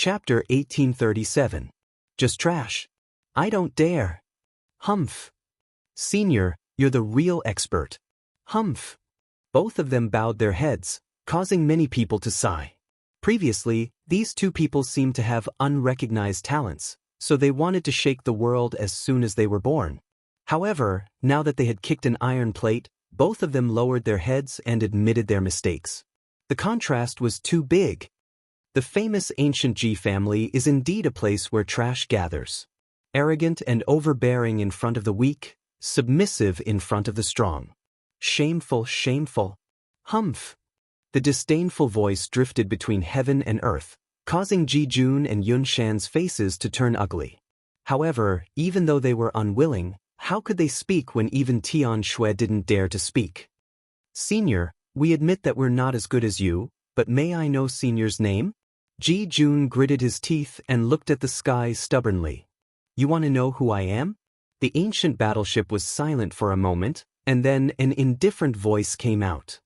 Chapter 1837. Just trash. I don't dare. Humph. Senior, you're the real expert. Humph. Both of them bowed their heads, causing many people to sigh. Previously, these two people seemed to have unrecognized talents, so they wanted to shake the world as soon as they were born. However, now that they had kicked an iron plate, both of them lowered their heads and admitted their mistakes. The contrast was too big. The famous ancient Ji family is indeed a place where trash gathers. Arrogant and overbearing in front of the weak, submissive in front of the strong. Shameful, shameful. Humph. The disdainful voice drifted between heaven and earth, causing Ji Jun and Yun Shan's faces to turn ugly. However, even though they were unwilling, how could they speak when even Tian Shui didn't dare to speak? Senior, we admit that we're not as good as you, but may I know Senior's name? Ji Jun gritted his teeth and looked at the sky stubbornly. You want to know who I am? The ancient battleship was silent for a moment, and then an indifferent voice came out.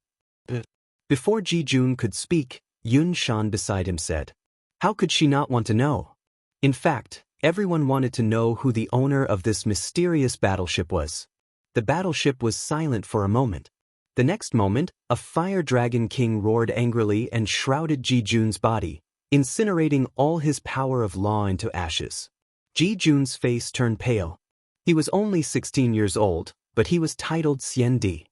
Before Ji Jun could speak, Yun Shan beside him said, how could she not want to know? In fact, everyone wanted to know who the owner of this mysterious battleship was. The battleship was silent for a moment. The next moment, a fire dragon king roared angrily and shrouded Ji Jun's body, incinerating all his power of law into ashes. Ji Jun's face turned pale. He was only 16 years old, but he was titled Xian Di.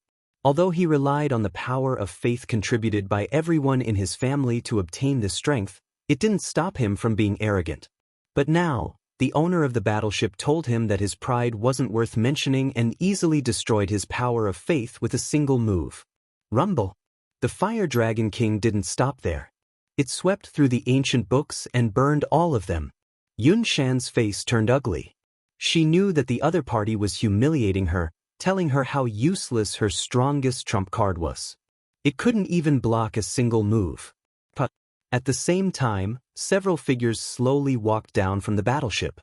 Although he relied on the power of faith contributed by everyone in his family to obtain this strength, it didn't stop him from being arrogant. But now, the owner of the battleship told him that his pride wasn't worth mentioning and easily destroyed his power of faith with a single move. Rumble. The Fire Dragon King didn't stop there. It swept through the ancient books and burned all of them. Yun Shan's face turned ugly. She knew that the other party was humiliating her, telling her how useless her strongest trump card was. It couldn't even block a single move. But at the same time, several figures slowly walked down from the battleship.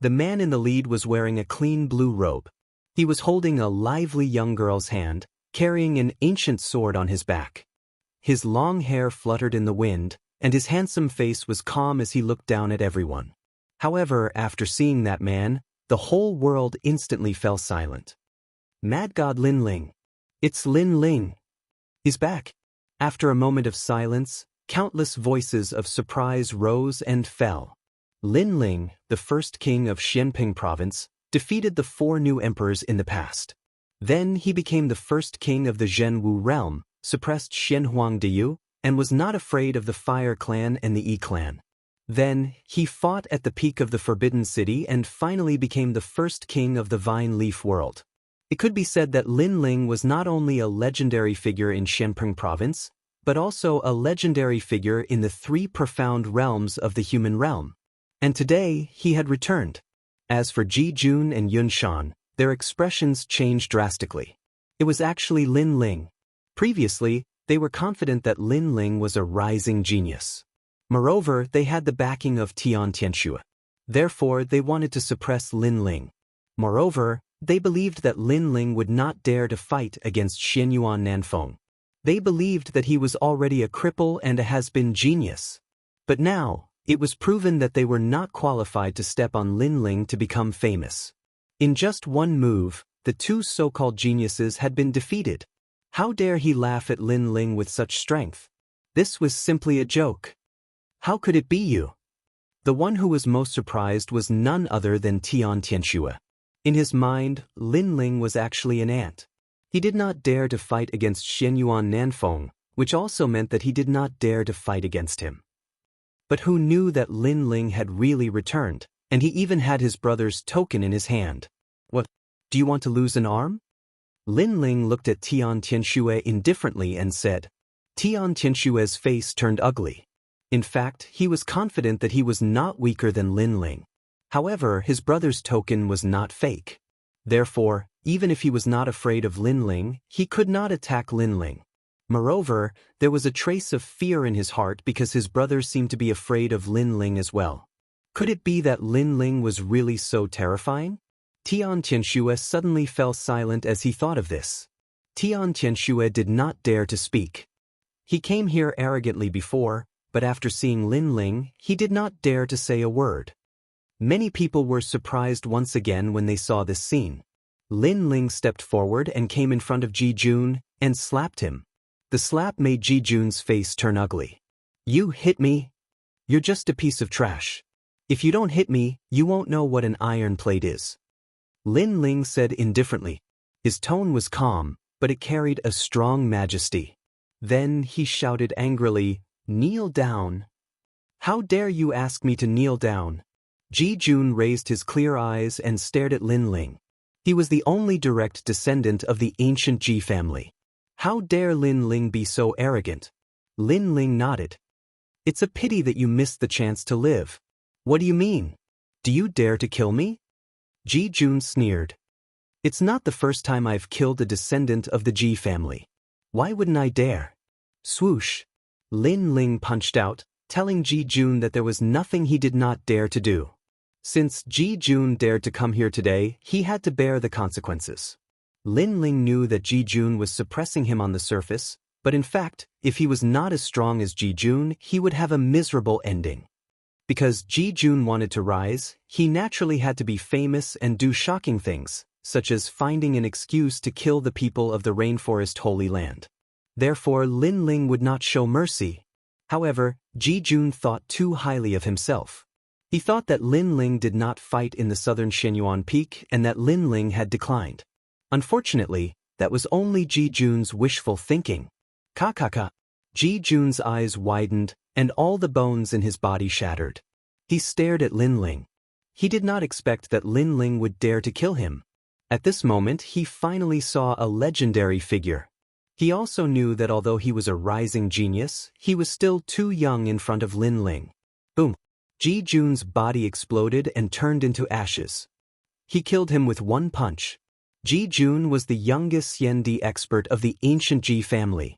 The man in the lead was wearing a clean blue robe. He was holding a lively young girl's hand, carrying an ancient sword on his back. His long hair fluttered in the wind, and his handsome face was calm as he looked down at everyone. However, after seeing that man, the whole world instantly fell silent. Mad God Lin Ling. It's Lin Ling. He's back. After a moment of silence, countless voices of surprise rose and fell. Lin Ling, the first king of Xianping province, defeated the 4 new emperors in the past. Then he became the first king of the Zhenwu realm, suppressed Xianhuang Diyu, and was not afraid of the Fire Clan and the Yi Clan. Then, he fought at the peak of the Forbidden City and finally became the first king of the Vine Leaf world. It could be said that Lin Ling was not only a legendary figure in Xianping province, but also a legendary figure in the 3 profound realms of the human realm. And today, he had returned. As for Ji Jun and Yun Shan, their expressions changed drastically. It was actually Lin Ling. Previously, they were confident that Lin Ling was a rising genius. Moreover, they had the backing of Tian Tianxue. Therefore, they wanted to suppress Lin Ling. Moreover, they believed that Lin Ling would not dare to fight against Xianyuan Nanfeng. They believed that he was already a cripple and a has-been genius. But now, it was proven that they were not qualified to step on Lin Ling to become famous. In just one move, the 2 so-called geniuses had been defeated. How dare he laugh at Lin Ling with such strength? This was simply a joke. How could it be you? The one who was most surprised was none other than Tian Tianxue. In his mind, Lin Ling was actually an ant. He did not dare to fight against Xianyuan Nanfeng, which also meant that he did not dare to fight against him. But who knew that Lin Ling had really returned, and he even had his brother's token in his hand? What? Do you want to lose an arm? Lin Ling looked at Tian Tianxue indifferently and said. Tian Tianxue's face turned ugly. In fact, he was confident that he was not weaker than Lin Ling. However, his brother's token was not fake. Therefore, even if he was not afraid of Lin Ling, he could not attack Lin Ling. Moreover, there was a trace of fear in his heart because his brother seemed to be afraid of Lin Ling as well. Could it be that Lin Ling was really so terrifying? Tian Tianxue suddenly fell silent as he thought of this. Tian Tianxue did not dare to speak. He came here arrogantly before, but after seeing Lin Ling, he did not dare to say a word. Many people were surprised once again when they saw this scene. Lin Ling stepped forward and came in front of Ji Jun and slapped him. The slap made Ji Jun's face turn ugly. "You hit me? You're just a piece of trash. If you don't hit me, you won't know what an iron plate is," Lin Ling said indifferently. His tone was calm, but it carried a strong majesty. Then he shouted angrily, "Kneel down." "How dare you ask me to kneel down?" Ji Jun raised his clear eyes and stared at Lin Ling. He was the only direct descendant of the ancient Ji family. How dare Lin Ling be so arrogant? Lin Ling nodded. "It's a pity that you missed the chance to live." "What do you mean? Do you dare to kill me?" Ji Jun sneered. "It's not the first time I've killed a descendant of the Ji family. Why wouldn't I dare?" Swoosh! Lin Ling punched out, telling Ji Jun that there was nothing he did not dare to do. Since Ji Jun dared to come here today, he had to bear the consequences. Lin Ling knew that Ji Jun was suppressing him on the surface, but in fact, if he was not as strong as Ji Jun, he would have a miserable ending. Because Ji Jun wanted to rise, he naturally had to be famous and do shocking things, such as finding an excuse to kill the people of the Rainforest Holy Land. Therefore, Lin Ling would not show mercy. However, Ji Jun thought too highly of himself. He thought that Lin Ling did not fight in the southern Shenyuan Peak and that Lin Ling had declined. Unfortunately, that was only Ji Jun's wishful thinking. Ka. Ji Jun's eyes widened, and all the bones in his body shattered. He stared at Lin Ling. He did not expect that Lin Ling would dare to kill him. At this moment, he finally saw a legendary figure. He also knew that although he was a rising genius, he was still too young in front of Lin Ling. Boom! Ji Jun's body exploded and turned into ashes. He killed him with one punch. Ji Jun was the youngest Xiandi expert of the ancient Ji family.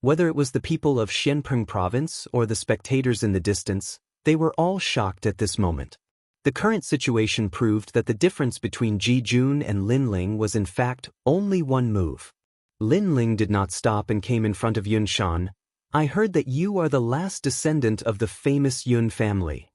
Whether it was the people of Xianpeng province or the spectators in the distance, they were all shocked at this moment. The current situation proved that the difference between Ji Jun and Lin Ling was in fact only one move. Lin Ling did not stop and came in front of Yun Shan. "I heard that you are the last descendant of the famous Yun family."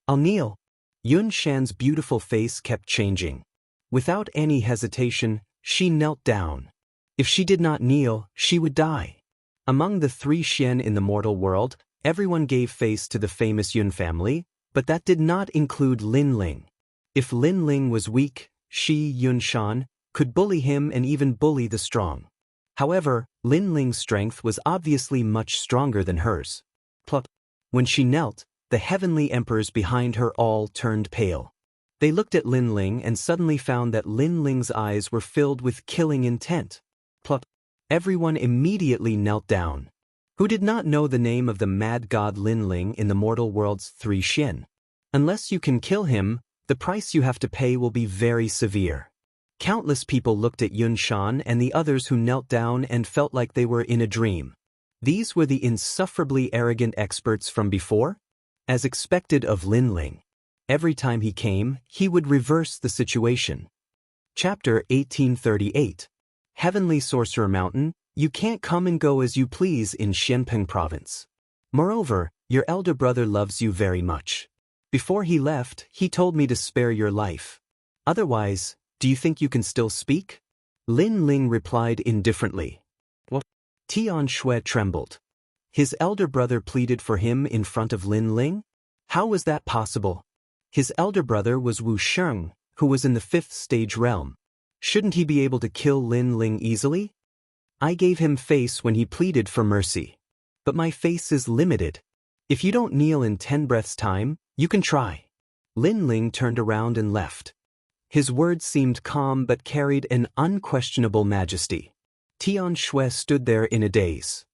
"I'll kneel." Yun Shan's beautiful face kept changing. Without any hesitation, she knelt down. If she did not kneel, she would die. Among the three Xian in the mortal world, everyone gave face to the famous Yun family, but that did not include Lin Ling. If Lin Ling was weak, she, Yun Shan, could bully him and even bully the strong. However, Lin Ling's strength was obviously much stronger than hers. Plop. When she knelt, the heavenly emperors behind her all turned pale. They looked at Lin Ling and suddenly found that Lin Ling's eyes were filled with killing intent. Plop. Everyone immediately knelt down. Who did not know the name of the mad god Lin Ling in the mortal world's three Xian? Unless you can kill him, the price you have to pay will be very severe. Countless people looked at Yun Shan and the others who knelt down and felt like they were in a dream. These were the insufferably arrogant experts from before? As expected of Lin Ling. Every time he came, he would reverse the situation. Chapter 1838. Heavenly Sorcerer Mountain, you can't come and go as you please in Xianpeng province. Moreover, your elder brother loves you very much. Before he left, he told me to spare your life. Otherwise, do you think you can still speak? Lin Ling replied indifferently. What? Tian Shui trembled. His elder brother pleaded for him in front of Lin Ling? How was that possible? His elder brother was Wu Sheng, who was in the 5th stage realm. Shouldn't he be able to kill Lin Ling easily? I gave him face when he pleaded for mercy. But my face is limited. If you don't kneel in 10 breaths' time, you can try. Lin Ling turned around and left. His words seemed calm but carried an unquestionable majesty. Tian Shui stood there in a daze.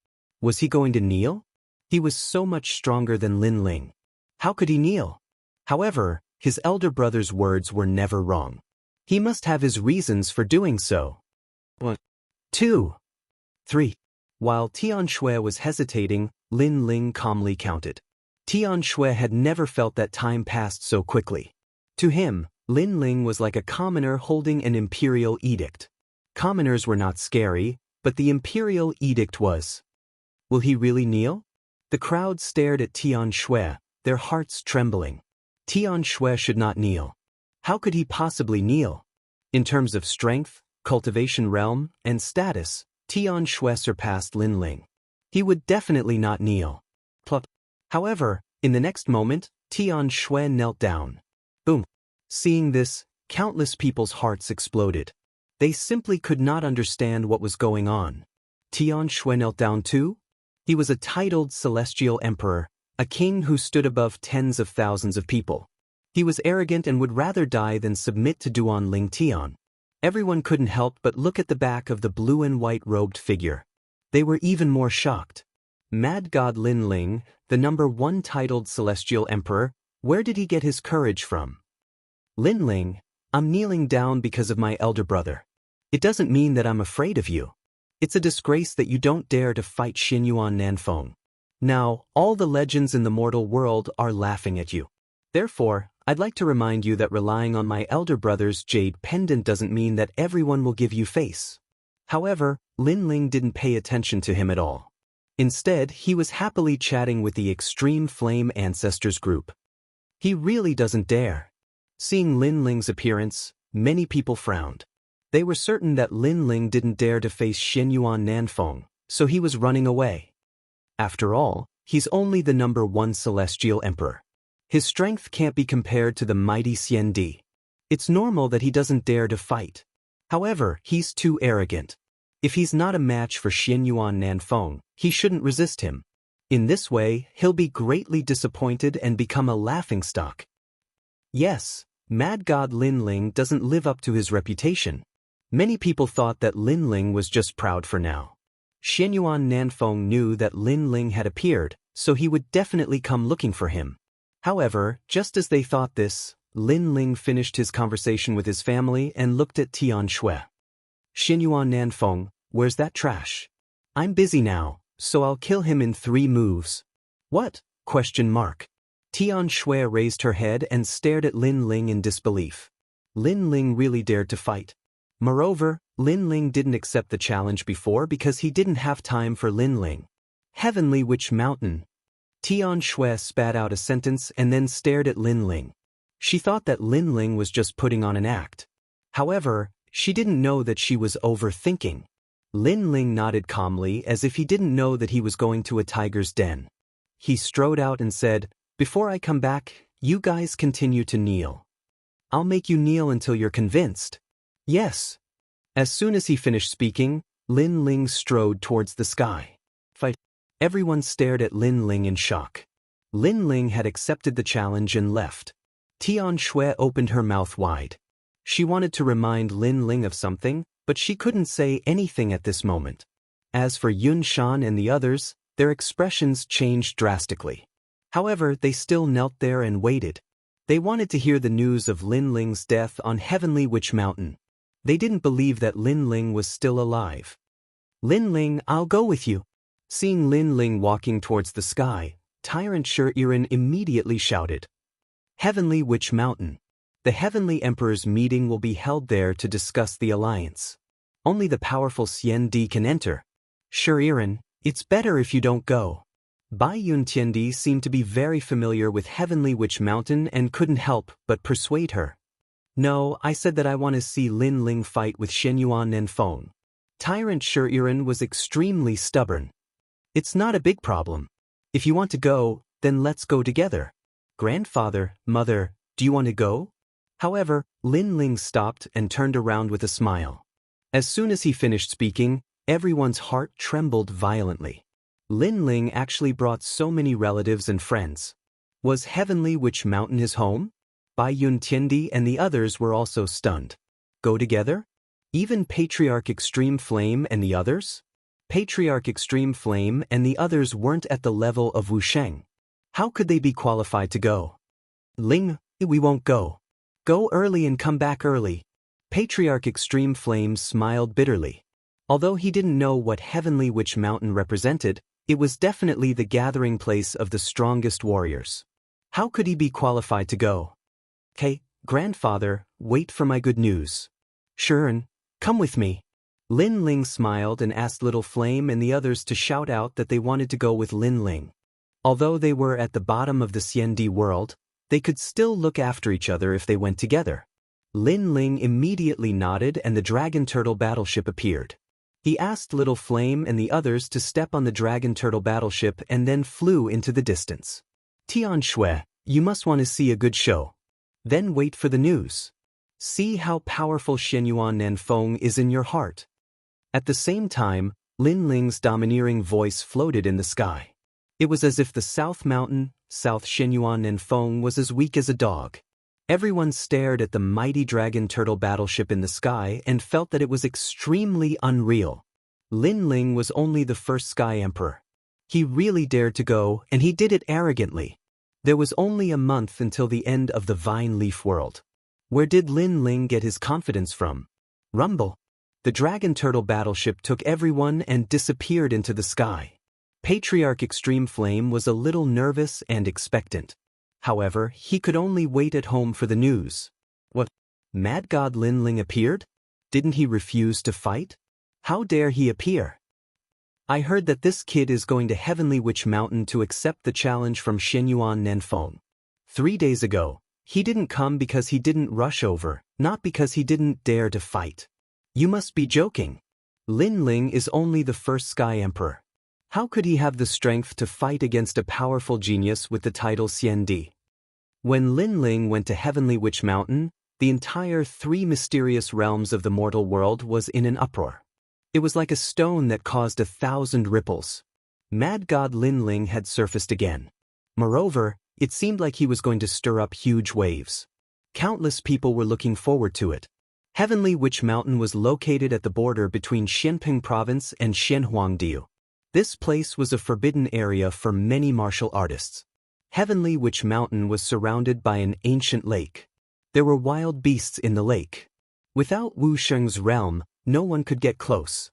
Was he going to kneel? He was so much stronger than Lin Ling. How could he kneel? However, his elder brother's words were never wrong. He must have his reasons for doing so. 1, 2, 3. While Tian Shui was hesitating, Lin Ling calmly counted. Tian Shui had never felt that time passed so quickly. To him, Lin Ling was like a commoner holding an imperial edict. Commoners were not scary, but the imperial edict was. Will he really kneel? The crowd stared at Xianxia, their hearts trembling. Xianxia should not kneel. How could he possibly kneel? In terms of strength, cultivation realm, and status, Xianxia surpassed Linling. He would definitely not kneel. Plop. However, in the next moment, Xianxia knelt down. Boom. Seeing this, countless people's hearts exploded. They simply could not understand what was going on. Xianxia knelt down too? He was a titled celestial emperor, a king who stood above tens of thousands of people. He was arrogant and would rather die than submit to Duan Ling Tian. Everyone couldn't help but look at the back of the blue and white robed figure. They were even more shocked. Mad God Lin Ling, the #1 titled celestial emperor, where did he get his courage from? Lin Ling, I'm kneeling down because of my elder brother. It doesn't mean that I'm afraid of you. It's a disgrace that you don't dare to fight Xinyuan Nanfeng. Now, all the legends in the mortal world are laughing at you. Therefore, I'd like to remind you that relying on my elder brother's jade pendant doesn't mean that everyone will give you face. However, Lin Ling didn't pay attention to him at all. Instead, he was happily chatting with the Extreme Flame Ancestors group. He really doesn't dare. Seeing Lin Ling's appearance, many people frowned. They were certain that Lin Ling didn't dare to face Xinyuan Nanfeng, so he was running away. After all, he's only the #1 celestial emperor. His strength can't be compared to the mighty Xian Di. It's normal that he doesn't dare to fight. However, he's too arrogant. If he's not a match for Xinyuan Nanfeng, he shouldn't resist him. In this way, he'll be greatly disappointed and become a laughingstock. Yes, Mad God Lin Ling doesn't live up to his reputation. Many people thought that Lin Ling was just proud for now. Xinyuan Nanfeng knew that Lin Ling had appeared, so he would definitely come looking for him. However, just as they thought this, Lin Ling finished his conversation with his family and looked at Xianxia. Xinyuan Nanfeng, where's that trash? I'm busy now, so I'll kill him in 3 moves. What? Xianxia raised her head and stared at Lin Ling in disbelief. Lin Ling really dared to fight. Moreover, Lin Ling didn't accept the challenge before because he didn't have time for Lin Ling. Heavenly Witch Mountain. Xianxia spat out a sentence and then stared at Lin Ling. She thought that Lin Ling was just putting on an act. However, she didn't know that she was overthinking. Lin Ling nodded calmly as if he didn't know that he was going to a tiger's den. He strode out and said, "Before I come back, you guys continue to kneel. I'll make you kneel until you're convinced." Yes. As soon as he finished speaking, Lin Ling strode towards the sky. Fight. Everyone stared at Lin Ling in shock. Lin Ling had accepted the challenge and left. Xianxia opened her mouth wide. She wanted to remind Lin Ling of something, but she couldn't say anything at this moment. As for Yun Shan and the others, their expressions changed drastically. However, they still knelt there and waited. They wanted to hear the news of Lin Ling's death on Heavenly Witch Mountain. They didn't believe that Lin Ling was still alive. "Lin Ling, I'll go with you." Seeing Lin Ling walking towards the sky, Tyrant Shirin immediately shouted, "Heavenly Witch Mountain. The Heavenly Emperor's meeting will be held there to discuss the alliance. Only the powerful Xian Di can enter. Shirin, it's better if you don't go." Bai Yun Tiandi seemed to be very familiar with Heavenly Witch Mountain and couldn't help but persuade her. "No, I said that I want to see Lin Ling fight with Xinyuan Nanfeng." Tyrant Shirin was extremely stubborn. "It's not a big problem. If you want to go, then let's go together. Grandfather, mother, do you want to go?" However, Lin Ling stopped and turned around with a smile. As soon as he finished speaking, everyone's heart trembled violently. Lin Ling actually brought so many relatives and friends. Was Heavenly Witch Mountain his home? Bai Yun Tiandi and the others were also stunned. Go together? Even Patriarch Extreme Flame and the others? Patriarch Extreme Flame and the others weren't at the level of Wusheng. How could they be qualified to go? "Ling, we won't go. Go early and come back early." Patriarch Extreme Flame smiled bitterly. Although he didn't know what Heavenly Witch Mountain represented, it was definitely the gathering place of the strongest warriors. How could he be qualified to go? "Okay, grandfather, wait for my good news." "Shirin, come with me." Lin Ling smiled and asked Little Flame and the others to shout out that they wanted to go with Lin Ling. Although they were at the bottom of the Xiandi world, they could still look after each other if they went together. Lin Ling immediately nodded and the dragon turtle battleship appeared. He asked Little Flame and the others to step on the dragon turtle battleship and then flew into the distance. Tian Shui, you must want to see a good show. Then wait for the news. See how powerful Shenyuan Nanfeng is in your heart. At the same time, Lin Ling's domineering voice floated in the sky. It was as if the South Mountain, South Shenyuan Nanfeng was as weak as a dog. Everyone stared at the mighty dragon turtle battleship in the sky and felt that it was extremely unreal. Lin Ling was only the first Sky Emperor. He really dared to go, and he did it arrogantly. There was only a month until the end of the Vine Leaf world. Where did Lin Ling get his confidence from? Rumble. The dragon turtle battleship took everyone and disappeared into the sky. Patriarch Extreme Flame was a little nervous and expectant. However, he could only wait at home for the news. What? Mad God Lin Ling appeared? Didn't he refuse to fight? How dare he appear? I heard that this kid is going to Heavenly Witch Mountain to accept the challenge from Shenyuan Nanfeng. 3 days ago, he didn't come because he didn't rush over, not because he didn't dare to fight. You must be joking. Lin Ling is only the first Sky Emperor. How could he have the strength to fight against a powerful genius with the title Xiandi? When Lin Ling went to Heavenly Witch Mountain, the entire 3 mysterious realms of the mortal world was in an uproar. It was like a stone that caused 1,000 ripples. Mad God Lin Ling had surfaced again. Moreover, it seemed like he was going to stir up huge waves. Countless people were looking forward to it. Heavenly Witch Mountain was located at the border between Xianping Province and Xianhuangdiu. This place was a forbidden area for many martial artists. Heavenly Witch Mountain was surrounded by an ancient lake. There were wild beasts in the lake. Without Wu Sheng's realm, no one could get close.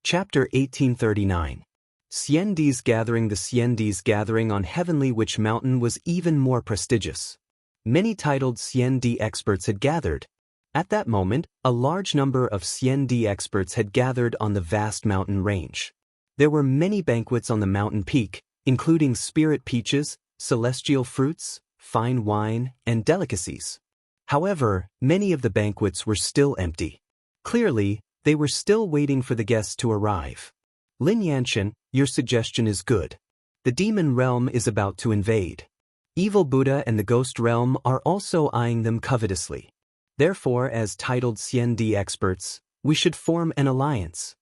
Chapter 1839. Xiandi's Gathering. The Xiandi's Gathering on Heavenly Witch Mountain was even more prestigious. Many titled Xiandi experts had gathered. At that moment, a large number of Xiandi experts had gathered on the vast mountain range. There were many banquets on the mountain peak, including spirit peaches, celestial fruits, fine wine, and delicacies. However, many of the banquets were still empty. Clearly, they were still waiting for the guests to arrive. Lin Yanchen, your suggestion is good. The demon realm is about to invade. Evil Buddha and the ghost realm are also eyeing them covetously. Therefore, as titled Xiandi experts, we should form an alliance.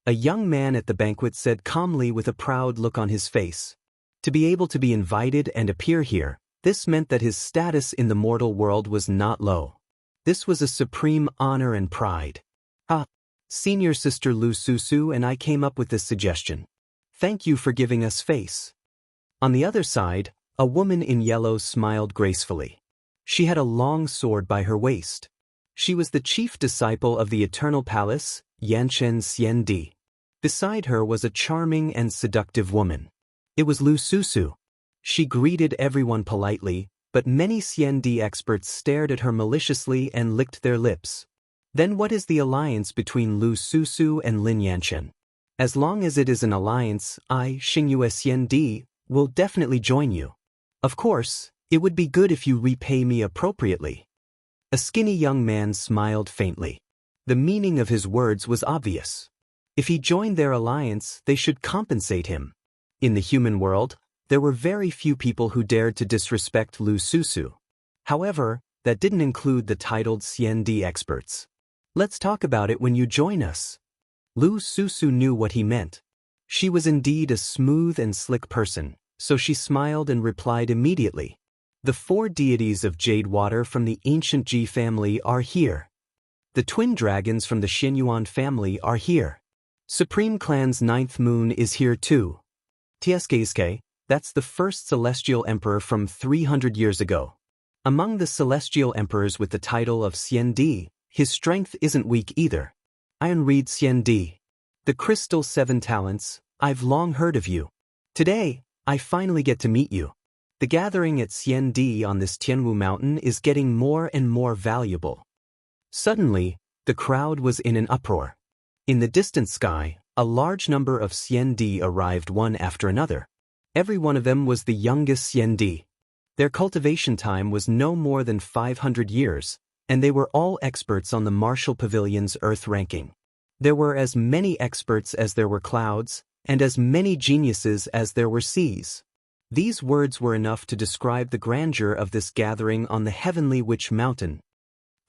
A young man at the banquet said calmly with a proud look on his face. To be able to be invited and appear here, this meant that his status in the mortal world was not low. This was a supreme honor and pride. Senior sister Lu Susu and I came up with this suggestion. Thank you for giving us face. On the other side, a woman in yellow smiled gracefully. She had a long sword by her waist. She was the chief disciple of the Eternal Palace, Yanchen Xiandi. Beside her was a charming and seductive woman. It was Lu Susu. She greeted everyone politely, but many Xiandi experts stared at her maliciously and licked their lips. Then what is the alliance between Lu Susu and Lin Yanchen? As long as it is an alliance, I, Xingyue Xiandi, will definitely join you. Of course, it would be good if you repay me appropriately. A skinny young man smiled faintly. The meaning of his words was obvious. If he joined their alliance, they should compensate him. In the human world, there were very few people who dared to disrespect Lu Susu. However, that didn't include the titled Xiandi experts. Let's talk about it when you join us. Lu Susu knew what he meant. She was indeed a smooth and slick person, so she smiled and replied immediately. The 4 deities of Jade Water from the ancient Ji family are here. The twin dragons from the Xinyuan family are here. Supreme Clan's 9th moon is here too. Tieske, that's the first celestial emperor from 300 years ago. Among the celestial emperors with the title of Xiandi, his strength isn't weak either. Iron Reed Xiandi. The Crystal 7 Talents, I've long heard of you. Today, I finally get to meet you. The gathering at Xiandi on this Tianwu mountain is getting more and more valuable. Suddenly, the crowd was in an uproar. In the distant sky, a large number of Xiandi arrived one after another. Every one of them was the youngest Xiandi. Their cultivation time was no more than 500 years, and they were all experts on the Martial Pavilion's Earth ranking. There were as many experts as there were clouds, and as many geniuses as there were seas. These words were enough to describe the grandeur of this gathering on the heavenly Witch Mountain.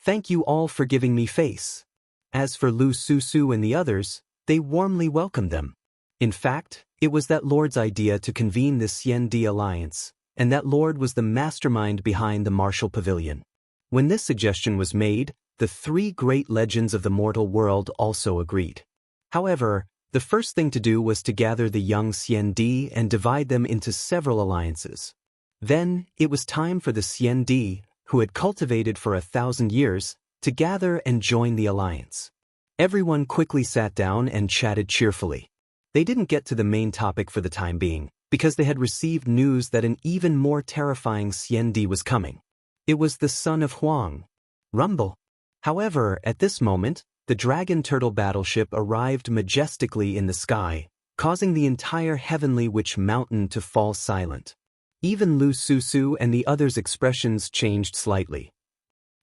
Thank you all for giving me face. As for Lu Susu and the others, they warmly welcomed them. In fact, it was that lord's idea to convene this Xiandi alliance, and that lord was the mastermind behind the Martial Pavilion. When this suggestion was made, the three great legends of the mortal world also agreed. However, the first thing to do was to gather the young Xiandi and divide them into several alliances. Then, it was time for the Xiandi, who had cultivated for 1,000 years, to gather and join the alliance. Everyone quickly sat down and chatted cheerfully. They didn't get to the main topic for the time being, because they had received news that an even more terrifying Xiandi was coming. It was the son of Huang, Rumble. However, at this moment, the dragon turtle battleship arrived majestically in the sky, causing the entire heavenly Witch Mountain to fall silent. Even Lu Susu and the others' expressions changed slightly.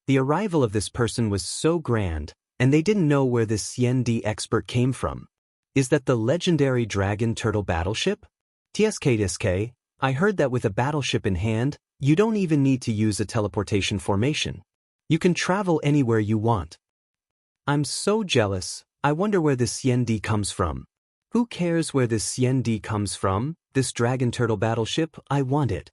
The arrival of this person was so grand, and they didn't know where this Xiandi expert came from. Is that the legendary dragon turtle battleship? TSK, I heard that with a battleship in hand, you don't even need to use a teleportation formation. You can travel anywhere you want. I'm so jealous. I wonder where this Xiandi comes from. Who cares where this Xiandi comes from? This dragon turtle battleship, I want it.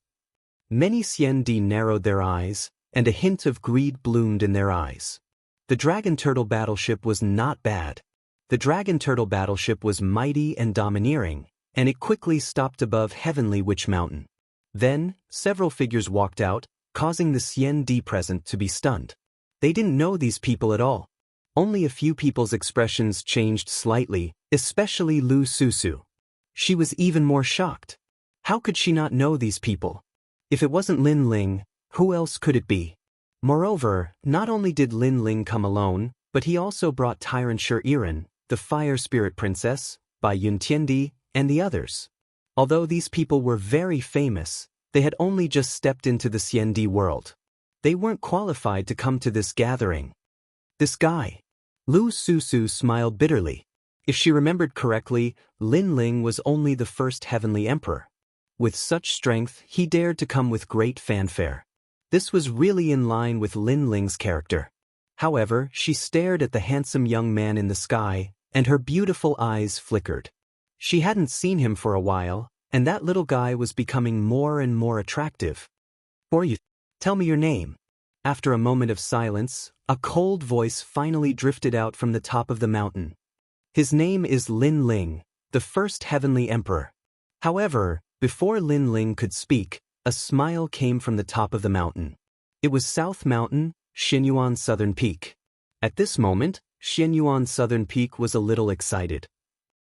Many Xiandi narrowed their eyes, and a hint of greed bloomed in their eyes. The dragon turtle battleship was not bad. The dragon turtle battleship was mighty and domineering, and it quickly stopped above heavenly Witch Mountain. Then, several figures walked out, causing the Xiandi present to be stunned. They didn't know these people at all. Only a few people's expressions changed slightly, especially Lu Susu. She was even more shocked. How could she not know these people? If it wasn't Lin Ling, who else could it be? Moreover, not only did Lin Ling come alone, but he also brought Tyrant Iren, the Fire Spirit Princess, Bai Yuntiendi, and the others. Although these people were very famous, they had only just stepped into the Xiandi world. They weren't qualified to come to this gathering. This guy. Lu Susu smiled bitterly. If she remembered correctly, Lin Ling was only the first heavenly emperor. With such strength, he dared to come with great fanfare. This was really in line with Lin Ling's character. However, she stared at the handsome young man in the sky, and her beautiful eyes flickered. She hadn't seen him for a while, and that little guy was becoming more and more attractive. "Or you, tell me your name." After a moment of silence, a cold voice finally drifted out from the top of the mountain. His name is Lin Ling, the first heavenly emperor. However, before Lin Ling could speak, a smile came from the top of the mountain. It was South Mountain, Xianyuan Southern Peak. At this moment, Xianyuan Southern Peak was a little excited.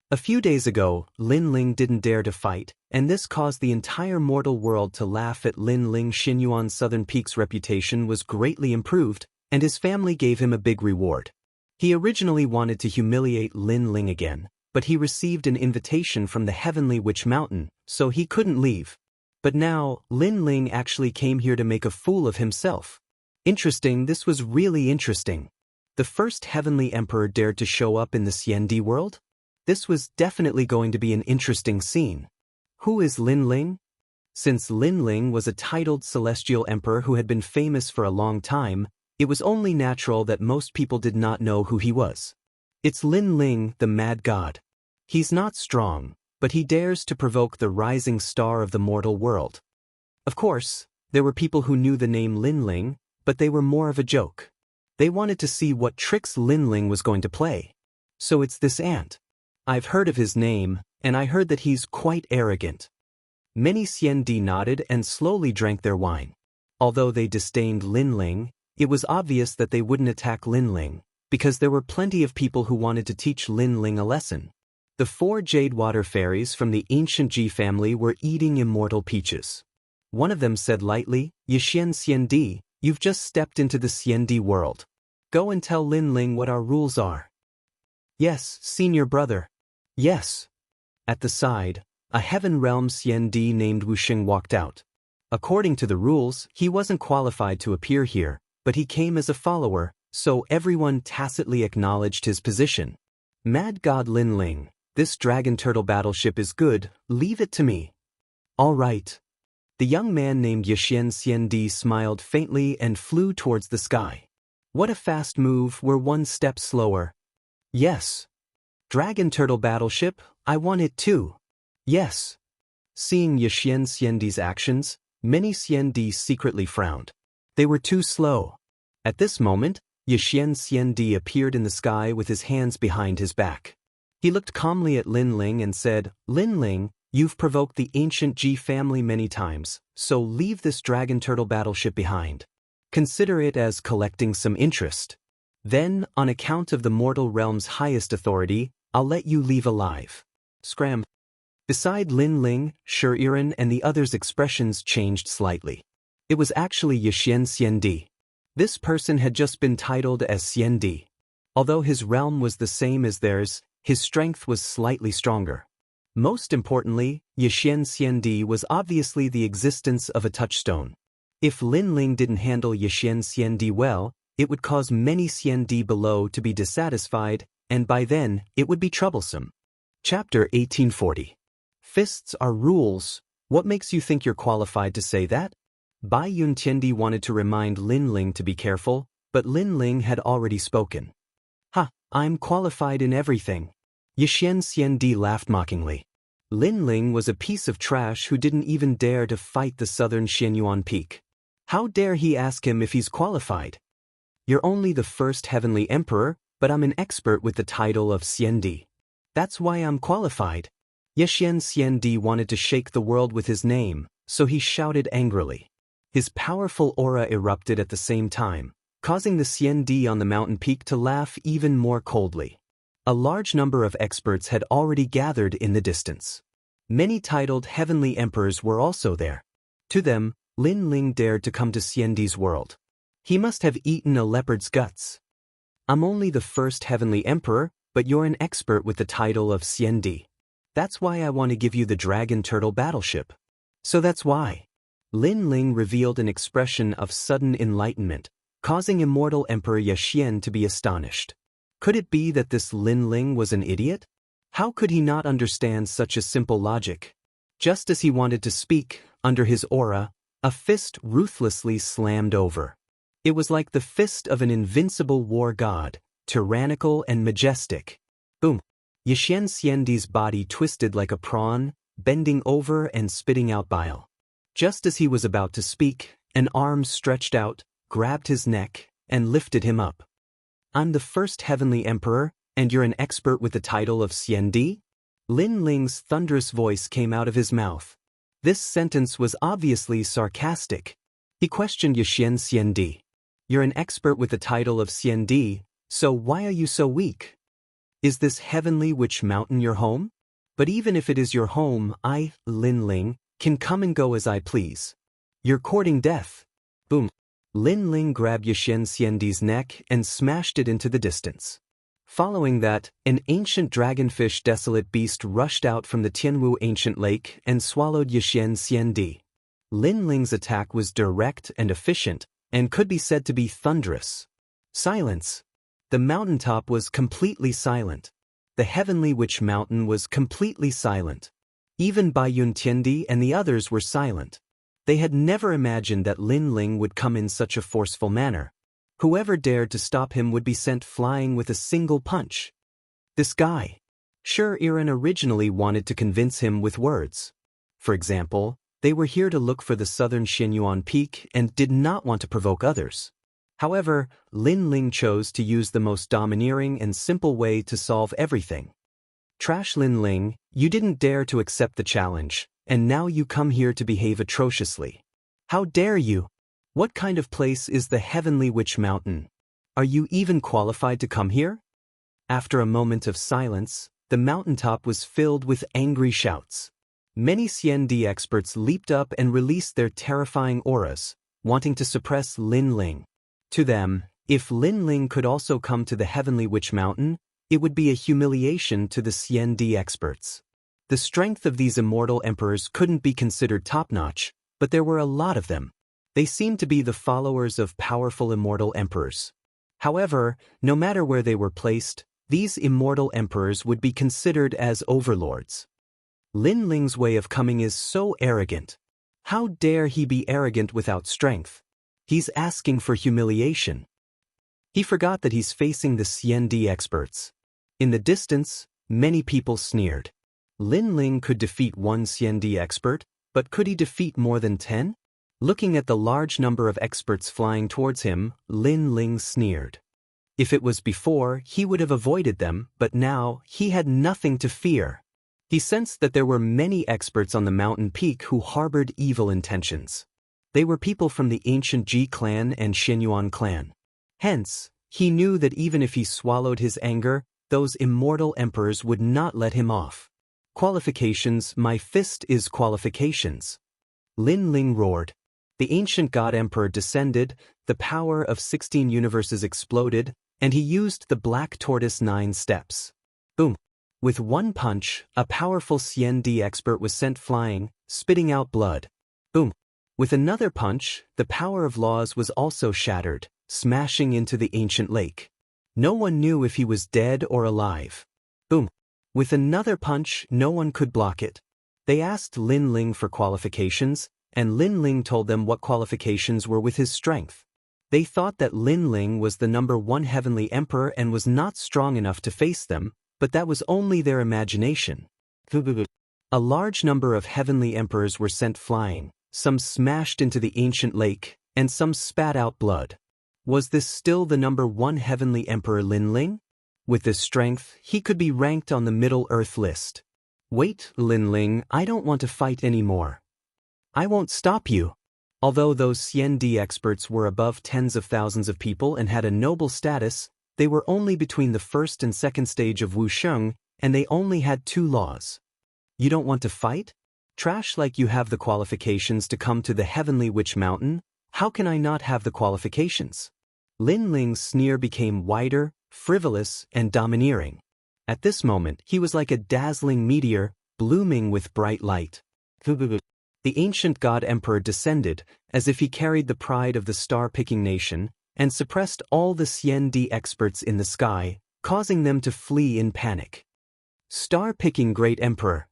A few days ago, Lin Ling didn't dare to fight, and this caused the entire mortal world to laugh at Lin Ling. Xianyuan Southern Peak's reputation was greatly improved, and his family gave him a big reward. He originally wanted to humiliate Lin Ling again, but he received an invitation from the heavenly Witch Mountain, so he couldn't leave. But now, Lin Ling actually came here to make a fool of himself. Interesting, this was really interesting. The first heavenly emperor dared to show up in the Xiandi world? This was definitely going to be an interesting scene. Who is Lin Ling? Since Lin Ling was a titled celestial emperor who had been famous for a long time, it was only natural that most people did not know who he was. It's Lin Ling, the mad god. He's not strong, but he dares to provoke the rising star of the mortal world. Of course, there were people who knew the name Lin Ling, but they were more of a joke. They wanted to see what tricks Lin Ling was going to play. So it's this ant. I've heard of his name, and I heard that he's quite arrogant. Many Xiandi nodded and slowly drank their wine. Although they disdained Lin Ling, it was obvious that they wouldn't attack Lin Ling, because there were plenty of people who wanted to teach Lin Ling a lesson. The 4 jade water fairies from the ancient Ji family were eating immortal peaches. One of them said lightly, "Yixian Xiandi, you've just stepped into the Xiandi world. Go and tell Lin Ling what our rules are." "Yes, senior brother." "Yes." At the side, a heaven realm Xiandi named Wuxia walked out. According to the rules, he wasn't qualified to appear here, but he came as a follower, so everyone tacitly acknowledged his position. Mad God Lin Ling, this dragon turtle battleship is good, leave it to me. All right. The young man named Xianxia smiled faintly and flew towards the sky. What a fast move, we're one step slower. Yes. Dragon turtle battleship, I want it too. Yes. Seeing Xianxia's actions, many Xiandi secretly frowned. They were too slow. At this moment, Xianxia appeared in the sky with his hands behind his back. He looked calmly at Lin Ling and said, Lin Ling, you've provoked the ancient Ji family many times, so leave this dragon turtle battleship behind. Consider it as collecting some interest. Then, on account of the mortal realm's highest authority, I'll let you leave alive. Scram. Beside Lin Ling, Shiren and the others' expressions changed slightly. It was actually Xianxia. This person had just been titled as Xiandi. Although his realm was the same as theirs, his strength was slightly stronger. Most importantly, Xianxia was obviously the existence of a touchstone. If Lin Ling didn't handle Xianxia well, it would cause many Xiandi below to be dissatisfied, and by then, it would be troublesome. Chapter 1840. Fists are rules. What makes you think you're qualified to say that? Bai Yuntiendi wanted to remind Lin Ling to be careful, but Lin Ling had already spoken. I'm qualified in everything. Xianxia laughed mockingly. Lin Ling was a piece of trash who didn't even dare to fight the southern Xianyuan peak. How dare he ask him if he's qualified? You're only the first heavenly emperor, but I'm an expert with the title of Xiandi. That's why I'm qualified. Xianxia wanted to shake the world with his name, so he shouted angrily. His powerful aura erupted at the same time, causing the Xiandi on the mountain peak to laugh even more coldly. A large number of experts had already gathered in the distance. Many titled heavenly emperors were also there. To them, Lin Ling dared to come to Xiandi's world. He must have eaten a leopard's guts. I'm only the first heavenly emperor, but you're an expert with the title of Xiandi. That's why I want to give you the dragon turtle battleship. So that's why. Lin Ling revealed an expression of sudden enlightenment, causing immortal Emperor Xian to be astonished. Could it be that this Lin Ling was an idiot? How could he not understand such a simple logic? Just as he wanted to speak, under his aura, a fist ruthlessly slammed over. It was like the fist of an invincible war god, tyrannical and majestic. Boom! Xianxia's body twisted like a prawn, bending over and spitting out bile. Just as he was about to speak, an arm stretched out, grabbed his neck, and lifted him up. I'm the first heavenly emperor, and you're an expert with the title of Xiandi? Lin Ling's thunderous voice came out of his mouth. This sentence was obviously sarcastic. He questioned Xianxia. You're an expert with the title of Xiandi, so why are you so weak? Is this heavenly witch mountain your home? But even if it is your home, I, Lin Ling, can come and go as I please. You're courting death. Boom. Lin Ling grabbed Xianxia's neck and smashed it into the distance. Following that, an ancient dragonfish desolate beast rushed out from the Tianwu ancient lake and swallowed Xianxia. Lin Ling's attack was direct and efficient, and could be said to be thunderous. Silence. The mountaintop was completely silent. The heavenly witch mountain was completely silent. Even Bai Yuntiendi and the others were silent. They had never imagined that Lin Ling would come in such a forceful manner. Whoever dared to stop him would be sent flying with a single punch. This guy. Shiren originally wanted to convince him with words. For example, they were here to look for the southern Xianyuan peak and did not want to provoke others. However, Lin Ling chose to use the most domineering and simple way to solve everything. Trash Lin Ling, you didn't dare to accept the challenge, and now you come here to behave atrociously. How dare you? What kind of place is the Heavenly Witch Mountain? Are you even qualified to come here? After a moment of silence, the mountaintop was filled with angry shouts. Many Xiandi experts leaped up and released their terrifying auras, wanting to suppress Lin Ling. To them, if Lin Ling could also come to the Heavenly Witch Mountain, it would be a humiliation to the Xiandi experts. The strength of these immortal emperors couldn't be considered top-notch, but there were a lot of them. They seemed to be the followers of powerful immortal emperors. However, no matter where they were placed, these immortal emperors would be considered as overlords. Lin Ling's way of coming is so arrogant. How dare he be arrogant without strength? He's asking for humiliation. He forgot that he's facing the Xiandi experts. In the distance, many people sneered. Lin Ling could defeat one Xiandi expert, but could he defeat more than 10? Looking at the large number of experts flying towards him, Lin Ling sneered. If it was before, he would have avoided them, but now, he had nothing to fear. He sensed that there were many experts on the mountain peak who harbored evil intentions. They were people from the ancient Ji clan and Xianyuan clan. Hence, he knew that even if he swallowed his anger, those immortal emperors would not let him off. Qualifications, my fist is qualifications. Lin Ling roared. The ancient god emperor descended, the power of 16 universes exploded, and he used the black tortoise 9 steps. Boom. With one punch, a powerful Xiandi expert was sent flying, spitting out blood. Boom. With another punch, the power of laws was also shattered, smashing into the ancient lake. No one knew if he was dead or alive. Boom. With another punch, no one could block it. They asked Lin Ling for qualifications, and Lin Ling told them what qualifications were with his strength. They thought that Lin Ling was the #1 heavenly emperor and was not strong enough to face them, but that was only their imagination. A large number of heavenly emperors were sent flying, some smashed into the ancient lake, and some spat out blood. Was this still the #1 heavenly emperor Lin Ling? With this strength, he could be ranked on the Middle Earth list. Wait, Lin Ling, I don't want to fight anymore. I won't stop you. Although those Xiandi experts were above tens of thousands of people and had a noble status, they were only between the first and second stage of Wuxia, and they only had 2 laws. You don't want to fight? Trash like you have the qualifications to come to the heavenly witch mountain? How can I not have the qualifications? Lin Ling's sneer became wider, frivolous, and domineering. At this moment, he was like a dazzling meteor, blooming with bright light. The ancient god emperor descended, as if he carried the pride of the star-picking nation, and suppressed all the Xiandi experts in the sky, causing them to flee in panic. Star-picking great emperor.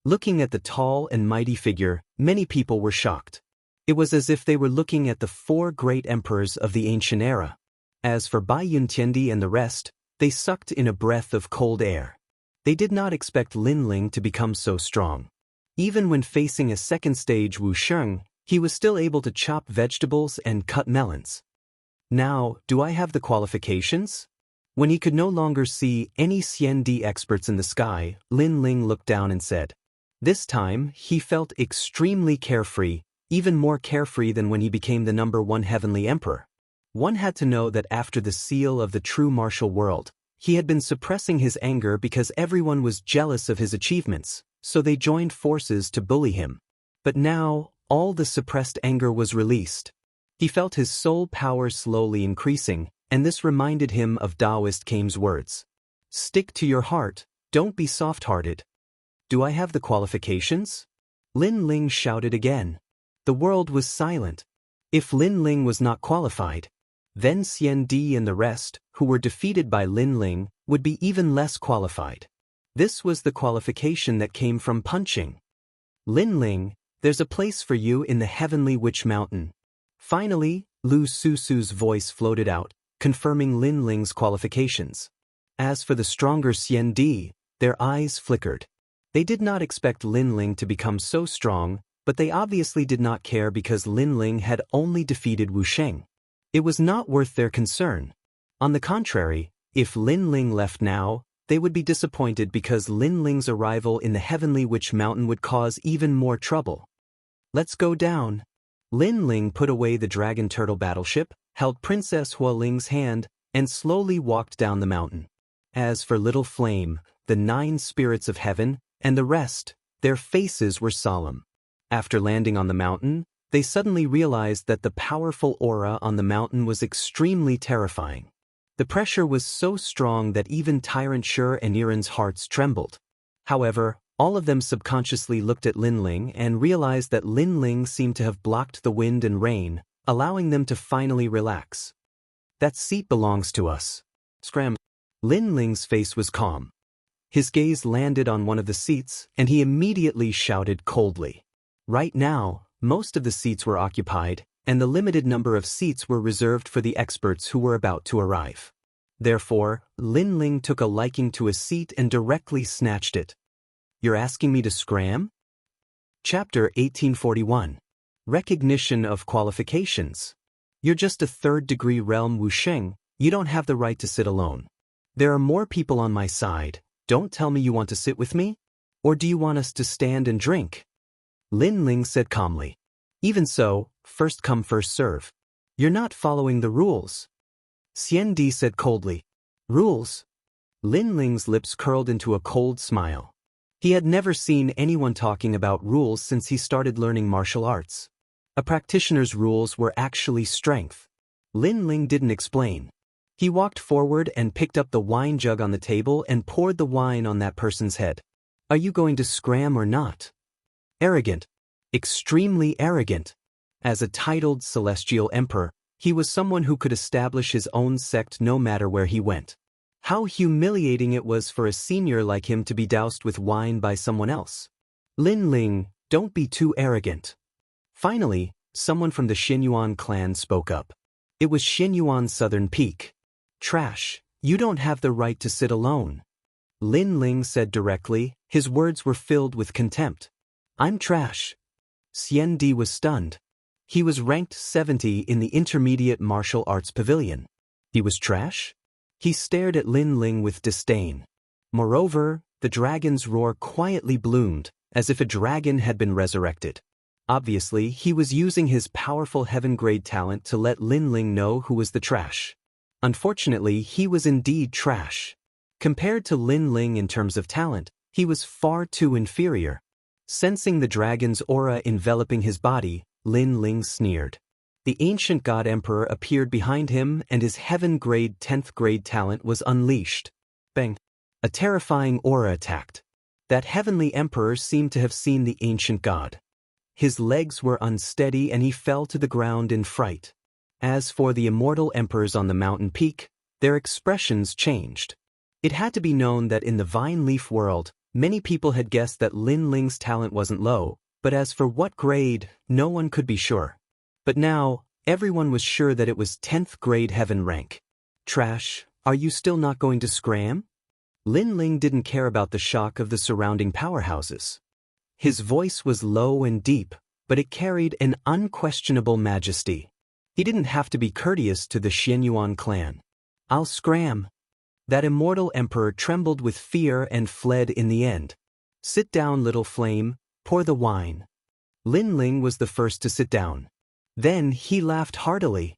Looking at the tall and mighty figure, many people were shocked. It was as if they were looking at the 4 great emperors of the ancient era. As for Bai Yuntiendi and the rest, they sucked in a breath of cold air. They did not expect Lin Ling to become so strong. Even when facing a second stage Wuxia, he was still able to chop vegetables and cut melons. Now, do I have the qualifications? When he could no longer see any Xiandi experts in the sky, Lin Ling looked down and said. This time, he felt extremely carefree, even more carefree than when he became the #1 heavenly emperor. One had to know that after the seal of the true martial world, he had been suppressing his anger because everyone was jealous of his achievements, so they joined forces to bully him. But now, all the suppressed anger was released. He felt his soul power slowly increasing, and this reminded him of Taoist Kame's words. Stick to your heart, don't be soft-hearted. Do I have the qualifications? Lin Ling shouted again. The world was silent. If Lin Ling was not qualified, then Xiandi and the rest, who were defeated by Lin Ling, would be even less qualified. This was the qualification that came from punching. Lin Ling, there's a place for you in the heavenly witch mountain. Finally, Lu Susu's voice floated out, confirming Lin Ling's qualifications. As for the stronger Xiandi, their eyes flickered. They did not expect Lin Ling to become so strong, but they obviously did not care because Lin Ling had only defeated Wuxia. It was not worth their concern. On the contrary, if Lin Ling left now, they would be disappointed because Lin Ling's arrival in the heavenly witch mountain would cause even more trouble. Let's go down. Lin Ling put away the dragon turtle battleship, held Princess Hualing's hand, and slowly walked down the mountain. As for Little Flame, the 9 spirits of heaven, and the rest, their faces were solemn. After landing on the mountain, they suddenly realized that the powerful aura on the mountain was extremely terrifying. The pressure was so strong that even Tyrant Shur and Iran's hearts trembled. However, All of them subconsciously looked at Lin Ling and realized that Lin Ling seemed to have blocked the wind and rain, allowing them to finally relax. "That seat belongs to us." Scram. Lin Ling's face was calm. His gaze landed on one of the seats, and he immediately shouted coldly. Right now, most of the seats were occupied, and the limited number of seats were reserved for the experts who were about to arrive. Therefore, Lin Ling took a liking to a seat and directly snatched it. "You're asking me to scram?" Chapter 1841. Recognition of Qualifications. "You're just a third-degree realm Wuxia. You don't have the right to sit alone. There are more people on my side. Don't tell me you want to sit with me? Or do you want us to stand and drink?" Lin Ling said calmly. "Even so, first come first serve. You're not following the rules." Xianxia said coldly. "Rules?" Lin Ling's lips curled into a cold smile. He had never seen anyone talking about rules since he started learning martial arts. A practitioner's rules were actually strength. Lin Ling didn't explain. He walked forward and picked up the wine jug on the table and poured the wine on that person's head. "Are you going to scram or not?" Arrogant. Extremely arrogant. As a titled celestial emperor, he was someone who could establish his own sect no matter where he went. How humiliating it was for a senior like him to be doused with wine by someone else. "Lin Ling, don't be too arrogant." Finally, someone from the Xianyuan clan spoke up. It was Xianyuan's southern peak. "Trash, you don't have the right to sit alone." Lin Ling said directly, his words were filled with contempt. "I'm trash." Xianxia was stunned. He was ranked 70 in the Intermediate Martial Arts Pavilion. He was trash? He stared at Lin Ling with disdain. Moreover, the dragon's roar quietly bloomed, as if a dragon had been resurrected. Obviously, he was using his powerful heaven-grade talent to let Lin Ling know who was the trash. Unfortunately, he was indeed trash. Compared to Lin Ling in terms of talent, he was far too inferior. Sensing the dragon's aura enveloping his body, Lin Ling sneered. The ancient god emperor appeared behind him and his heaven-grade 10th grade talent was unleashed. Bang! A terrifying aura attacked. That heavenly emperor seemed to have seen the ancient god. His legs were unsteady and he fell to the ground in fright. As for the immortal emperors on the mountain peak, their expressions changed. It had to be known that in the vine leaf world, many people had guessed that Lin Ling's talent wasn't low, but as for what grade, no one could be sure. But now, everyone was sure that it was 10th grade heaven rank. "Trash, are you still not going to scram?" Lin Ling didn't care about the shock of the surrounding powerhouses. His voice was low and deep, but it carried an unquestionable majesty. He didn't have to be courteous to the Xianyuan clan. "I'll scram." That immortal emperor trembled with fear and fled in the end. "Sit down, little flame, pour the wine." Lin Ling was the first to sit down. Then he laughed heartily.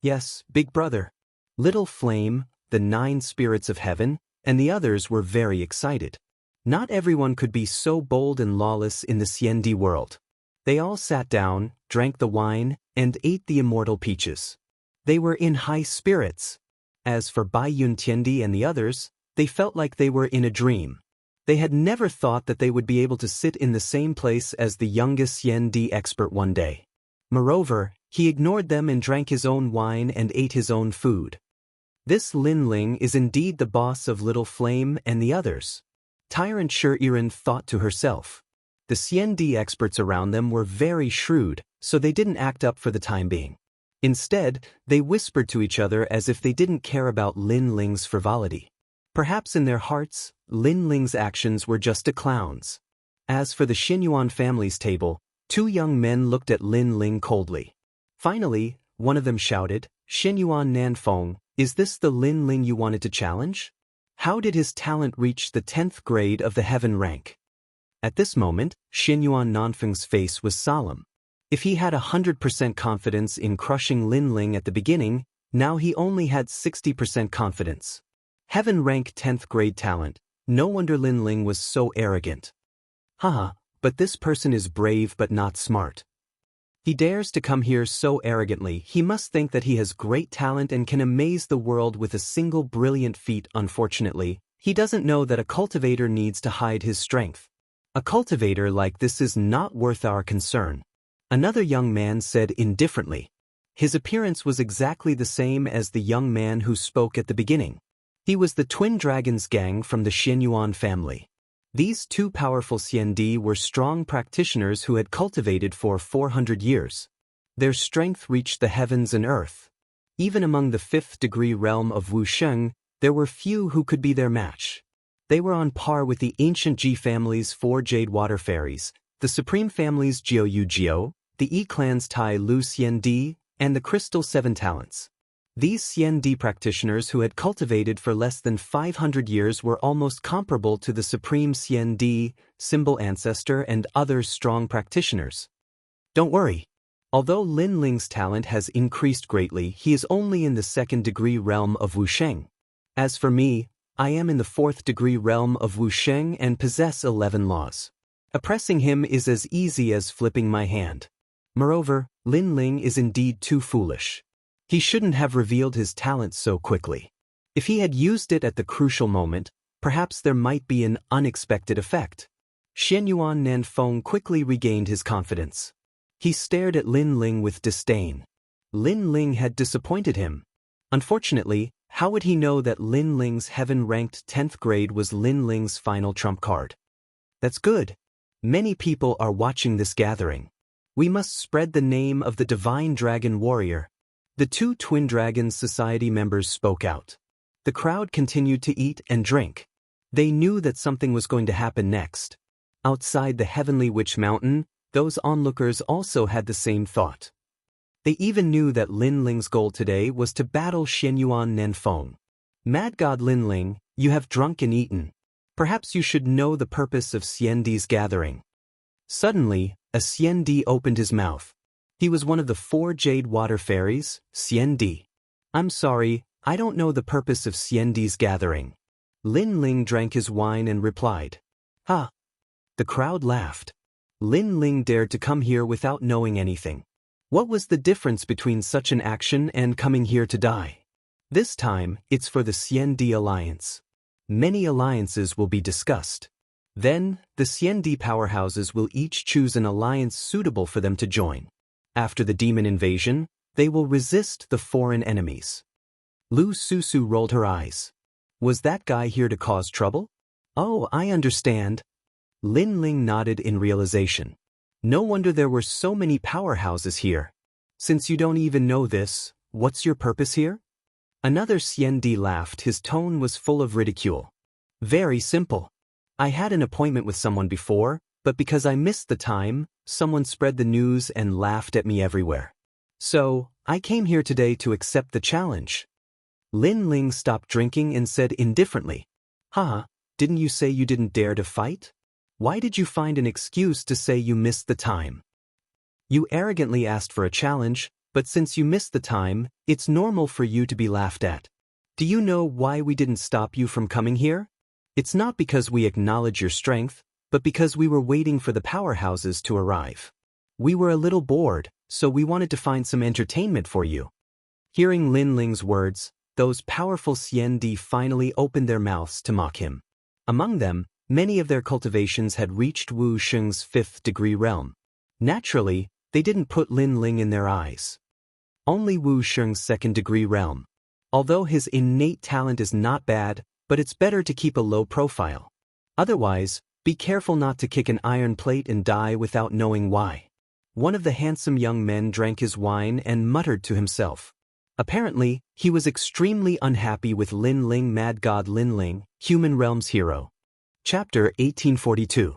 "Yes, big brother." Little Flame, the 9 spirits of heaven, and the others were very excited. Not everyone could be so bold and lawless in the Xiandi world. They all sat down, drank the wine, and ate the immortal peaches. They were in high spirits. As for Bai Yun Tiendi and the others, they felt like they were in a dream. They had never thought that they would be able to sit in the same place as the youngest Xiandi expert one day. Moreover, he ignored them and drank his own wine and ate his own food. This Lin Ling is indeed the boss of Little Flame and the others. Tyrant Shirin thought to herself. The Xiandi experts around them were very shrewd, so they didn't act up for the time being. Instead, they whispered to each other as if they didn't care about Lin Ling's frivolity. Perhaps in their hearts, Lin Ling's actions were just a clown's. As for the Xianyuan family's table, 2 young men looked at Lin Ling coldly. Finally, one of them shouted, "Xianyuan Nanfeng, is this the Lin Ling you wanted to challenge? How did his talent reach the 10th grade of the heaven rank?" At this moment, Xianyuan Nanfeng's face was solemn. If he had 100% confidence in crushing Lin Ling at the beginning, now he only had 60% confidence. Heaven rank 10th grade talent, no wonder Lin Ling was so arrogant. Haha, but this person is brave but not smart. He dares to come here so arrogantly, he must think that he has great talent and can amaze the world with a single brilliant feat. Unfortunately, he doesn't know that a cultivator needs to hide his strength. A cultivator like this is not worth our concern. Another young man said indifferently. His appearance was exactly the same as the young man who spoke at the beginning. He was the Twin Dragons gang from the Xianyuan family. These two powerful Xiandi were strong practitioners who had cultivated for 400 years. Their strength reached the heavens and earth. Even among the fifth-degree realm of Wuxia, there were few who could be their match. They were on par with the ancient Ji family's 4 Jade Water Fairies, the Supreme family's Jiu Yu Jiu, the Yi clan's Tai Lu Xiandi, and the Crystal 7 Talents. These Xiandi practitioners who had cultivated for less than 500 years were almost comparable to the Supreme Xiandi, Symbol Ancestor, and other strong practitioners. Don't worry. Although Lin Ling's talent has increased greatly, he is only in the second-degree realm of Wuxia. As for me, I am in the fourth-degree realm of Wuxia and possess 11 laws. Oppressing him is as easy as flipping my hand. Moreover, Lin Ling is indeed too foolish. He shouldn't have revealed his talent so quickly. If he had used it at the crucial moment, perhaps there might be an unexpected effect. Xianyuan Nanfeng quickly regained his confidence. He stared at Lin Ling with disdain. Lin Ling had disappointed him. Unfortunately, how would he know that Lin Ling's heaven-ranked 10th grade was Lin Ling's final trump card? That's good. Many people are watching this gathering. We must spread the name of the Divine Dragon Warrior. The two Twin Dragons Society members spoke out. The crowd continued to eat and drink. They knew that something was going to happen next. Outside the Heavenly Witch Mountain, those onlookers also had the same thought. They even knew that Lin Ling's goal today was to battle Xianyuan Nanfeng. Mad God Lin Ling, you have drunk and eaten. Perhaps you should know the purpose of Xiandi's gathering. Suddenly, a Xiandi opened his mouth. He was one of the 4 Jade Water Fairies, Xiandi. I'm sorry, I don't know the purpose of Xiandi's gathering. Lin Ling drank his wine and replied. Ha! The crowd laughed. Lin Ling dared to come here without knowing anything. What was the difference between such an action and coming here to die? This time, it's for the Xiandi Alliance. Many alliances will be discussed. Then, the Xiandi powerhouses will each choose an alliance suitable for them to join. After the demon invasion, they will resist the foreign enemies. Lu Susu rolled her eyes. Was that guy here to cause trouble? Oh, I understand. Lin Ling nodded in realization. No wonder there were so many powerhouses here. Since you don't even know this, what's your purpose here? Another Xiandi laughed. His tone was full of ridicule. Very simple. I had an appointment with someone before, but because I missed the time, someone spread the news and laughed at me everywhere. So, I came here today to accept the challenge. Lin Ling stopped drinking and said indifferently, Haha, didn't you say you didn't dare to fight? Why did you find an excuse to say you missed the time? You arrogantly asked for a challenge, but since you missed the time, it's normal for you to be laughed at. Do you know why we didn't stop you from coming here? It's not because we acknowledge your strength, but because we were waiting for the powerhouses to arrive. We were a little bored, so we wanted to find some entertainment for you. Hearing Lin Ling's words, those powerful Xiandi finally opened their mouths to mock him. Among them, many of their cultivations had reached Wu Sheng's 5th degree realm. Naturally, they didn't put Lin Ling in their eyes. Only Wu Sheng's 2nd degree realm. Although his innate talent is not bad, but it's better to keep a low profile. Otherwise, be careful not to kick an iron plate and die without knowing why. One of the handsome young men drank his wine and muttered to himself. Apparently, he was extremely unhappy with Lin Ling. Mad God Lin Ling, Human Realm's hero. Chapter 1842.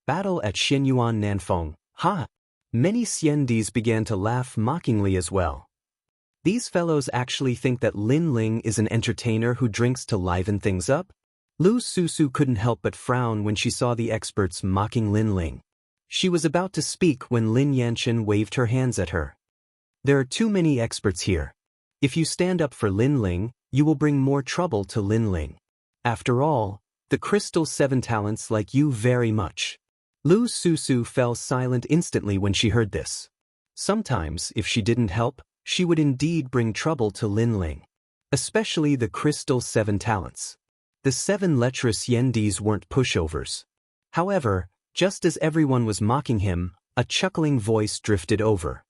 Battle at Xianyuan Nanfeng. Ha! Many Xiandis began to laugh mockingly as well. These fellows actually think that Lin Ling is an entertainer who drinks to liven things up? Lu Susu couldn't help but frown when she saw the experts mocking Lin Ling. She was about to speak when Lin Yanchen waved her hands at her. There are too many experts here. If you stand up for Lin Ling, you will bring more trouble to Lin Ling. After all, the Crystal 7 Talents like you very much. Lu Susu fell silent instantly when she heard this. Sometimes, if she didn't help, she would indeed bring trouble to Lin Ling. Especially the Crystal 7 Talents. The 7 lecherous Xiandis weren't pushovers. However, Just as everyone was mocking him, a chuckling voice drifted over.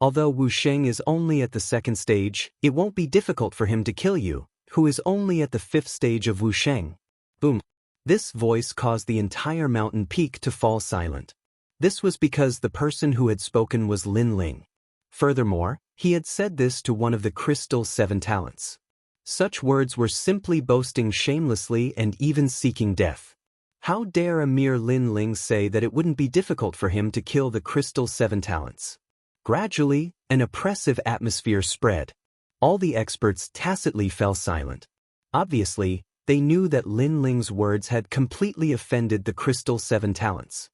Although Wuxia is only at the 2nd stage, it won't be difficult for him to kill you, who is only at the 5th stage of Wuxia. Boom. This voice caused the entire mountain peak to fall silent. This was because the person who had spoken was Lin Ling. Furthermore, he had said this to one of the crystal 7 talents. Such words were simply boasting shamelessly and even seeking death. How dare a mere Lin Ling say that it wouldn't be difficult for him to kill the crystal 7 talents? Gradually, an oppressive atmosphere spread. All the experts tacitly fell silent. Obviously, they knew that Lin Ling's words had completely offended the crystal 7 talents.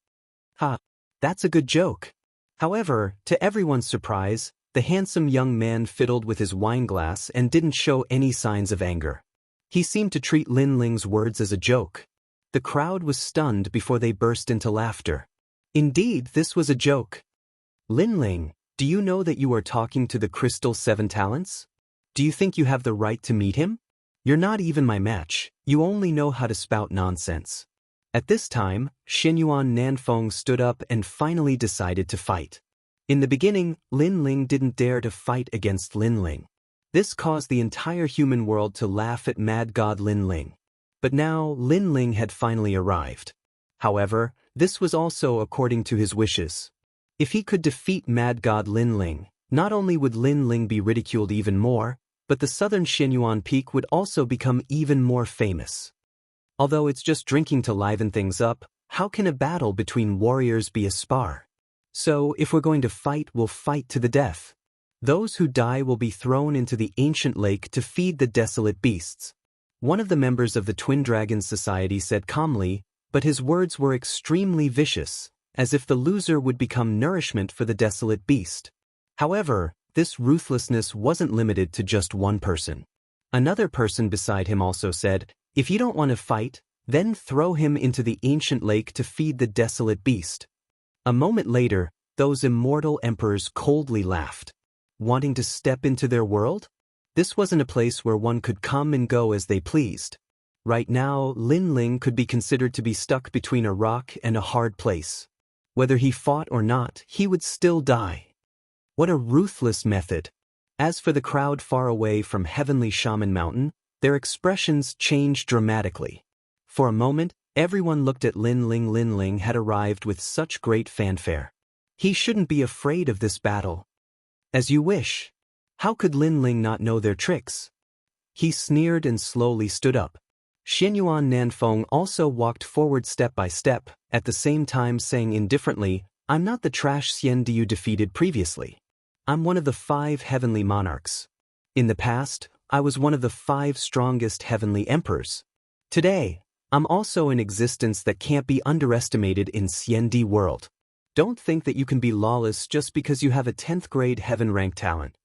Ha! That's a good joke. However, to everyone's surprise, the handsome young man fiddled with his wineglass and didn't show any signs of anger. He seemed to treat Lin Ling's words as a joke. The crowd was stunned before they burst into laughter. Indeed, this was a joke. Lin Ling, do you know that you are talking to the crystal 7 talents? Do you think you have the right to meet him? You're not even my match, you only know how to spout nonsense. At this time, Xianyuan Nanfeng stood up and finally decided to fight. In the beginning, Lin Ling didn't dare to fight against Lin Ling. This caused the entire human world to laugh at Mad God Lin Ling. But now, Lin Ling had finally arrived. However, this was also according to his wishes. If he could defeat Mad God Lin Ling, not only would Lin Ling be ridiculed even more, but the southern Xianyuan peak would also become even more famous. Although it's just drinking to liven things up, how can a battle between warriors be a spar? So, if we're going to fight, we'll fight to the death. Those who die will be thrown into the ancient lake to feed the desolate beasts. One of the members of the Twin Dragons Society said calmly, but his words were extremely vicious, as if the loser would become nourishment for the desolate beast. However, this ruthlessness wasn't limited to just one person. Another person beside him also said, if you don't want to fight, then throw him into the ancient lake to feed the desolate beast. A moment later, those immortal emperors coldly laughed. Wanting to step into their world? This wasn't a place where one could come and go as they pleased. Right now, Lin Ling could be considered to be stuck between a rock and a hard place. Whether he fought or not, he would still die. What a ruthless method. As for the crowd far away from Heavenly Shaman Mountain, their expressions changed dramatically. For a moment, everyone looked at Lin Ling. Lin Ling had arrived with such great fanfare. He shouldn't be afraid of this battle. As you wish. How could Lin Ling not know their tricks? He sneered and slowly stood up. Xianyuan Nanfeng also walked forward step by step, at the same time saying indifferently, I'm not the trash Xiandi you defeated previously. I'm one of the 5 heavenly monarchs. In the past, I was one of the 5 strongest heavenly emperors. Today, I'm also an existence that can't be underestimated in Xiandi world. Don't think that you can be lawless just because you have a 10th grade heaven rank talent.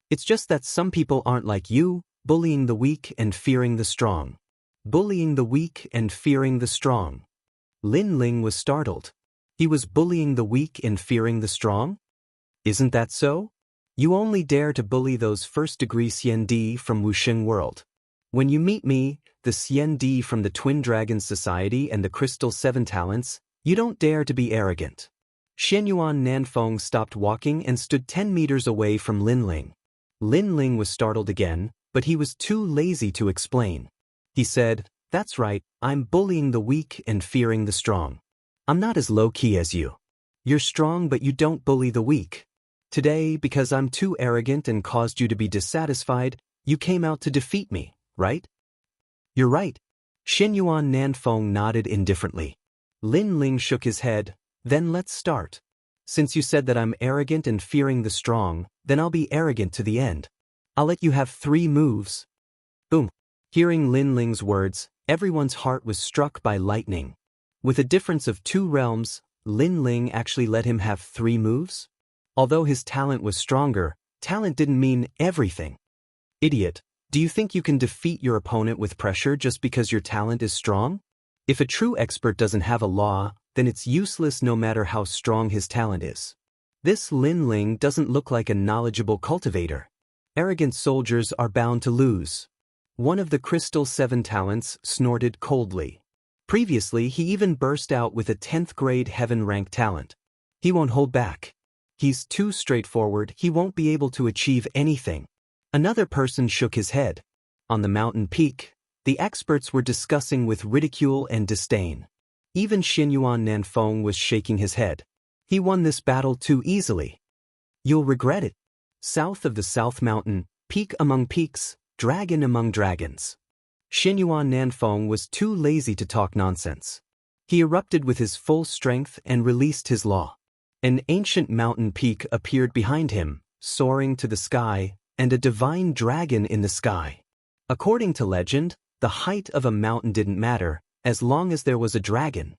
It's just that some people aren't like you, bullying the weak and fearing the strong. Bullying the weak and fearing the strong. Lin Ling was startled. He was bullying the weak and fearing the strong? Isn't that so? You only dare to bully those first-degree Xiandi from Wuxia world. When you meet me, the Xiandi from the Twin Dragons Society and the Crystal 7 Talents, you don't dare to be arrogant. Xianyuan Nanfeng stopped walking and stood 10 meters away from Lin Ling. Lin Ling was startled again, but he was too lazy to explain. He said, that's right, I'm bullying the weak and fearing the strong. I'm not as low-key as you. You're strong but you don't bully the weak. Today, because I'm too arrogant and caused you to be dissatisfied, you came out to defeat me, right? You're right. Xianyuan Nanfeng nodded indifferently. Lin Ling shook his head, then let's start. Since you said that I'm arrogant and fearing the strong, then I'll be arrogant to the end. I'll let you have 3 moves. Boom. Hearing Lin Ling's words, everyone's heart was struck by lightning. With a difference of 2 realms, Lin Ling actually let him have 3 moves? Although his talent was stronger, talent didn't mean everything. Idiot, do you think you can defeat your opponent with pressure just because your talent is strong? If a true expert doesn't have a law, then it's useless no matter how strong his talent is. This Lin Ling doesn't look like a knowledgeable cultivator. Arrogant soldiers are bound to lose. One of the Crystal 7 Talents snorted coldly. Previously, he even burst out with a 10th grade heaven-rank talent. He won't hold back. He's too straightforward, he won't be able to achieve anything. Another person shook his head. On the mountain peak, the experts were discussing with ridicule and disdain. Even Xinyuan Nanfeng was shaking his head. He won this battle too easily. You'll regret it. South of the South Mountain, peak among peaks, dragon among dragons. Xinyuan Nanfeng was too lazy to talk nonsense. He erupted with his full strength and released his law. An ancient mountain peak appeared behind him, soaring to the sky, and a divine dragon in the sky. According to legend, the height of a mountain didn't matter, as long as there was a dragon.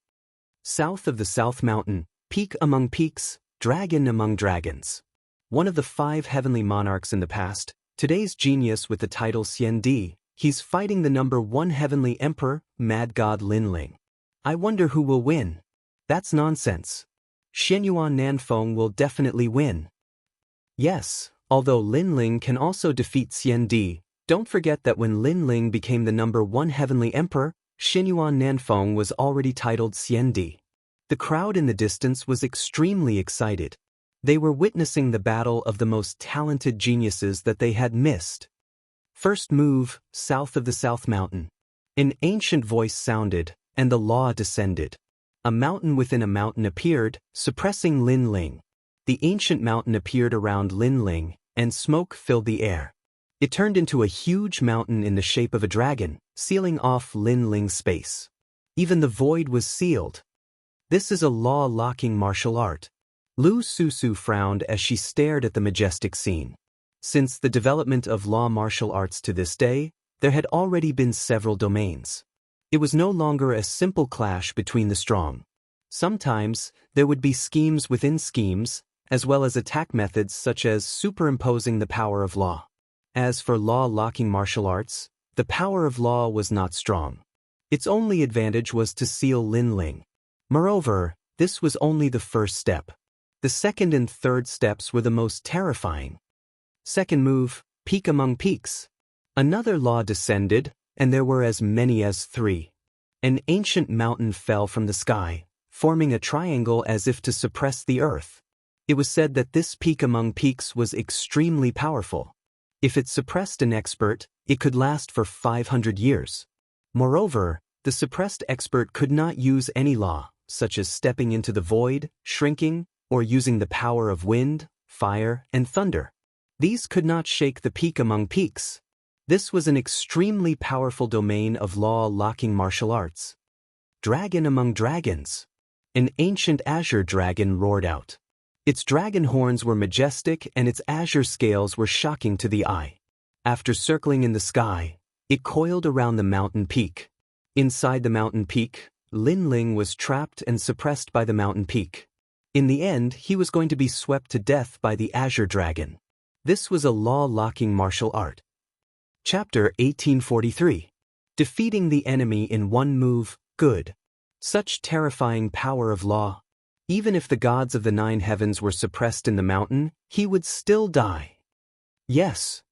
South of the South Mountain, peak among peaks, dragon among dragons. One of the 5 heavenly monarchs in the past, today's genius with the title Xiandi, he's fighting the number 1 heavenly emperor, mad god Linling. I wonder who will win. That's nonsense. Xinyuan Nanfeng will definitely win. Yes, although Linling can also defeat Xiandi, don't forget that when Linling became the number 1 heavenly emperor, Xinyuan Nanfeng was already titled Xiandi. The crowd in the distance was extremely excited. They were witnessing the battle of the most talented geniuses that they had missed. First move, south of the South Mountain. An ancient voice sounded, and the law descended. A mountain within a mountain appeared, suppressing Linling. The ancient mountain appeared around Linling, and smoke filled the air. It turned into a huge mountain in the shape of a dragon, sealing off Linling's space. Even the void was sealed. This is a law-locking martial art. Lu Susu frowned as she stared at the majestic scene. Since the development of law martial arts to this day, there had already been several domains. It was no longer a simple clash between the strong. Sometimes, there would be schemes within schemes, as well as attack methods such as superimposing the power of law. As for law-locking martial arts, the power of law was not strong. Its only advantage was to seal Linling. Moreover, this was only the first step. The second and third steps were the most terrifying. Second move, peak among peaks. Another law descended, and there were as many as 3. An ancient mountain fell from the sky, forming a triangle as if to suppress the earth. It was said that this peak among peaks was extremely powerful. If it suppressed an expert, it could last for 500 years. Moreover, the suppressed expert could not use any law, such as stepping into the void, shrinking, or using the power of wind, fire, and thunder. These could not shake the peak among peaks. This was an extremely powerful domain of law-locking martial arts. Dragon among dragons. An ancient azure dragon roared out. Its dragon horns were majestic and its azure scales were shocking to the eye. After circling in the sky, it coiled around the mountain peak. Inside the mountain peak, Linling was trapped and suppressed by the mountain peak. In the end, he was going to be swept to death by the azure dragon. This was a law-locking martial art. Chapter 1843. Defeating the enemy in one move, good. Such terrifying power of law. Even if the gods of the 9 heavens were suppressed in the mountain, he would still die. Yes.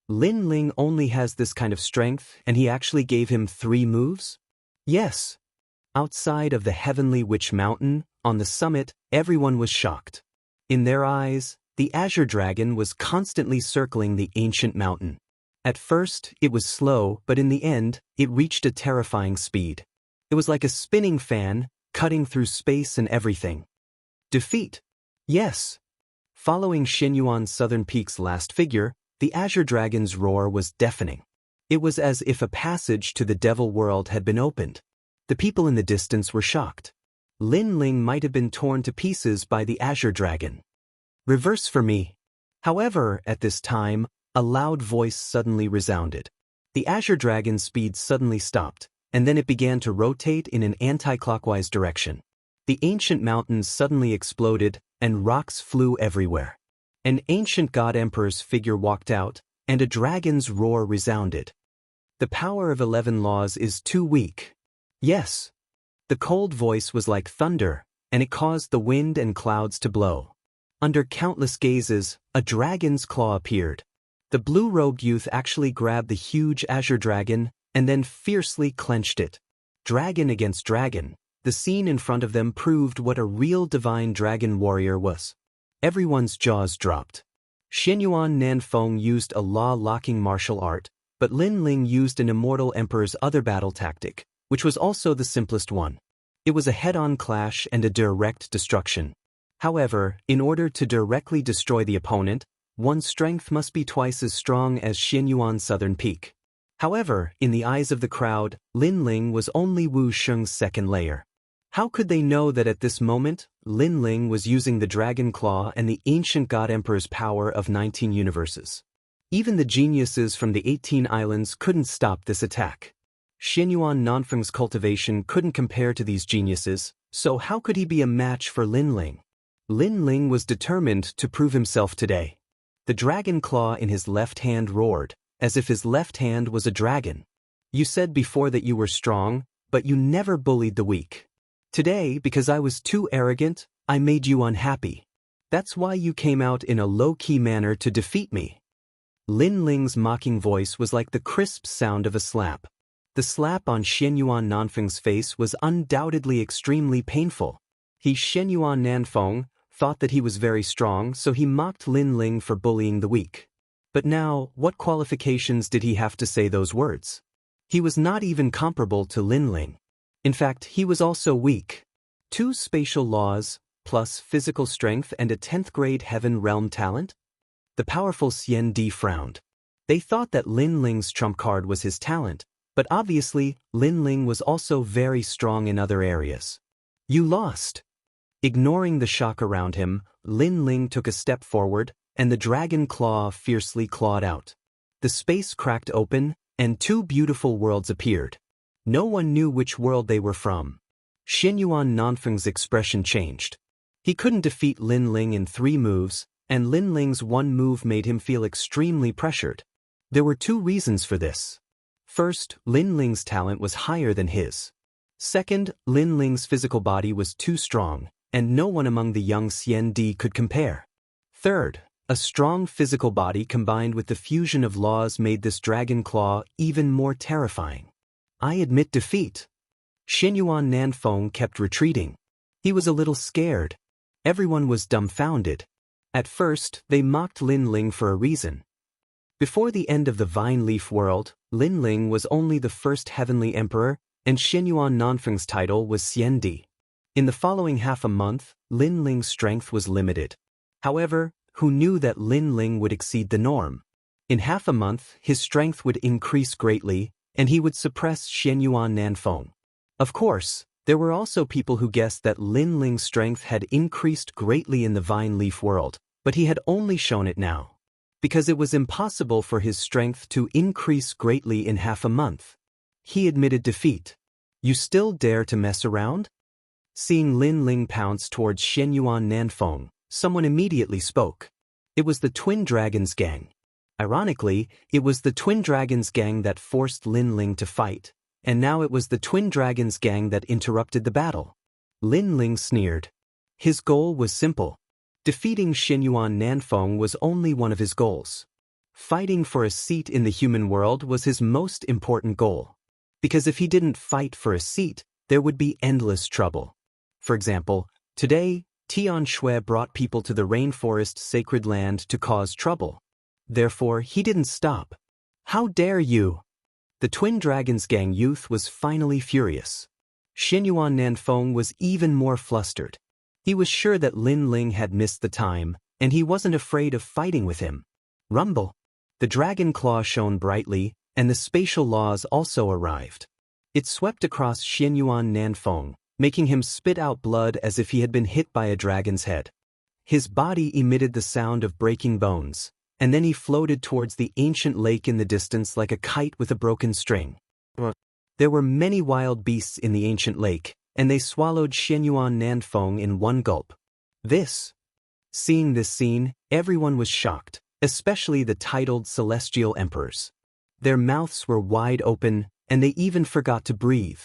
Linling only has this kind of strength, and he actually gave him 3 moves? Yes. Outside of the heavenly witch mountain, on the summit, everyone was shocked. In their eyes, the azure dragon was constantly circling the ancient mountain. At first, it was slow, but in the end, it reached a terrifying speed. It was like a spinning fan, cutting through space and everything. Defeat? Yes. Following Xinyuan's southern peak's last figure, the azure dragon's roar was deafening. It was as if a passage to the devil world had been opened. The people in the distance were shocked. Linling might have been torn to pieces by the azure dragon. Reverse for me. However, at this time, a loud voice suddenly resounded. The azure dragon's speed suddenly stopped, and then it began to rotate in an anti-clockwise direction. The ancient mountains suddenly exploded, and rocks flew everywhere. An ancient god-emperor's figure walked out, and a dragon's roar resounded. The power of 11 laws is too weak. Yes. The cold voice was like thunder, and it caused the wind and clouds to blow. Under countless gazes, a dragon's claw appeared. The blue-robed youth actually grabbed the huge azure dragon, and then fiercely clenched it. Dragon against dragon, the scene in front of them proved what a real divine dragon warrior was. Everyone's jaws dropped. Xianyuan Nanfeng used a law-locking martial art, but Lin Ling used an immortal emperor's other battle tactic, which was also the simplest one. It was a head-on clash and a direct destruction. However, in order to directly destroy the opponent, one's strength must be twice as strong as Xianyuan's southern peak. However, in the eyes of the crowd, Lin Ling was only Wu Sheng's second layer. How could they know that at this moment, Lin Ling was using the Dragon Claw and the ancient God Emperor's power of 19 universes? Even the geniuses from the 18 islands couldn't stop this attack. Xianyuan Nanfeng's cultivation couldn't compare to these geniuses, so how could he be a match for Lin Ling? Lin Ling was determined to prove himself today. The dragon claw in his left hand roared, as if his left hand was a dragon. You said before that you were strong, but you never bullied the weak. Today, because I was too arrogant, I made you unhappy. That's why you came out in a low-key manner to defeat me. Lin Ling's mocking voice was like the crisp sound of a slap. The slap on Xianyuan Nanfeng's face was undoubtedly extremely painful. Xianyuan Nanfeng thought that he was very strong, so he mocked Lin Ling for bullying the weak. But now, what qualifications did he have to say those words? He was not even comparable to Lin Ling. In fact, he was also weak. 2 spatial laws, plus physical strength and a 10th grade heaven realm talent? The powerful Xian Di frowned. They thought that Lin Ling's trump card was his talent, but obviously, Lin Ling was also very strong in other areas. You lost. Ignoring the shock around him, Lin Ling took a step forward, and the dragon claw fiercely clawed out. The space cracked open, and 2 beautiful worlds appeared. No one knew which world they were from. Xianyuan Nanfeng's expression changed. He couldn't defeat Lin Ling in 3 moves, and Lin Ling's 1 move made him feel extremely pressured. There were 2 reasons for this. First, Lin Ling's talent was higher than his. Second, Lin Ling's physical body was too strong, and no one among the young Xian Di could compare. Third, a strong physical body combined with the fusion of laws made this dragon claw even more terrifying. I admit defeat. Xianyuan Nanfeng kept retreating. He was a little scared. Everyone was dumbfounded. At first, they mocked Lin Ling for a reason. Before the end of the Vine Leaf world, Lin Ling was only the first heavenly emperor, and Xianyuan Nanfeng's title was Xian Di. In the following half a month, Lin Ling's strength was limited. However, who knew that Lin Ling would exceed the norm? In half a month, his strength would increase greatly, and he would suppress Xianyuan Nanfeng. Of course, there were also people who guessed that Lin Ling's strength had increased greatly in the Vine Leaf world, but he had only shown it now. Because it was impossible for his strength to increase greatly in half a month. He admitted defeat. You still dare to mess around? Seeing Lin Ling pounce towards Xianyuan Nanfeng, someone immediately spoke. It was the Twin Dragons gang. Ironically, it was the Twin Dragons gang that forced Lin Ling to fight, and now it was the Twin Dragons gang that interrupted the battle. Lin Ling sneered. His goal was simple. Defeating Xianyuan Nanfeng was only one of his goals. Fighting for a seat in the human world was his most important goal. Because if he didn't fight for a seat, there would be endless trouble. For example, today, Tian Shui brought people to the rainforest sacred land to cause trouble. Therefore, he didn't stop. How dare you? The Twin Dragons gang youth was finally furious. Xianyuan Nanfeng was even more flustered. He was sure that Lin Ling had missed the time, and he wasn't afraid of fighting with him. Rumble. The dragon claw shone brightly, and the spatial laws also arrived. It swept across Xianyuan Nanfeng, making him spit out blood as if he had been hit by a dragon's head. His body emitted the sound of breaking bones, and then he floated towards the ancient lake in the distance like a kite with a broken string. There were many wild beasts in the ancient lake, and they swallowed Xianyuan Nanfeng in one gulp. Seeing this scene, everyone was shocked, especially the titled celestial emperors. Their mouths were wide open, and they even forgot to breathe.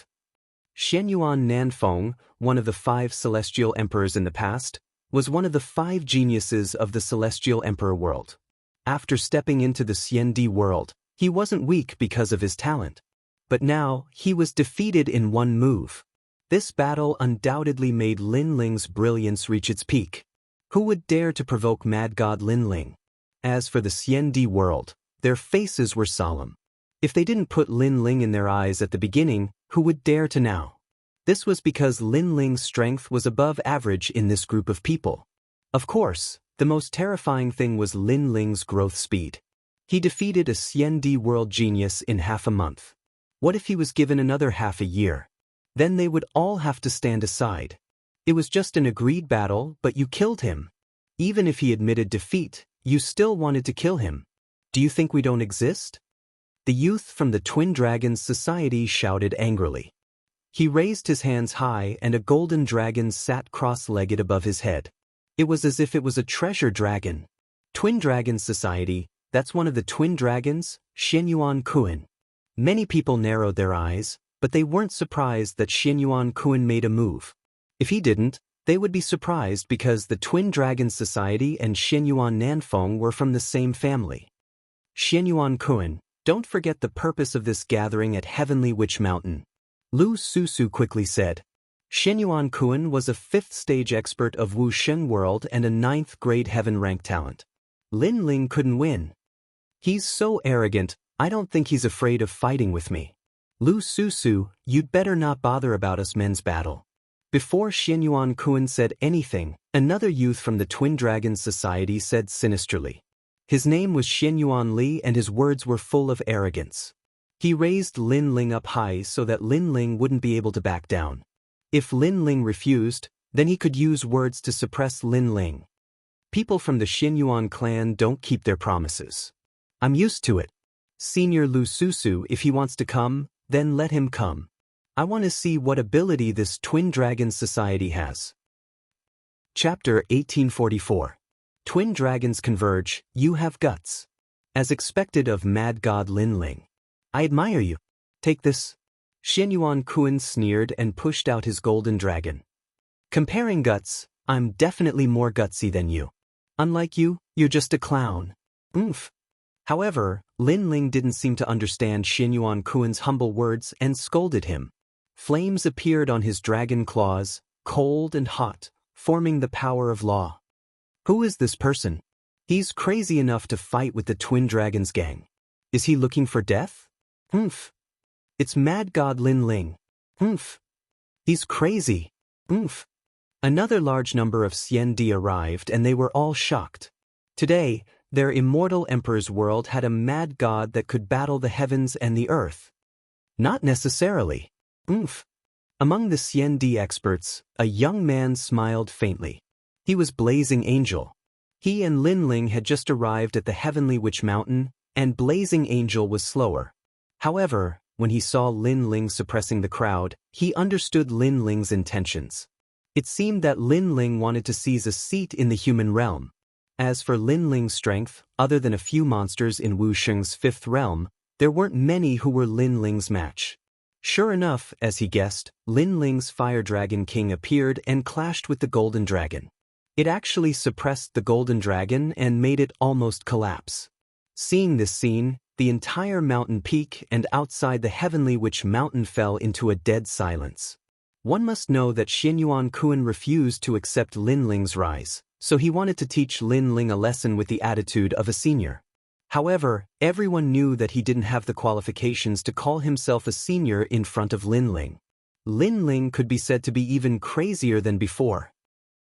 Xianyuan Nanfeng, one of the 5 celestial emperors in the past, was one of the 5 geniuses of the celestial emperor world. After stepping into the Xian Di world, he wasn't weak because of his talent. But now, he was defeated in one move. This battle undoubtedly made Lin Ling's brilliance reach its peak. Who would dare to provoke Mad God Lin Ling? As for the Xiandi world, their faces were solemn. If they didn't put Lin Ling in their eyes at the beginning, who would dare to now? This was because Lin Ling's strength was above average in this group of people. Of course, the most terrifying thing was Lin Ling's growth speed. He defeated a Xiandi world genius in half a month. What if he was given another half a year? Then they would all have to stand aside. It was just an agreed battle, but you killed him. Even if he admitted defeat, you still wanted to kill him. Do you think we don't exist? The youth from the Twin Dragons Society shouted angrily. He raised his hands high and a golden dragon sat cross-legged above his head. It was as if it was a treasure dragon. Twin Dragons Society, that's one of the twin dragons, Xianyuan Kuan. Many people narrowed their eyes, but they weren't surprised that Xianyuan Kuan made a move. If he didn't, they would be surprised because the Twin Dragons Society and Xianyuan Nanfeng were from the same family. Xianyuan Kuan, don't forget the purpose of this gathering at Heavenly Witch Mountain. Lu Susu quickly said. Xianyuan Kuan was a 5th stage expert of Wuxia world and a 9th grade heaven rank talent. Lin Ling couldn't win. He's so arrogant, I don't think he's afraid of fighting with me. Lu Susu, you'd better not bother about us men's battle. Before Xianyuan Kuan said anything, another youth from the Twin Dragons Society said sinisterly. His name was Xianyuan Li and his words were full of arrogance. He raised Lin Ling up high so that Lin Ling wouldn't be able to back down. If Lin Ling refused, then he could use words to suppress Lin Ling. People from the Xianyuan clan don't keep their promises. I'm used to it. Senior Lu Susu, if he wants to come, then let him come. I want to see what ability this Twin Dragons Society has. Chapter 1844. Twin Dragons Converge, You Have Guts. As expected of Mad God Lin Ling. I admire you. Take this. Xianyuan Kuan sneered and pushed out his golden dragon. Comparing guts, I'm definitely more gutsy than you. Unlike you, you're just a clown. Oomph. However, Lin Ling didn't seem to understand Xianyuan Kuan's humble words and scolded him. Flames appeared on his dragon claws, cold and hot, forming the power of law. Who is this person? He's crazy enough to fight with the Twin Dragons gang. Is he looking for death? Oomph. It's Mad God Lin Ling. Oomph. He's crazy. Oomph. Another large number of Xiandi arrived and they were all shocked. Today, their immortal emperor's world had a mad god that could battle the heavens and the earth. Not necessarily. Oomph. Among the Xiandi experts, a young man smiled faintly. He was Blazing Angel. He and Lin Ling had just arrived at the Heavenly Witch Mountain, and Blazing Angel was slower. However, when he saw Lin Ling suppressing the crowd, he understood Lin Ling's intentions. It seemed that Lin Ling wanted to seize a seat in the human realm. As for Lin Ling's strength, other than a few monsters in Wu Sheng's 5th realm, there weren't many who were Lin Ling's match. Sure enough, as he guessed, Lin Ling's Fire Dragon King appeared and clashed with the Golden Dragon. It actually suppressed the Golden Dragon and made it almost collapse. Seeing this scene, the entire mountain peak and outside the Heavenly Witch Mountain fell into a dead silence. One must know that Xianyuan Kuan refused to accept Lin Ling's rise, so he wanted to teach Lin Ling a lesson with the attitude of a senior. However, everyone knew that he didn't have the qualifications to call himself a senior in front of Lin Ling. Lin Ling could be said to be even crazier than before.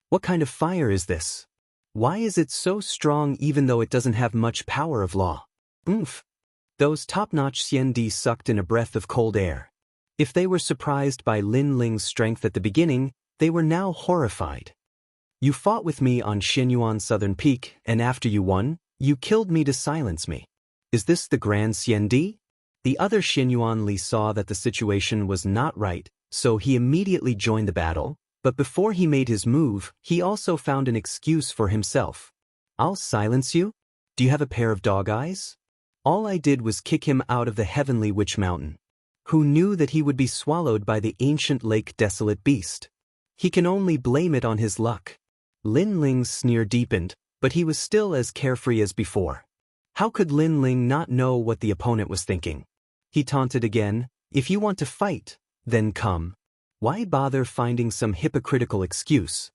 What kind of fire is this? Why is it so strong even though it doesn't have much power of law? Oomph. Those top-notch Xiandi sucked in a breath of cold air. If they were surprised by Lin Ling's strength at the beginning, they were now horrified. You fought with me on Xianyuan Southern Peak, and after you won, you killed me to silence me. Is this the Grand Xiandi? The other Xianyuan Li saw that the situation was not right, so he immediately joined the battle, but before he made his move, he also found an excuse for himself. I'll silence you? Do you have a pair of dog eyes? All I did was kick him out of the Heavenly Witch Mountain. Who knew that he would be swallowed by the ancient lake desolate beast? He can only blame it on his luck. Lin Ling's sneer deepened, but he was still as carefree as before. How could Lin Ling not know what the opponent was thinking? He taunted again, If you want to fight, then come. Why bother finding some hypocritical excuse?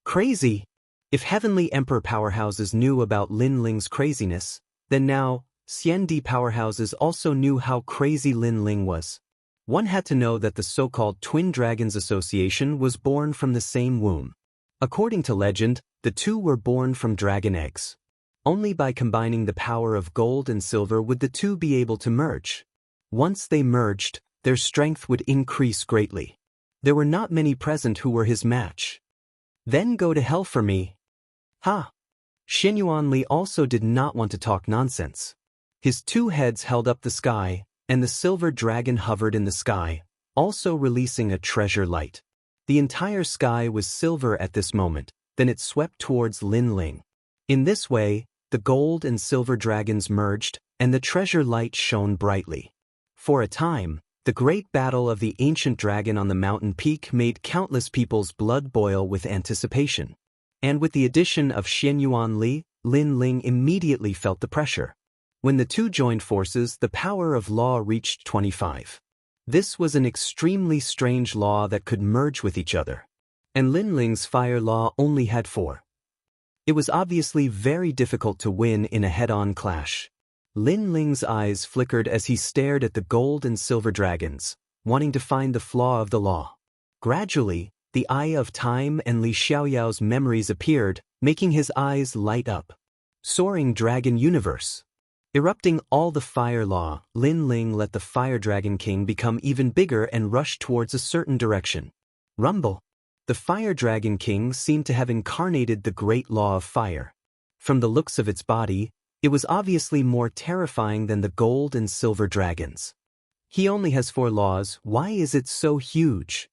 Crazy! If heavenly emperor powerhouses knew about Lin Ling's craziness, then now, Xiandi powerhouses also knew how crazy Lin Ling was. One had to know that the so-called Twin Dragons Association was born from the same womb. According to legend, the two were born from dragon eggs. Only by combining the power of gold and silver would the two be able to merge. Once they merged, their strength would increase greatly. There were not many present who were his match. Then go to hell for me. Ha! Xianyuan also did not want to talk nonsense. His two heads held up the sky, and the silver dragon hovered in the sky, also releasing a treasure light. The entire sky was silver at this moment, then it swept towards Lin Ling. In this way, the gold and silver dragons merged, and the treasure light shone brightly. For a time, the great battle of the ancient dragon on the mountain peak made countless people's blood boil with anticipation. And with the addition of Xianyuan, Lin Ling immediately felt the pressure. When the two joined forces, the power of law reached 25. This was an extremely strange law that could merge with each other. And Lin Ling's fire law only had 4. It was obviously very difficult to win in a head-on clash. Lin Ling's eyes flickered as he stared at the gold and silver dragons, wanting to find the flaw of the law. Gradually, the eye of time and Li Xiaoyao's memories appeared, making his eyes light up. Soaring Dragon Universe. Erupting all the fire law, Lin Ling let the Fire Dragon King become even bigger and rush towards a certain direction. Rumble. The Fire Dragon King seemed to have incarnated the great law of fire. From the looks of its body, it was obviously more terrifying than the gold and silver dragons. He only has 4 laws, why is it so huge?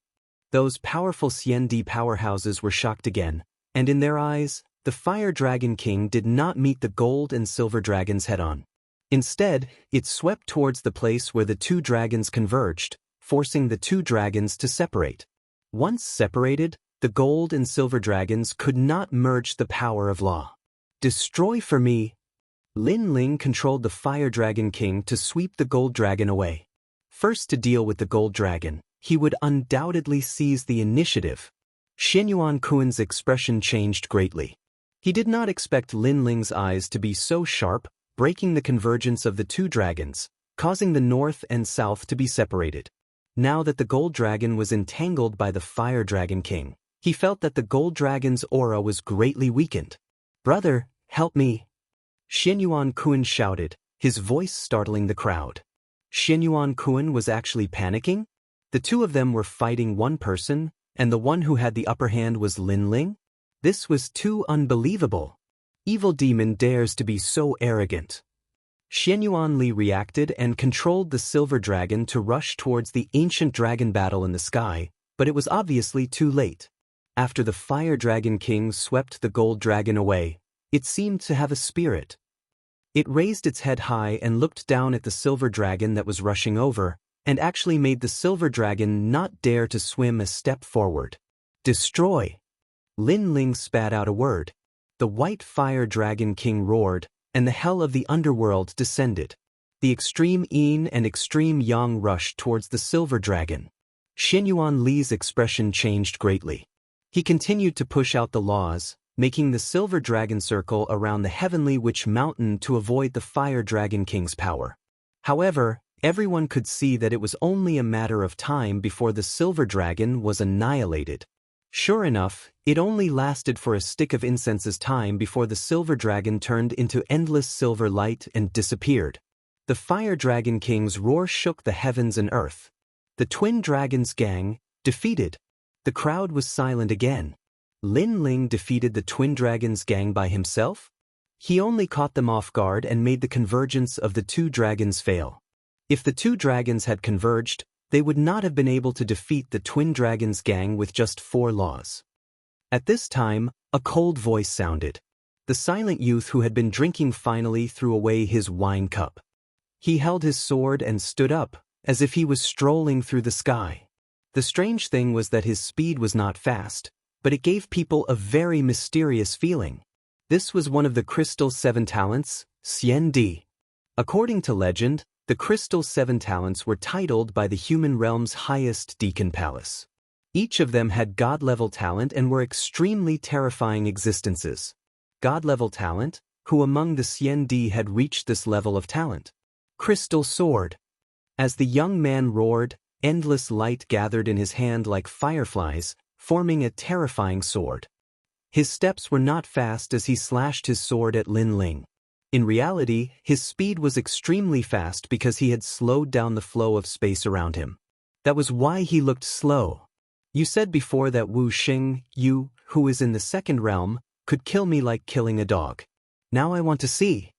Those powerful Xiandi powerhouses were shocked again, and in their eyes, the Fire Dragon King did not meet the gold and silver dragons head-on. Instead, it swept towards the place where the 2 dragons converged, forcing the 2 dragons to separate. Once separated, the gold and silver dragons could not merge the power of law. Destroy for me! Lin Ling controlled the Fire Dragon King to sweep the gold dragon away. First to deal with the gold dragon, he would undoubtedly seize the initiative. Xianyuan Kuan's expression changed greatly. He did not expect Lin Ling's eyes to be so sharp, breaking the convergence of the 2 dragons, causing the north and south to be separated. Now that the gold dragon was entangled by the Fire Dragon King, he felt that the gold dragon's aura was greatly weakened. Brother, help me! Xianyuan Kuan shouted, his voice startling the crowd. Xianyuan Kuan was actually panicking? The 2 of them were fighting one person, and the one who had the upper hand was Lin Ling? This was too unbelievable. Evil demon dares to be so arrogant. Xianyuan reacted and controlled the silver dragon to rush towards the ancient dragon battle in the sky, but it was obviously too late. After the Fire Dragon King swept the gold dragon away, it seemed to have a spirit. It raised its head high and looked down at the silver dragon that was rushing over, and actually made the silver dragon not dare to swim a step forward. Destroy! Lin Ling spat out a word. The white Fire Dragon King roared, and the hell of the underworld descended. The extreme yin and extreme yang rushed towards the silver dragon. Xianyuan Li's expression changed greatly. He continued to push out the laws, making the silver dragon circle around the heavenly witch mountain to avoid the Fire Dragon King's power. However, everyone could see that it was only a matter of time before the silver dragon was annihilated. Sure enough, it only lasted for a stick of incense's time before the silver dragon turned into endless silver light and disappeared. The Fire Dragon King's roar shook the heavens and earth. The Twin Dragons gang, defeated. The crowd was silent again. Lin Ling defeated the Twin Dragons gang by himself? He only caught them off guard and made the convergence of the 2 dragons fail. If the 2 dragons had converged, they would not have been able to defeat the Twin Dragons gang with just 4 laws. At this time, a cold voice sounded. The silent youth who had been drinking finally threw away his wine cup. He held his sword and stood up, as if he was strolling through the sky. The strange thing was that his speed was not fast, but it gave people a very mysterious feeling. This was one of the Crystal 7 talents, Xian Di. According to legend, The crystal 7 talents were titled by the human realm's highest deacon palace. Each of them had god-level talent and were extremely terrifying existences. God-level talent, who among the Xiandi had reached this level of talent? Crystal sword. As the young man roared, endless light gathered in his hand like fireflies, forming a terrifying sword. His steps were not fast as he slashed his sword at Lin Ling. In reality, his speed was extremely fast because he had slowed down the flow of space around him. That was why he looked slow. You said before that Wu Xing, you, who is in the second realm, could kill me like killing a dog. Now I want to see.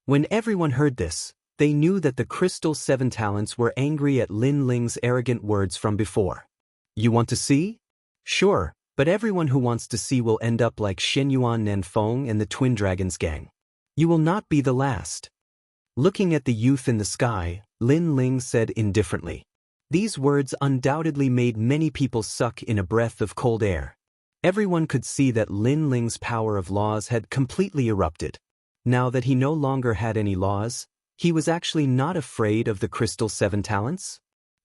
When everyone heard this, they knew that the crystal 7 talents were angry at Lin Ling's arrogant words from before. You want to see? Sure, but everyone who wants to see will end up like Xianyuan Nanfeng and the Twin Dragons gang. You will not be the last. Looking at the youth in the sky, Lin Ling said indifferently. These words undoubtedly made many people suck in a breath of cold air. Everyone could see that Lin Ling's power of laws had completely erupted. Now that he no longer had any laws, he was actually not afraid of the crystal 7 talents.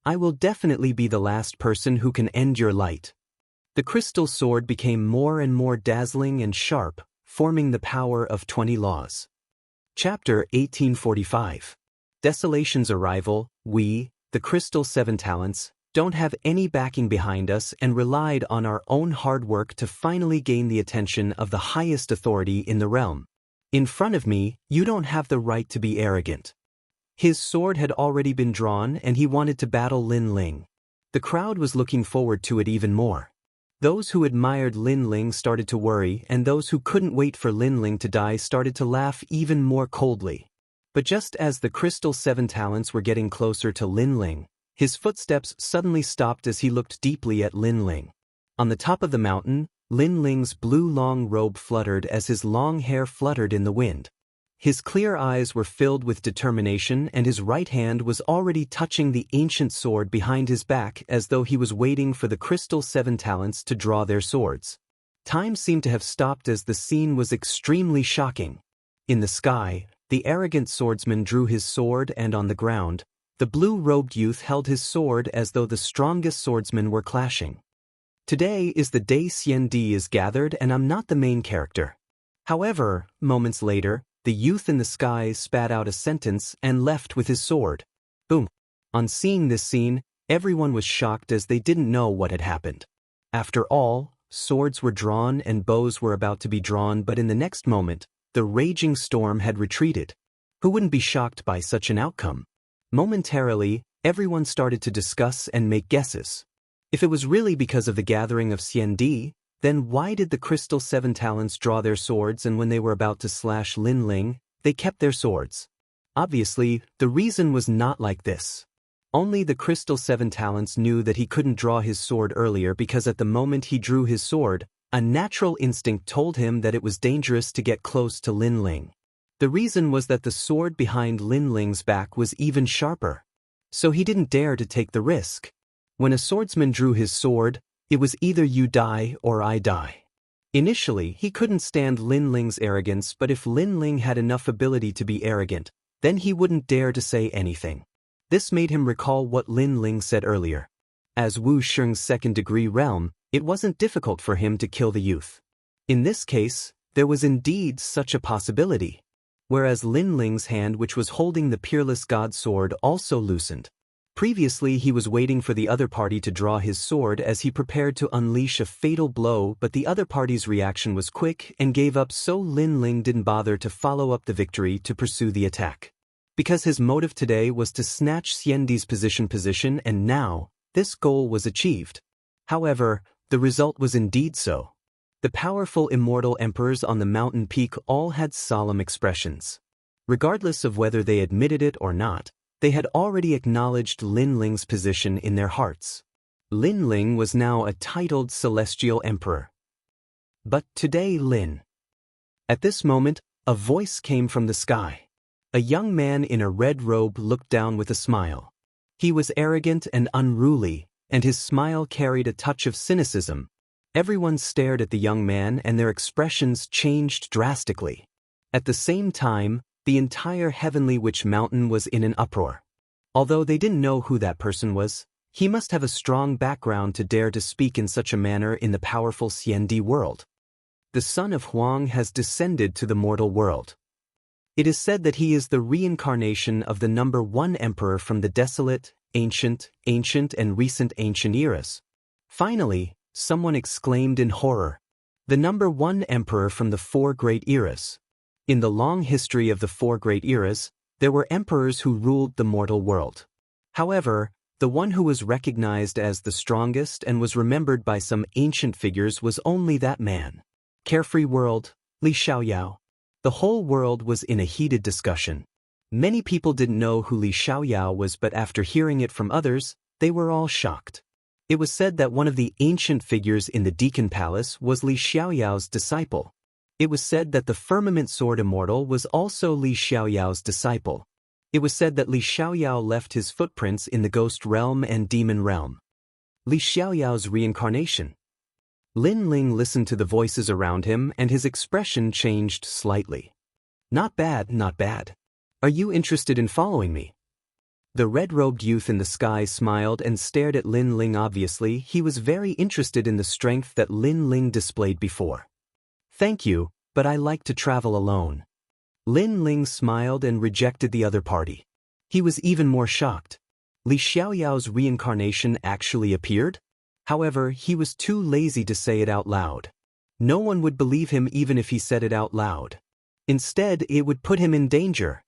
I will definitely be the last person who can end your light. The crystal sword became more and more dazzling and sharp, forming the power of 20 laws. Chapter 1845. Desolation's arrival. We, the crystal 7 talents, don't have any backing behind us and relied on our own hard work to finally gain the attention of the highest authority in the realm. In front of me, you don't have the right to be arrogant. His sword had already been drawn and he wanted to battle Lin Ling. The crowd was looking forward to it even more. Those who admired Lin Ling started to worry, and those who couldn't wait for Lin Ling to die started to laugh even more coldly. But just as the crystal 7 talents were getting closer to Lin Ling, his footsteps suddenly stopped as he looked deeply at Lin Ling. On the top of the mountain, Lin Ling's blue long robe fluttered as his long hair fluttered in the wind. His clear eyes were filled with determination and his right hand was already touching the ancient sword behind his back as though he was waiting for the crystal 7 talents to draw their swords. Time seemed to have stopped as the scene was extremely shocking. In the sky, the arrogant swordsman drew his sword and on the ground, the blue-robed youth held his sword as though the strongest swordsmen were clashing. Today is the day Xiandi is gathered and I'm not the main character. However, moments later, the youth in the sky spat out a sentence and left with his sword. Boom. On seeing this scene, everyone was shocked as they didn't know what had happened. After all, swords were drawn and bows were about to be drawn, but in the next moment, the raging storm had retreated. Who wouldn't be shocked by such an outcome? Momentarily, everyone started to discuss and make guesses. If it was really because of the gathering of Xiandi, then why did the crystal 7 talents draw their swords and when they were about to slash Lin Ling, they kept their swords? Obviously, the reason was not like this. Only the crystal 7 talents knew that he couldn't draw his sword earlier because at the moment he drew his sword, a natural instinct told him that it was dangerous to get close to Lin Ling. The reason was that the sword behind Lin Ling's back was even sharper. So he didn't dare to take the risk. When a swordsman drew his sword, it was either you die or I die. Initially, he couldn't stand Lin Ling's arrogance, but if Lin Ling had enough ability to be arrogant, then he wouldn't dare to say anything. This made him recall what Lin Ling said earlier. As Wu Xing's second-degree realm, it wasn't difficult for him to kill the youth. In this case, there was indeed such a possibility. Whereas Lin Ling's hand, which was holding the peerless god sword, also loosened. Previously, he was waiting for the other party to draw his sword as he prepared to unleash a fatal blow, but the other party's reaction was quick and gave up, so Lin Ling didn't bother to follow up the victory to pursue the attack. Because his motive today was to snatch Xiandi's position, and now, this goal was achieved. However, the result was indeed so. The powerful immortal emperors on the mountain peak all had solemn expressions. Regardless of whether they admitted it or not, they had already acknowledged Lin Ling's position in their hearts. Lin Ling was now a titled celestial emperor. But today At this moment, a voice came from the sky. A young man in a red robe looked down with a smile. He was arrogant and unruly, and his smile carried a touch of cynicism. Everyone stared at the young man and their expressions changed drastically. At the same time, the entire Heavenly Witch Mountain was in an uproar. Although they didn't know who that person was, he must have a strong background to dare to speak in such a manner in the powerful Xiandi world. The son of Huang has descended to the mortal world. It is said that he is the reincarnation of the number 1 emperor from the desolate, ancient, and recent ancient eras. Finally, someone exclaimed in horror. The number 1 emperor from the 4 great eras. In the long history of the 4 great eras, there were emperors who ruled the mortal world. However, the one who was recognized as the strongest and was remembered by some ancient figures was only that man. Carefree world, Li Xiaoyao. The whole world was in a heated discussion. Many people didn't know who Li Xiaoyao was, but after hearing it from others, they were all shocked. It was said that one of the ancient figures in the Deacon Palace was Li Xiaoyao's disciple. It was said that the Firmament Sword Immortal was also Li Xiaoyao's disciple. It was said that Li Xiaoyao left his footprints in the ghost realm and demon realm. Li Xiaoyao's reincarnation. Lin Ling listened to the voices around him and his expression changed slightly. Not bad, not bad. Are you interested in following me? The red-robed youth in the sky smiled and stared at Lin Ling. Obviously, he was very interested in the strength that Lin Ling displayed before. Thank you, but I like to travel alone. Lin Ling smiled and rejected the other party. He was even more shocked. Li Xiaoyao's reincarnation actually appeared? However, he was too lazy to say it out loud. No one would believe him even if he said it out loud. Instead, it would put him in danger.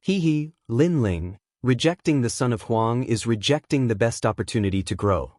Lin Ling, rejecting the son of Huang is rejecting the best opportunity to grow.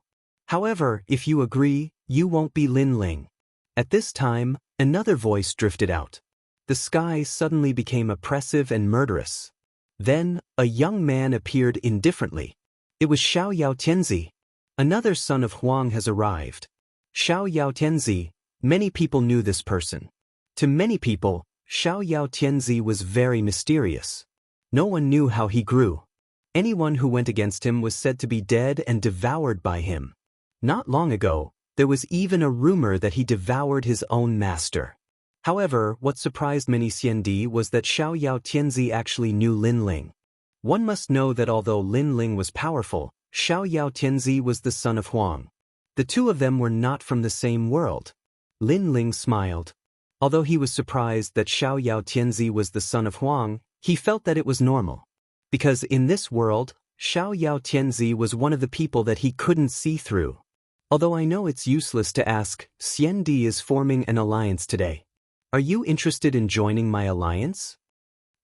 However, if you agree, you won't be Lin Ling. At this time, another voice drifted out. The sky suddenly became oppressive and murderous. Then, a young man appeared indifferently. It was Xiaoyao Tianzi. Another son of Huang has arrived. Xiaoyao Tianzi, many people knew this person. To many people, Xiaoyao Tianzi was very mysterious. No one knew how he grew. Anyone who went against him was said to be dead and devoured by him. Not long ago, there was even a rumor that he devoured his own master. However, what surprised many Xiandi was that Xiaoyao Tianzi actually knew Lin Ling. One must know that although Lin Ling was powerful, Xiaoyao Tianzi was the son of Huang. The two of them were not from the same world. Lin Ling smiled. Although he was surprised that Xiaoyao Tianzi was the son of Huang, he felt that it was normal. Because in this world, Xiaoyao Tianzi was one of the people that he couldn't see through. Although I know it's useless to ask, Xiandi is forming an alliance today. Are you interested in joining my alliance?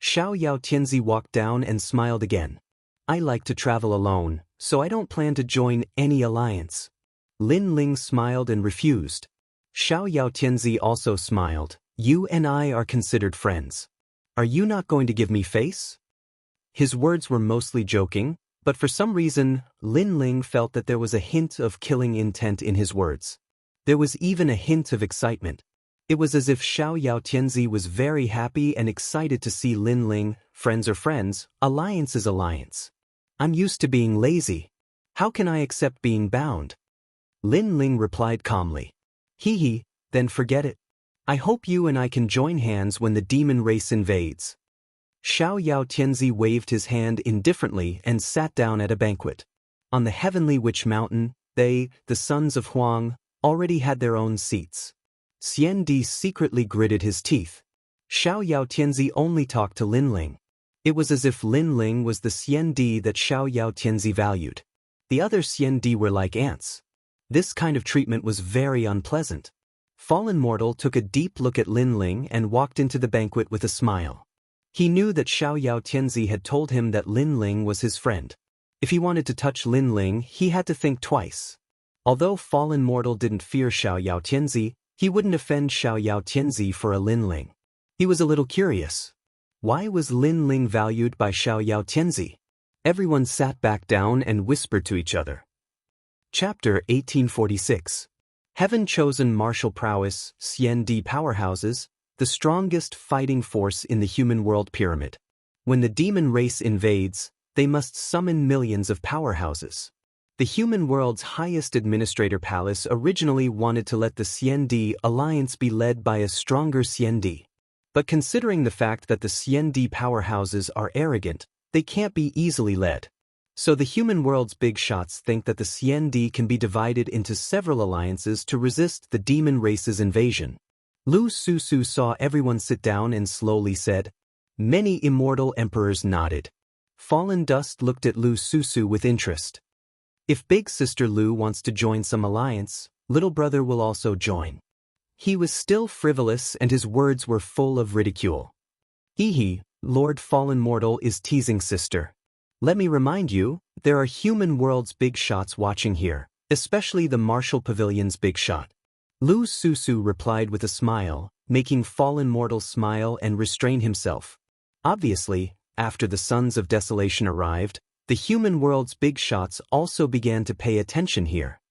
Xiaoyao Tianzi walked down and smiled again. I like to travel alone, so I don't plan to join any alliance. Lin Ling smiled and refused. Xiaoyao Tianzi also smiled. You and I are considered friends. Are you not going to give me face? His words were mostly joking, but for some reason, Lin Ling felt that there was a hint of killing intent in his words. There was even a hint of excitement. It was as if Xiaoyao Tianzi was very happy and excited to see Lin Ling. Friends are friends, alliance is alliance. I'm used to being lazy. How can I accept being bound? Lin Ling replied calmly. Then forget it. I hope you and I can join hands when the demon race invades. Xiaoyao Tianzi waved his hand indifferently and sat down at a banquet. On the Heavenly Witch Mountain, they, the sons of Huang, already had their own seats. Xiandi secretly gritted his teeth. Xiaoyao Tianzi only talked to Lin Ling. It was as if Lin Ling was the Xiandi that Xiaoyao Tianzi valued. The other Xiandi were like ants. This kind of treatment was very unpleasant. Fallen Mortal took a deep look at Lin Ling and walked into the banquet with a smile. He knew that Xiaoyao Tianzi had told him that Lin Ling was his friend. If he wanted to touch Lin Ling, he had to think twice. Although Fallen Mortal didn't fear Xiaoyao Tianzi, he wouldn't offend Xiaoyao Tianzi for a Lin Ling. He was a little curious. Why was Lin Ling valued by Xiaoyao Tianzi? Everyone sat back down and whispered to each other. Chapter 1846. Heaven-chosen martial prowess, Xiandi powerhouses, the strongest fighting force in the human world pyramid. When the demon race invades, they must summon millions of powerhouses. The human world's highest administrator palace originally wanted to let the Xiandi alliance be led by a stronger Xiandi. But considering the fact that the Xiandi powerhouses are arrogant, they can't be easily led. So the human world's big shots think that the Xiandi can be divided into several alliances to resist the demon race's invasion. Lu Susu saw everyone sit down and slowly said, "Many immortal emperors nodded." Fallen Dust looked at Lu Susu with interest. "If big sister Lu wants to join some alliance, little brother will also join." He was still frivolous and his words were full of ridicule. "Hehe, Lord Fallen Mortal is teasing sister. Let me remind you, there are human world's big shots watching here, especially the Martial Pavilion's big shot." Lu Susu replied with a smile, making Fallen Mortal smile and restrain himself. Obviously, after the Sons of Desolation arrived, the human world's big shots also began to pay attention here.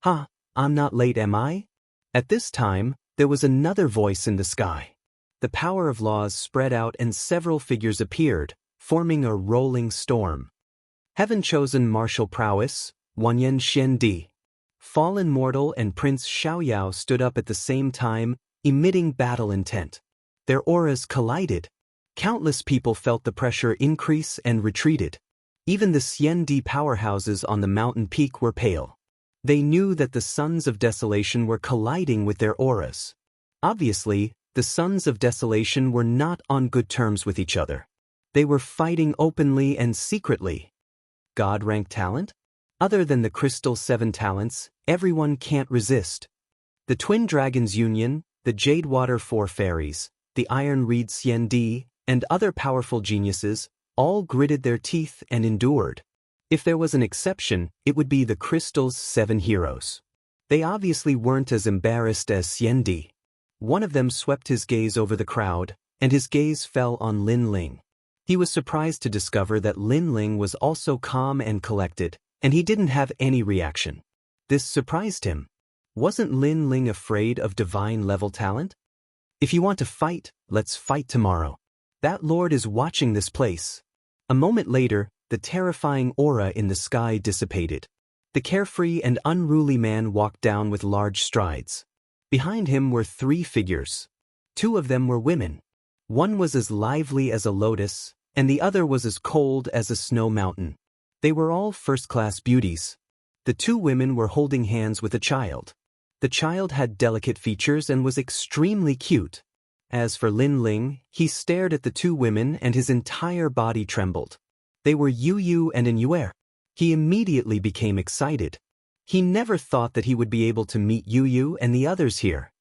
"Ha, I'm not late, am I?" At this time, there was another voice in the sky. The power of laws spread out and several figures appeared, forming a rolling storm. Heaven-chosen martial prowess, Wanyan Xiandi. Fallen Mortal and Prince Xiaoyao stood up at the same time, emitting battle intent. Their auras collided. Countless people felt the pressure increase and retreated. Even the Xiandi powerhouses on the mountain peak were pale. They knew that the Sons of Desolation were colliding with their auras. Obviously, the Sons of Desolation were not on good terms with each other. They were fighting openly and secretly. God-rank talent? Other than the Crystal 7 talents, everyone can't resist. The Twin Dragons Union, the Jadewater 4 Fairies, the Iron Reed Xiandi, and other powerful geniuses, all gritted their teeth and endured. If there was an exception, it would be the Crystal's 7 heroes. They obviously weren't as embarrassed as Xiandi. One of them swept his gaze over the crowd, and his gaze fell on Lin Ling. He was surprised to discover that Lin Ling was also calm and collected, and he didn't have any reaction. This surprised him. Wasn't Lin Ling afraid of divine-level talent? "If you want to fight, let's fight tomorrow. That lord is watching this place." A moment later, the terrifying aura in the sky dissipated. The carefree and unruly man walked down with large strides. Behind him were 3 figures. 2 of them were women. One was as lively as a lotus, and the other was as cold as a snow mountain. They were all first-class beauties. The 2 women were holding hands with a child. The child had delicate features and was extremely cute. As for Lin Ling, he stared at the 2 women and his entire body trembled. They were Yu Yu and Yuer. He immediately became excited. He never thought that he would be able to meet Yu Yu and the others here.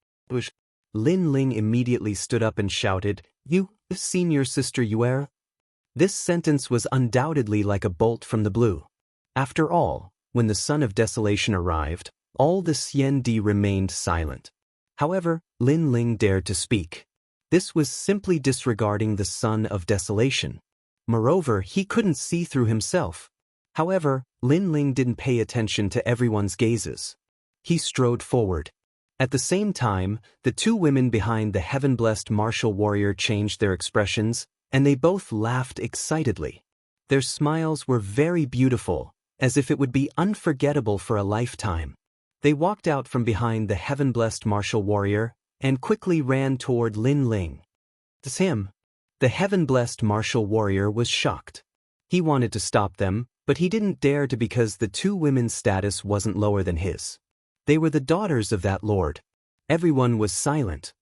Lin Ling immediately stood up and shouted, "You, senior sister Yuer?" This sentence was undoubtedly like a bolt from the blue. After all, when the Son of Desolation arrived, all the Xiandi remained silent. However, Lin Ling dared to speak. This was simply disregarding the Son of Desolation. Moreover, he couldn't see through himself. However, Lin Ling didn't pay attention to everyone's gazes. He strode forward. At the same time, the 2 women behind the heaven-blessed martial warrior changed their expressions, and they both laughed excitedly. Their smiles were very beautiful, as if it would be unforgettable for a lifetime. They walked out from behind the heaven-blessed martial warrior, and quickly ran toward Lin Ling. "It's him." The heaven-blessed martial warrior was shocked. He wanted to stop them, but he didn't dare to because the 2 women's status wasn't lower than his. They were the daughters of that lord. Everyone was silent.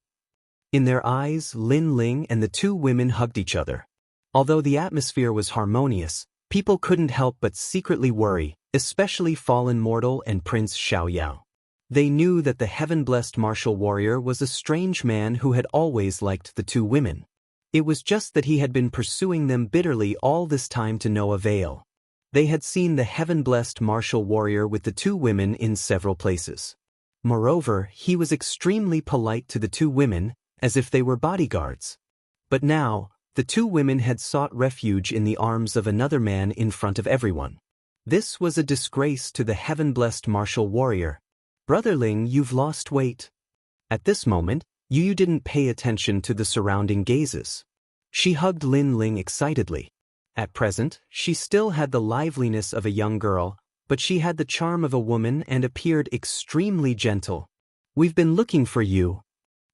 In their eyes, Lin Ling and the 2 women hugged each other. Although the atmosphere was harmonious, people couldn't help but secretly worry, especially Fallen Mortal and Prince Xiaoyao. They knew that the heaven-blessed martial warrior was a strange man who had always liked the 2 women. It was just that he had been pursuing them bitterly all this time to no avail. They had seen the heaven-blessed martial warrior with the 2 women in several places. Moreover, he was extremely polite to the 2 women, as if they were bodyguards. But now, the 2 women had sought refuge in the arms of another man in front of everyone. This was a disgrace to the heaven-blessed martial warrior. "Brother Ling, you've lost weight." At this moment, Yu Yu didn't pay attention to the surrounding gazes. She hugged Lin Ling excitedly. At present, she still had the liveliness of a young girl, but she had the charm of a woman and appeared extremely gentle. "We've been looking for you."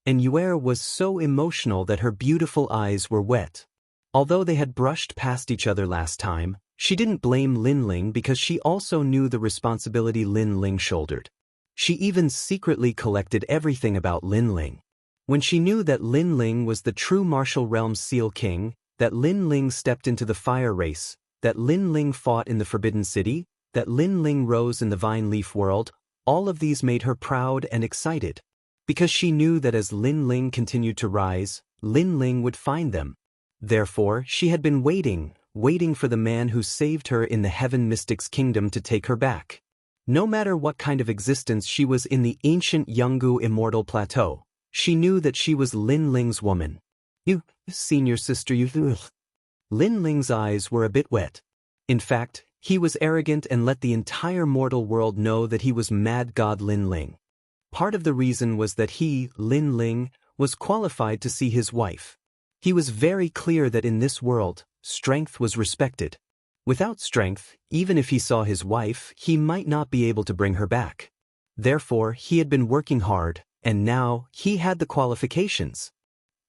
and Yuer was so emotional that her beautiful eyes were wet. Although they had brushed past each other last time, she didn't blame Lin Ling because she also knew the responsibility Lin Ling shouldered. She even secretly collected everything about Lin Ling. When she knew that Lin Ling was the true martial realm's Seal King, that Lin Ling stepped into the fire race, that Lin Ling fought in the Forbidden City, that Lin Ling rose in the Vine Leaf world, all of these made her proud and excited. Because she knew that as Lin Ling continued to rise, Lin Ling would find them. Therefore, she had been waiting for the man who saved her in the Heaven Mystic's kingdom to take her back. No matter what kind of existence she was in the ancient Yungu Immortal Plateau, she knew that she was Lin Ling's woman. You, senior sister, you. Ugh. Lin Ling's eyes were a bit wet. In fact, he was arrogant and let the entire mortal world know that he was Mad God Lin Ling. Part of the reason was that he, Lin Ling, was qualified to see his wife. He was very clear that in this world, strength was respected. Without strength, even if he saw his wife, he might not be able to bring her back. Therefore, he had been working hard, and now he had the qualifications.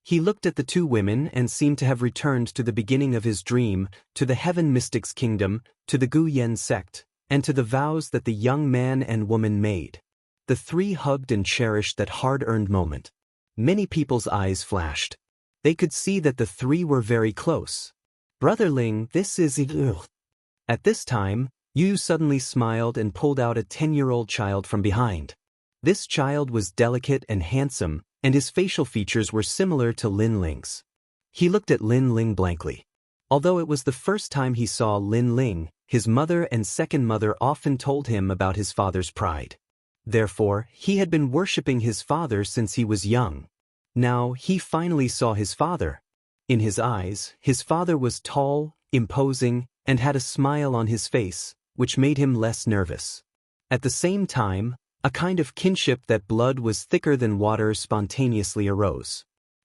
He looked at the two women and seemed to have returned to the beginning of his dream, to the Heaven Mystic's kingdom, to the Gu Yen sect, and to the vows that the young man and woman made. The three hugged and cherished that hard-earned moment. Many people's eyes flashed. They could see that the three were very close. Brother Ling, this is... Ugh. At this time, Yu suddenly smiled and pulled out a 10-year-old child from behind. This child was delicate and handsome, and his facial features were similar to Lin Ling's. He looked at Lin Ling blankly. Although it was the first time he saw Lin Ling, his mother and second mother often told him about his father's pride. Therefore, he had been worshipping his father since he was young. Now, he finally saw his father. In his eyes, his father was tall, imposing, and had a smile on his face, which made him less nervous. At the same time, a kind of kinship that blood was thicker than water spontaneously arose.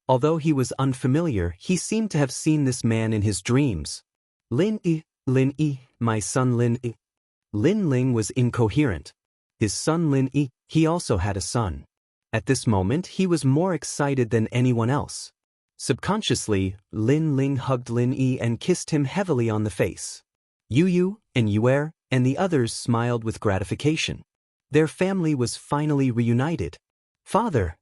Although he was unfamiliar, he seemed to have seen this man in his dreams. Lin Yi, my son Lin Yi. Lin Ling was incoherent. His son Lin Yi, he also had a son. At this moment, he was more excited than anyone else. Subconsciously, Lin Ling hugged Lin Yi and kissed him heavily on the face. Yu and Yuer and the others smiled with gratification. Their family was finally reunited. Father!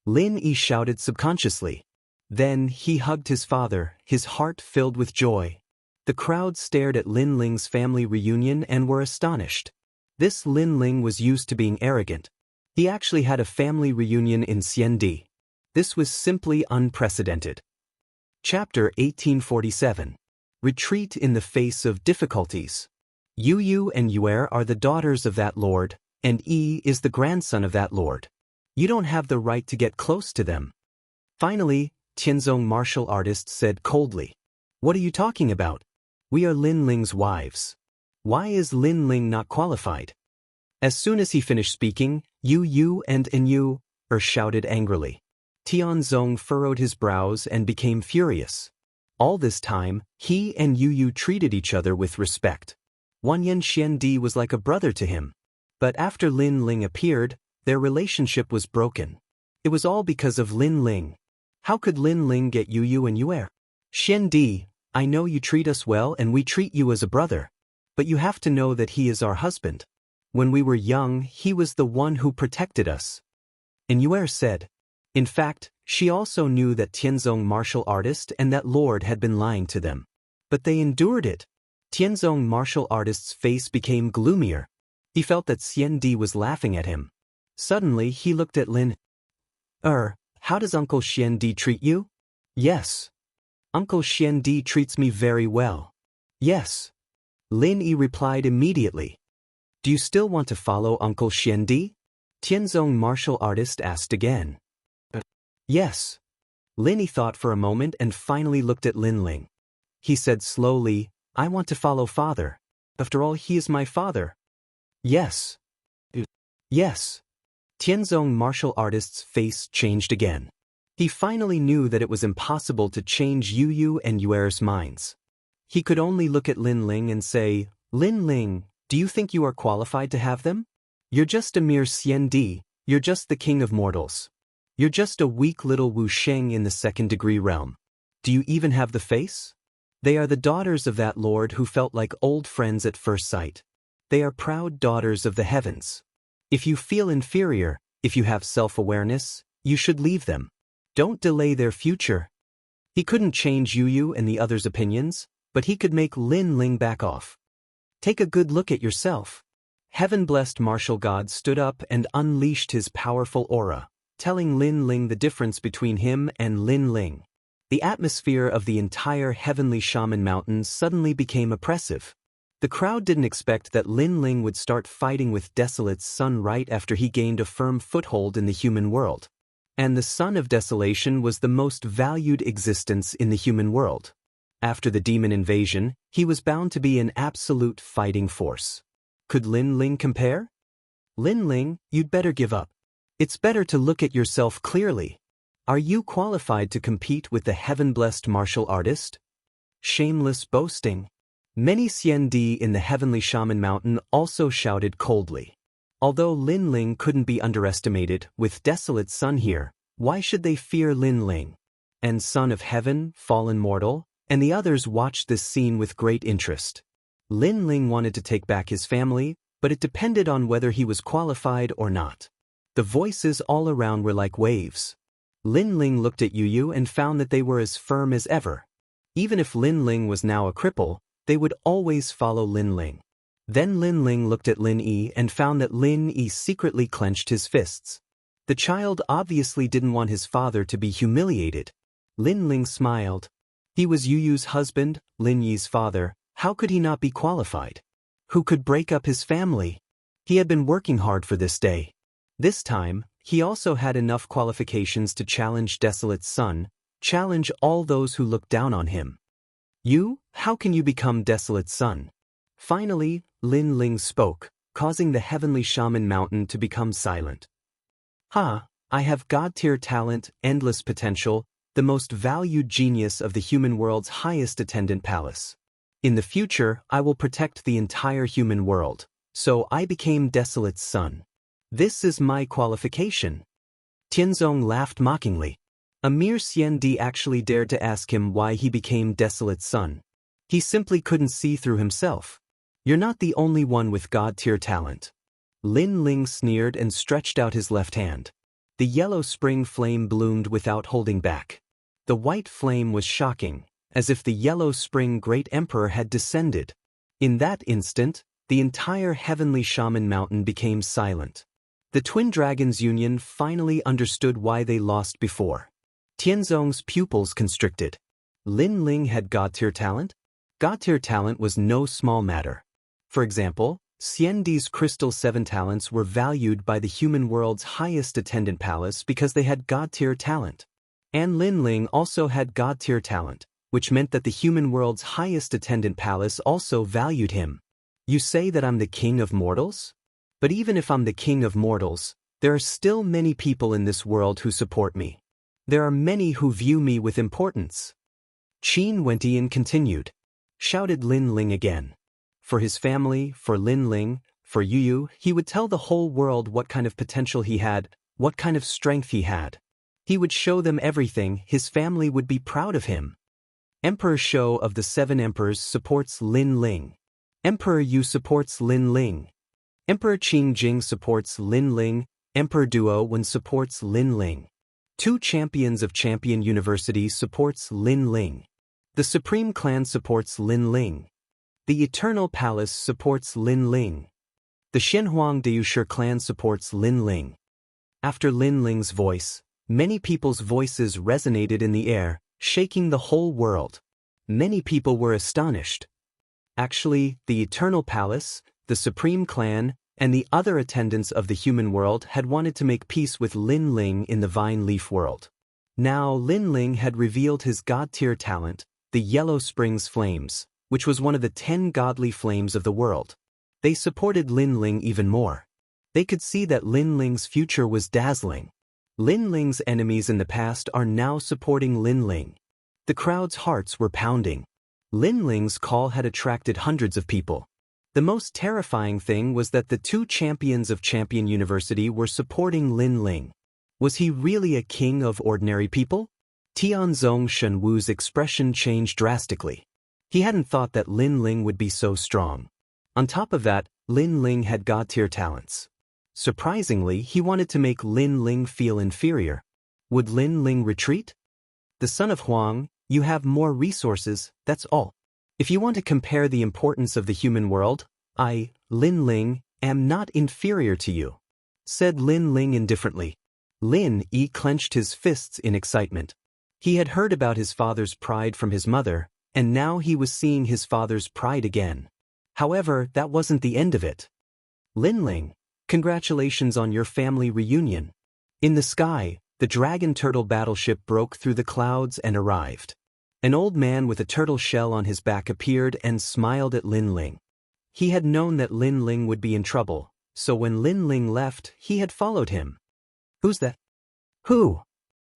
Lin Yi shouted subconsciously. Then he hugged his father, his heart filled with joy. The crowd stared at Lin Ling's family reunion and were astonished. This Lin Ling was used to being arrogant. He actually had a family reunion in Xiandi. This was simply unprecedented. Chapter 1847. Retreat in the Face of Difficulties. Yu and Yuer are the daughters of that lord, and Yi is the grandson of that lord. You don't have the right to get close to them. Finally, Tianzong martial artist said coldly. What are you talking about? We are Lin Ling's wives. Why is Lin Ling not qualified? As soon as he finished speaking, Yu and Yu shouted angrily. Tianzong furrowed his brows and became furious. All this time, he and Yu treated each other with respect. Wanyan Xiandi was like a brother to him. But after Lin Ling appeared, their relationship was broken. It was all because of Lin Ling. How could Lin Ling get Yu and Yuer? Xiandi, I know you treat us well and we treat you as a brother. But you have to know that he is our husband. When we were young, he was the one who protected us. And Yuer said. In fact, she also knew that Tianzong martial artist and that lord had been lying to them. But they endured it. Tianzong martial artist's face became gloomier. He felt that Xiandi was laughing at him. Suddenly he looked at Lin. How does Uncle Xiandi treat you? Yes. Uncle Xiandi treats me very well. Yes. Lin Yi replied immediately. Do you still want to follow Uncle Xiandi? Tianzong martial artist asked again. Yes. Lin Yi thought for a moment and finally looked at Lin Ling. He said slowly, I want to follow father. After all, he is my father. Yes. Yes. Tianzong martial artist's face changed again. He finally knew that it was impossible to change Yu and Yuer's minds. He could only look at Lin Ling and say, Lin Ling, do you think you are qualified to have them? You're just a mere Xiandi, you're just the king of mortals. You're just a weak little Wuxia in the second-degree realm. Do you even have the face? They are the daughters of that lord who felt like old friends at first sight. They are proud daughters of the heavens. If you feel inferior, if you have self-awareness, you should leave them. Don't delay their future. He couldn't change Yu and the others' opinions, but he could make Lin Ling back off. Take a good look at yourself. Heaven-blessed martial god stood up and unleashed his powerful aura, telling Lin Ling the difference between him and Lin Ling. The atmosphere of the entire heavenly shaman mountain suddenly became oppressive. The crowd didn't expect that Lin Ling would start fighting with Desolate's son right after he gained a firm foothold in the human world. And the Son of Desolation was the most valued existence in the human world. After the demon invasion, he was bound to be an absolute fighting force. Could Lin Ling compare? Lin Ling, you'd better give up. It's better to look at yourself clearly. Are you qualified to compete with the heaven-blessed martial artist? Shameless boasting. Many Xiandi in the heavenly shaman mountain also shouted coldly. Although Lin Ling couldn't be underestimated, with Desolate's son here, why should they fear Lin Ling? And Son of Heaven, fallen mortal, and the others watched this scene with great interest. Lin Ling wanted to take back his family, but it depended on whether he was qualified or not. The voices all around were like waves. Lin Ling looked at Yu and found that they were as firm as ever. Even if Lin Ling was now a cripple, they would always follow Lin Ling. Then Lin Ling looked at Lin Yi and found that Lin Yi secretly clenched his fists. The child obviously didn't want his father to be humiliated. Lin Ling smiled. He was Yu's husband, Lin Yi's father. How could he not be qualified? Who could break up his family? He had been working hard for this day. This time, he also had enough qualifications to challenge Desolate's son, challenge all those who looked down on him. You, how can you become Desolate's son? Finally, Lin Ling spoke, causing the heavenly shaman mountain to become silent. I have god-tier talent, endless potential, the most valued genius of the human world's highest attendant palace. In the future, I will protect the entire human world, so I became Desolate's son. This is my qualification. Tianzong laughed mockingly. A mere Xiandi actually dared to ask him why he became Desolate's son. He simply couldn't see through himself. You're not the only one with god-tier talent. Lin Ling sneered and stretched out his left hand. The yellow spring flame bloomed without holding back. The white flame was shocking, as if the yellow spring great emperor had descended. In that instant, the entire heavenly shaman mountain became silent. The twin dragons' union finally understood why they lost before. Tianzong's pupils constricted. Lin Ling had god-tier talent? God-tier talent was no small matter. For example, Xiandi's crystal 7 talents were valued by the human world's highest attendant palace because they had god-tier talent. And Lin Ling also had god-tier talent, which meant that the human world's highest attendant palace also valued him. You say that I'm the king of mortals? But even if I'm the king of mortals, there are still many people in this world who support me. There are many who view me with importance. Qin Wentian continued. Shouted Lin Ling again. For his family, for Lin Ling, for Yu, he would tell the whole world what kind of potential he had, what kind of strength he had. He would show them everything. His family would be proud of him. Emperor Shou of the 7 emperors supports Lin Ling. Emperor Yu supports Lin Ling. Emperor Qing Jing supports Lin Ling. Emperor Duo Wen supports Lin Ling. 2 champions of Champion University supports Lin Ling. The Supreme Clan supports Lin Ling. The Eternal Palace supports Lin Ling. The Xinhuang Deusher clan supports Lin Ling. After Lin Ling's voice, many people's voices resonated in the air, shaking the whole world. Many people were astonished. Actually, the Eternal Palace, the Supreme Clan, and the other attendants of the human world had wanted to make peace with Lin Ling in the Vine Leaf world. Now Lin Ling had revealed his god-tier talent, the Yellow Springs Flames, which was one of the 10 godly flames of the world. They supported Lin Ling even more. They could see that Lin Ling's future was dazzling. Lin Ling's enemies in the past are now supporting Lin Ling. The crowd's hearts were pounding. Lin Ling's call had attracted hundreds of people. The most terrifying thing was that the 2 champions of Champion University were supporting Lin Ling. Was he really a king of ordinary people? Tianzong Shenwu's expression changed drastically. He hadn't thought that Lin Ling would be so strong. On top of that, Lin Ling had god-tier talents. Surprisingly, he wanted to make Lin Ling feel inferior. Would Lin Ling retreat? The son of Huang, you have more resources, that's all. If you want to compare the importance of the human world, I, Lin Ling, am not inferior to you, said Lin Ling indifferently. Lin Yi clenched his fists in excitement. He had heard about his father's pride from his mother, and now he was seeing his father's pride again. However, that wasn't the end of it. Lin Ling, congratulations on your family reunion. In the sky, the dragon turtle battleship broke through the clouds and arrived. An old man with a turtle shell on his back appeared and smiled at Lin Ling. He had known that Lin Ling would be in trouble, so when Lin Ling left, he had followed him. Who's that? Who?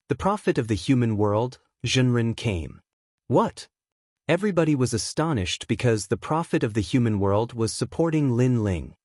The prophet of the human world, Zhenren, came. What? Everybody was astonished because the prophet of the human world was supporting Lin Ling.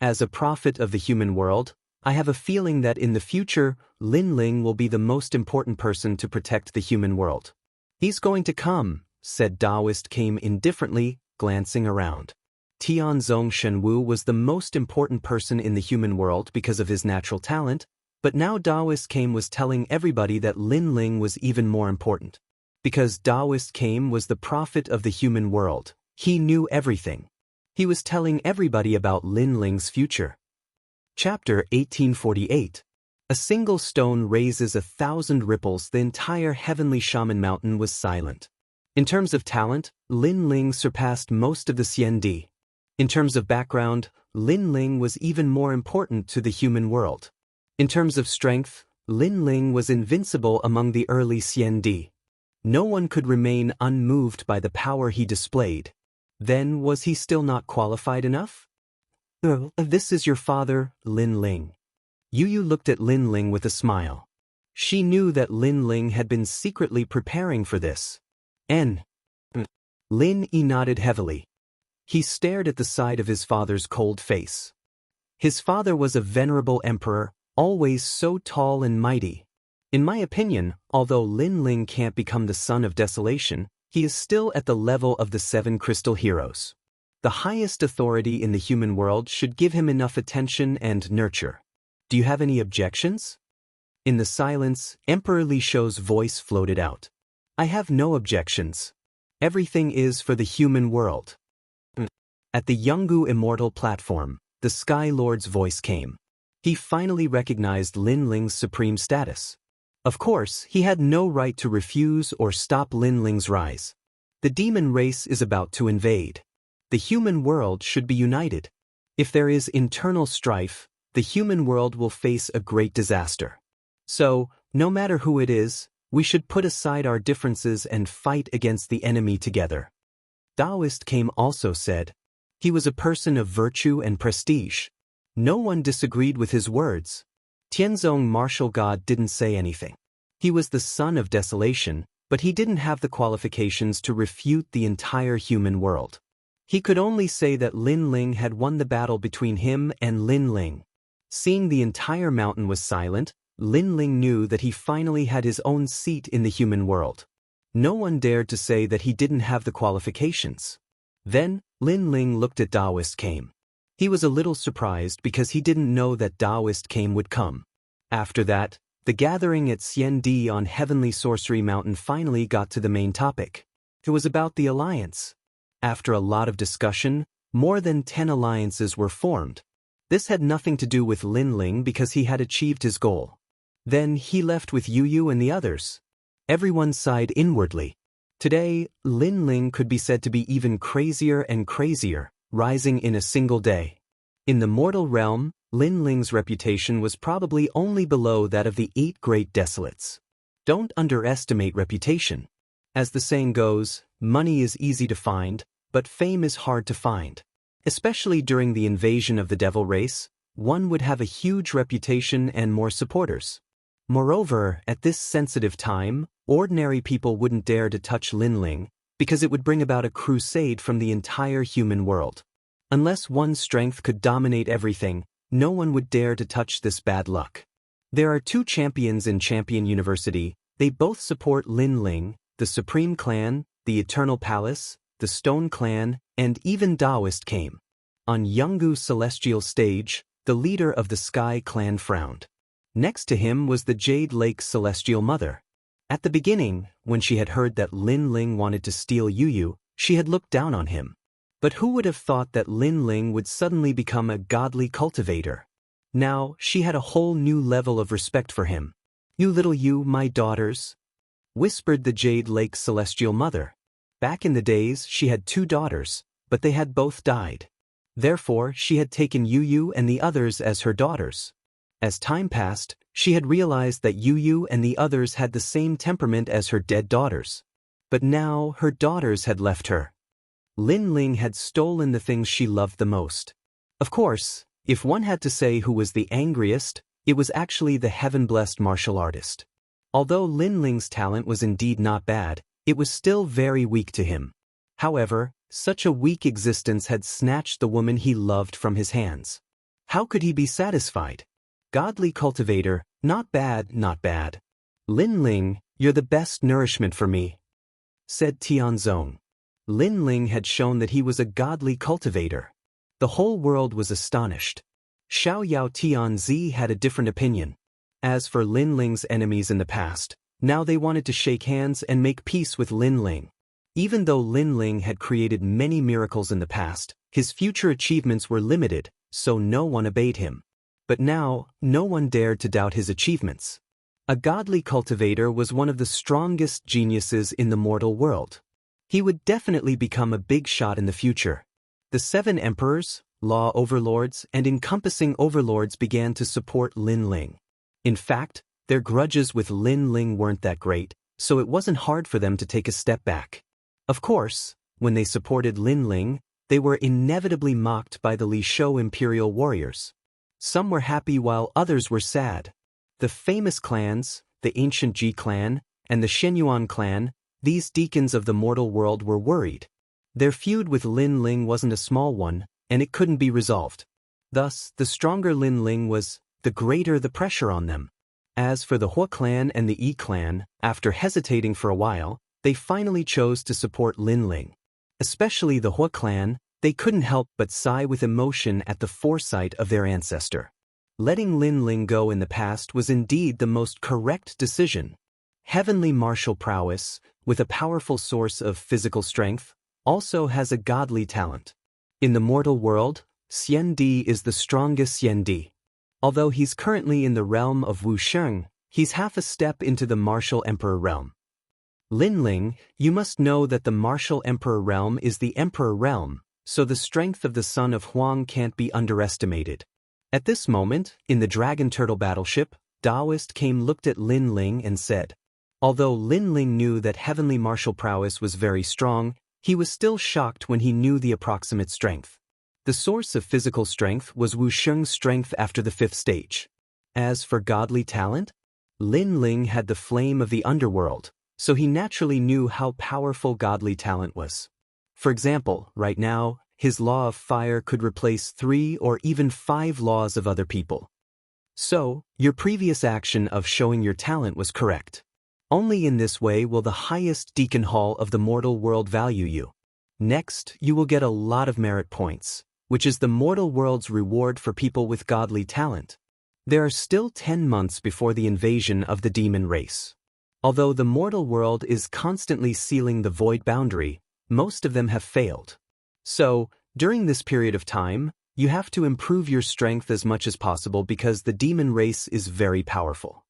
As a prophet of the human world, I have a feeling that in the future, Lin Ling will be the most important person to protect the human world. He's going to come, said Taoist came indifferently, glancing around. Tianzong Shenwu was the most important person in the human world because of his natural talent, but now Taoist came was telling everybody that Lin Ling was even more important. Because Taoist came was the prophet of the human world, he knew everything. He was telling everybody about Lin Ling's future. Chapter 1848. A single stone raises 1,000 ripples. The entire heavenly shaman mountain was silent. In terms of talent, Lin Ling surpassed most of the Xiandi. In terms of background, Lin Ling was even more important to the human world. In terms of strength, Lin Ling was invincible among the early Xiandi. No one could remain unmoved by the power he displayed. Then was he still not qualified enough? This is your father, Lin Ling. Yu looked at Lin Ling with a smile. She knew that Lin Ling had been secretly preparing for this. Lin Yi nodded heavily. He stared at the side of his father's cold face. His father was a venerable emperor, always so tall and mighty. In my opinion, although Lin Ling can't become the son of desolation, he is still at the level of the 7 crystal heroes. The highest authority in the human world should give him enough attention and nurture. Do you have any objections? In the silence, Emperor Li Shou's voice floated out. I have no objections. Everything is for the human world. At the Yungu Immortal platform, the Sky Lord's voice came. He finally recognized Lin Ling's supreme status. Of course, he had no right to refuse or stop Lin Ling's rise. The demon race is about to invade. The human world should be united. If there is internal strife, the human world will face a great disaster. So, no matter who it is, we should put aside our differences and fight against the enemy together. Taoist came also said. He was a person of virtue and prestige. No one disagreed with his words. Tianzong martial god didn't say anything. He was the son of desolation, but he didn't have the qualifications to refute the entire human world. He could only say that Lin Ling had won the battle between him and Lin Ling. Seeing the entire mountain was silent, Lin Ling knew that he finally had his own seat in the human world. No one dared to say that he didn't have the qualifications. Then, Lin Ling looked at Taoist came. He was a little surprised because he didn't know that Taoist came would come. After that, the gathering at Xiandi on Heavenly Sorcery Mountain finally got to the main topic. It was about the alliance. After a lot of discussion, more than 10 alliances were formed. This had nothing to do with Lin Ling because he had achieved his goal. Then he left with Yu and the others. Everyone sighed inwardly. Today, Lin Ling could be said to be even crazier and crazier, rising in a single day. In the mortal realm, Lin Ling's reputation was probably only below that of the 8 great desolates. Don't underestimate reputation. As the saying goes, money is easy to find, but fame is hard to find. Especially during the invasion of the devil race, one would have a huge reputation and more supporters. Moreover, at this sensitive time, ordinary people wouldn't dare to touch Lin Ling, because it would bring about a crusade from the entire human world. Unless one's strength could dominate everything, no one would dare to touch this bad luck. There are two champions in Champion University. They both support Lin Ling, the Supreme Clan, the Eternal Palace, the Stone Clan, and even Taoist came. On Yungu's celestial stage, the leader of the Sky Clan frowned. Next to him was the Jade Lake's celestial mother. At the beginning, when she had heard that Lin Ling wanted to steal Yu, she had looked down on him. But who would have thought that Lin Ling would suddenly become a godly cultivator? Now, she had a whole new level of respect for him. "You little you, my daughters," whispered the Jade Lake's celestial mother. Back in the days, she had 2 daughters, but they had both died. Therefore, she had taken Yu and the others as her daughters. As time passed, she had realized that Yu and the others had the same temperament as her dead daughters. But now, her daughters had left her. Lin Ling had stolen the things she loved the most. Of course, if one had to say who was the angriest, it was actually the heaven-blessed martial artist. Although Lin Ling's talent was indeed not bad, it was still very weak to him. However, such a weak existence had snatched the woman he loved from his hands. How could he be satisfied? Godly cultivator, not bad, not bad. "Lin Ling, you're the best nourishment for me," said Tianzong. Lin Ling had shown that he was a godly cultivator. The whole world was astonished. Xiao Yao Tianzi had a different opinion. As for Lin Ling's enemies in the past, now they wanted to shake hands and make peace with Lin Ling. Even though Lin Ling had created many miracles in the past, his future achievements were limited, so no one obeyed him. But now, no one dared to doubt his achievements. A godly cultivator was one of the strongest geniuses in the mortal world. He would definitely become a big shot in the future. The 7 emperors, law overlords, and encompassing overlords began to support Lin Ling. In fact, their grudges with Lin Ling weren't that great, so it wasn't hard for them to take a step back. Of course, when they supported Lin Ling, they were inevitably mocked by the Li Shou imperial warriors. Some were happy while others were sad. The famous clans, the ancient Ji clan, and the Shenyuan clan, these deacons of the mortal world were worried. Their feud with Lin Ling wasn't a small one, and it couldn't be resolved. Thus, the stronger Lin Ling was, the greater the pressure on them. As for the Hua clan and the Yi clan, after hesitating for a while, they finally chose to support Lin Ling. Especially the Hua clan, they couldn't help but sigh with emotion at the foresight of their ancestor. Letting Lin Ling go in the past was indeed the most correct decision. Heavenly martial prowess, with a powerful source of physical strength, also has a godly talent. In the mortal world, Xiandi is the strongest Xiandi. Although he's currently in the realm of Wuxia, he's half a step into the martial emperor realm. Lin Ling, you must know that the martial emperor realm is the emperor realm, so the strength of the son of Huang can't be underestimated. At this moment, in the Dragon Turtle battleship, Taoist looked at Lin Ling and said. Although Lin Ling knew that heavenly martial prowess was very strong, he was still shocked when he knew the approximate strength. The source of physical strength was Wuxia's strength after the 5th stage. As for godly talent, Lin Ling had the flame of the underworld, so he naturally knew how powerful godly talent was. For example, right now, his law of fire could replace 3 or even 5 laws of other people. So, your previous action of showing your talent was correct. Only in this way will the highest deacon hall of the mortal world value you. Next, you will get a lot of merit points, which is the mortal world's reward for people with godly talent. There are still 10 months before the invasion of the demon race. Although the mortal world is constantly sealing the void boundary, most of them have failed. So, during this period of time, you have to improve your strength as much as possible because the demon race is very powerful.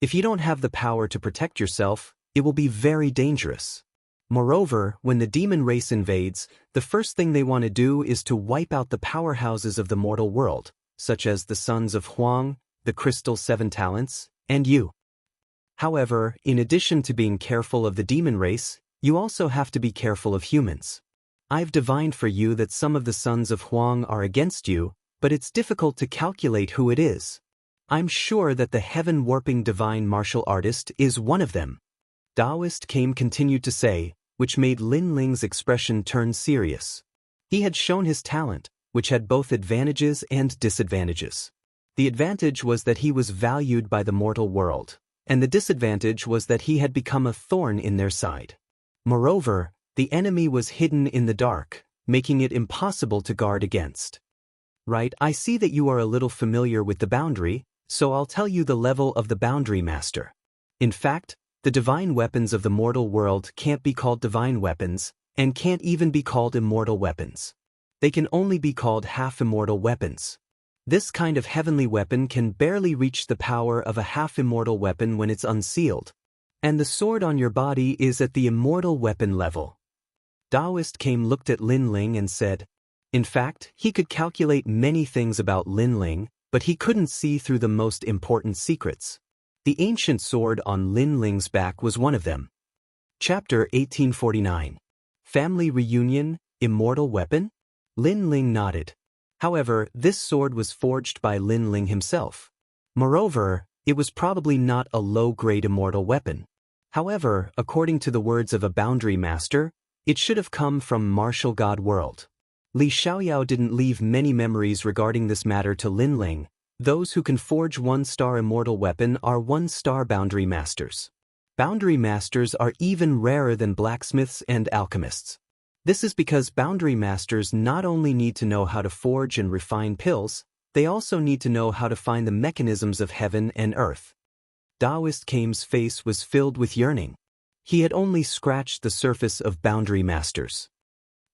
If you don't have the power to protect yourself, it will be very dangerous. Moreover, when the demon race invades, the first thing they want to do is to wipe out the powerhouses of the mortal world, such as the sons of Huang, the Crystal 7 Talents, and you. However, in addition to being careful of the demon race, you also have to be careful of humans. I've divined for you that some of the sons of Huang are against you, but it's difficult to calculate who it is. I'm sure that the heaven-warping divine martial artist is one of them. Taoist continued to say, which made Lin Ling's expression turn serious. He had shown his talent, which had both advantages and disadvantages. The advantage was that he was valued by the mortal world, and the disadvantage was that he had become a thorn in their side. Moreover, the enemy was hidden in the dark, making it impossible to guard against. Right, I see that you are a little familiar with the boundary, so I'll tell you the level of the boundary master. In fact, the divine weapons of the mortal world can't be called divine weapons, and can't even be called immortal weapons. They can only be called half-immortal weapons. This kind of heavenly weapon can barely reach the power of a half-immortal weapon when it's unsealed. And the sword on your body is at the immortal weapon level. Taoist came looked at Lin Ling and said, in fact, he could calculate many things about Lin Ling, but he couldn't see through the most important secrets. The ancient sword on Lin Ling's back was one of them. Chapter 1849. Family Reunion, Immortal Weapon? Lin Ling nodded. However, this sword was forged by Lin Ling himself. Moreover, it was probably not a low-grade immortal weapon. However, according to the words of a boundary master, it should have come from martial god world. Li Xiaoyao didn't leave many memories regarding this matter to Lin Ling. Those who can forge one-star immortal weapon are one-star boundary masters. Boundary masters are even rarer than blacksmiths and alchemists. This is because boundary masters not only need to know how to forge and refine pills, they also need to know how to find the mechanisms of heaven and earth. Taoist Kame's face was filled with yearning. He had only scratched the surface of boundary masters.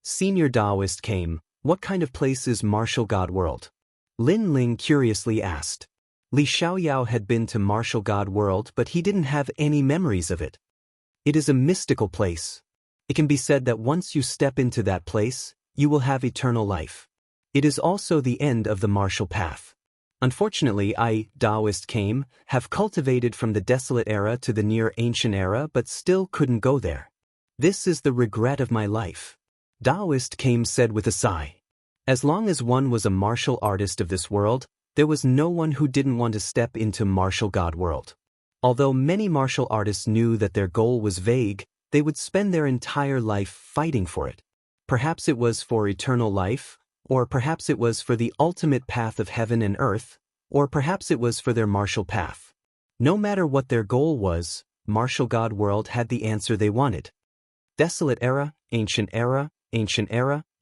Senior Taoist Kame, what kind of place is martial god world? Lin Ling curiously asked. Li Xiaoyao had been to martial god world, but he didn't have any memories of it. It is a mystical place. It can be said that once you step into that place, you will have eternal life. It is also the end of the martial path. Unfortunately, I, Taoist Kame, have cultivated from the desolate era to the near ancient era but still couldn't go there. This is the regret of my life. Taoist Kame said with a sigh. As long as one was a martial artist of this world, there was no one who didn't want to step into martial god world. Although many martial artists knew that their goal was vague, they would spend their entire life fighting for it. Perhaps it was for eternal life, or perhaps it was for the ultimate path of heaven and earth, or perhaps it was for their martial path. No matter what their goal was, martial god world had the answer they wanted. Desolate era, ancient era,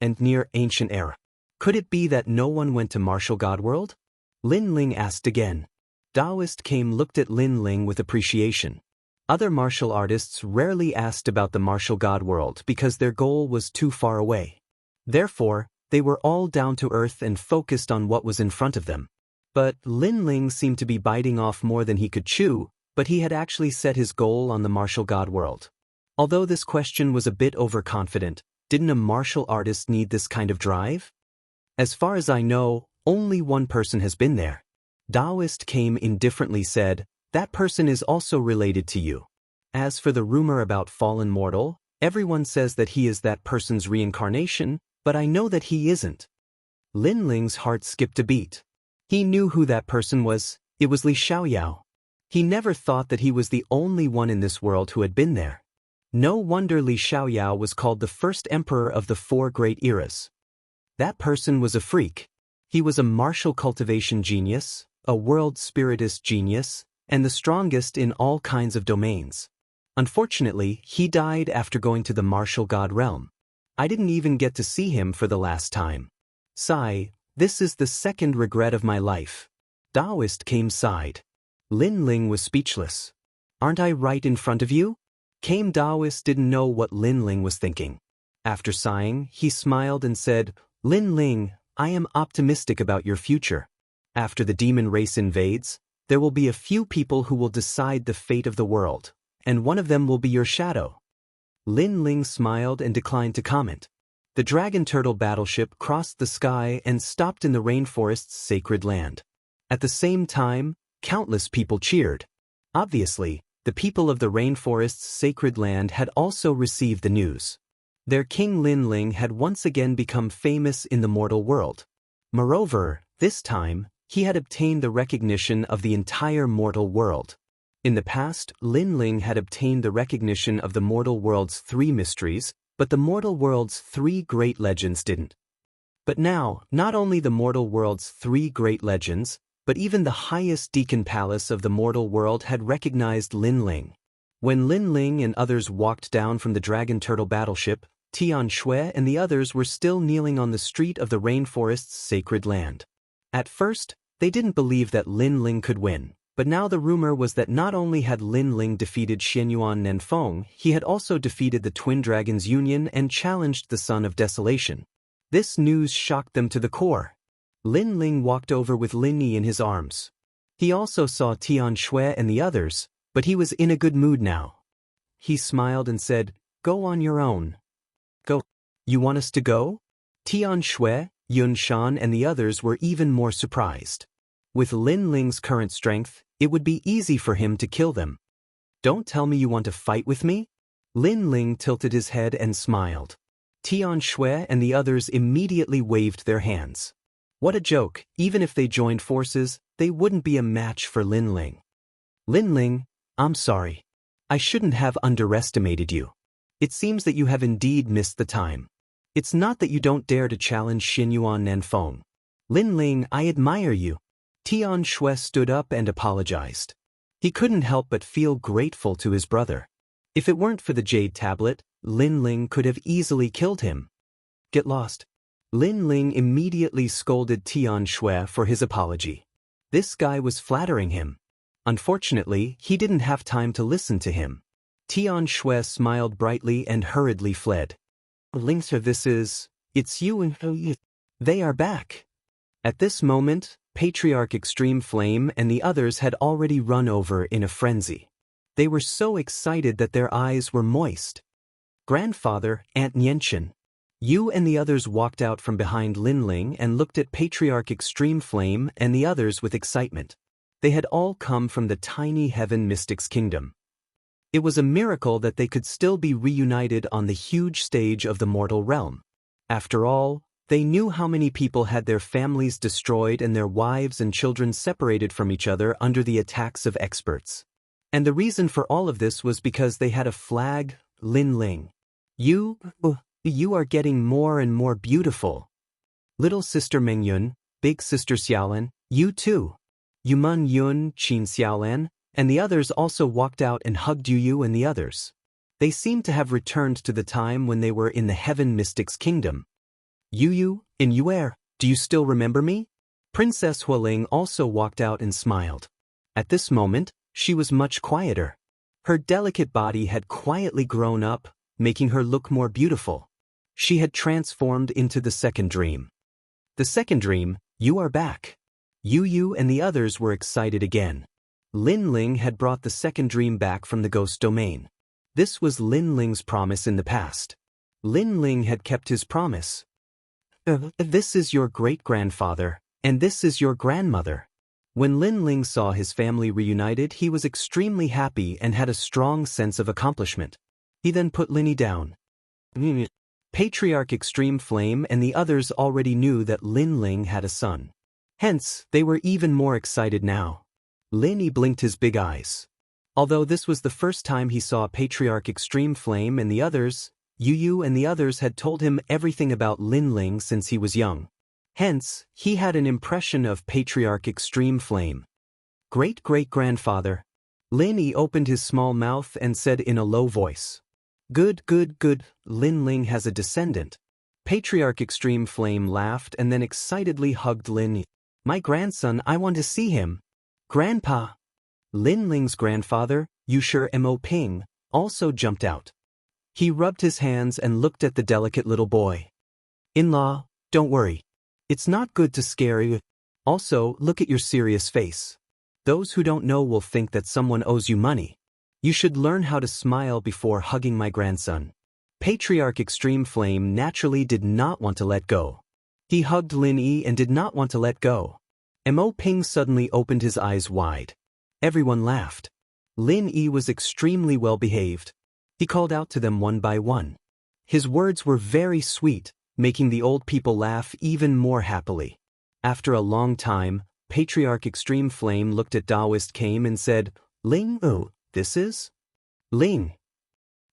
and near ancient era. Could it be that no one went to martial god world? Lin Ling asked again. Taoist Kame looked at Lin Ling with appreciation. Other martial artists rarely asked about the martial god world because their goal was too far away. Therefore, they were all down to earth and focused on what was in front of them. But Lin Ling seemed to be biting off more than he could chew, but he had actually set his goal on the martial god world. Although this question was a bit overconfident, didn't a martial artist need this kind of drive? As far as I know, only one person has been there. Taoist Kame indifferently said, that person is also related to you. As for the rumor about fallen mortal, everyone says that he is that person's reincarnation, but I know that he isn't. Lin Ling's heart skipped a beat. He knew who that person was. It was Li Xiaoyao. He never thought that he was the only one in this world who had been there. No wonder Li Xiaoyao was called the first emperor of the 4 great eras. That person was a freak. He was a martial cultivation genius, a world spiritist genius, and the strongest in all kinds of domains. Unfortunately, he died after going to the martial god realm. I didn't even get to see him for the last time. Sigh, this is the second regret of my life. Taoist Kame sighed. Lin Ling was speechless. Aren't I right in front of you? Kame Taoist didn't know what Lin Ling was thinking. After sighing, he smiled and said, Lin Ling, I am optimistic about your future. After the demon race invades, there will be a few people who will decide the fate of the world, and one of them will be your shadow. Lin Ling smiled and declined to comment. The dragon turtle battleship crossed the sky and stopped in the rainforest's sacred land. At the same time, countless people cheered. Obviously, the people of the rainforest's sacred land had also received the news. Their king Lin Ling had once again become famous in the mortal world. Moreover, this time, he had obtained the recognition of the entire mortal world. In the past, Lin Ling had obtained the recognition of the mortal world's 3 mysteries, but the mortal world's 3 great legends didn't. But now, not only the mortal world's 3 great legends, but even the highest deacon palace of the mortal world had recognized Lin Ling. When Lin Ling and others walked down from the Dragon Turtle battleship, Tian Shui and the others were still kneeling on the street of the rainforest's sacred land. At first, they didn't believe that Lin Ling could win, but now the rumor was that not only had Lin Ling defeated Xianyuan Nenfeng, he had also defeated the Twin Dragons Union and challenged the Son of Desolation. This news shocked them to the core. Lin Ling walked over with Lin Yi in his arms. He also saw Tian Shui and the others, but he was in a good mood now. He smiled and said, "Go on your own." "Go? You want us to go?" Tian Shui, Yun Shan and the others were even more surprised. With Lin Ling's current strength, it would be easy for him to kill them. "Don't tell me you want to fight with me?" Lin Ling tilted his head and smiled. Tian Shui and the others immediately waved their hands. What a joke, even if they joined forces, they wouldn't be a match for Lin Ling. "Lin Ling, I'm sorry. I shouldn't have underestimated you. It seems that you have indeed missed the time. It's not that you don't dare to challenge Xianyuan Nenfeng. Lin Ling, I admire you." Tian Shui stood up and apologized. He couldn't help but feel grateful to his brother. If it weren't for the Jade Tablet, Lin Ling could have easily killed him. "Get lost." Lin Ling immediately scolded Tian Shui for his apology. This guy was flattering him. Unfortunately, he didn't have time to listen to him. Tian Shui smiled brightly and hurriedly fled. "Ling sir, it's you and you. They are back." At this moment, Patriarch Extreme Flame and the others had already run over in a frenzy. They were so excited that their eyes were moist. "Grandfather, Aunt Nianchen." You and the others walked out from behind Lin Ling and looked at Patriarch Extreme Flame and the others with excitement. They had all come from the tiny Heaven Mystics Kingdom. It was a miracle that they could still be reunited on the huge stage of the mortal realm. After all, they knew how many people had their families destroyed and their wives and children separated from each other under the attacks of experts. And the reason for all of this was because they had a flag, Lin Ling. You are getting more and more beautiful. Little sister Mengyun, big sister Xiaolan, you too. Yuman Yun, Qin Xiaolan, and the others also walked out and hugged Yu and the others. They seemed to have returned to the time when they were in the Heaven Mystics Kingdom. "Yu, in Yuer, do you still remember me?" Princess Hualing also walked out and smiled. At this moment, she was much quieter. Her delicate body had quietly grown up, making her look more beautiful. She had transformed into the second dream. The second dream, "You are back." Yu and the others were excited again. Lin Ling had brought the second dream back from the ghost domain. This was Lin Ling's promise in the past. Lin Ling had kept his promise. This is your great-grandfather, and this is your grandmother." When Lin Ling saw his family reunited, he was extremely happy and had a strong sense of accomplishment. He then put Lin Yi down. Patriarch Extreme Flame and the others already knew that Lin Ling had a son. Hence, they were even more excited now. Lin Yi blinked his big eyes. Although this was the first time he saw Patriarch Extreme Flame and the others, Yu and the others had told him everything about Lin Ling since he was young. Hence, he had an impression of Patriarch Extreme Flame. "Great-great-grandfather." Lin Yi opened his small mouth and said in a low voice. Good, Lin Ling has a descendant." Patriarch Extreme Flame laughed and then excitedly hugged Lin Yi. "My grandson, I want to see him." "Grandpa." Lin Ling's grandfather, Yusher Mo Ping, also jumped out. He rubbed his hands and looked at the delicate little boy. "In-law, don't worry. It's not good to scare you. Also, look at your serious face. Those who don't know will think that someone owes you money. You should learn how to smile before hugging my grandson." Patriarch Extreme Flame naturally did not want to let go. He hugged Lin Yi and did not want to let go. Mo Ping suddenly opened his eyes wide. Everyone laughed. Lin Yi was extremely well behaved. He called out to them one by one. His words were very sweet, making the old people laugh even more happily. After a long time, Patriarch Extreme Flame looked at Taoist Kame and said, "Ling, this is?" Ling.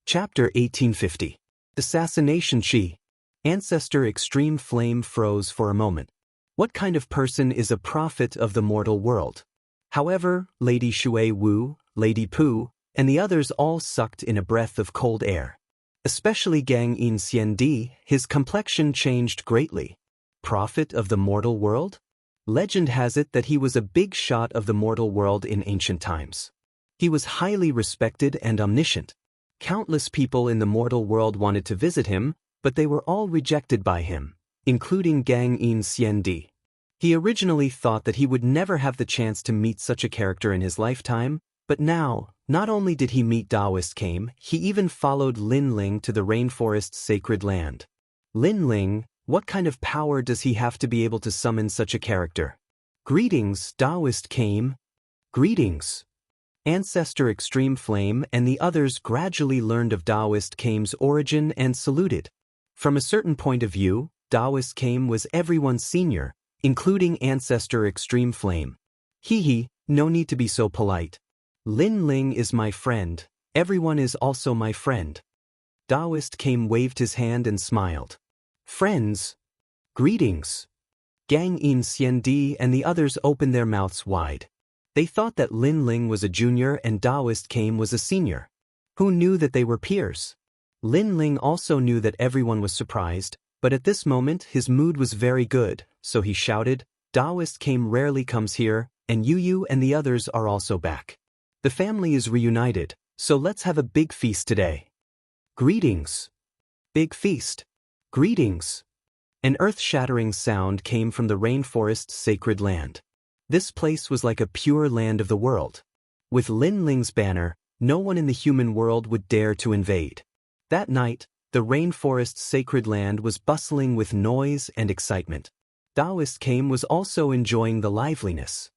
Chapter 1850. Assassination She. Ancestor Extreme Flame froze for a moment. What kind of person is a prophet of the mortal world? However, Lady Shui Wu, Lady Pu, and the others all sucked in a breath of cold air. Especially Gang In Xiandi, his complexion changed greatly. Prophet of the mortal world? Legend has it that he was a big shot of the mortal world in ancient times. He was highly respected and omniscient. Countless people in the mortal world wanted to visit him, but they were all rejected by him, including Gang In Xiandi. He originally thought that he would never have the chance to meet such a character in his lifetime, but now, not only did he meet Taoist Came, he even followed Lin Ling to the rainforest's sacred land. Lin Ling, what kind of power does he have to be able to summon such a character? Greetings, Taoist Came. Greetings. Ancestor Extreme Flame and the others gradually learned of Taoist Came's origin and saluted. From a certain point of view, Taoist Came was everyone's senior, including Ancestor Extreme Flame. Hee, no need to be so polite. Lin Ling is my friend, everyone is also my friend. Taoist Came waved his hand and smiled. Friends? Greetings. Gang In Xiandi and the others opened their mouths wide. They thought that Lin Ling was a junior and Taoist Came was a senior. Who knew that they were peers? Lin Ling also knew that everyone was surprised, but at this moment his mood was very good, so he shouted, Taoist Came rarely comes here, and Yu and the others are also back. The family is reunited, so let's have a big feast today. Greetings. Big feast. Greetings. An earth-shattering sound came from the rainforest's sacred land. This place was like a pure land of the world. With Lin Ling's banner, no one in the human world would dare to invade. That night, the rainforest's sacred land was bustling with noise and excitement. Taoist Came was also enjoying the liveliness.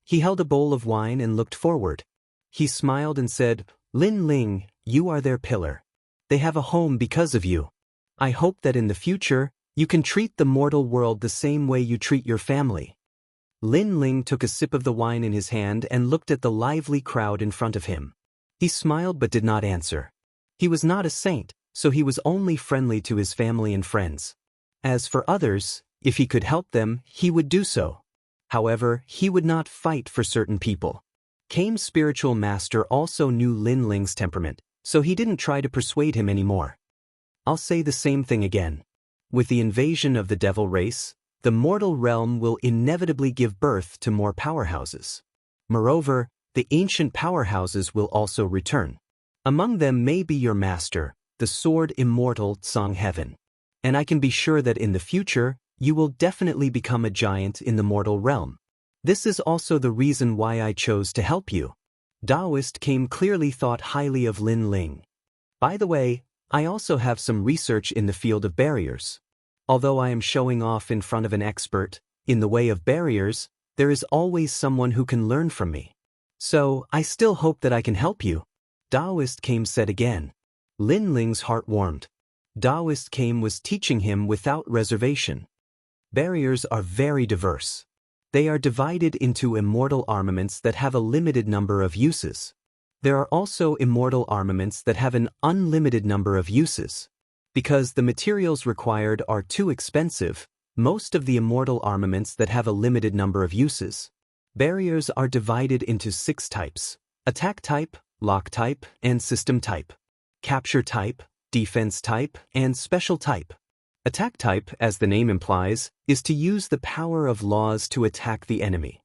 He held a bowl of wine and looked forward. He smiled and said, Lin Ling, you are their pillar. They have a home because of you. I hope that in the future, you can treat the mortal world the same way you treat your family. Lin Ling took a sip of the wine in his hand and looked at the lively crowd in front of him. He smiled but did not answer. He was not a saint, so he was only friendly to his family and friends. As for others, if he could help them, he would do so. However, he would not fight for certain people. Came's spiritual master also knew Lin Ling's temperament, so he didn't try to persuade him anymore. I'll say the same thing again. With the invasion of the devil race, the mortal realm will inevitably give birth to more powerhouses. Moreover, the ancient powerhouses will also return. Among them may be your master, the sword immortal Tsang Heaven. And I can be sure that in the future, you will definitely become a giant in the mortal realm. This is also the reason why I chose to help you. Taoist Came clearly thought highly of Lin Ling. By the way, I also have some research in the field of barriers. Although I am showing off in front of an expert, in the way of barriers, there is always someone who can learn from me. So, I still hope that I can help you. Taoist Came said again. Lin Ling's heart warmed. Taoist Came was teaching him without reservation. Barriers are very diverse. They are divided into immortal armaments that have a limited number of uses. There are also immortal armaments that have an unlimited number of uses. Because the materials required are too expensive, most of the immortal armaments that have a limited number of uses. Barriers are divided into 6 types: attack type, lock type, and system type. Capture type, defense type, and special type. Attack type, as the name implies, is to use the power of laws to attack the enemy.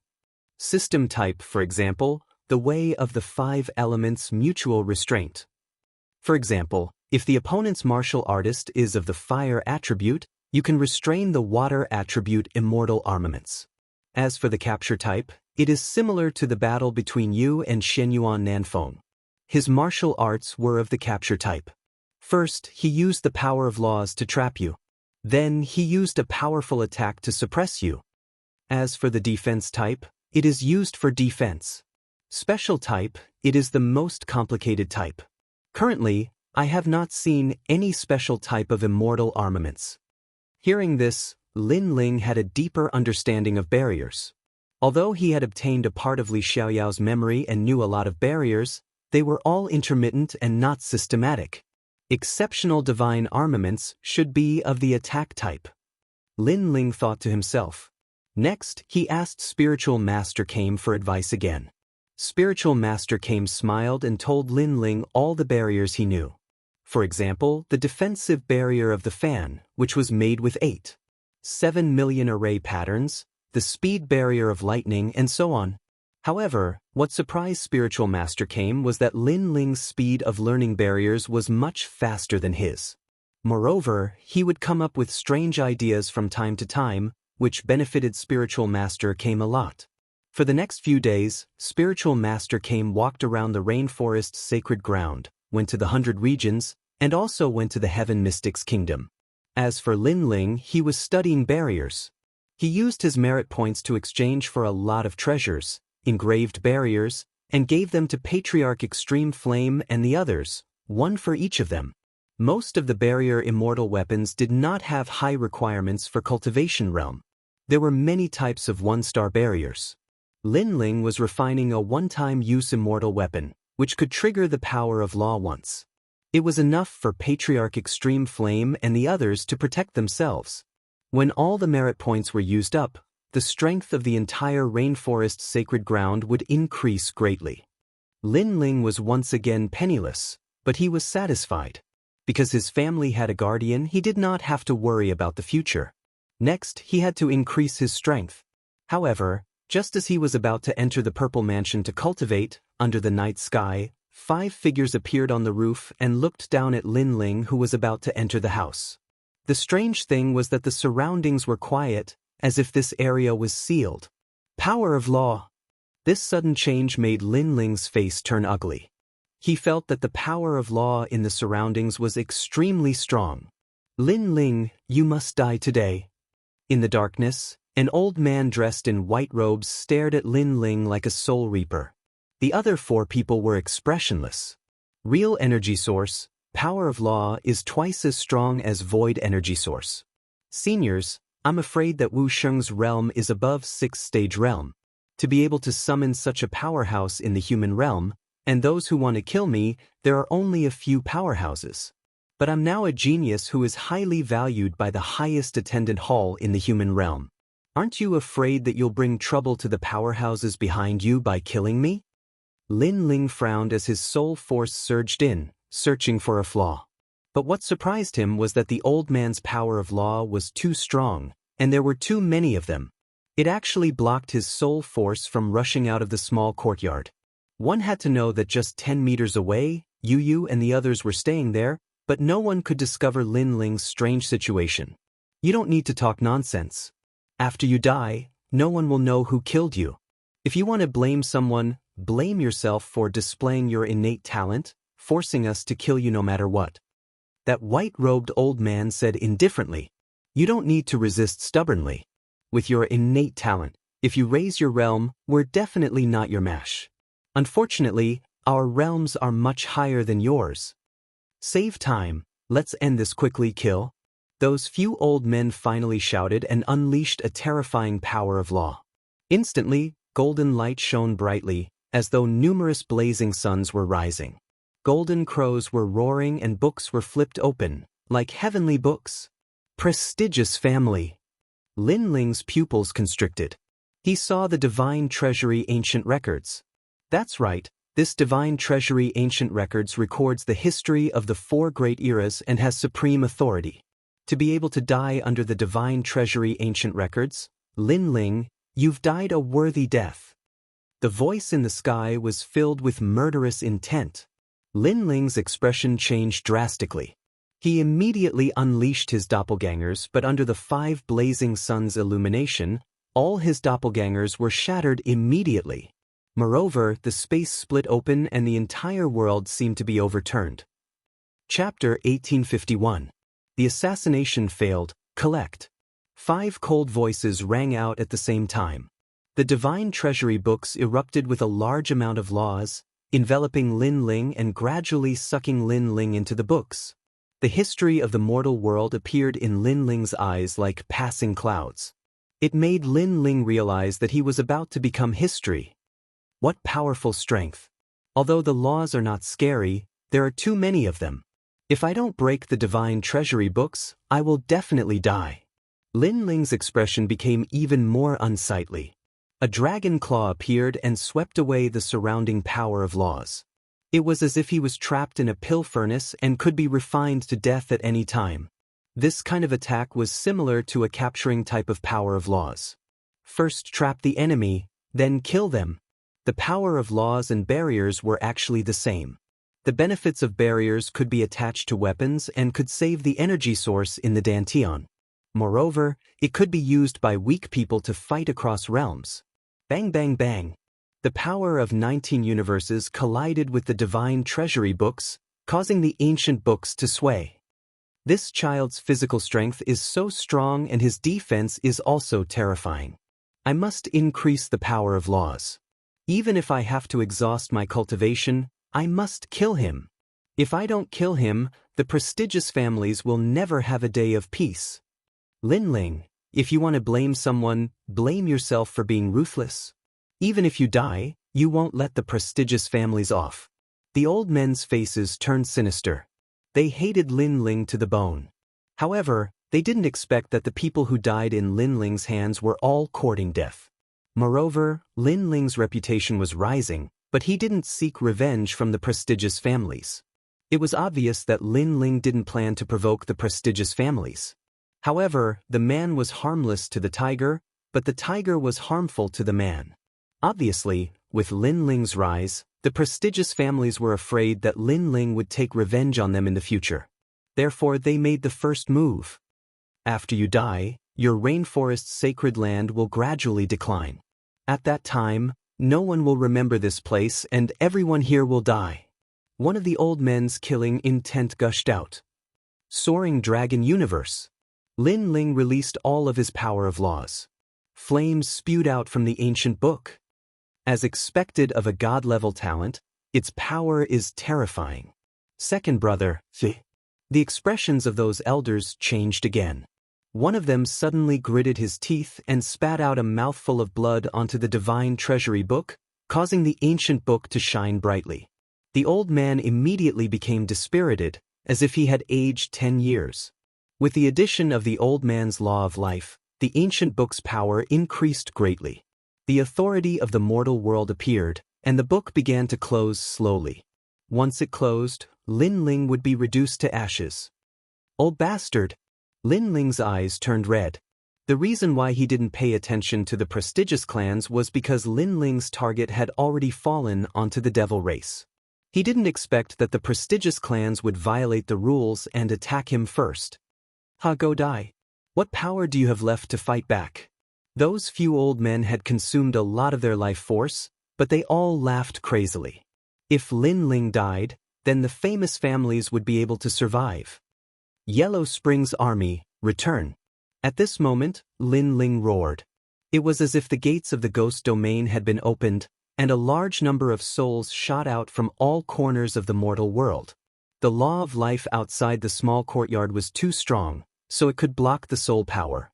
System type, for example, the way of the 5 elements mutual restraint. For example, if the opponent's martial artist is of the fire attribute, you can restrain the water attribute immortal armaments. As for the capture type, it is similar to the battle between you and Shenyuan Nanfeng. His martial arts were of the capture type. First, he used the power of laws to trap you. Then, he used a powerful attack to suppress you. As for the defense type, it is used for defense. Special type, it is the most complicated type. Currently, I have not seen any special type of immortal armaments. Hearing this, Lin Ling had a deeper understanding of barriers. Although he had obtained a part of Li Xiaoyao's memory and knew a lot of barriers, they were all intermittent and not systematic. Exceptional divine armaments should be of the attack type. Lin Ling thought to himself. Next, he asked Spiritual Master Kame for advice again. Spiritual Master Kame smiled and told Lin Ling all the barriers he knew. For example, the defensive barrier of the fan, which was made with 7 million array patterns, the speed barrier of lightning, and so on. However, what surprised Spiritual Master Kame was that Lin Ling's speed of learning barriers was much faster than his. Moreover, he would come up with strange ideas from time to time, which benefited Spiritual Master Kame a lot. For the next few days, Spiritual Master Kame walked around the rainforest's sacred ground, went to the 100 regions, and also went to the Heaven Mystics Kingdom. As for Lin Ling, he was studying barriers. He used his merit points to exchange for a lot of treasures, engraved barriers, and gave them to Patriarch Extreme Flame and the others, one for each of them. Most of the barrier immortal weapons did not have high requirements for cultivation realm. There were many types of one-star barriers. Lin Ling was refining a one-time use immortal weapon, which could trigger the power of law once. It was enough for Patriarch Extreme Flame and the others to protect themselves. When all the merit points were used up, the strength of the entire rainforest sacred ground would increase greatly. Lin Ling was once again penniless, but he was satisfied. Because his family had a guardian, he did not have to worry about the future. Next, he had to increase his strength. However, just as he was about to enter the purple mansion to cultivate, under the night sky, 5 figures appeared on the roof and looked down at Lin Ling, who was about to enter the house. The strange thing was that the surroundings were quiet, as if this area was sealed. Power of law. This sudden change made Lin Ling's face turn ugly. He felt that the power of law in the surroundings was extremely strong. Lin Ling, you must die today. In the darkness, an old man dressed in white robes stared at Lin Ling like a soul reaper. The other 4 people were expressionless. Real energy source, power of law is twice as strong as void energy source. Seniors, I'm afraid that Wu Sheng's realm is above 6th stage realm. To be able to summon such a powerhouse in the human realm, and those who want to kill me, there are only a few powerhouses. But I'm now a genius who is highly valued by the highest attendant hall in the human realm. Aren't you afraid that you'll bring trouble to the powerhouses behind you by killing me? Lin Ling frowned as his soul force surged in, searching for a flaw. But what surprised him was that the old man's power of law was too strong, and there were too many of them. It actually blocked his soul force from rushing out of the small courtyard. One had to know that just 10 meters away, Yu and the others were staying there, but no one could discover Lin Ling's strange situation. You don't need to talk nonsense. After you die, no one will know who killed you. If you want to blame someone, blame yourself for displaying your innate talent, forcing us to kill you no matter what. That white-robed old man said indifferently. You don't need to resist stubbornly. With your innate talent, if you raise your realm, we're definitely not your match. Unfortunately, our realms are much higher than yours. Save time, let's end this quickly, kill. Those few old men finally shouted and unleashed a terrifying power of law. Instantly, golden light shone brightly, as though numerous blazing suns were rising. Golden crows were roaring and books were flipped open, like heavenly books. Prestigious family. Lin Ling's pupils constricted. He saw the Divine Treasury Ancient Records. That's right, this Divine Treasury Ancient Records records the history of the 4 great eras and has supreme authority. To be able to die under the Divine Treasury Ancient Records, Lin Ling, you've died a worthy death. The voice in the sky was filled with murderous intent. Lin Ling's expression changed drastically. He immediately unleashed his doppelgangers, but under the 5 blazing suns' illumination, all his doppelgangers were shattered immediately. Moreover, the space split open and the entire world seemed to be overturned. Chapter 1851. The assassination failed. Collect. 5 cold voices rang out at the same time. The Divine Treasury books erupted with a large amount of laws, enveloping Lin Ling and gradually sucking Lin Ling into the books. The history of the mortal world appeared in Lin Ling's eyes like passing clouds. It made Lin Ling realize that he was about to become history. What powerful strength! Although the laws are not scary, there are too many of them. If I don't break the Divine Treasury books, I will definitely die. Lin Ling's expression became even more unsightly. A dragon claw appeared and swept away the surrounding power of laws. It was as if he was trapped in a pill furnace and could be refined to death at any time. This kind of attack was similar to a capturing type of power of laws. First trap the enemy, then kill them. The power of laws and barriers were actually the same. The benefits of barriers could be attached to weapons and could save the energy source in the Dantian. Moreover, it could be used by weak people to fight across realms. Bang bang bang. The power of 19 universes collided with the divine treasury books, causing the ancient books to sway. This child's physical strength is so strong and his defense is also terrifying. I must increase the power of laws. Even if I have to exhaust my cultivation, I must kill him. If I don't kill him, the prestigious families will never have a day of peace. Lin Ling, if you want to blame someone, blame yourself for being ruthless. Even if you die, you won't let the prestigious families off. The old men's faces turned sinister. They hated Lin Ling to the bone. However, they didn't expect that the people who died in Lin Ling's hands were all courting death. Moreover, Lin Ling's reputation was rising, but he didn't seek revenge from the prestigious families. It was obvious that Lin Ling didn't plan to provoke the prestigious families. However, the man was harmless to the tiger, but the tiger was harmful to the man. Obviously, with Lin Ling's rise, the prestigious families were afraid that Lin Ling would take revenge on them in the future. Therefore, they made the first move. After you die, your rainforest's sacred land will gradually decline. At that time, no one will remember this place and everyone here will die. One of the old men's killing intent gushed out. Soaring Dragon Universe. Lin Ling released all of his power of laws. Flames spewed out from the ancient book. As expected of a god-level talent, its power is terrifying. Second brother, the expressions of those elders changed again. One of them suddenly gritted his teeth and spat out a mouthful of blood onto the divine treasury book, causing the ancient book to shine brightly. The old man immediately became dispirited, as if he had aged 10 years. With the addition of the old man's law of life, the ancient book's power increased greatly. The authority of the mortal world appeared, and the book began to close slowly. Once it closed, Lin Ling would be reduced to ashes. Old bastard! Lin Ling's eyes turned red. The reason why he didn't pay attention to the prestigious clans was because Lin Ling's target had already fallen onto the devil race. He didn't expect that the prestigious clans would violate the rules and attack him first. Ha, go die. What power do you have left to fight back? Those few old men had consumed a lot of their life force, but they all laughed crazily. If Lin Ling died, then the famous families would be able to survive. Yellow Springs Army, return. At this moment, Lin Ling roared. It was as if the gates of the ghost domain had been opened, and a large number of souls shot out from all corners of the mortal world. The law of life outside the small courtyard was too strong, so it could block the soul power.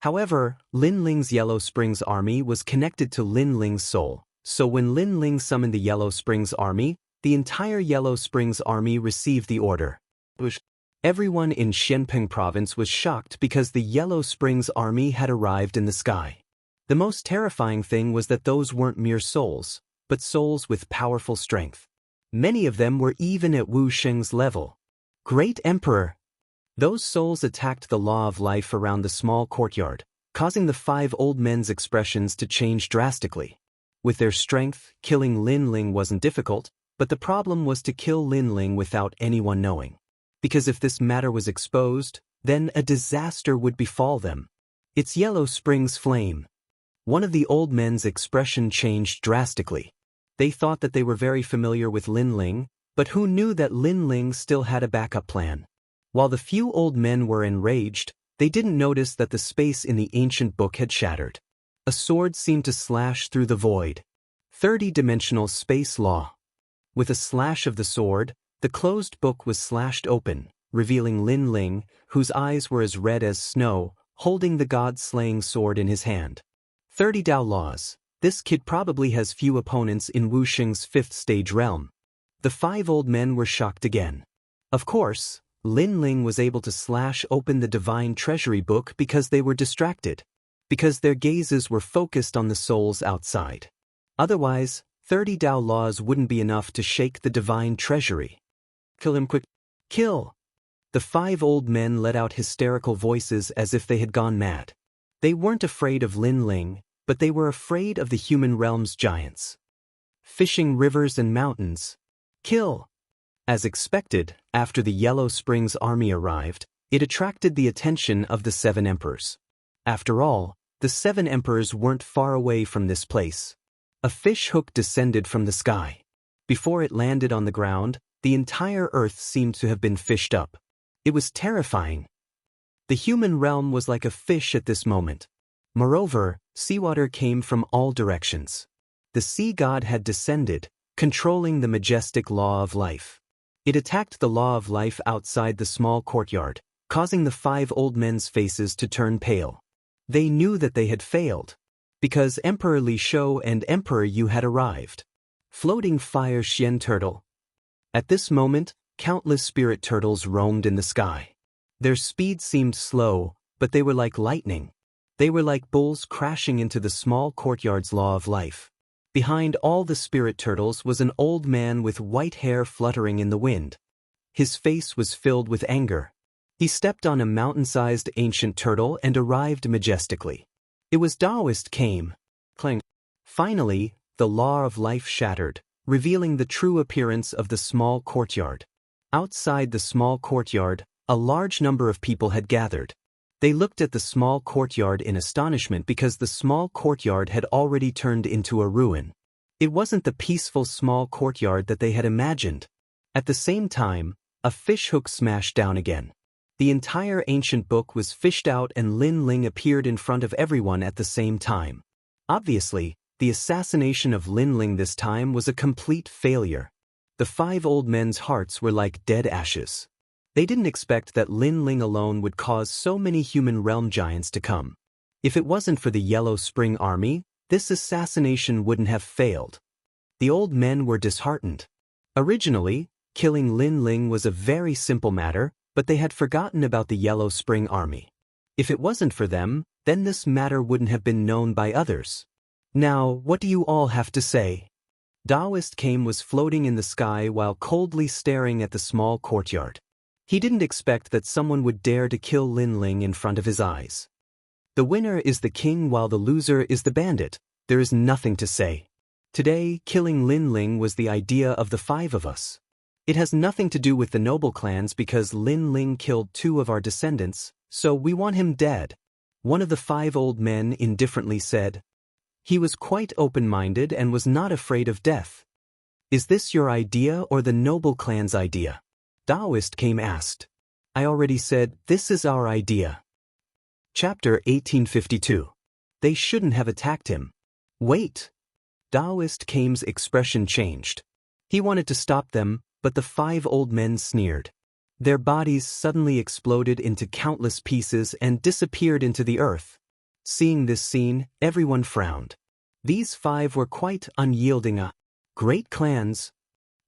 However, Lin Ling's Yellow Springs Army was connected to Lin Ling's soul, so when Lin Ling summoned the Yellow Springs Army, the entire Yellow Springs Army received the order. Everyone in Xianpeng province was shocked because the Yellow Springs Army had arrived in the sky. The most terrifying thing was that those weren't mere souls, but souls with powerful strength. Many of them were even at Wu Sheng's level. Great Emperor! Those souls attacked the law of life around the small courtyard, causing the 5 old men's expressions to change drastically. With their strength, killing Lin Ling wasn't difficult, but the problem was to kill Lin Ling without anyone knowing. Because if this matter was exposed, then a disaster would befall them. It's Yellow Springs Flame. One of the old men's expression changed drastically. They thought that they were very familiar with Lin Ling, but who knew that Lin Ling still had a backup plan? While the few old men were enraged, they didn't notice that the space in the ancient book had shattered. A sword seemed to slash through the void. 30-dimensional space law. With a slash of the sword, the closed book was slashed open, revealing Lin Ling, whose eyes were as red as snow, holding the god-slaying sword in his hand. 30 Dao laws. This kid probably has few opponents in Wu Sheng's 5th stage realm. The 5 old men were shocked again. Of course, Lin Ling was able to slash open the divine treasury book because they were distracted, because their gazes were focused on the souls outside. Otherwise, 30 Dao laws wouldn't be enough to shake the divine treasury. Kill him quick. Kill! The 5 old men let out hysterical voices as if they had gone mad. They weren't afraid of Lin Ling, but they were afraid of the human realm's giants. Fishing rivers and mountains. Kill! As expected, after the Yellow Springs army arrived, it attracted the attention of the 7 emperors. After all, the 7 emperors weren't far away from this place. A fish hook descended from the sky. Before it landed on the ground, the entire earth seemed to have been fished up. It was terrifying. The human realm was like a fish at this moment. Moreover, seawater came from all directions. The sea god had descended, controlling the majestic law of life. It attacked the law of life outside the small courtyard, causing the 5 old men's faces to turn pale. They knew that they had failed, because Emperor Li Shou and Emperor Yu had arrived. Floating fire Xian turtle. At this moment, countless spirit turtles roamed in the sky. Their speed seemed slow, but they were like lightning. They were like bulls crashing into the small courtyard's law of life. Behind all the spirit turtles was an old man with white hair fluttering in the wind. His face was filled with anger. He stepped on a mountain-sized ancient turtle and arrived majestically. It was Taoist came. Clang. Finally, the law of life shattered, revealing the true appearance of the small courtyard. Outside the small courtyard, a large number of people had gathered. They looked at the small courtyard in astonishment because the small courtyard had already turned into a ruin. It wasn't the peaceful small courtyard that they had imagined. At the same time, a fish hook smashed down again. The entire ancient book was fished out and Lin Ling appeared in front of everyone at the same time. Obviously, the assassination of Lin Ling this time was a complete failure. The 5 old men's hearts were like dead ashes. They didn't expect that Lin Ling alone would cause so many human realm giants to come. If it wasn't for the Yellow Spring army, this assassination wouldn't have failed. The old men were disheartened. Originally, killing Lin Ling was a very simple matter, but they had forgotten about the Yellow Spring army. If it wasn't for them, then this matter wouldn't have been known by others. Now, what do you all have to say? Taoist Came was floating in the sky while coldly staring at the small courtyard. He didn't expect that someone would dare to kill Lin Ling in front of his eyes. The winner is the king while the loser is the bandit. There is nothing to say. Today, killing Lin Ling was the idea of the 5 of us. It has nothing to do with the noble clans because Lin Ling killed 2 of our descendants, so we want him dead. One of the 5 old men indifferently said. He was quite open-minded and was not afraid of death. Is this your idea or the noble clan's idea? Taoist Came asked. I already said, this is our idea. Chapter 1852. They shouldn't have attacked him. Wait. Taoist Came's expression changed. He wanted to stop them, but the 5 old men sneered. Their bodies suddenly exploded into countless pieces and disappeared into the earth. Seeing this scene, everyone frowned. These 5 were quite unyielding. Great clans.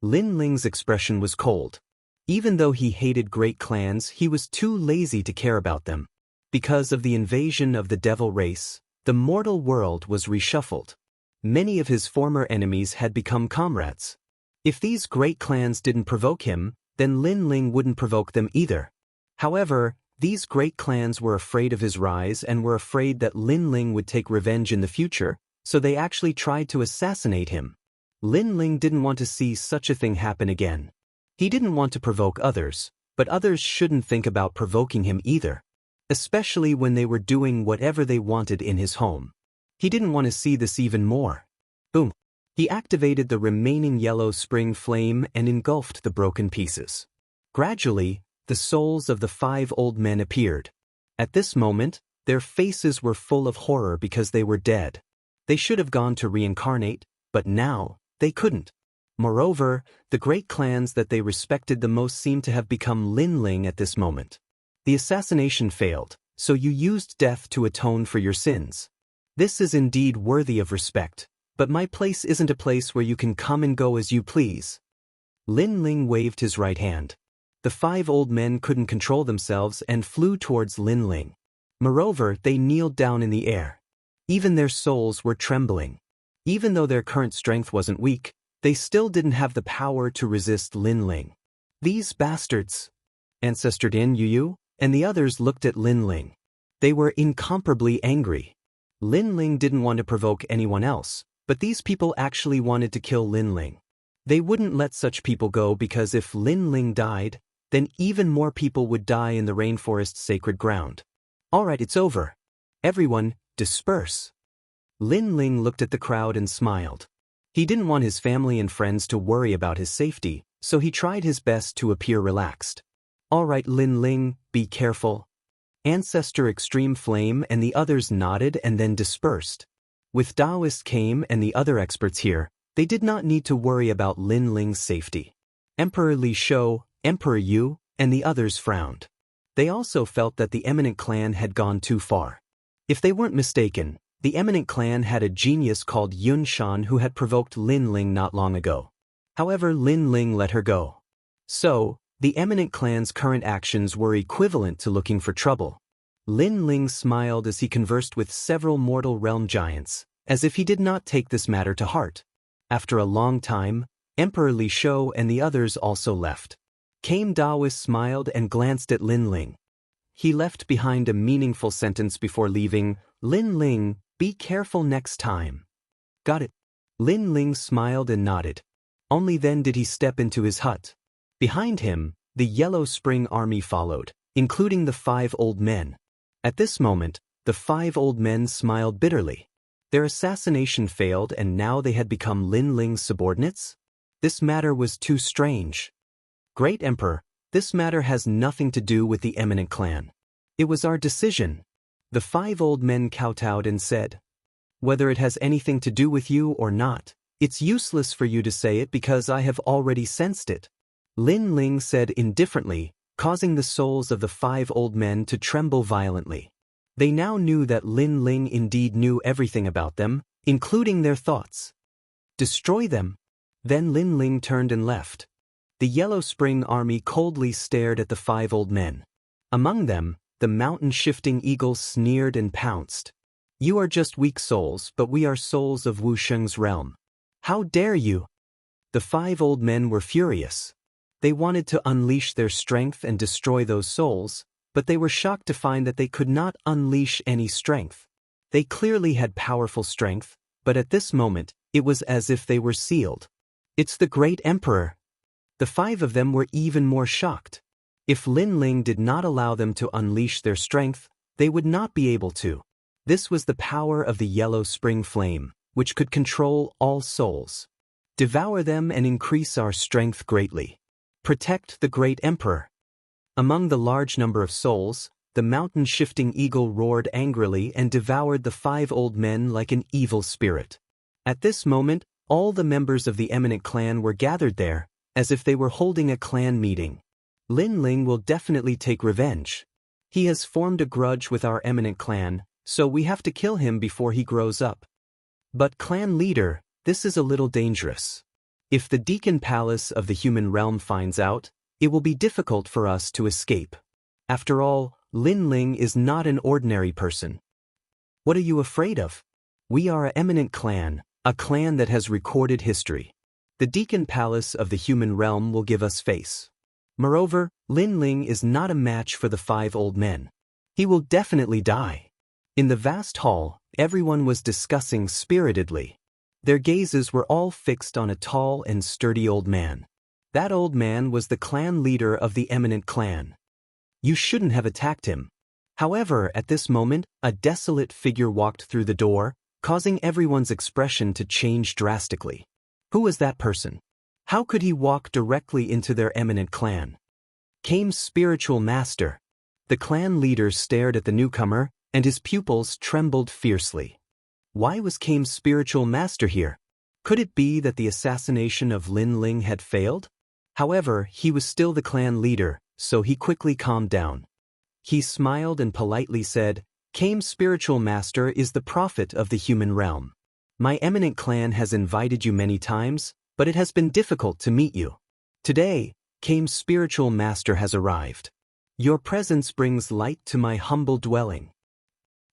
Lin Ling's expression was cold. Even though he hated great clans, he was too lazy to care about them. Because of the invasion of the devil race, the mortal world was reshuffled. Many of his former enemies had become comrades. If these great clans didn't provoke him, then Lin Ling wouldn't provoke them either. However, these great clans were afraid of his rise and were afraid that Lin Ling would take revenge in the future, so they actually tried to assassinate him. Lin Ling didn't want to see such a thing happen again. He didn't want to provoke others, but others shouldn't think about provoking him either, especially when they were doing whatever they wanted in his home. He didn't want to see this even more. Boom. He activated the remaining Yellow Spring flame and engulfed the broken pieces. Gradually, the souls of the 5 old men appeared. At this moment, their faces were full of horror because they were dead. They should have gone to reincarnate, but now, they couldn't. Moreover, the great clans that they respected the most seemed to have become Lin Ling at this moment. The assassination failed, so you used death to atone for your sins. This is indeed worthy of respect, but my place isn't a place where you can come and go as you please. Lin Ling waved his right hand. The 5 old men couldn't control themselves and flew towards Lin Ling. Moreover, they kneeled down in the air. Even their souls were trembling. Even though their current strength wasn't weak, they still didn't have the power to resist Lin Ling. These bastards! Ancestor Din Yu and the others looked at Lin Ling. They were incomparably angry. Lin Ling didn't want to provoke anyone else, but these people actually wanted to kill Lin Ling. They wouldn't let such people go because if Lin Ling died, then even more people would die in the rainforest's sacred ground. Alright, it's over. Everyone, disperse. Lin Ling looked at the crowd and smiled. He didn't want his family and friends to worry about his safety, so he tried his best to appear relaxed. Alright, Lin Ling, be careful. Ancestor Extreme Flame and the others nodded and then dispersed. With Taoist came and the other experts here, they did not need to worry about Lin Ling's safety. Emperor Li Shou, Emperor Yu, and the others frowned. They also felt that the Eminent Clan had gone too far. If they weren't mistaken, the Eminent Clan had a genius called Yun Shan who had provoked Lin Ling not long ago. However, Lin Ling let her go. So, the Eminent Clan's current actions were equivalent to looking for trouble. Lin Ling smiled as he conversed with several mortal realm giants, as if he did not take this matter to heart. After a long time, Emperor Li Shou and the others also left. Kame Taoist smiled and glanced at Lin Ling. He left behind a meaningful sentence before leaving, Lin Ling, be careful next time. Got it. Lin Ling smiled and nodded. Only then did he step into his hut. Behind him, the Yellow Spring Army followed, including the 5 old men. At this moment, the 5 old men smiled bitterly. Their assassination failed and now they had become Lin Ling's subordinates? This matter was too strange. Great Emperor, this matter has nothing to do with the Eminent Clan. It was our decision. The 5 old men kowtowed and said, whether it has anything to do with you or not, it's useless for you to say it because I have already sensed it. Lin Ling said indifferently, causing the souls of the 5 old men to tremble violently. They now knew that Lin Ling indeed knew everything about them, including their thoughts. Destroy them. Then Lin Ling turned and left. The Yellow Spring Army coldly stared at the 5 old men. Among them, the mountain-shifting eagle sneered and pounced. You are just weak souls, but we are souls of Wuxia's realm. How dare you? The 5 old men were furious. They wanted to unleash their strength and destroy those souls, but they were shocked to find that they could not unleash any strength. They clearly had powerful strength, but at this moment, it was as if they were sealed. It's the great emperor. The 5 of them were even more shocked. If Lin Ling did not allow them to unleash their strength, they would not be able to. This was the power of the Yellow Spring Flame, which could control all souls. Devour them and increase our strength greatly. Protect the great emperor. Among the large number of souls, the mountain-shifting eagle roared angrily and devoured the 5 old men like an evil spirit. At this moment, all the members of the Eminent Clan were gathered there, as if they were holding a clan meeting. Lin Ling will definitely take revenge. He has formed a grudge with our Eminent Clan, so we have to kill him before he grows up. But clan leader, this is a little dangerous. If the Deacon Palace of the human realm finds out, it will be difficult for us to escape. After all, Lin Ling is not an ordinary person. What are you afraid of? We are an Eminent Clan, a clan that has recorded history. The Deacon Palace of the human realm will give us face. Moreover, Lin Ling is not a match for the 5 old men. He will definitely die. In the vast hall, everyone was discussing spiritedly. Their gazes were all fixed on a tall and sturdy old man. That old man was the clan leader of the Eminent Clan. You shouldn't have attacked him. However, at this moment, a desolate figure walked through the door, causing everyone's expression to change drastically. Who was that person? How could he walk directly into their Eminent Clan? Kame's spiritual master. The clan leader stared at the newcomer, and his pupils trembled fiercely. Why was Kame's spiritual master here? Could it be that the assassination of Lin Ling had failed? However, he was still the clan leader, so he quickly calmed down. He smiled and politely said, Kame's spiritual master is the prophet of the human realm. My Eminent Clan has invited you many times, but it has been difficult to meet you. Today, Came's spiritual master has arrived. Your presence brings light to my humble dwelling.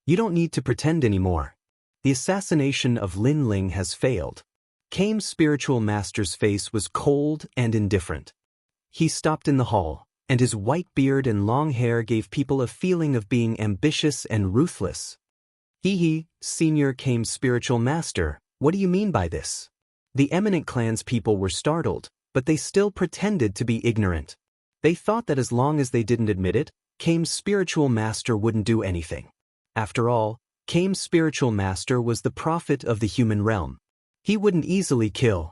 You don't need to pretend anymore. The assassination of Lin Ling has failed. Came's spiritual master's face was cold and indifferent. He stopped in the hall, and his white beard and long hair gave people a feeling of being ambitious and ruthless. Hee, Senior Came's spiritual master, what do you mean by this? The eminent clan's people were startled, but they still pretended to be ignorant. They thought that as long as they didn't admit it, Came's spiritual master wouldn't do anything. After all, Came's spiritual master was the prophet of the human realm. He wouldn't easily kill.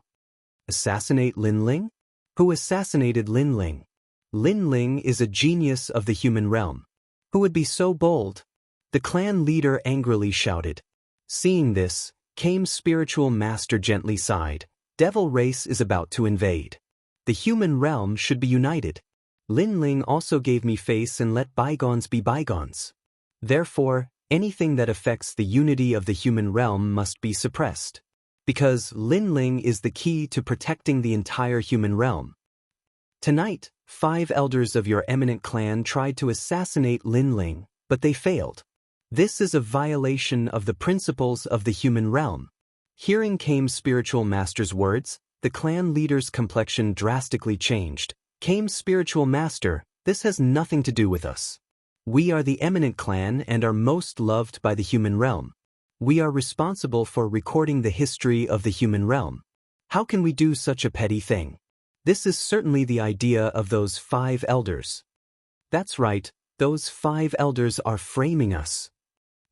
Assassinate Lin Ling? Who assassinated Lin Ling? Lin Ling is a genius of the human realm. Who would be so bold? The clan leader angrily shouted. Seeing this, Came's spiritual master gently sighed. Devil race is about to invade. The human realm should be united. Lin Ling also gave me face and let bygones be bygones. Therefore, anything that affects the unity of the human realm must be suppressed. Because Lin Ling is the key to protecting the entire human realm. Tonight, 5 elders of your eminent clan tried to assassinate Lin Ling, but they failed. This is a violation of the principles of the human realm. Hearing Came's spiritual master's words, the clan leader's complexion drastically changed. Came's spiritual master, this has nothing to do with us. We are the eminent clan and are most loved by the human realm. We are responsible for recording the history of the human realm. How can we do such a petty thing? This is certainly the idea of those 5 elders. That's right, those 5 elders are framing us.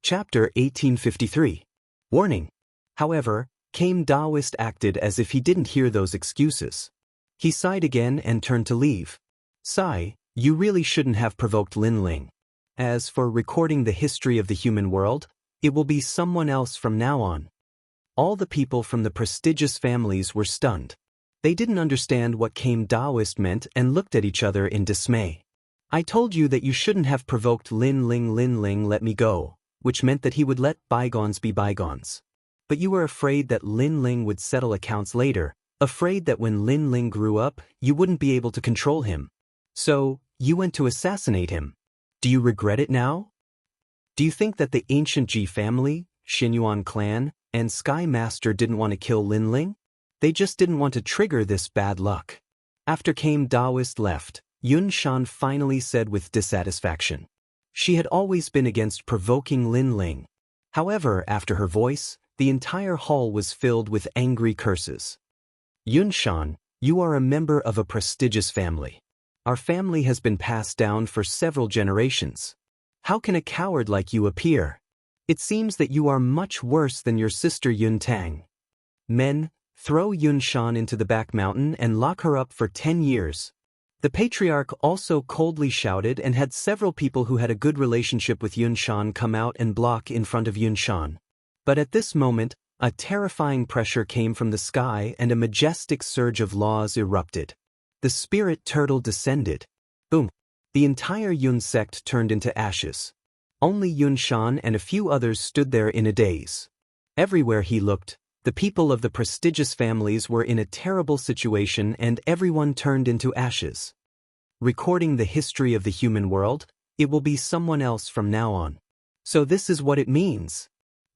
Chapter 1853. Warning. However, Came Daoist acted as if he didn't hear those excuses. He sighed again and turned to leave. Sigh, you really shouldn't have provoked Lin Ling. As for recording the history of the human world, it will be someone else from now on. All the people from the prestigious families were stunned. They didn't understand what Came Daoist meant and looked at each other in dismay. I told you that you shouldn't have provoked Lin Ling let me go, which meant that he would let bygones be bygones. But you were afraid that Lin Ling would settle accounts later, afraid that when Lin Ling grew up, you wouldn't be able to control him. So, you went to assassinate him. Do you regret it now? Do you think that the ancient Ji family, Xinyuan clan, and Sky Master didn't want to kill Lin Ling? They just didn't want to trigger this bad luck. After Came Daoist left, Yun Shan finally said with dissatisfaction. She had always been against provoking Lin Ling. However, after her voice, the entire hall was filled with angry curses. Yun Shan, you are a member of a prestigious family. Our family has been passed down for several generations. How can a coward like you appear? It seems that you are much worse than your sister Yun Tang. Men, throw Yun Shan into the back mountain and lock her up for 10 years. The patriarch also coldly shouted and had several people who had a good relationship with Yun Shan come out and block in front of Yun Shan. But at this moment, a terrifying pressure came from the sky and a majestic surge of laws erupted. The spirit turtle descended. Boom! The entire Yun sect turned into ashes. Only Yun Shan and a few others stood there in a daze. Everywhere he looked, the people of the prestigious families were in a terrible situation and everyone turned into ashes. Recording the history of the human world, it will be someone else from now on. So this is what it means.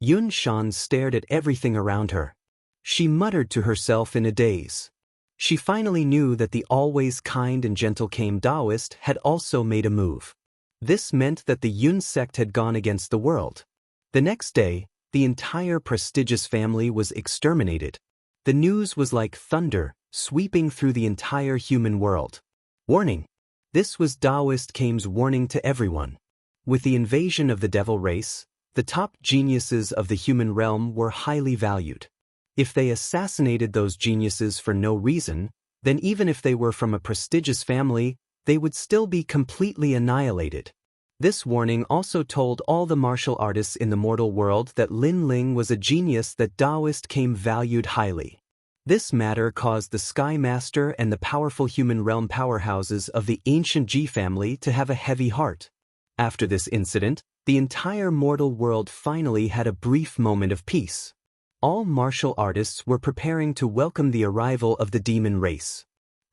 Yun Shan stared at everything around her. She muttered to herself in a daze. She finally knew that the always kind and gentle Came Daoist had also made a move. This meant that the Yun sect had gone against the world. The next day, the entire prestigious family was exterminated. The news was like thunder, sweeping through the entire human world. Warning! This was Daoist Came's warning to everyone. With the invasion of the devil race, the top geniuses of the human realm were highly valued. If they assassinated those geniuses for no reason, then even if they were from a prestigious family, they would still be completely annihilated. This warning also told all the martial artists in the mortal world that Lin Ling was a genius that Daoist Came valued highly. This matter caused the Sky Master and the powerful human realm powerhouses of the ancient Ji family to have a heavy heart. After this incident, the entire mortal world finally had a brief moment of peace. All martial artists were preparing to welcome the arrival of the demon race.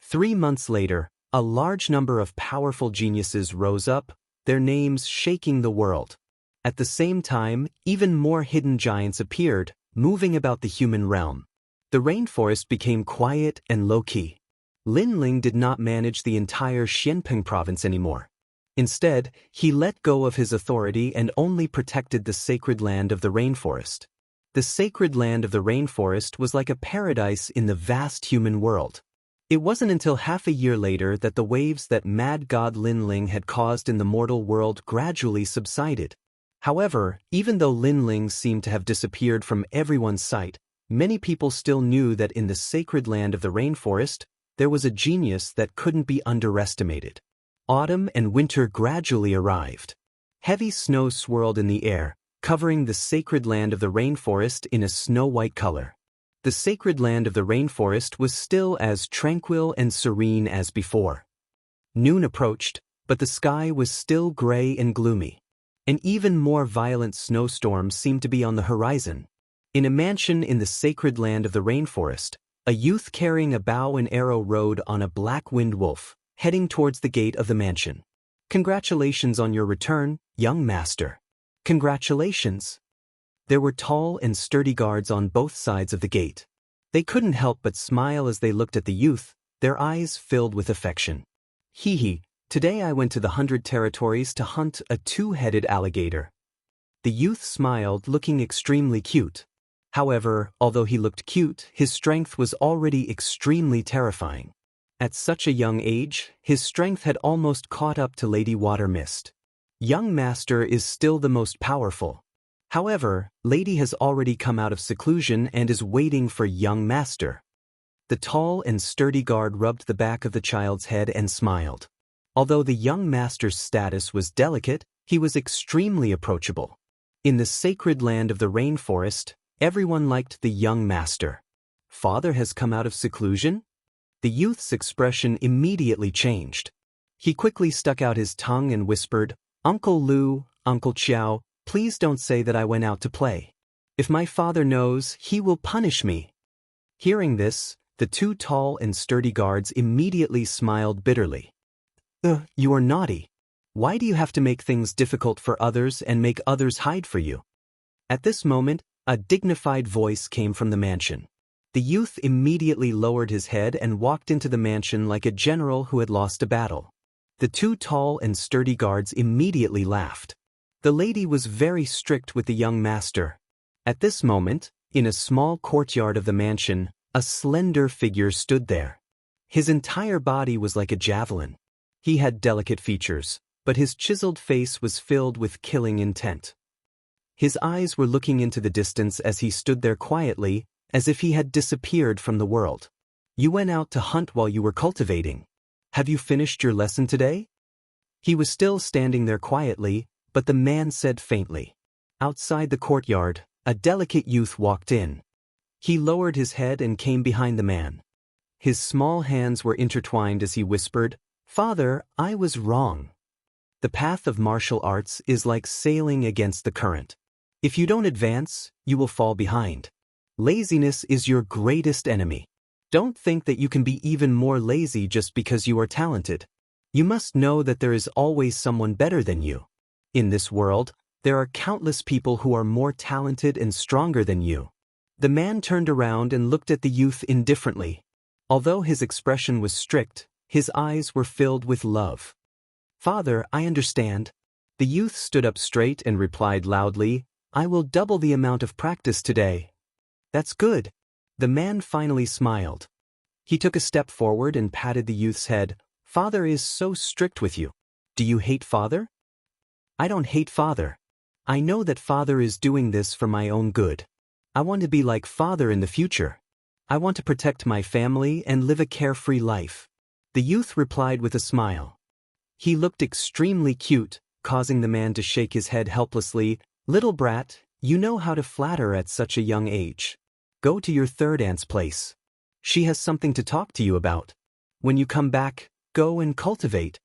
3 months later, a large number of powerful geniuses rose up, their names shaking the world. At the same time, even more hidden giants appeared, moving about the human realm. The rainforest became quiet and low-key. Lin Ling did not manage the entire Xianping province anymore. Instead, he let go of his authority and only protected the sacred land of the rainforest. The sacred land of the rainforest was like a paradise in the vast human world. It wasn't until half a year later that the waves that mad god Lin Ling had caused in the mortal world gradually subsided. However, even though Lin Ling seemed to have disappeared from everyone's sight, many people still knew that in the sacred land of the rainforest, there was a genius that couldn't be underestimated. Autumn and winter gradually arrived. Heavy snow swirled in the air, covering the sacred land of the rainforest in a snow-white color. The sacred land of the rainforest was still as tranquil and serene as before. Noon approached, but the sky was still gray and gloomy. An even more violent snowstorm seemed to be on the horizon. In a mansion in the sacred land of the rainforest, a youth carrying a bow and arrow rode on a black winged wolf, heading towards the gate of the mansion. "Congratulations on your return, young master." "Congratulations." There were tall and sturdy guards on both sides of the gate. They couldn't help but smile as they looked at the youth, their eyes filled with affection. "Hee, today I went to the 100 territories to hunt a two-headed alligator." The youth smiled, looking extremely cute. However, although he looked cute, his strength was already extremely terrifying. At such a young age, his strength had almost caught up to Lady Watermist. Young Master is still the most powerful. However, Lady has already come out of seclusion and is waiting for young Master. The tall and sturdy guard rubbed the back of the child's head and smiled. Although the young Master's status was delicate, he was extremely approachable. In the sacred land of the rainforest, everyone liked the young Master. "Father has come out of seclusion?" The youth's expression immediately changed. He quickly stuck out his tongue and whispered, "Uncle Lu, Uncle Qiao, please don't say that I went out to play. If my father knows, he will punish me." Hearing this, the two tall and sturdy guards immediately smiled bitterly. You are naughty. Why do you have to make things difficult for others and make others hide for you?" At this moment, a dignified voice came from the mansion. The youth immediately lowered his head and walked into the mansion like a general who had lost a battle. The two tall and sturdy guards immediately laughed. The lady was very strict with the young master. At this moment, in a small courtyard of the mansion, a slender figure stood there. His entire body was like a javelin. He had delicate features, but his chiseled face was filled with killing intent. His eyes were looking into the distance as he stood there quietly, as if he had disappeared from the world. "You went out to hunt while you were cultivating. Have you finished your lesson today?" He was still standing there quietly, but the man said faintly. Outside the courtyard, a delicate youth walked in. He lowered his head and came behind the man. His small hands were intertwined as he whispered, "Father, I was wrong. The path of martial arts is like sailing against the current. If you don't advance, you will fall behind. Laziness is your greatest enemy. Don't think that you can be even more lazy just because you are talented. You must know that there is always someone better than you. In this world, there are countless people who are more talented and stronger than you." The man turned around and looked at the youth indifferently. Although his expression was strict, his eyes were filled with love. "Father, I understand." The youth stood up straight and replied loudly, "I will double the amount of practice today." "That's good." The man finally smiled. He took a step forward and patted the youth's head. "Father is so strict with you. Do you hate Father?" "I don't hate Father. I know that Father is doing this for my own good. I want to be like Father in the future. I want to protect my family and live a carefree life." The youth replied with a smile. He looked extremely cute, causing the man to shake his head helplessly. "Little brat, you know how to flatter at such a young age. Go to your third aunt's place. She has something to talk to you about. When you come back, go and cultivate."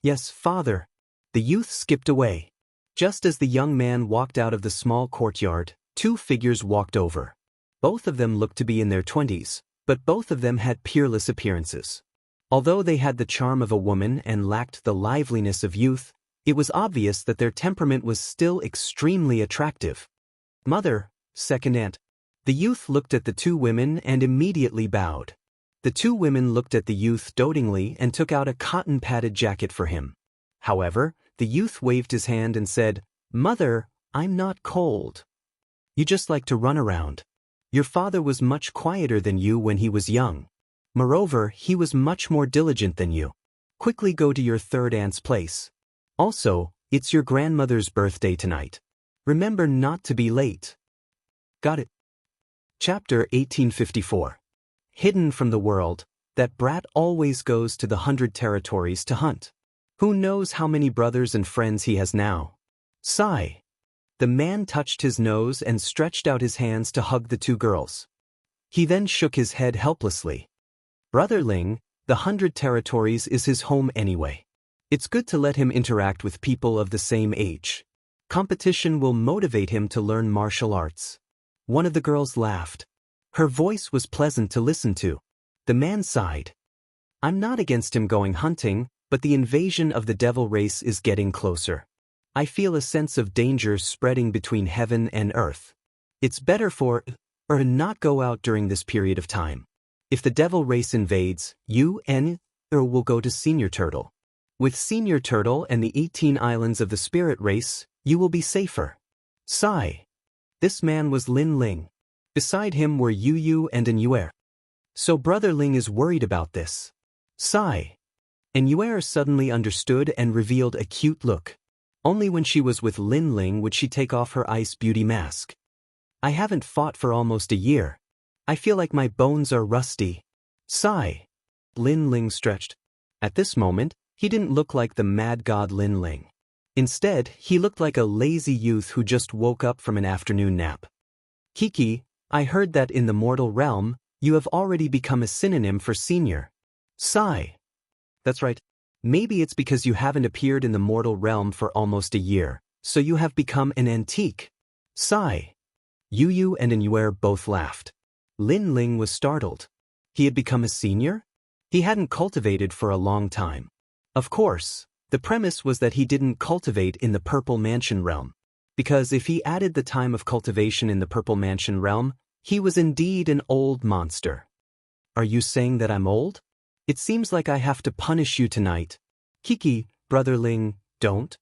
"Yes, Father." The youth skipped away. Just as the young man walked out of the small courtyard, two figures walked over. Both of them looked to be in their 20s, but both of them had peerless appearances. Although they had the charm of a woman and lacked the liveliness of youth, it was obvious that their temperament was still extremely attractive. Mother, second aunt. The youth looked at the two women and immediately bowed. The two women looked at the youth dotingly and took out a cotton-padded jacket for him. However, the youth waved his hand and said, "Mother, I'm not cold. You just like to run around. Your father was much quieter than you when he was young. Moreover, he was much more diligent than you. Quickly go to your third aunt's place. Also, it's your grandmother's birthday tonight. Remember not to be late." Got it. Chapter 1854. Hidden from the world, that brat always goes to the 100 territories to hunt. Who knows how many brothers and friends he has now? Sigh. The man touched his nose and stretched out his hands to hug the two girls. He then shook his head helplessly. Brother Ling, the 100 territories is his home anyway. It's good to let him interact with people of the same age. Competition will motivate him to learn martial arts. One of the girls laughed. Her voice was pleasant to listen to. The man sighed. I'm not against him going hunting, but the invasion of the devil race is getting closer. I feel a sense of danger spreading between heaven and earth. It's better for not go out during this period of time. If the devil race invades, you and will go to Senior Turtle. With Senior Turtle and the 18 islands of the spirit race, you will be safer. Sigh. This man was Lin Ling. Beside him were Yu Yu and An Yuer. So Brother Ling is worried about this. Sigh. An Yuer suddenly understood and revealed a cute look. Only when she was with Lin Ling would she take off her ice beauty mask. I haven't fought for almost a year. I feel like my bones are rusty. Sigh. Lin Ling stretched. At this moment, he didn't look like the mad god Lin Ling. Instead, he looked like a lazy youth who just woke up from an afternoon nap. Kiki, I heard that in the mortal realm, you have already become a synonym for senior. Sigh. That's right. Maybe it's because you haven't appeared in the mortal realm for almost a year, so you have become an antique. Sigh. Yu Yu and An Yuer both laughed. Lin Ling was startled. He had become a senior? He hadn't cultivated for a long time. Of course, the premise was that he didn't cultivate in the Purple Mansion realm. Because if he added the time of cultivation in the Purple Mansion realm, he was indeed an old monster. Are you saying that I'm old? It seems like I have to punish you tonight. Kiki, Brother Ling, don't.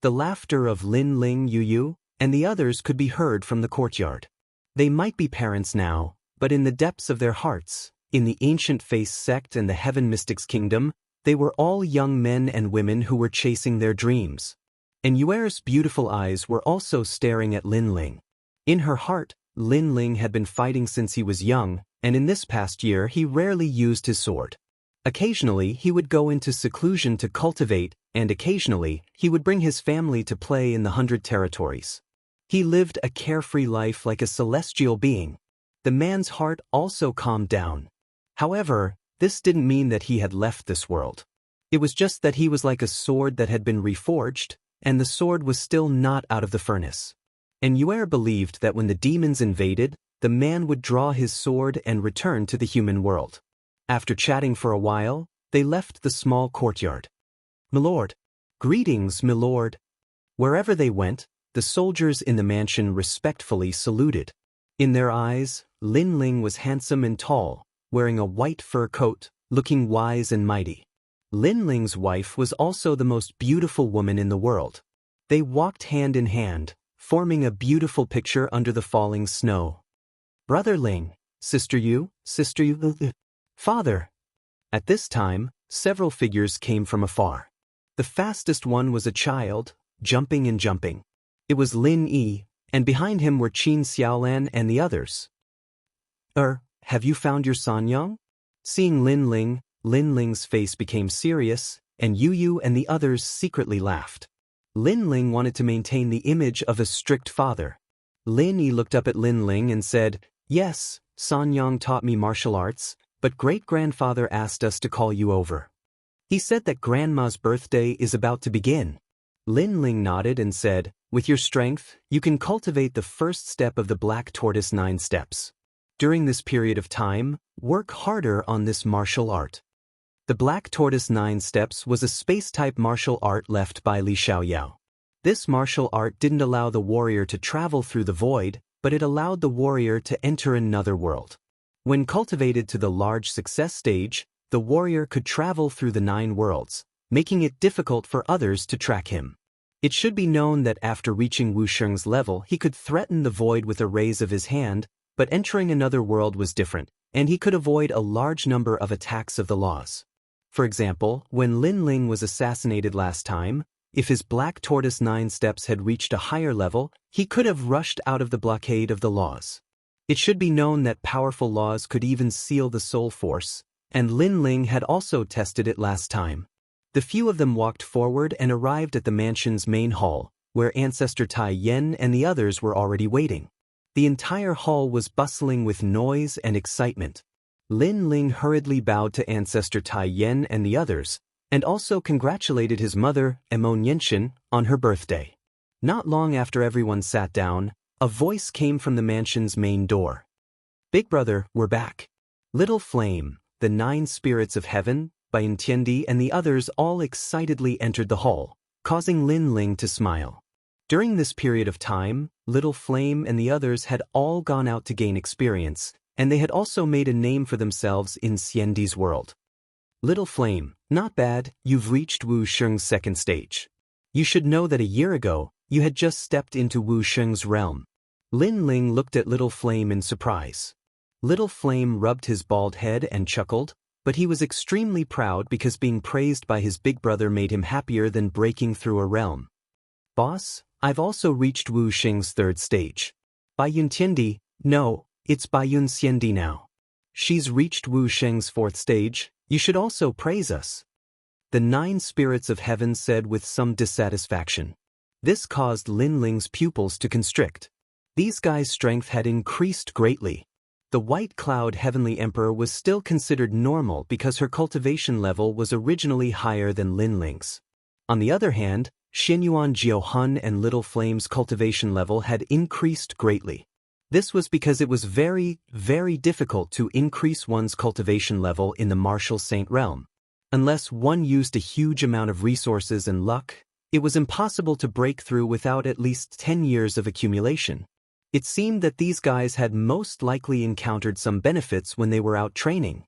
The laughter of Lin Ling, Yu Yu, and the others could be heard from the courtyard. They might be parents now, but in the depths of their hearts, in the Ancient Face sect and the Heaven Mystics Kingdom, they were all young men and women who were chasing their dreams. And Yuer's beautiful eyes were also staring at Lin Ling. In her heart, Lin Ling had been fighting since he was young, and in this past year he rarely used his sword. Occasionally he would go into seclusion to cultivate, and occasionally he would bring his family to play in the 100 territories. He lived a carefree life like a celestial being. The man's heart also calmed down. However, this didn't mean that he had left this world. It was just that he was like a sword that had been reforged, and the sword was still not out of the furnace. And Yuer believed that when the demons invaded, the man would draw his sword and return to the human world. After chatting for a while, they left the small courtyard. Milord. Greetings, milord. Wherever they went, the soldiers in the mansion respectfully saluted. In their eyes, Lin Ling was handsome and tall, wearing a white fur coat, looking wise and mighty. Lin Ling's wife was also the most beautiful woman in the world. They walked hand in hand, forming a beautiful picture under the falling snow. Brother Ling, Sister Yu, Father. At this time, several figures came from afar. The fastest one was a child, jumping and jumping. It was Lin Yi, and behind him were Qin Xiaolan and the others. Have you found your Sanyang? Seeing Lin Ling, Lin Ling's face became serious, and Yu Yu and the others secretly laughed. Lin Ling wanted to maintain the image of a strict father. Lin Yi looked up at Lin Ling and said, Yes, Sanyang taught me martial arts, but great-grandfather asked us to call you over. He said that Grandma's birthday is about to begin. Lin Ling nodded and said, With your strength, you can cultivate the first step of the Black Tortoise 9 steps. During this period of time, work harder on this martial art. The Black Tortoise 9 Steps was a space-type martial art left by Li Xiaoyao. This martial art didn't allow the warrior to travel through the void, but it allowed the warrior to enter another world. When cultivated to the large success stage, the warrior could travel through the 9 worlds, making it difficult for others to track him. It should be known that after reaching Wuxia's level, he could threaten the void with a raise of his hand, but entering another world was different, and he could avoid a large number of attacks of the laws. For example, when Lin Ling was assassinated last time, if his Black Tortoise 9 Steps had reached a higher level, he could have rushed out of the blockade of the laws. It should be known that powerful laws could even seal the soul force, and Lin Ling had also tested it last time. The few of them walked forward and arrived at the mansion's main hall, where Ancestor Tai Yen and the others were already waiting. The entire hall was bustling with noise and excitement. Lin Ling hurriedly bowed to Ancestor Tai Yen and the others, and also congratulated his mother, Emon Yenshin, on her birthday. Not long after everyone sat down, a voice came from the mansion's main door. "Big brother, we're back." Little Flame, the 9 spirits of heaven, Bai Yuntiendi and the others all excitedly entered the hall, causing Lin Ling to smile. During this period of time, Little Flame and the others had all gone out to gain experience, and they had also made a name for themselves in Xiandi's world. "Little Flame, not bad, you've reached Wu Sheng's 2nd stage. You should know that a year ago, you had just stepped into Wu Sheng's realm." Lin Ling looked at Little Flame in surprise. Little Flame rubbed his bald head and chuckled, but he was extremely proud because being praised by his big brother made him happier than breaking through a realm. "Boss, I've also reached Wu Sheng's 3rd stage. Bai Yuntiendi, no, it's Bai Yuntiendi now. She's reached Wu Sheng's 4th stage, you should also praise us." The 9 spirits of heaven said with some dissatisfaction. This caused Lin Ling's pupils to constrict. These guys' strength had increased greatly. The White Cloud Heavenly Emperor was still considered normal because her cultivation level was originally higher than Lin Ling's. On the other hand, Xianyuan Jiuhun and Little Flame's cultivation level had increased greatly. This was because it was very, very difficult to increase one's cultivation level in the martial saint realm. Unless one used a huge amount of resources and luck, it was impossible to break through without at least 10 years of accumulation. It seemed that these guys had most likely encountered some benefits when they were out training.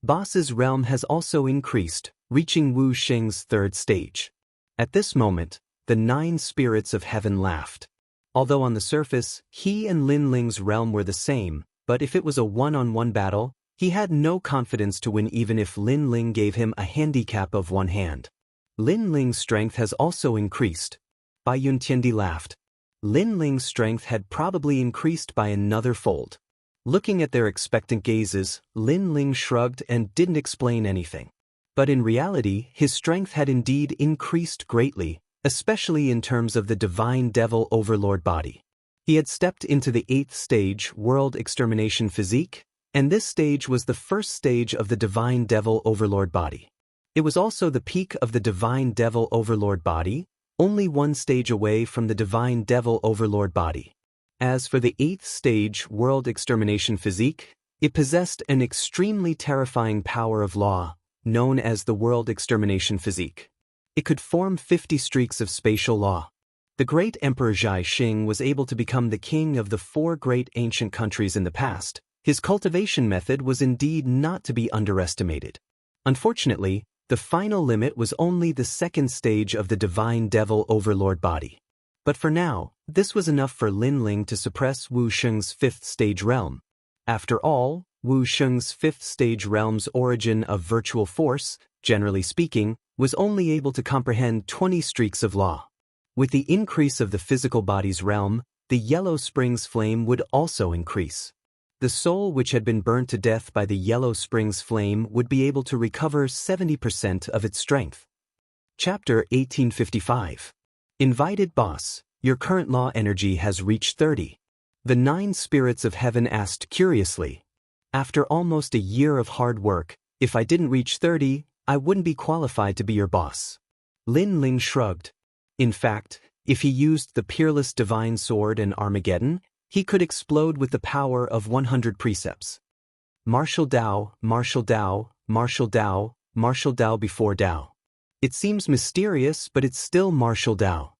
Boss's realm has also increased, reaching Wu Sheng's 3rd stage. At this moment, the 9 spirits of heaven laughed. Although on the surface, he and Lin Ling's realm were the same, but if it was a one-on-one battle, he had no confidence to win even if Lin Ling gave him a handicap of 1 hand. Lin Ling's strength has also increased. Bai Yuntiendi laughed. Lin Ling's strength had probably increased by another fold. Looking at their expectant gazes, Lin Ling shrugged and didn't explain anything. But in reality, his strength had indeed increased greatly, especially in terms of the Divine Devil Overlord body. He had stepped into the 8th stage, World Extermination Physique, and this stage was the first stage of the Divine Devil Overlord body. It was also the peak of the Divine Devil Overlord body, only 1 stage away from the Divine Devil Overlord body. As for the 8th stage, World Extermination Physique, it possessed an extremely terrifying power of law, known as the World Extermination Physique. It could form 50 streaks of spatial law. The great Emperor Zhai Xing was able to become the king of the 4 great ancient countries in the past. His cultivation method was indeed not to be underestimated. Unfortunately, the final limit was only the 2nd stage of the Divine Devil Overlord body. But for now, this was enough for Lin Ling to suppress Wu Sheng's 5th stage realm. After all, Wu Sheng's 5th stage realm's origin of virtual force, generally speaking, was only able to comprehend 20 streaks of law. With the increase of the physical body's realm, the Yellow Springs flame would also increase. The soul which had been burned to death by the Yellow Springs flame would be able to recover 70% of its strength. Chapter 1855. Invited Boss, your current law energy has reached 30. The 9 spirits of heaven asked curiously. After almost a year of hard work, if I didn't reach 30, I wouldn't be qualified to be your boss. Lin Ling shrugged. In fact, if he used the peerless divine sword in Armageddon, he could explode with the power of 100 precepts. Martial Dao, Martial Dao, Martial Dao, martial Dao before Dao. It seems mysterious, but it's still martial Dao.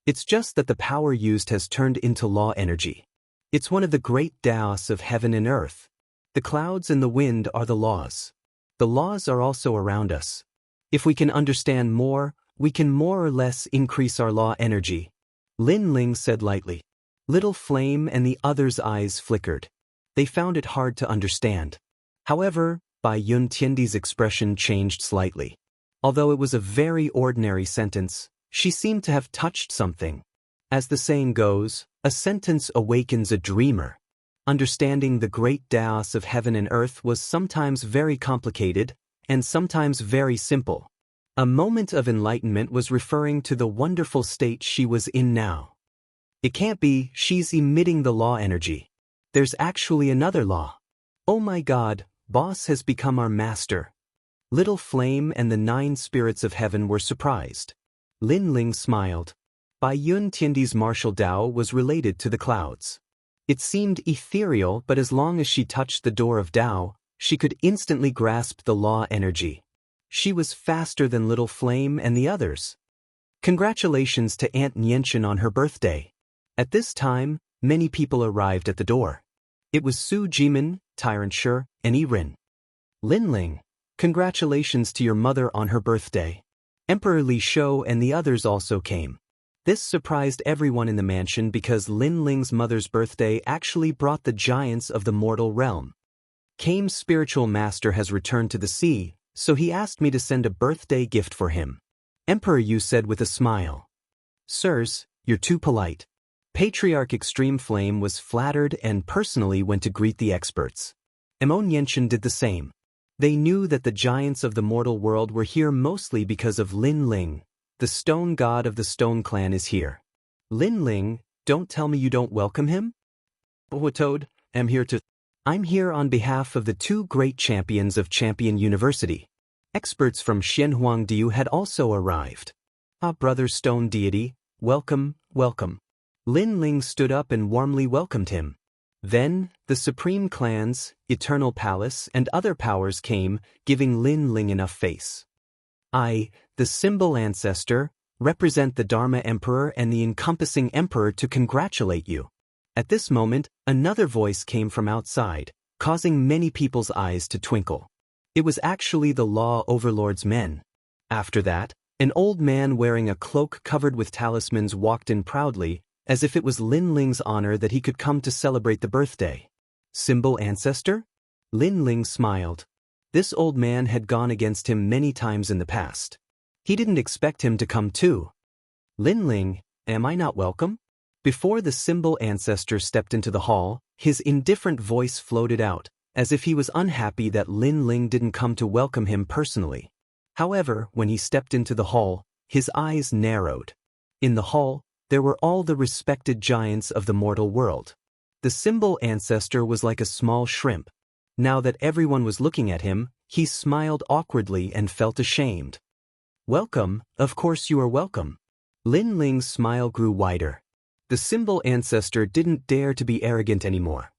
It's just that the power used has turned into law energy. It's one of the great Daos of heaven and earth. The clouds and the wind are the laws. The laws are also around us. If we can understand more, we can more or less increase our law energy. Lin Ling said lightly. Little Flame and the others' eyes flickered. They found it hard to understand. However, Bai Yun Tiandi's expression changed slightly. Although it was a very ordinary sentence, she seemed to have touched something. As the saying goes, a sentence awakens a dreamer. Understanding the great Daos of heaven and earth was sometimes very complicated, and sometimes very simple. A moment of enlightenment was referring to the wonderful state she was in now. It can't be, she's emitting the law energy. There's actually another law. Oh my God, Boss has become our master. Little Flame and the 9 spirits of heaven were surprised. Lin Ling smiled. Bai Yun Tiandi's martial Dao was related to the clouds. It seemed ethereal, but as long as she touched the door of Dao, she could instantly grasp the law energy. She was faster than Little Flame and the others. Congratulations to Aunt Nianchen on her birthday. At this time, many people arrived at the door. It was Su Jimin, Tyrant Shi, and Yiren. Lin Ling, congratulations to your mother on her birthday. Emperor Li Shou and the others also came. This surprised everyone in the mansion because Lin Ling's mother's birthday actually brought the giants of the mortal realm. Kame's spiritual master has returned to the sea, so he asked me to send a birthday gift for him. Emperor Yu said with a smile. Sirs, you're too polite. Patriarch Extreme Flame was flattered and personally went to greet the experts. Mo Nianchen did the same. They knew that the giants of the mortal world were here mostly because of Lin Ling. The stone god of the stone clan is here. Lin Ling, don't tell me you don't welcome him? Toad, I'm here on behalf of the 2 great champions of Champion University. Experts from Xianhuangdiu had also arrived. Brother Stone Deity, welcome, welcome. Lin Ling stood up and warmly welcomed him. Then, the Supreme Clans, Eternal Palace, and other powers came, giving Lin Ling enough face. I, the symbol ancestor, represent the Dharma Emperor and the encompassing Emperor to congratulate you. At this moment, another voice came from outside, causing many people's eyes to twinkle. It was actually the Law Overlord's men. After that, an old man wearing a cloak covered with talismans walked in proudly, as if it was Lin Ling's honor that he could come to celebrate the birthday. Symbol ancestor? Lin Ling smiled. This old man had gone against him many times in the past. He didn't expect him to come too. Lin Ling, am I not welcome? Before the symbol ancestor stepped into the hall, his indifferent voice floated out, as if he was unhappy that Lin Ling didn't come to welcome him personally. However, when he stepped into the hall, his eyes narrowed. In the hall, there were all the respected giants of the mortal world. The symbol ancestor was like a small shrimp. Now that everyone was looking at him, he smiled awkwardly and felt ashamed. Welcome, of course you are welcome. Lin Ling's smile grew wider. The symbol ancestor didn't dare to be arrogant anymore.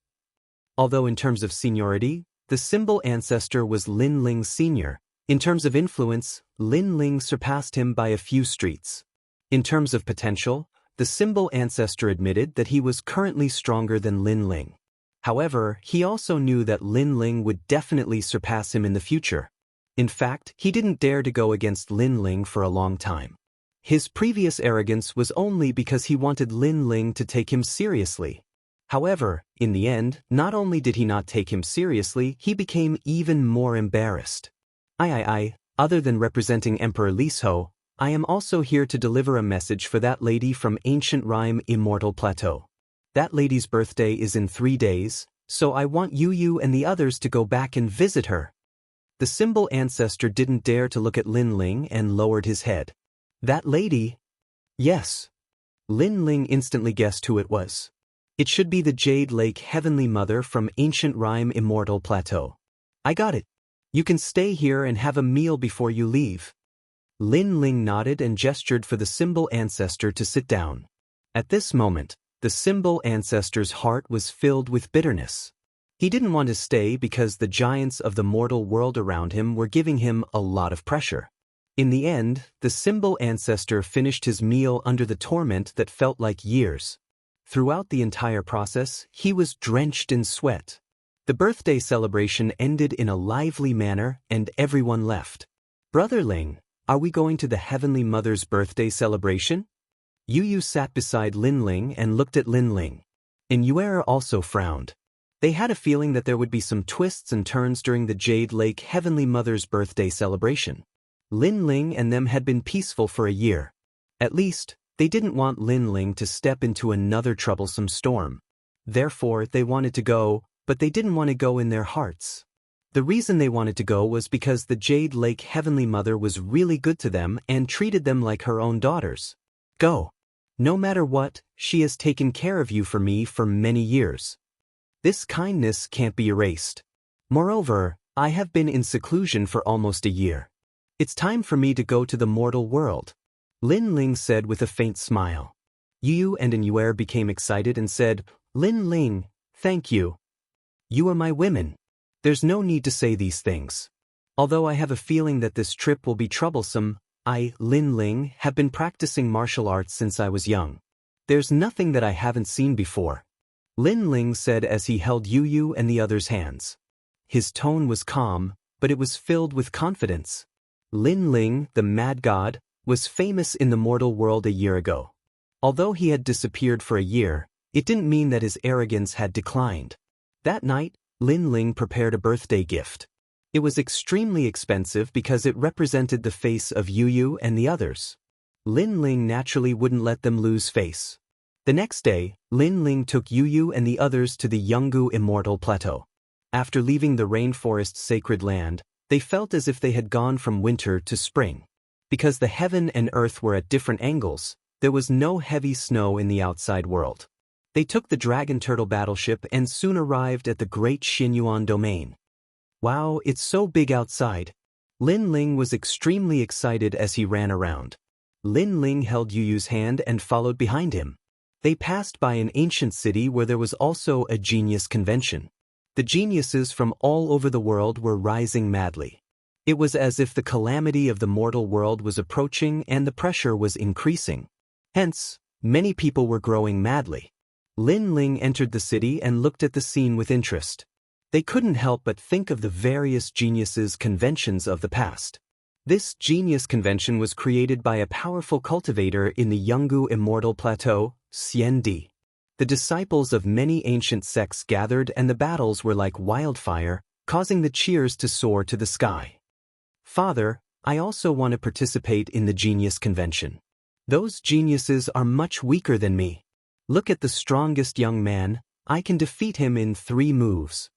Although in terms of seniority, the symbol ancestor was Lin Ling's senior, in terms of influence, Lin Ling surpassed him by a few streets. In terms of potential, the symbol ancestor admitted that he was currently stronger than Lin Ling. However, he also knew that Lin Ling would definitely surpass him in the future. In fact, he didn't dare to go against Lin Ling for a long time. His previous arrogance was only because he wanted Lin Ling to take him seriously. However, in the end, not only did he not take him seriously, he became even more embarrassed. Other than representing Emperor Li Shou, I am also here to deliver a message for that lady from Ancient Rhyme Immortal Plateau. That lady's birthday is in 3 days, so I want you and the others to go back and visit her. The symbol ancestor didn't dare to look at Lin Ling and lowered his head. That lady? Yes. Lin Ling instantly guessed who it was. It should be the Jade Lake Heavenly Mother from Ancient Rhyme Immortal Plateau. I got it. You can stay here and have a meal before you leave. Lin Ling nodded and gestured for the symbol ancestor to sit down. At this moment, the symbol ancestor's heart was filled with bitterness. He didn't want to stay because the giants of the mortal world around him were giving him a lot of pressure. In the end, the symbol ancestor finished his meal under the torment that felt like years. Throughout the entire process, he was drenched in sweat. The birthday celebration ended in a lively manner and everyone left. "Brother Ling, are we going to the Heavenly Mother's birthday celebration?" Yu sat beside Lin Ling and looked at Lin Ling. And Yuer also frowned. They had a feeling that there would be some twists and turns during the Jade Lake Heavenly Mother's birthday celebration. Lin Ling and them had been peaceful for a year. At least, they didn't want Lin Ling to step into another troublesome storm. Therefore, they wanted to go, but they didn't want to go in their hearts. The reason they wanted to go was because the Jade Lake Heavenly Mother was really good to them and treated them like her own daughters. "Go. No matter what, she has taken care of you for me for many years. This kindness can't be erased. Moreover, I have been in seclusion for almost a year. It's time for me to go to the mortal world," Lin Ling said with a faint smile. Yu and Yuer became excited and said, "Lin Ling, thank you. You are my women. There's no need to say these things. Although I have a feeling that this trip will be troublesome, I, Lin Ling, have been practicing martial arts since I was young. There's nothing that I haven't seen before," Lin Ling said as he held Yu and the others' hands. His tone was calm, but it was filled with confidence. Lin Ling, the mad god, was famous in the mortal world a year ago. Although he had disappeared for a year, it didn't mean that his arrogance had declined. That night, Lin Ling prepared a birthday gift. It was extremely expensive because it represented the face of Yu and the others. Lin Ling naturally wouldn't let them lose face. The next day, Lin Ling took Yu and the others to the Yungu Immortal Plateau. After leaving the rainforest's sacred land, they felt as if they had gone from winter to spring. Because the heaven and earth were at different angles, there was no heavy snow in the outside world. They took the dragon turtle battleship and soon arrived at the great Xinyuan domain. "Wow, it's so big outside." Lin Ling was extremely excited as he ran around. Lin Ling held Yu's hand and followed behind him. They passed by an ancient city where there was also a genius convention. The geniuses from all over the world were rising madly. It was as if the calamity of the mortal world was approaching and the pressure was increasing. Hence, many people were growing madly. Lin Ling entered the city and looked at the scene with interest. They couldn't help but think of the various geniuses' conventions of the past. This genius convention was created by a powerful cultivator in the Yungu Immortal Plateau, Xianxia. The disciples of many ancient sects gathered and the battles were like wildfire, causing the cheers to soar to the sky. "Father, I also want to participate in the genius convention. Those geniuses are much weaker than me. Look at the strongest young man, I can defeat him in 3 moves.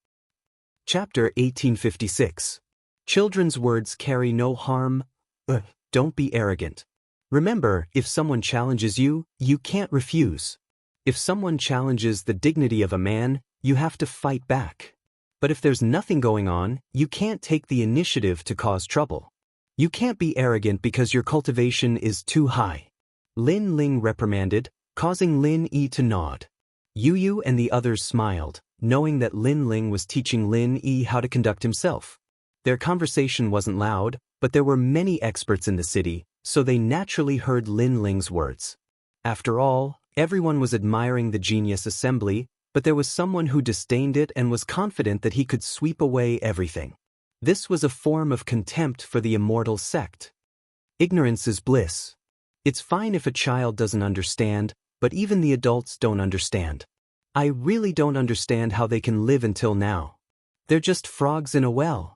Chapter 1856. Children's words carry no harm. Don't be arrogant. Remember, if someone challenges you, you can't refuse. If someone challenges the dignity of a man, you have to fight back. But if there's nothing going on, you can't take the initiative to cause trouble. You can't be arrogant because your cultivation is too high," Lin Ling reprimanded, causing Lin Yi to nod. Yu and the others smiled, knowing that Lin Ling was teaching Lin Yi how to conduct himself. Their conversation wasn't loud, but there were many experts in the city, so they naturally heard Lin Ling's words. After all, everyone was admiring the genius assembly, but there was someone who disdained it and was confident that he could sweep away everything. This was a form of contempt for the immortal sect. Ignorance is bliss. It's fine if a child doesn't understand, but even the adults don't understand. I really don't understand how they can live until now. They're just frogs in a well.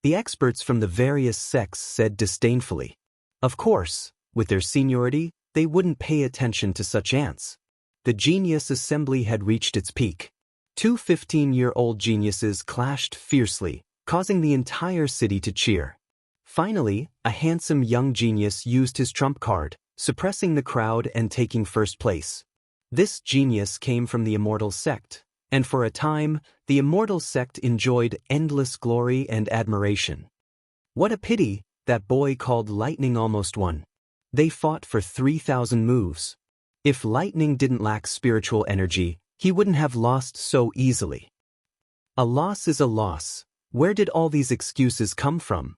The experts from the various sects said disdainfully. Of course, with their seniority, they wouldn't pay attention to such ants. The genius assembly had reached its peak. 2 15-year-old geniuses clashed fiercely, causing the entire city to cheer. Finally, a handsome young genius used his trump card, suppressing the crowd and taking first place. This genius came from the immortal sect, and for a time, the immortal sect enjoyed endless glory and admiration. What a pity, that boy called Lightning almost won. They fought for 3,000 moves. If Lightning didn't lack spiritual energy, he wouldn't have lost so easily. A loss is a loss. Where did all these excuses come from?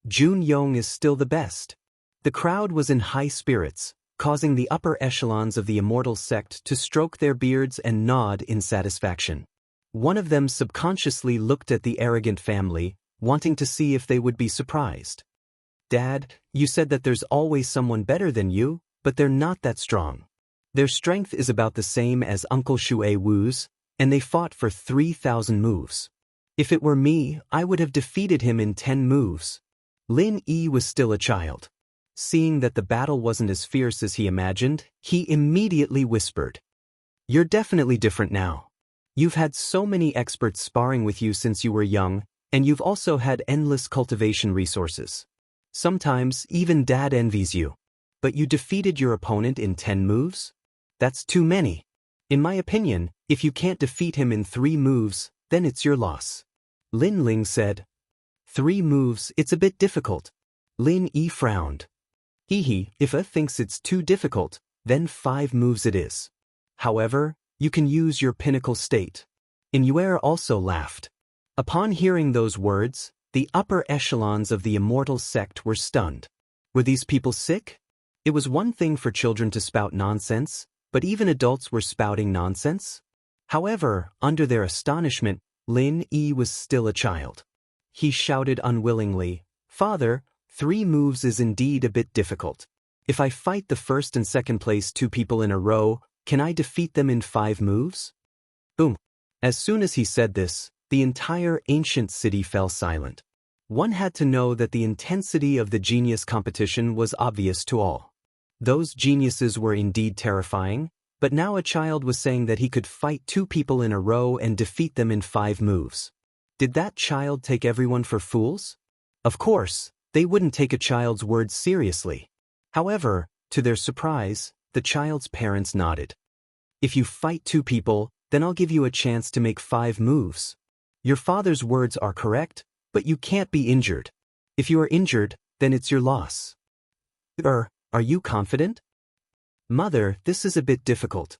Jun Yong is still the best. The crowd was in high spirits, causing the upper echelons of the immortal sect to stroke their beards and nod in satisfaction. One of them subconsciously looked at the arrogant family, wanting to see if they would be surprised. Dad, you said that there's always someone better than you, but they're not that strong. Their strength is about the same as Uncle Shui Wu's, and they fought for 3,000 moves. If it were me, I would have defeated him in 10 moves. Lin Yi was still a child. Seeing that the battle wasn't as fierce as he imagined, he immediately whispered, "You're definitely different now. You've had so many experts sparring with you since you were young, and you've also had endless cultivation resources. Sometimes even Dad envies you. But you defeated your opponent in 10 moves? That's too many. In my opinion, if you can't defeat him in 3 moves, then it's your loss." Lin Ling said, 3 moves, it's a bit difficult. Lin Yi frowned. If A thinks it's too difficult, then 5 moves it is. However, you can use your pinnacle state. In Yuer also laughed. Upon hearing those words, the upper echelons of the immortal sect were stunned. Were these people sick? It was one thing for children to spout nonsense, but even adults were spouting nonsense? However, under their astonishment, Lin Yi was still a child. He shouted unwillingly, "Father, 3 moves is indeed a bit difficult. If I fight the first and second place 2 people in a row, can I defeat them in 5 moves?" Boom. As soon as he said this, the entire ancient city fell silent. One had to know that the intensity of the genius competition was obvious to all. Those geniuses were indeed terrifying, but now a child was saying that he could fight 2 people in a row and defeat them in 5 moves. Did that child take everyone for fools? Of course, they wouldn't take a child's words seriously. However, to their surprise, the child's parents nodded. "If you fight 2 people, then I'll give you a chance to make 5 moves. Your father's words are correct, but you can't be injured. If you are injured, then it's your loss." Are you confident? "Mother, this is a bit difficult.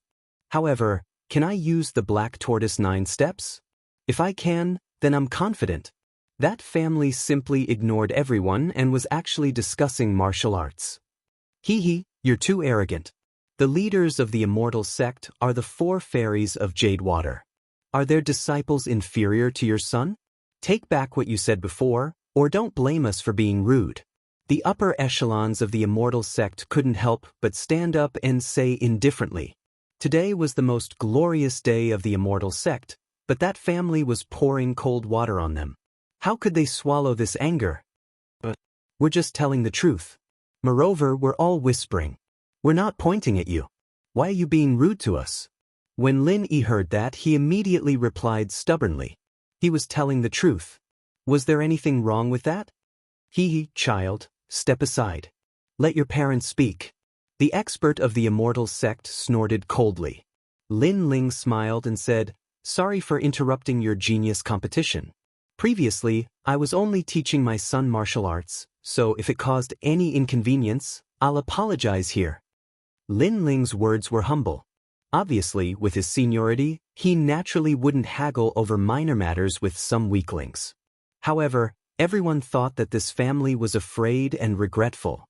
However, can I use the black tortoise 9 steps? If I can, then I'm confident." That family simply ignored everyone and was actually discussing martial arts. You're too arrogant. The leaders of the immortal sect are the 4 fairies of Jade Water. Are their disciples inferior to your son? Take back what you said before, or don't blame us for being rude. The upper echelons of the immortal sect couldn't help but stand up and say indifferently, "Today was the most glorious day of the immortal sect, but that family was pouring cold water on them. How could they swallow this anger? But we're just telling the truth. Moreover, we're all whispering. We're not pointing at you. Why are you being rude to us?" When Lin Yi heard that, he immediately replied stubbornly. He was telling the truth. Was there anything wrong with that? Child, step aside. Let your parents speak." The expert of the immortal sect snorted coldly. Lin Ling smiled and said, "Sorry for interrupting your genius competition. Previously, I was only teaching my son martial arts, so if it caused any inconvenience, I'll apologize here." Lin Ling's words were humble. Obviously, with his seniority, he naturally wouldn't haggle over minor matters with some weaklings. However, everyone thought that this family was afraid and regretful.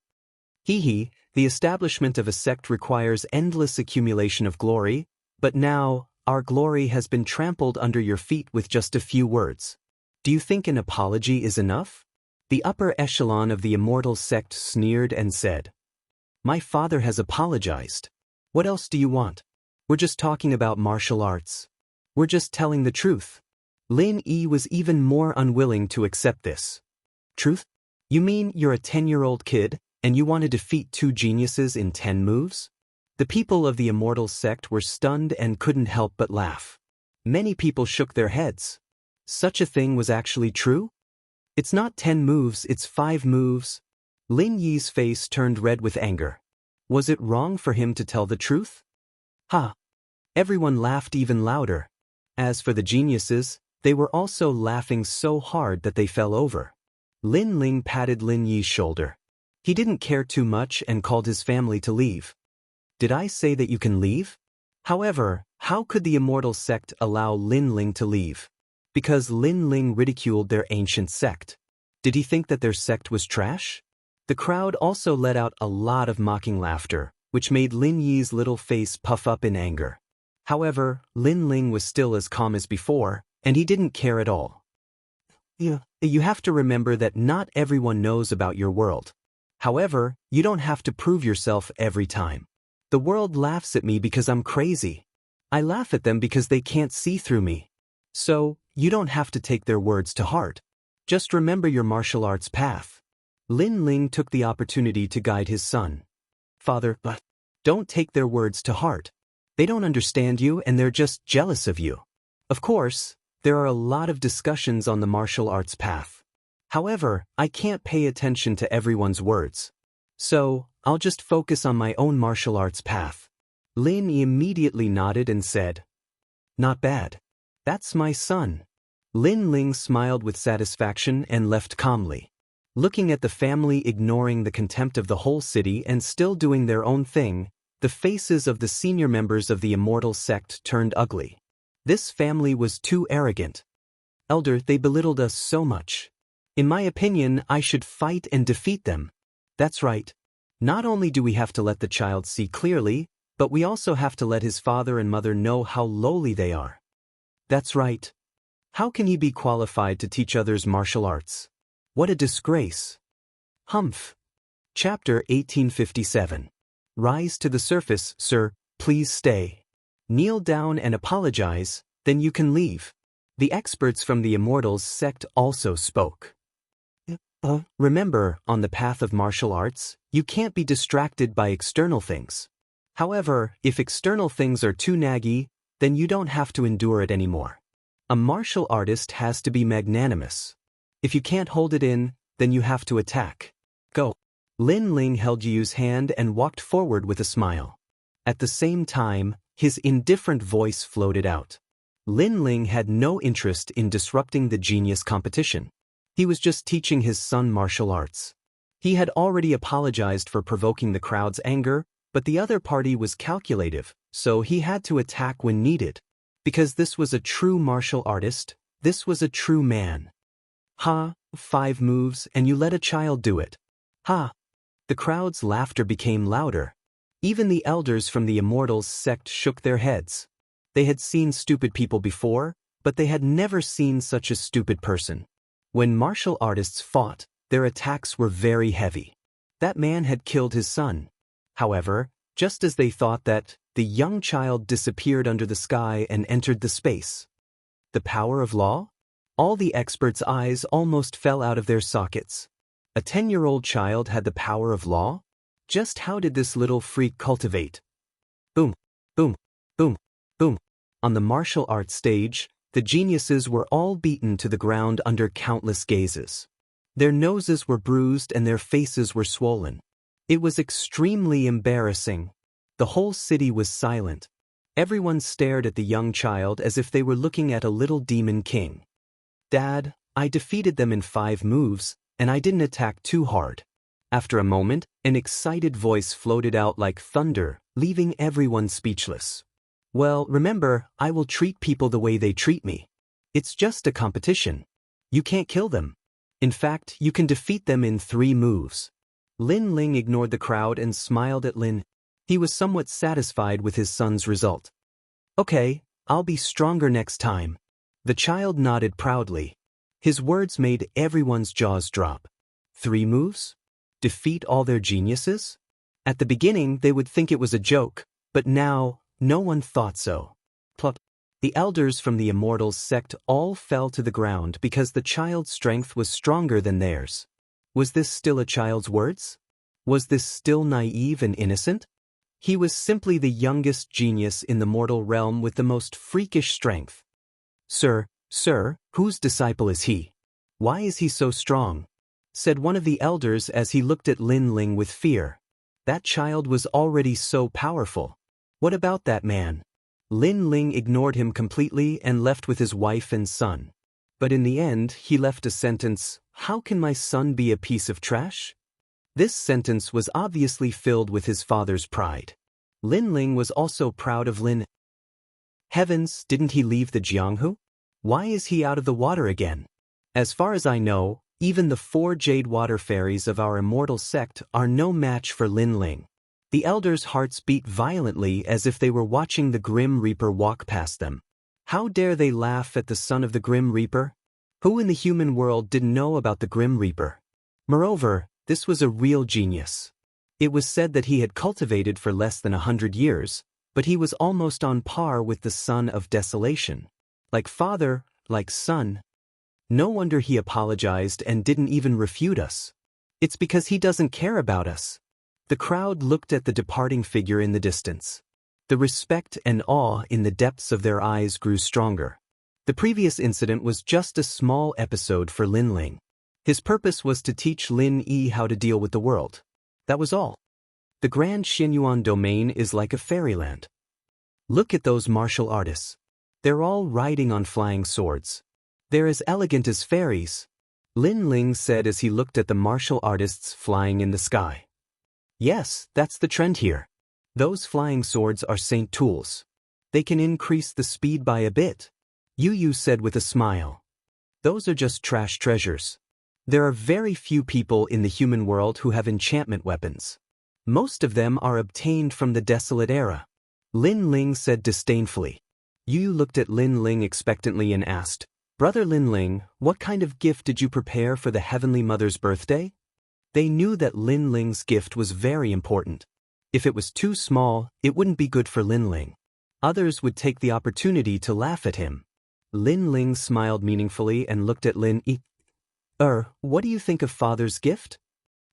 The establishment of a sect requires endless accumulation of glory, but now, our glory has been trampled under your feet with just a few words. Do you think an apology is enough? The upper echelon of the immortal sect sneered and said, "My father has apologized. What else do you want? We're just talking about martial arts. We're just telling the truth." Lin Yi was even more unwilling to accept this. "Truth? You mean you're a 10-year-old kid, and you want to defeat 2 geniuses in 10 moves?" The people of the immortal sect were stunned and couldn't help but laugh. Many people shook their heads. Such a thing was actually true? "It's not 10 moves, it's 5 moves." Lin Yi's face turned red with anger. Was it wrong for him to tell the truth? Everyone laughed even louder. As for the geniuses, they were also laughing so hard that they fell over. Lin Ling patted Lin Yi's shoulder. He didn't care too much and called his family to leave. "Did I say that you can leave?" However, how could the immortal sect allow Lin Ling to leave? Because Lin Ling ridiculed their ancient sect. Did he think that their sect was trash? The crowd also let out a lot of mocking laughter, which made Lin Yi's little face puff up in anger. However, Lin Ling was still as calm as before, and he didn't care at all. You have to remember that not everyone knows about your world. However, you don't have to prove yourself every time. The world laughs at me because I'm crazy. I laugh at them because they can't see through me. So, you don't have to take their words to heart. Just remember your martial arts path. Lin Ling took the opportunity to guide his son. Father, don't take their words to heart. They don't understand you and they're just jealous of you. Of course, there are a lot of discussions on the martial arts path. However, I can't pay attention to everyone's words. So, I'll just focus on my own martial arts path. Lin immediately nodded and said, Not bad. That's my son. Lin Ling smiled with satisfaction and left calmly. Looking at the family ignoring the contempt of the whole city and still doing their own thing, the faces of the senior members of the immortal sect turned ugly. This family was too arrogant. Elder, they belittled us so much. In my opinion, I should fight and defeat them. That's right. Not only do we have to let the child see clearly, but we also have to let his father and mother know how lowly they are. That's right. How can he be qualified to teach others martial arts? What a disgrace. Humph. Chapter 1857. Rise to the surface, sir, please stay. Kneel down and apologize, then you can leave. The experts from the Immortals sect also spoke. Remember, on the path of martial arts, you can't be distracted by external things. However, if external things are too naggy, then you don't have to endure it anymore. A martial artist has to be magnanimous. If you can't hold it in, then you have to attack. Go. Lin Ling held Yu's hand and walked forward with a smile. At the same time, his indifferent voice floated out. Lin Ling had no interest in disrupting the genius competition. He was just teaching his son martial arts. He had already apologized for provoking the crowd's anger, but the other party was calculative, so he had to attack when needed. Because this was a true martial artist, this was a true man. Ha, 5 moves and you let a child do it. Ha. The crowd's laughter became louder. Even the elders from the Immortals sect shook their heads. They had seen stupid people before, but they had never seen such a stupid person. When martial artists fought, their attacks were very heavy. That man had killed his son. However, just as they thought that, the young child disappeared under the sky and entered the space. The power of law? All the experts' eyes almost fell out of their sockets. A 10-year-old child had the power of law? Just how did this little freak cultivate? Boom, boom, boom, boom. On the martial arts stage, the geniuses were all beaten to the ground under countless gazes. Their noses were bruised and their faces were swollen. It was extremely embarrassing. The whole city was silent. Everyone stared at the young child as if they were looking at a little demon king. Dad, I defeated them in 5 moves, and I didn't attack too hard. After a moment, an excited voice floated out like thunder, leaving everyone speechless. Well, remember, I will treat people the way they treat me. It's just a competition. You can't kill them. In fact, you can defeat them in 3 moves. Lin Ling ignored the crowd and smiled at Lin. He was somewhat satisfied with his son's result. Okay, I'll be stronger next time. The child nodded proudly. His words made everyone's jaws drop. 3 moves? Defeat all their geniuses? At the beginning, they would think it was a joke, but now, no one thought so. Plop. The elders from the Immortals sect all fell to the ground because the child's strength was stronger than theirs. Was this still a child's words? Was this still naive and innocent? He was simply the youngest genius in the mortal realm with the most freakish strength. Sir, whose disciple is he? Why is he so strong? Said one of the elders as he looked at Lin Ling with fear. That child was already so powerful. What about that man? Lin Ling ignored him completely and left with his wife and son. But in the end, he left a sentence, "How can my son be a piece of trash?" This sentence was obviously filled with his father's pride. Lin Ling was also proud of Lin. Heavens, didn't he leave the Jianghu? Why is he out of the water again? As far as I know, even the 4 jade water fairies of our immortal sect are no match for Lin Ling. The elders' hearts beat violently as if they were watching the Grim Reaper walk past them. How dare they laugh at the son of the Grim Reaper? Who in the human world didn't know about the Grim Reaper? Moreover, this was a real genius. It was said that he had cultivated for less than 100 years, but he was almost on par with the son of desolation. Like father, like son. No wonder he apologized and didn't even refute us. It's because he doesn't care about us. The crowd looked at the departing figure in the distance. The respect and awe in the depths of their eyes grew stronger. The previous incident was just a small episode for Lin Ling. His purpose was to teach Lin Yi how to deal with the world. That was all. The Grand Xianyuan domain is like a fairyland. Look at those martial artists. They're all riding on flying swords. They're as elegant as fairies, Lin Ling said as he looked at the martial artists flying in the sky. Yes, that's the trend here. Those flying swords are saint tools. They can increase the speed by a bit, Yu said with a smile. Those are just trash treasures. There are very few people in the human world who have enchantment weapons. Most of them are obtained from the desolate era, Lin Ling said disdainfully. Yu looked at Lin Ling expectantly and asked, Brother Lin Ling, what kind of gift did you prepare for the Heavenly Mother's birthday? They knew that Lin Ling's gift was very important. If it was too small, it wouldn't be good for Lin Ling. Others would take the opportunity to laugh at him. Lin Ling smiled meaningfully and looked at Lin Yi. What do you think of Father's gift?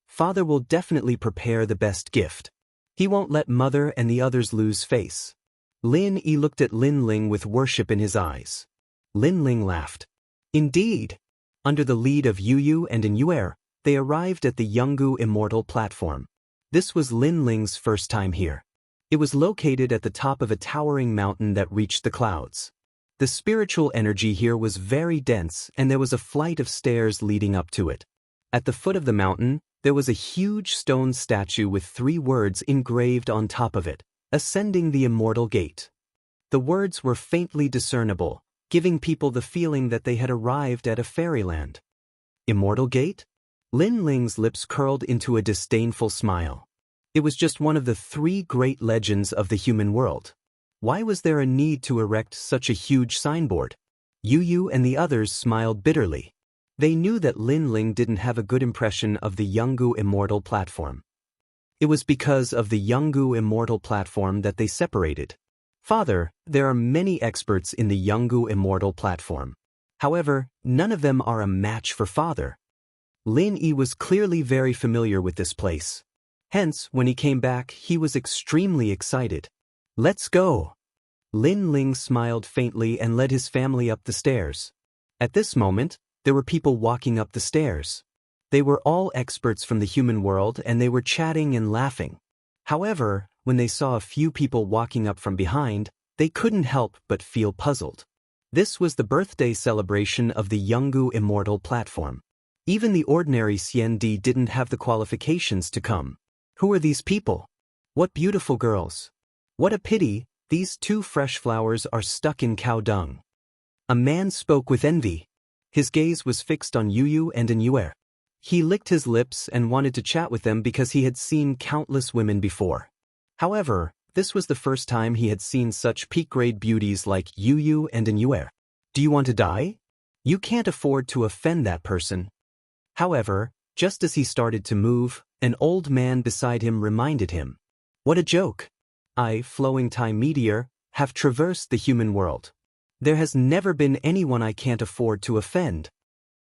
Father will definitely prepare the best gift. He won't let Mother and the others lose face. Lin Yi looked at Lin Ling with worship in his eyes. Lin Ling laughed. Indeed. Under the lead of Yu and Inuer, they arrived at the Yungu Immortal platform. This was Lin Ling's first time here. It was located at the top of a towering mountain that reached the clouds. The spiritual energy here was very dense and there was a flight of stairs leading up to it. At the foot of the mountain, there was a huge stone statue with 3 words engraved on top of it, ascending the immortal gate. The words were faintly discernible, giving people the feeling that they had arrived at a fairyland. Immortal gate? Lin Ling's lips curled into a disdainful smile. It was just one of the 3 great legends of the human world. Why was there a need to erect such a huge signboard? Yu and the others smiled bitterly. They knew that Lin Ling didn't have a good impression of the Yungu Immortal platform. It was because of the Yungu Immortal platform that they separated. Father, there are many experts in the Yungu Immortal platform. However, none of them are a match for Father. Lin Yi was clearly very familiar with this place. Hence, when he came back, he was extremely excited. Let's go. Lin Ling smiled faintly and led his family up the stairs. At this moment, there were people walking up the stairs. They were all experts from the human world and they were chatting and laughing. However, when they saw a few people walking up from behind, they couldn't help but feel puzzled. This was the birthday celebration of the Yungu Immortal platform. Even the ordinary Xiandi didn't have the qualifications to come. Who are these people? What beautiful girls. What a pity, these 2 fresh flowers are stuck in cow dung. A man spoke with envy. His gaze was fixed on Yu and Inuer. He licked his lips and wanted to chat with them because he had seen countless women before. However, this was the first time he had seen such peak-grade beauties like Yu and Inuer. Do you want to die? You can't afford to offend that person. However, just as he started to move, an old man beside him reminded him. What a joke. I, flowing time meteor, have traversed the human world. There has never been anyone I can't afford to offend.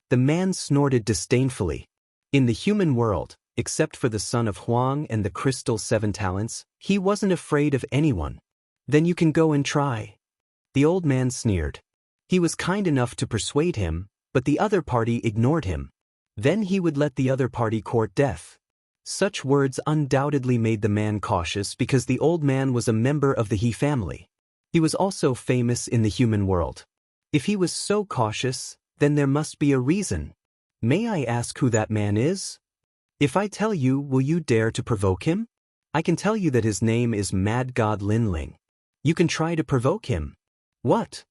The man snorted disdainfully. In the human world, except for the son of Huang and the crystal 7 talents, he wasn't afraid of anyone. Then you can go and try. The old man sneered. He was kind enough to persuade him, but the other party ignored him. Then he would let the other party court death. Such words undoubtedly made the man cautious because the old man was a member of the He family. He was also famous in the human world. If he was so cautious, then there must be a reason. May I ask who that man is? If I tell you, will you dare to provoke him? I can tell you that his name is Mad God Lin Ling. You can try to provoke him. What?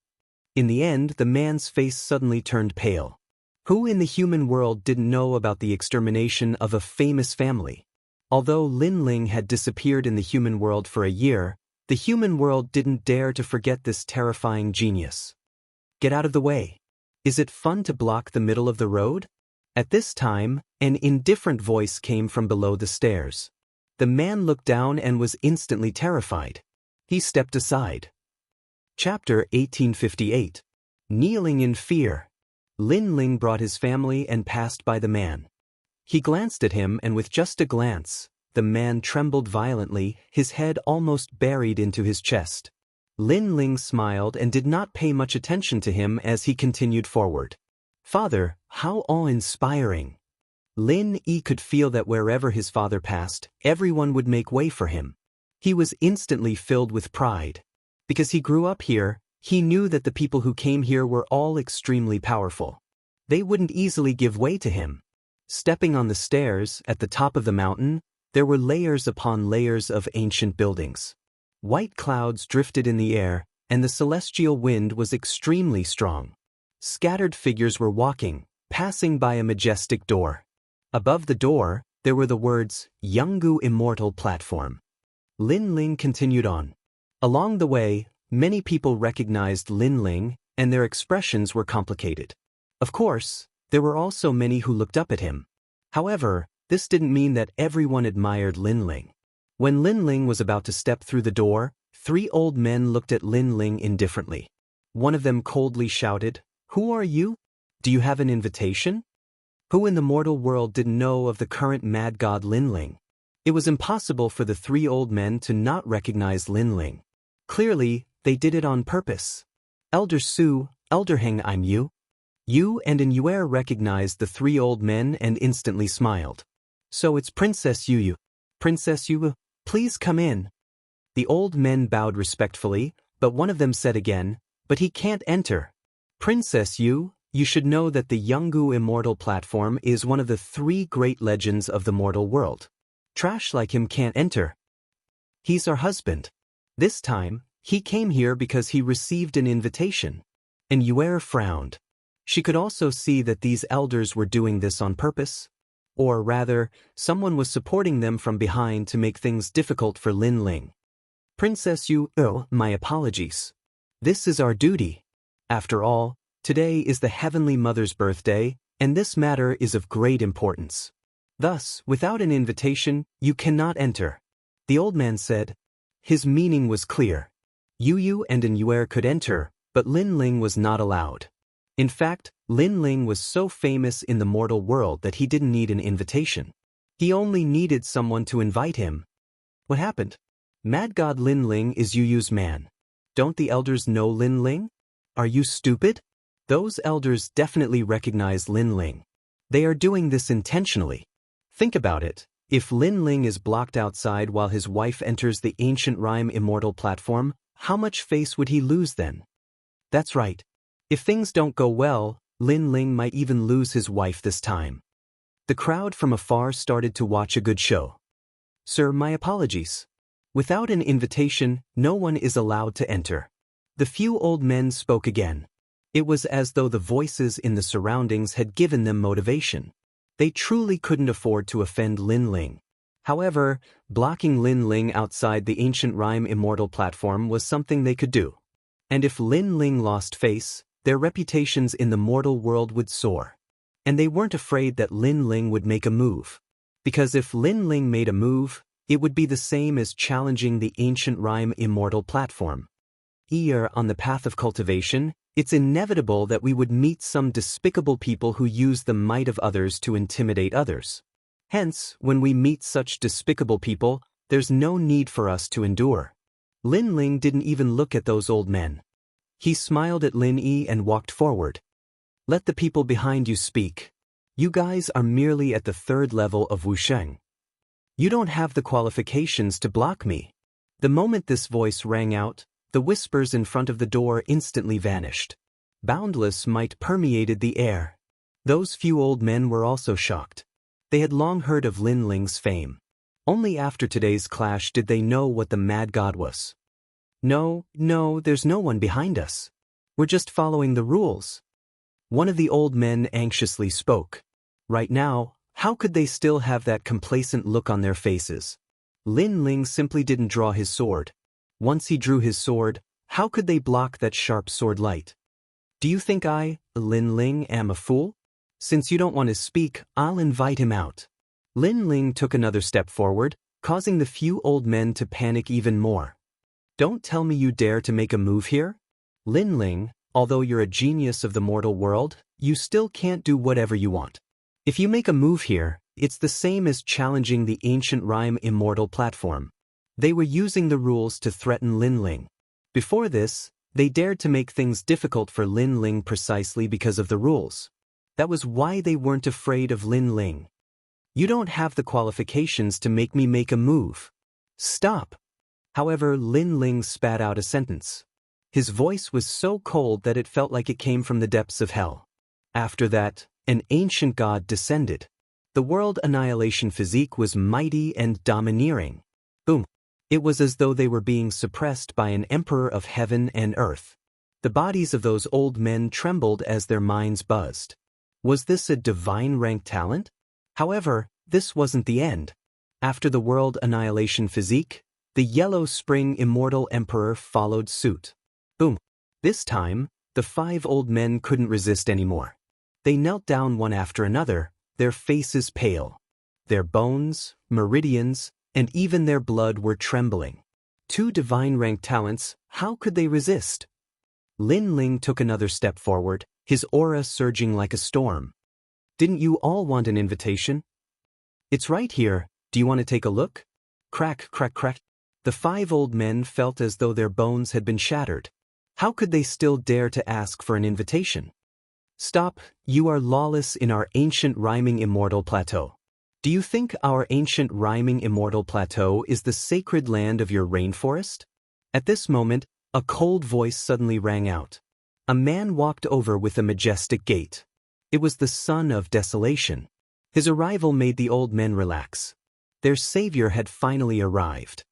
In the end, the man's face suddenly turned pale. Who in the human world didn't know about the extermination of a famous family? Although Lin Ling had disappeared in the human world for a year, the human world didn't dare to forget this terrifying genius. Get out of the way. Is it fun to block the middle of the road? At this time, an indifferent voice came from below the stairs. The man looked down and was instantly terrified. He stepped aside. Chapter 1858. Kneeling in Fear. Lin Ling brought his family and passed by the man. He glanced at him, and with just a glance, the man trembled violently, his head almost buried into his chest. Lin Ling smiled and did not pay much attention to him as he continued forward. Father, how awe-inspiring! Lin Yi could feel that wherever his father passed, everyone would make way for him. He was instantly filled with pride. Because he grew up here, he knew that the people who came here were all extremely powerful. They wouldn't easily give way to him. Stepping on the stairs, at the top of the mountain, there were layers upon layers of ancient buildings. White clouds drifted in the air, and the celestial wind was extremely strong. Scattered figures were walking, passing by a majestic door. Above the door, there were the words, Yanggu Immortal Platform. Lin Ling continued on. Along the way, many people recognized Lin Ling, and their expressions were complicated. Of course, there were also many who looked up at him. However, this didn't mean that everyone admired Lin Ling. When Lin Ling was about to step through the door, 3 old men looked at Lin Ling indifferently. One of them coldly shouted, "Who are you? Do you have an invitation?" Who in the mortal world didn't know of the current mad god Lin Ling? It was impossible for the 3 old men to not recognize Lin Ling. Clearly, they did it on purpose. Elder Su, Elder Heng, I'm you. Yu and An Yuer recognized the 3 old men and instantly smiled. So it's Princess Yu. Princess Yu, please come in. The old men bowed respectfully, but one of them said again, but he can't enter. Princess Yu, you should know that the Yanggu Immortal Platform is one of the 3 great legends of the mortal world. Trash like him can't enter. He's our husband. This time, he came here because he received an invitation. And Yuer frowned. She could also see that these elders were doing this on purpose. Or rather, someone was supporting them from behind to make things difficult for Lin Ling. Princess Yu, my apologies. This is our duty. After all, today is the Heavenly Mother's birthday, and this matter is of great importance. Thus, without an invitation, you cannot enter. The old man said. His meaning was clear. Yu and An Yuer could enter, but Lin Ling was not allowed. In fact, Lin Ling was so famous in the mortal world that he didn't need an invitation. He only needed someone to invite him. What happened? Mad God Lin Ling is Yu's man. Don't the elders know Lin Ling? Are you stupid? Those elders definitely recognize Lin Ling. They are doing this intentionally. Think about it. If Lin Ling is blocked outside while his wife enters the ancient rhyme immortal platform, how much face would he lose then? That's right. If things don't go well, Lin Ling might even lose his wife this time. The crowd from afar started to watch a good show. Sir, my apologies. Without an invitation, no one is allowed to enter. The few old men spoke again. It was as though the voices in the surroundings had given them motivation. They truly couldn't afford to offend Lin Ling. However, blocking Lin Ling outside the ancient rhyme immortal platform was something they could do. And if Lin Ling lost face, their reputations in the mortal world would soar. And they weren't afraid that Lin Ling would make a move. Because if Lin Ling made a move, it would be the same as challenging the ancient rhyme immortal platform. Here, on the path of cultivation, it's inevitable that we would meet some despicable people who use the might of others to intimidate others. Hence, when we meet such despicable people, there's no need for us to endure. Lin Ling didn't even look at those old men. He smiled at Lin Yi and walked forward. Let the people behind you speak. You guys are merely at the 3rd level of Wuxia. You don't have the qualifications to block me. The moment this voice rang out, the whispers in front of the door instantly vanished. Boundless might permeated the air. Those few old men were also shocked. They had long heard of Lin Ling's fame. Only after today's clash did they know what the mad god was. No, there's no one behind us. We're just following the rules. One of the old men anxiously spoke. Right now, how could they still have that complacent look on their faces? Lin Ling simply didn't draw his sword. Once he drew his sword, how could they block that sharp sword light? Do you think I, Lin Ling, am a fool? Since you don't want to speak, I'll invite him out. Lin Ling took another step forward, causing the few old men to panic even more. Don't tell me you dare to make a move here? Lin Ling, although you're a genius of the mortal world, you still can't do whatever you want. If you make a move here, it's the same as challenging the ancient rhyme immortal platform. They were using the rules to threaten Lin Ling. Before this, they dared to make things difficult for Lin Ling precisely because of the rules. That was why they weren't afraid of Lin Ling. You don't have the qualifications to make me make a move. Stop. However, Lin Ling spat out a sentence. His voice was so cold that it felt like it came from the depths of hell. After that, an ancient god descended. The world annihilation physique was mighty and domineering. Boom. It was as though they were being suppressed by an emperor of heaven and earth. The bodies of those old men trembled as their minds buzzed. Was this a divine rank talent? However, this wasn't the end. After the world annihilation physique, the Yellow Spring Immortal Emperor followed suit. Boom. This time, the 5 old men couldn't resist anymore. They knelt down one after another, their faces pale. Their bones, meridians, and even their blood were trembling. 2 divine rank talents, how could they resist? Lin Ling took another step forward, his aura surging like a storm. Didn't you all want an invitation? It's right here, do you want to take a look? Crack, crack, crack. The 5 old men felt as though their bones had been shattered. How could they still dare to ask for an invitation? Stop, you are lawless in our ancient rhyming immortal plateau. Do you think our ancient rhyming immortal plateau is the sacred land of your rainforest? At this moment, a cold voice suddenly rang out. A man walked over with a majestic gait. It was the son of desolation. His arrival made the old men relax. Their savior had finally arrived.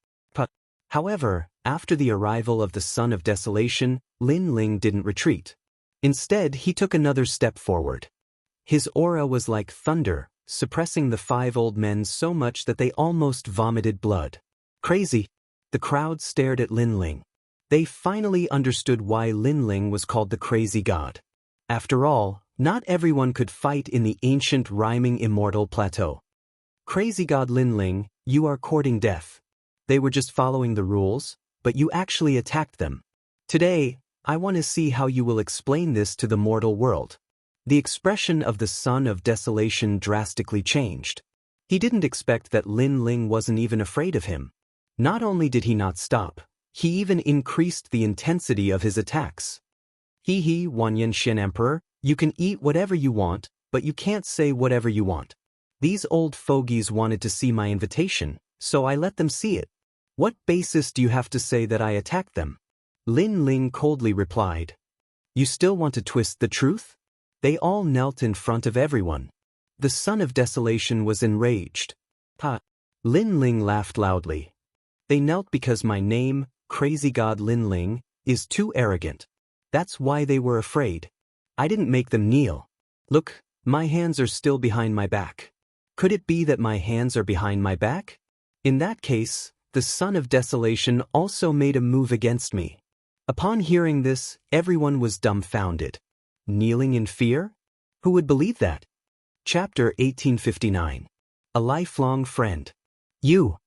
However, after the arrival of the son of desolation, Lin Ling didn't retreat. Instead, he took another step forward. His aura was like thunder, suppressing the 5 old men so much that they almost vomited blood. Crazy. The crowd stared at Lin Ling. They finally understood why Lin Ling was called the crazy god. After all, not everyone could fight in the ancient rhyming immortal plateau. Crazy god Lin Ling, you are courting death. They were just following the rules, but you actually attacked them. Today, I want to see how you will explain this to the mortal world. The expression of the son of desolation drastically changed. He didn't expect that Lin Ling wasn't even afraid of him. Not only did he not stop, he even increased the intensity of his attacks. He, Xianxia Emperor, you can eat whatever you want, but you can't say whatever you want. These old fogies wanted to see my invitation, so I let them see it. What basis do you have to say that I attacked them? Lin Ling coldly replied. You still want to twist the truth? They all knelt in front of everyone. The son of desolation was enraged. Lin Ling laughed loudly. They knelt because my name, crazy god Lin Ling, is too arrogant. That's why they were afraid. I didn't make them kneel. Look, my hands are still behind my back. Could it be that my hands are behind my back? In that case, the son of desolation also made a move against me. Upon hearing this, everyone was dumbfounded. Kneeling in fear? Who would believe that? Chapter 1859. A Lifelong Friend. You.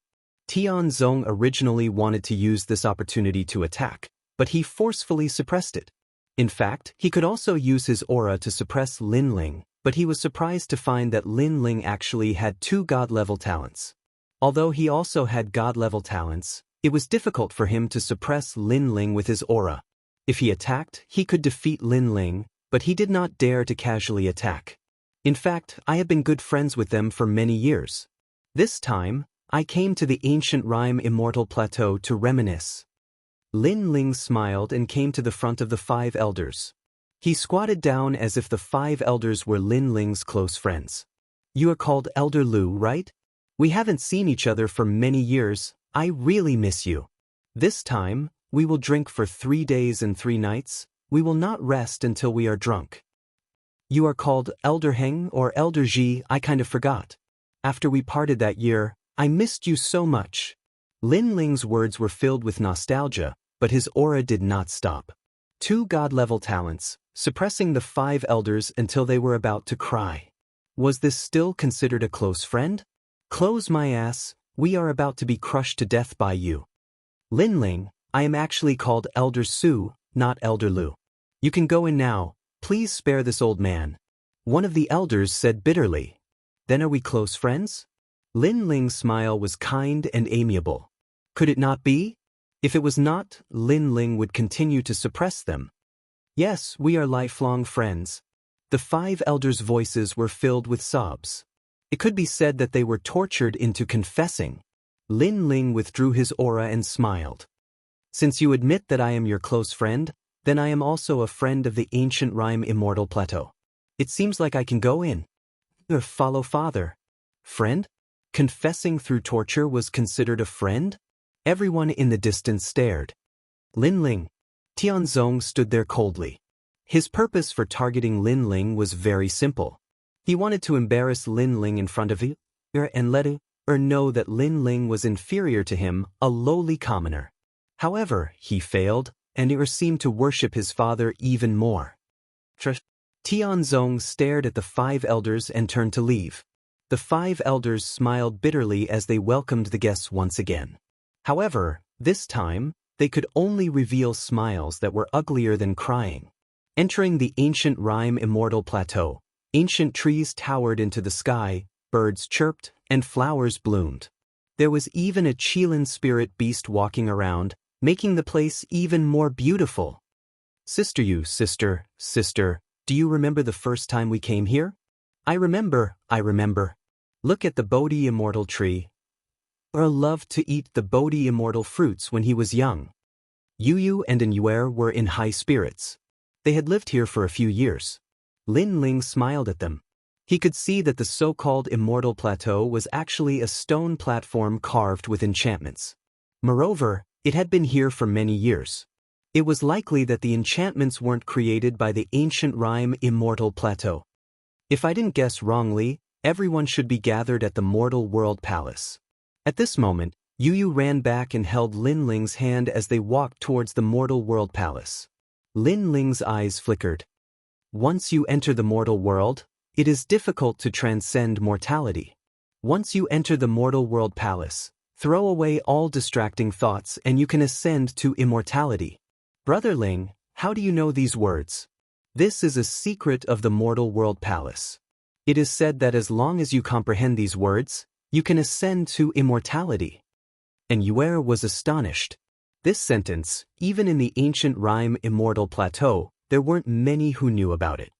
Tianzong originally wanted to use this opportunity to attack, but he forcefully suppressed it. In fact, he could also use his aura to suppress Lin Ling, but he was surprised to find that Lin Ling actually had 2 god-level talents. Although he also had god-level talents, it was difficult for him to suppress Lin Ling with his aura. If he attacked, he could defeat Lin Ling, but he did not dare to casually attack. In fact, I have been good friends with them for many years. This time, I came to the ancient rhyme immortal plateau to reminisce. Lin Ling smiled and came to the front of the 5 elders. He squatted down as if the 5 elders were Lin Ling's close friends. You are called Elder Lu, right? We haven't seen each other for many years. I really miss you. This time, we will drink for 3 days and 3 nights, We will not rest until we are drunk. You are called Elder Heng or Elder Ji, I kind of forgot. After we parted that year, I missed you so much. Lin Ling's words were filled with nostalgia, but his aura did not stop. 2 god-level talents, suppressing the 5 elders until they were about to cry. Was this still considered a close friend? Close my ass, we are about to be crushed to death by you. Lin Ling, I am actually called Elder Su, not Elder Lu. You can go in now, please spare this old man. One of the elders said bitterly. Then are we close friends? Lin Ling's smile was kind and amiable. Could it not be? If it was not, Lin Ling would continue to suppress them. Yes, we are lifelong friends. The 5 elders' voices were filled with sobs. It could be said that they were tortured into confessing. Lin Ling withdrew his aura and smiled. Since you admit that I am your close friend, then I am also a friend of the ancient rhyme Immortal Plateau. It seems like I can go in. Follow father. Friend? Confessing through torture was considered a friend? Everyone in the distance stared. Lin Ling. Tianzong stood there coldly. His purpose for targeting Lin Ling was very simple. He wanted to embarrass Lin Ling in front of her and let her know that Lin Ling was inferior to him, a lowly commoner. However, he failed, and her seemed to worship his father even more. Tianzong stared at the 5 elders and turned to leave. The 5 elders smiled bitterly as they welcomed the guests once again. However, this time, they could only reveal smiles that were uglier than crying. Entering the ancient rhyme Immortal Plateau, ancient trees towered into the sky, birds chirped, and flowers bloomed. There was even a Qilin spirit beast walking around, making the place even more beautiful. Sister, do you remember the first time we came here? I remember. Look at the Bodhi Immortal tree. Or loved to eat the Bodhi Immortal fruits when he was young. Yu and Yuer were in high spirits. They had lived here for a few years. Lin Ling smiled at them. He could see that the so-called Immortal Plateau was actually a stone platform carved with enchantments. Moreover, it had been here for many years. It was likely that the enchantments weren't created by the ancient rhyme Immortal Plateau. If I didn't guess wrongly, everyone should be gathered at the Mortal World Palace. At this moment, Yu ran back and held Lin Ling's hand as they walked towards the Mortal World Palace. Lin Ling's eyes flickered. Once you enter the mortal world, it is difficult to transcend mortality. Once you enter the Mortal World Palace, throw away all distracting thoughts and you can ascend to immortality. Brother Ling, how do you know these words? This is a secret of the Mortal World Palace. It is said that as long as you comprehend these words, you can ascend to immortality. And Yuer was astonished. This sentence, even in the ancient rhyme Immortal Plateau, there weren't many who knew about it.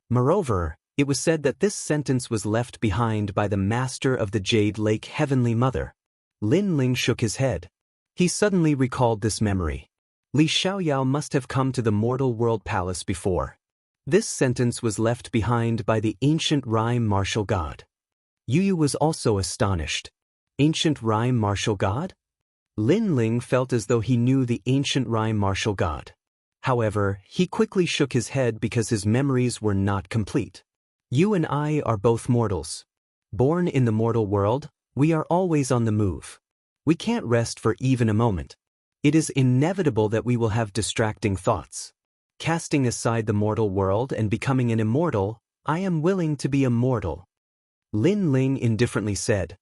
Moreover, it was said that this sentence was left behind by the master of the Jade Lake Heavenly Mother. Lin Ling shook his head. He suddenly recalled this memory. Li Xiaoyao must have come to the Mortal World Palace before. This sentence was left behind by the ancient rhyme martial god. Yu was also astonished. Ancient rhyme martial god? Lin Ling felt as though he knew the ancient rhyme martial god. However, he quickly shook his head because his memories were not complete. You and I are both mortals. Born in the mortal world, we are always on the move. We can't rest for even a moment. It is inevitable that we will have distracting thoughts. Casting aside the mortal world and becoming an immortal, I am willing to be a mortal. Lin Ling indifferently said.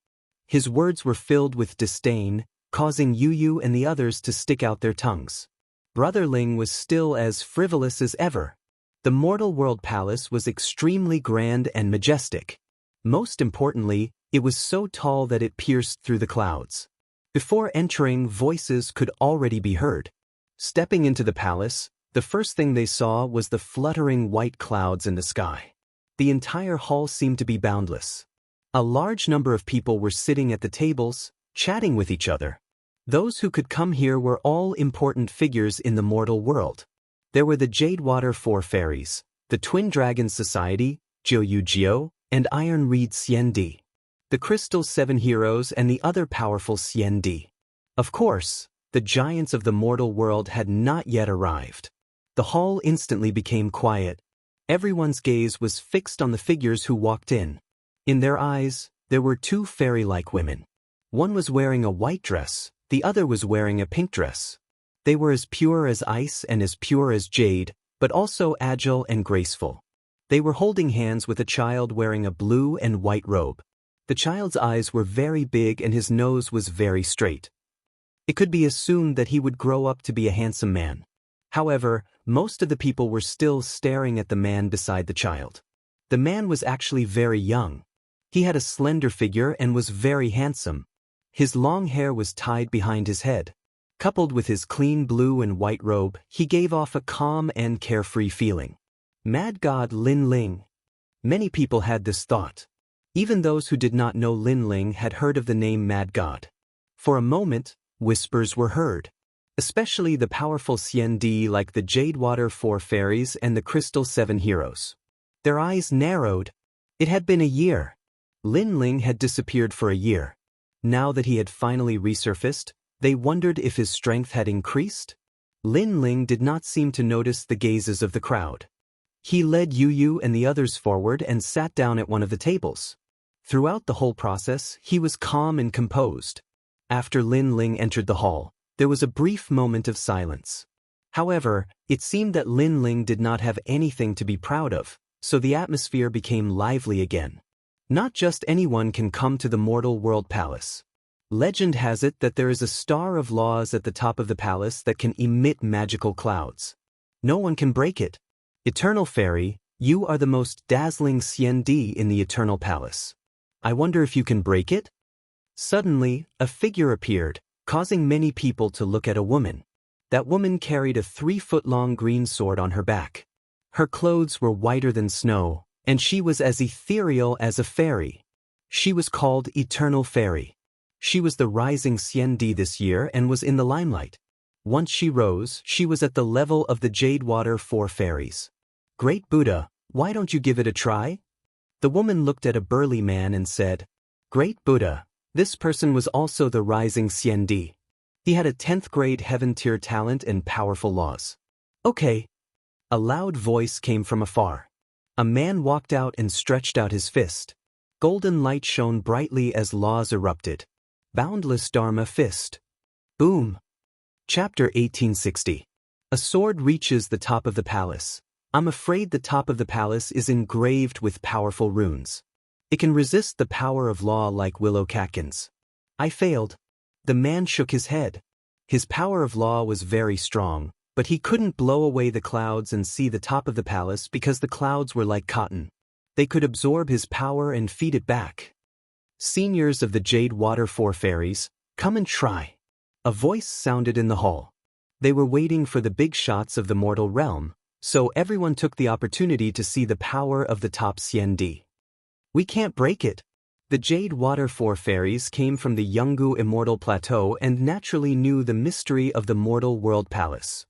His words were filled with disdain, causing Yu and the others to stick out their tongues. Brother Ling was still as frivolous as ever. The Mortal World Palace was extremely grand and majestic. Most importantly, it was so tall that it pierced through the clouds. Before entering, voices could already be heard. Stepping into the palace, the first thing they saw was the fluttering white clouds in the sky. The entire hall seemed to be boundless. A large number of people were sitting at the tables, chatting with each other. Those who could come here were all important figures in the mortal world. There were the Jadewater Four Fairies, the Twin Dragon Society, Jiu Jiu, and Iron Reed Xiandi, the Crystal Seven Heroes and the other powerful Xiandi. Of course, the giants of the mortal world had not yet arrived. The hall instantly became quiet. Everyone's gaze was fixed on the figures who walked in. In their eyes, there were two fairy-like women. One was wearing a white dress, the other was wearing a pink dress. They were as pure as ice and as pure as jade, but also agile and graceful. They were holding hands with a child wearing a blue and white robe. The child's eyes were very big and his nose was very straight. It could be assumed that he would grow up to be a handsome man. However, most of the people were still staring at the man beside the child. The man was actually very young. He had a slender figure and was very handsome. His long hair was tied behind his head. Coupled with his clean blue and white robe, he gave off a calm and carefree feeling. Mad God Lin Ling. Many people had this thought. Even those who did not know Lin Ling had heard of the name Mad God. For a moment, whispers were heard. Especially the powerful Xianxia like the Jade Water Four Fairies and the Crystal Seven Heroes. Their eyes narrowed. It had been a year. Lin Ling had disappeared for a year. Now that he had finally resurfaced, they wondered if his strength had increased. Lin Ling did not seem to notice the gazes of the crowd. He led Yu and the others forward and sat down at one of the tables. Throughout the whole process, he was calm and composed. After Lin Ling entered the hall, there was a brief moment of silence. However, it seemed that Lin Ling did not have anything to be proud of, so the atmosphere became lively again. Not just anyone can come to the Mortal World Palace. Legend has it that there is a star of laws at the top of the palace that can emit magical clouds. No one can break it. Eternal Fairy, you are the most dazzling Xianxia in the Eternal Palace. I wonder if you can break it? Suddenly, a figure appeared, causing many people to look at a woman. That woman carried a 3-foot-long green sword on her back. Her clothes were whiter than snow, and she was as ethereal as a fairy. She was called Eternal Fairy. She was the rising Xianxia this year and was in the limelight. Once she rose, she was at the level of the Jade Water Four Fairies. Great Buddha, why don't you give it a try? The woman looked at a burly man and said, Great Buddha, this person was also the rising Xianxia. He had a 10th grade heaven tier talent and powerful laws. Okay. A loud voice came from afar. A man walked out and stretched out his fist. Golden light shone brightly as laws erupted. Boundless Dharma fist. Boom. Chapter 1860. A sword reaches the top of the palace. I'm afraid the top of the palace is engraved with powerful runes. It can resist the power of law like willow catkins. I failed. The man shook his head. His power of law was very strong, but he couldn't blow away the clouds and see the top of the palace because the clouds were like cotton. They could absorb his power and feed it back. Seniors of the Jade Water Four Fairies, come and try. A voice sounded in the hall. They were waiting for the big shots of the mortal realm, so everyone took the opportunity to see the power of the top Xianxia. We can't break it. The Jade Water Four Fairies came from the Yungu Immortal Plateau and naturally knew the mystery of the Mortal World Palace.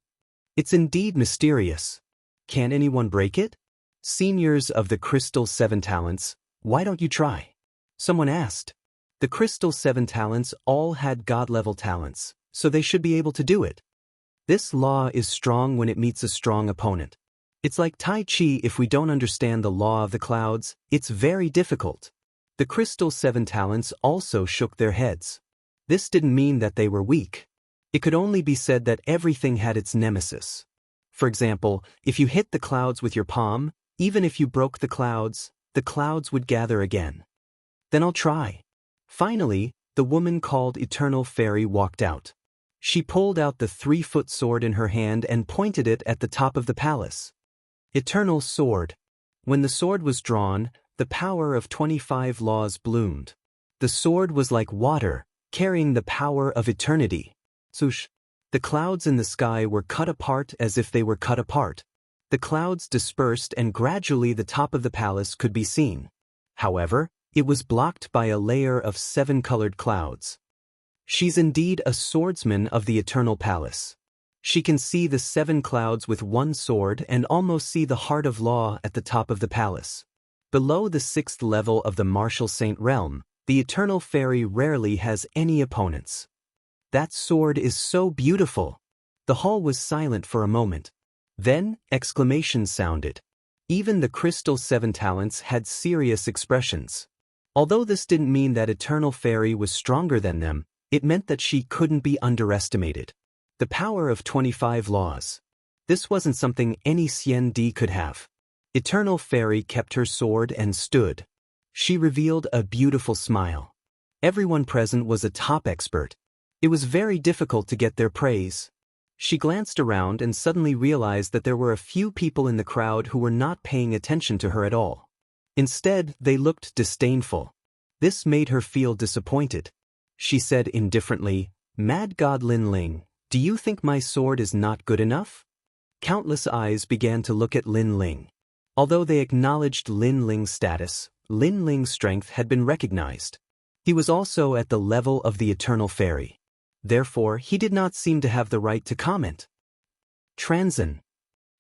It's indeed mysterious. Can anyone break it? Seniors of the Crystal Seven Talents, why don't you try? Someone asked. The Crystal Seven Talents all had God-level talents, so they should be able to do it. This law is strong when it meets a strong opponent. It's like Tai Chi. If we don't understand the law of the clouds, it's very difficult. The Crystal Seven Talents also shook their heads. This didn't mean that they were weak. It could only be said that everything had its nemesis. For example, if you hit the clouds with your palm, even if you broke the clouds would gather again. Then I'll try. Finally, the woman called Eternal Fairy walked out. She pulled out the 3-foot sword in her hand and pointed it at the top of the palace. Eternal Sword. When the sword was drawn, the power of 25 laws bloomed. The sword was like water, carrying the power of eternity. Swoosh. The clouds in the sky were cut apart as if they were cut apart. The clouds dispersed and gradually the top of the palace could be seen. However, it was blocked by a layer of 7-colored clouds. She's indeed a swordsman of the Eternal Palace. She can see the 7 clouds with one sword and almost see the heart of law at the top of the palace. Below the 6th level of the Martial Saint realm, the Eternal Fairy rarely has any opponents. That sword is so beautiful. The hall was silent for a moment. Then, exclamations sounded. Even the Crystal Seven Talents had serious expressions. Although this didn't mean that Eternal Fairy was stronger than them, it meant that she couldn't be underestimated. The power of 25 laws. This wasn't something any Xian could have. Eternal Fairy kept her sword and stood. She revealed a beautiful smile. Everyone present was a top expert. It was very difficult to get their praise. She glanced around and suddenly realized that there were a few people in the crowd who were not paying attention to her at all. Instead, they looked disdainful. This made her feel disappointed. She said indifferently, "Mad God Lin Ling, do you think my sword is not good enough?" Countless eyes began to look at Lin Ling. Although they acknowledged Lin Ling's status, Lin Ling's strength had been recognized. He was also at the level of the Eternal Fairy. Therefore, he did not seem to have the right to comment. Transin.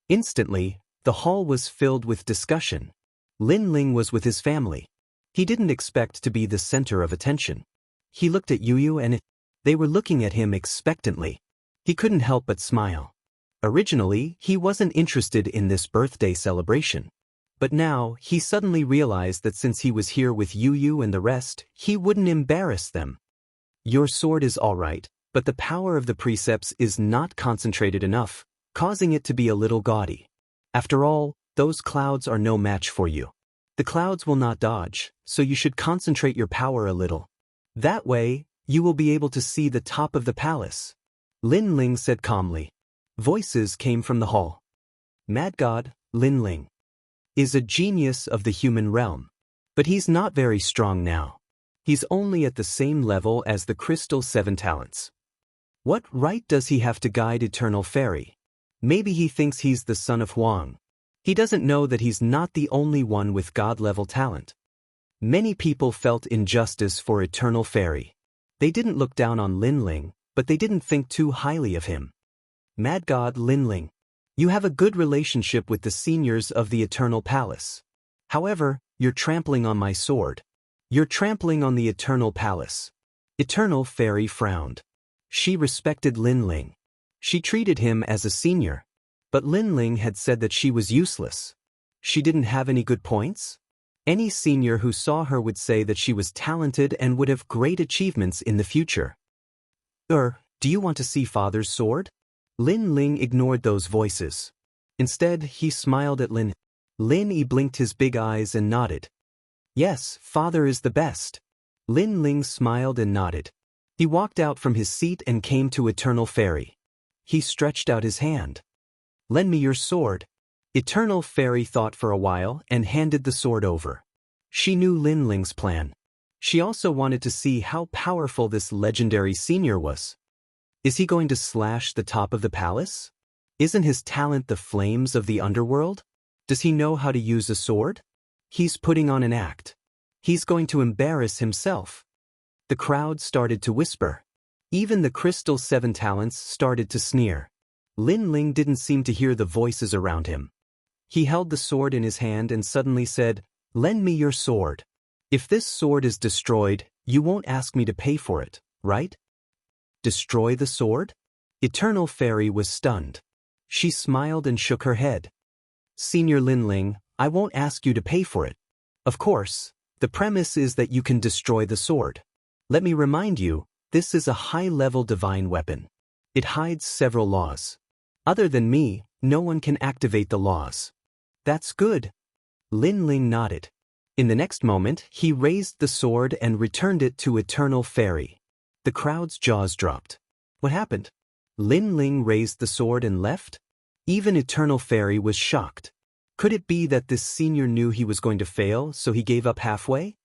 Instantly, the hall was filled with discussion. Lin Ling was with his family. He didn't expect to be the center of attention. He looked at Yu and they were looking at him expectantly. He couldn't help but smile. Originally, he wasn't interested in this birthday celebration. But now, he suddenly realized that since he was here with Yu and the rest, he wouldn't embarrass them. Your sword is all right, but the power of the precepts is not concentrated enough, causing it to be a little gaudy. After all, those clouds are no match for you. The clouds will not dodge, so you should concentrate your power a little. That way, you will be able to see the top of the palace. Lin Ling said calmly. Voices came from the hall. Mad God, Lin Ling, is a genius of the human realm. But he's not very strong now. He's only at the same level as the Crystal Seven Talents. What right does he have to guide Eternal Fairy? Maybe he thinks he's the son of Huang. He doesn't know that he's not the only one with God-level talent. Many people felt injustice for Eternal Fairy. They didn't look down on Lin Ling, but they didn't think too highly of him. Mad God Lin Ling, you have a good relationship with the seniors of the Eternal Palace. However, you're trampling on my sword. You're trampling on the Eternal Palace. Eternal Fairy frowned. She respected Lin Ling. She treated him as a senior. But Lin Ling had said that she was useless. She didn't have any good points? Any senior who saw her would say that she was talented and would have great achievements in the future. Do you want to see Father's sword? Lin Ling ignored those voices. Instead, he smiled at Lin. Lin blinked his big eyes and nodded. Yes, Father is the best. Lin Ling smiled and nodded. He walked out from his seat and came to Eternal Fairy. He stretched out his hand. Lend me your sword. Eternal Fairy thought for a while and handed the sword over. She knew Lin Ling's plan. She also wanted to see how powerful this legendary senior was. Is he going to slash the top of the palace? Isn't his talent the flames of the underworld? Does he know how to use a sword? He's putting on an act. He's going to embarrass himself. The crowd started to whisper. Even the Crystal Seven Talents started to sneer. Lin Ling didn't seem to hear the voices around him. He held the sword in his hand and suddenly said, "Lend me your sword. If this sword is destroyed, you won't ask me to pay for it, right?" Destroy the sword? Eternal Fairy was stunned. She smiled and shook her head. Senior Lin Ling, I won't ask you to pay for it. Of course, the premise is that you can destroy the sword. Let me remind you, this is a high-level divine weapon. It hides several laws. Other than me, no one can activate the laws. That's good. Lin Ling nodded. In the next moment, he raised the sword and returned it to Eternal Fairy. The crowd's jaws dropped. What happened? Lin Ling raised the sword and left? Even Eternal Fairy was shocked. Could it be that this senior knew he was going to fail, so he gave up halfway?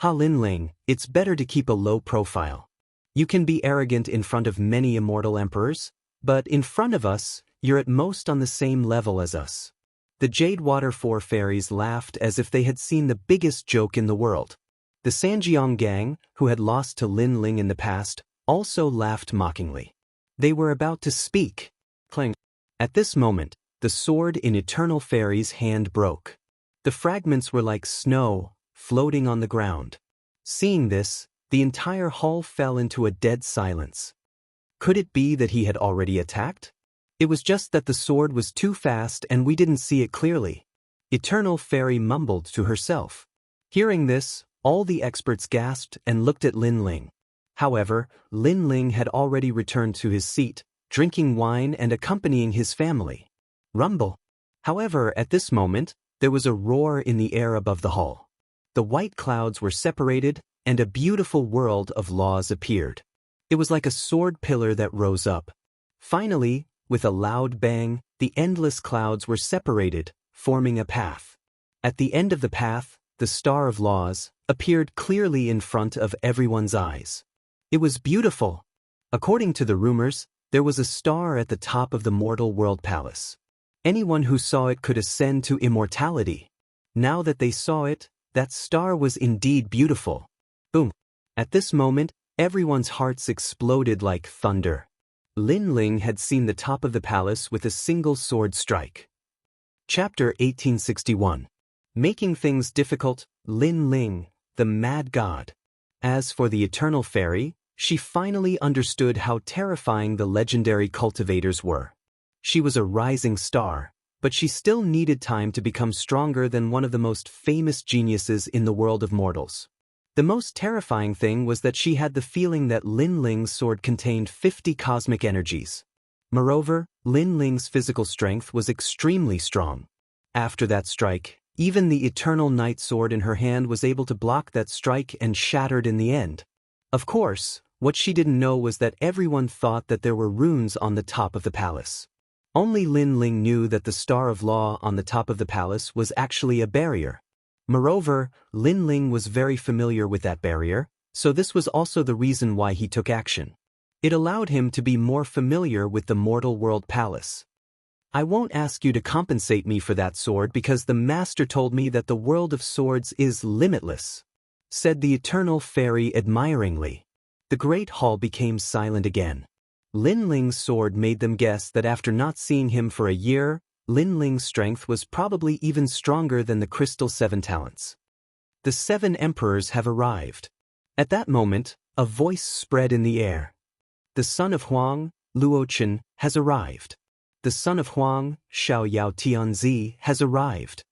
Lin Ling, it's better to keep a low profile. You can be arrogant in front of many immortal emperors, but in front of us, you're at most on the same level as us. The Jade Water Four Fairies laughed as if they had seen the biggest joke in the world. The Sanjiang gang, who had lost to Lin Ling in the past, also laughed mockingly. They were about to speak. Clang. At this moment, the sword in Eternal Fairy's hand broke. The fragments were like snow, floating on the ground. Seeing this, the entire hall fell into a dead silence. Could it be that he had already attacked? It was just that the sword was too fast and we didn't see it clearly. Eternal Fairy mumbled to herself. Hearing this, all the experts gasped and looked at Lin Ling. However, Lin Ling had already returned to his seat, drinking wine and accompanying his family. Rumble. However, at this moment, there was a roar in the air above the hall. The white clouds were separated, and a beautiful world of laws appeared. It was like a sword pillar that rose up. Finally, with a loud bang, the endless clouds were separated, forming a path. At the end of the path, the Star of Laws appeared clearly in front of everyone's eyes. It was beautiful. According to the rumors, there was a star at the top of the mortal world palace. Anyone who saw it could ascend to immortality. Now that they saw it, that star was indeed beautiful. Boom! At this moment, everyone's hearts exploded like thunder. Lin Ling had seen the top of the palace with a single sword strike. Chapter 1861. Making things difficult, Lin Ling, the mad god. As for the Eternal Fairy, she finally understood how terrifying the legendary cultivators were. She was a rising star, but she still needed time to become stronger than one of the most famous geniuses in the world of mortals. The most terrifying thing was that she had the feeling that Lin Ling's sword contained 50 cosmic energies. Moreover, Lin Ling's physical strength was extremely strong. After that strike, even the Eternal Night Sword in her hand was able to block that strike and shattered in the end. Of course, what she didn't know was that everyone thought that there were runes on the top of the palace. Only Lin Ling knew that the Star of Law on the top of the palace was actually a barrier. Moreover, Lin Ling was very familiar with that barrier, so this was also the reason why he took action. It allowed him to be more familiar with the mortal world palace. I won't ask you to compensate me for that sword because the master told me that the world of swords is limitless, said the Eternal Fairy admiringly. The great hall became silent again. Lin Ling's sword made them guess that after not seeing him for a year, Lin Ling's strength was probably even stronger than the Crystal 7 Talents. The 7 Emperors have arrived. At that moment, a voice spread in the air. The son of Huang, Luochen, has arrived. The son of Huang, Xiao Yao Tianzi, has arrived.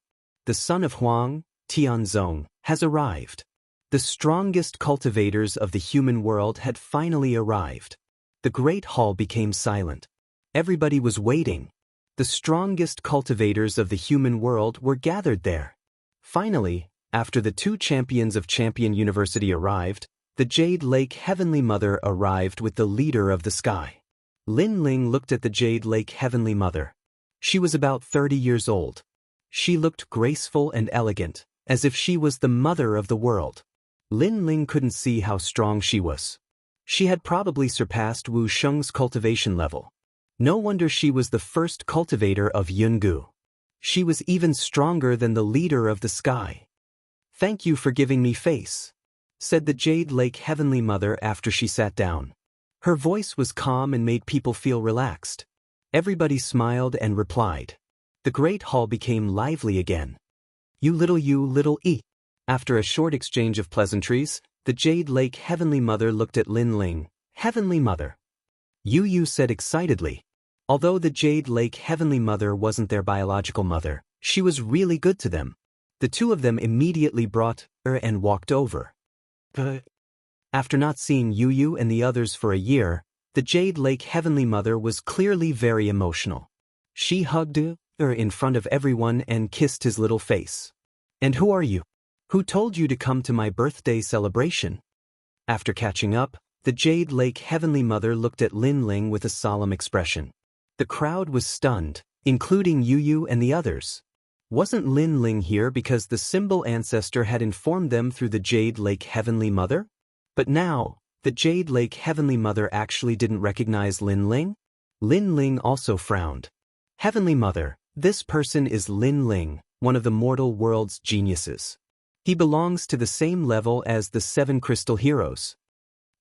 The son of Huang, Tianzong, has arrived. The strongest cultivators of the human world had finally arrived. The great hall became silent. Everybody was waiting. The strongest cultivators of the human world were gathered there. Finally, after the 2 champions of Champion University arrived, the Jade Lake Heavenly Mother arrived with the leader of the sky. Lin Ling looked at the Jade Lake Heavenly Mother. She was about 30 years old. She looked graceful and elegant, as if she was the mother of the world. Lin Ling couldn't see how strong she was. She had probably surpassed Wu Sheng's cultivation level. No wonder she was the first cultivator of Yungu. She was even stronger than the leader of the sky. Thank you for giving me face, said the Jade Lake Heavenly Mother after she sat down. Her voice was calm and made people feel relaxed. Everybody smiled and replied. The great hall became lively again. You little e. After a short exchange of pleasantries, the Jade Lake Heavenly Mother looked at Lin Ling. Heavenly Mother. Yu said excitedly. Although the Jade Lake Heavenly Mother wasn't their biological mother, she was really good to them. The 2 of them immediately brought her and walked over. After not seeing Yu and the others for a year, the Jade Lake Heavenly Mother was clearly very emotional. She hugged her in front of everyone and kissed his little face. And who are you? Who told you to come to my birthday celebration? After catching up, the Jade Lake Heavenly Mother looked at Lin Ling with a solemn expression. The crowd was stunned, including Yu and the others. Wasn't Lin Ling here because the symbol ancestor had informed them through the Jade Lake Heavenly Mother? But now, the Jade Lake Heavenly Mother actually didn't recognize Lin Ling? Lin Ling also frowned. Heavenly Mother, this person is Lin Ling, one of the mortal world's geniuses. He belongs to the same level as the 7 crystal heroes.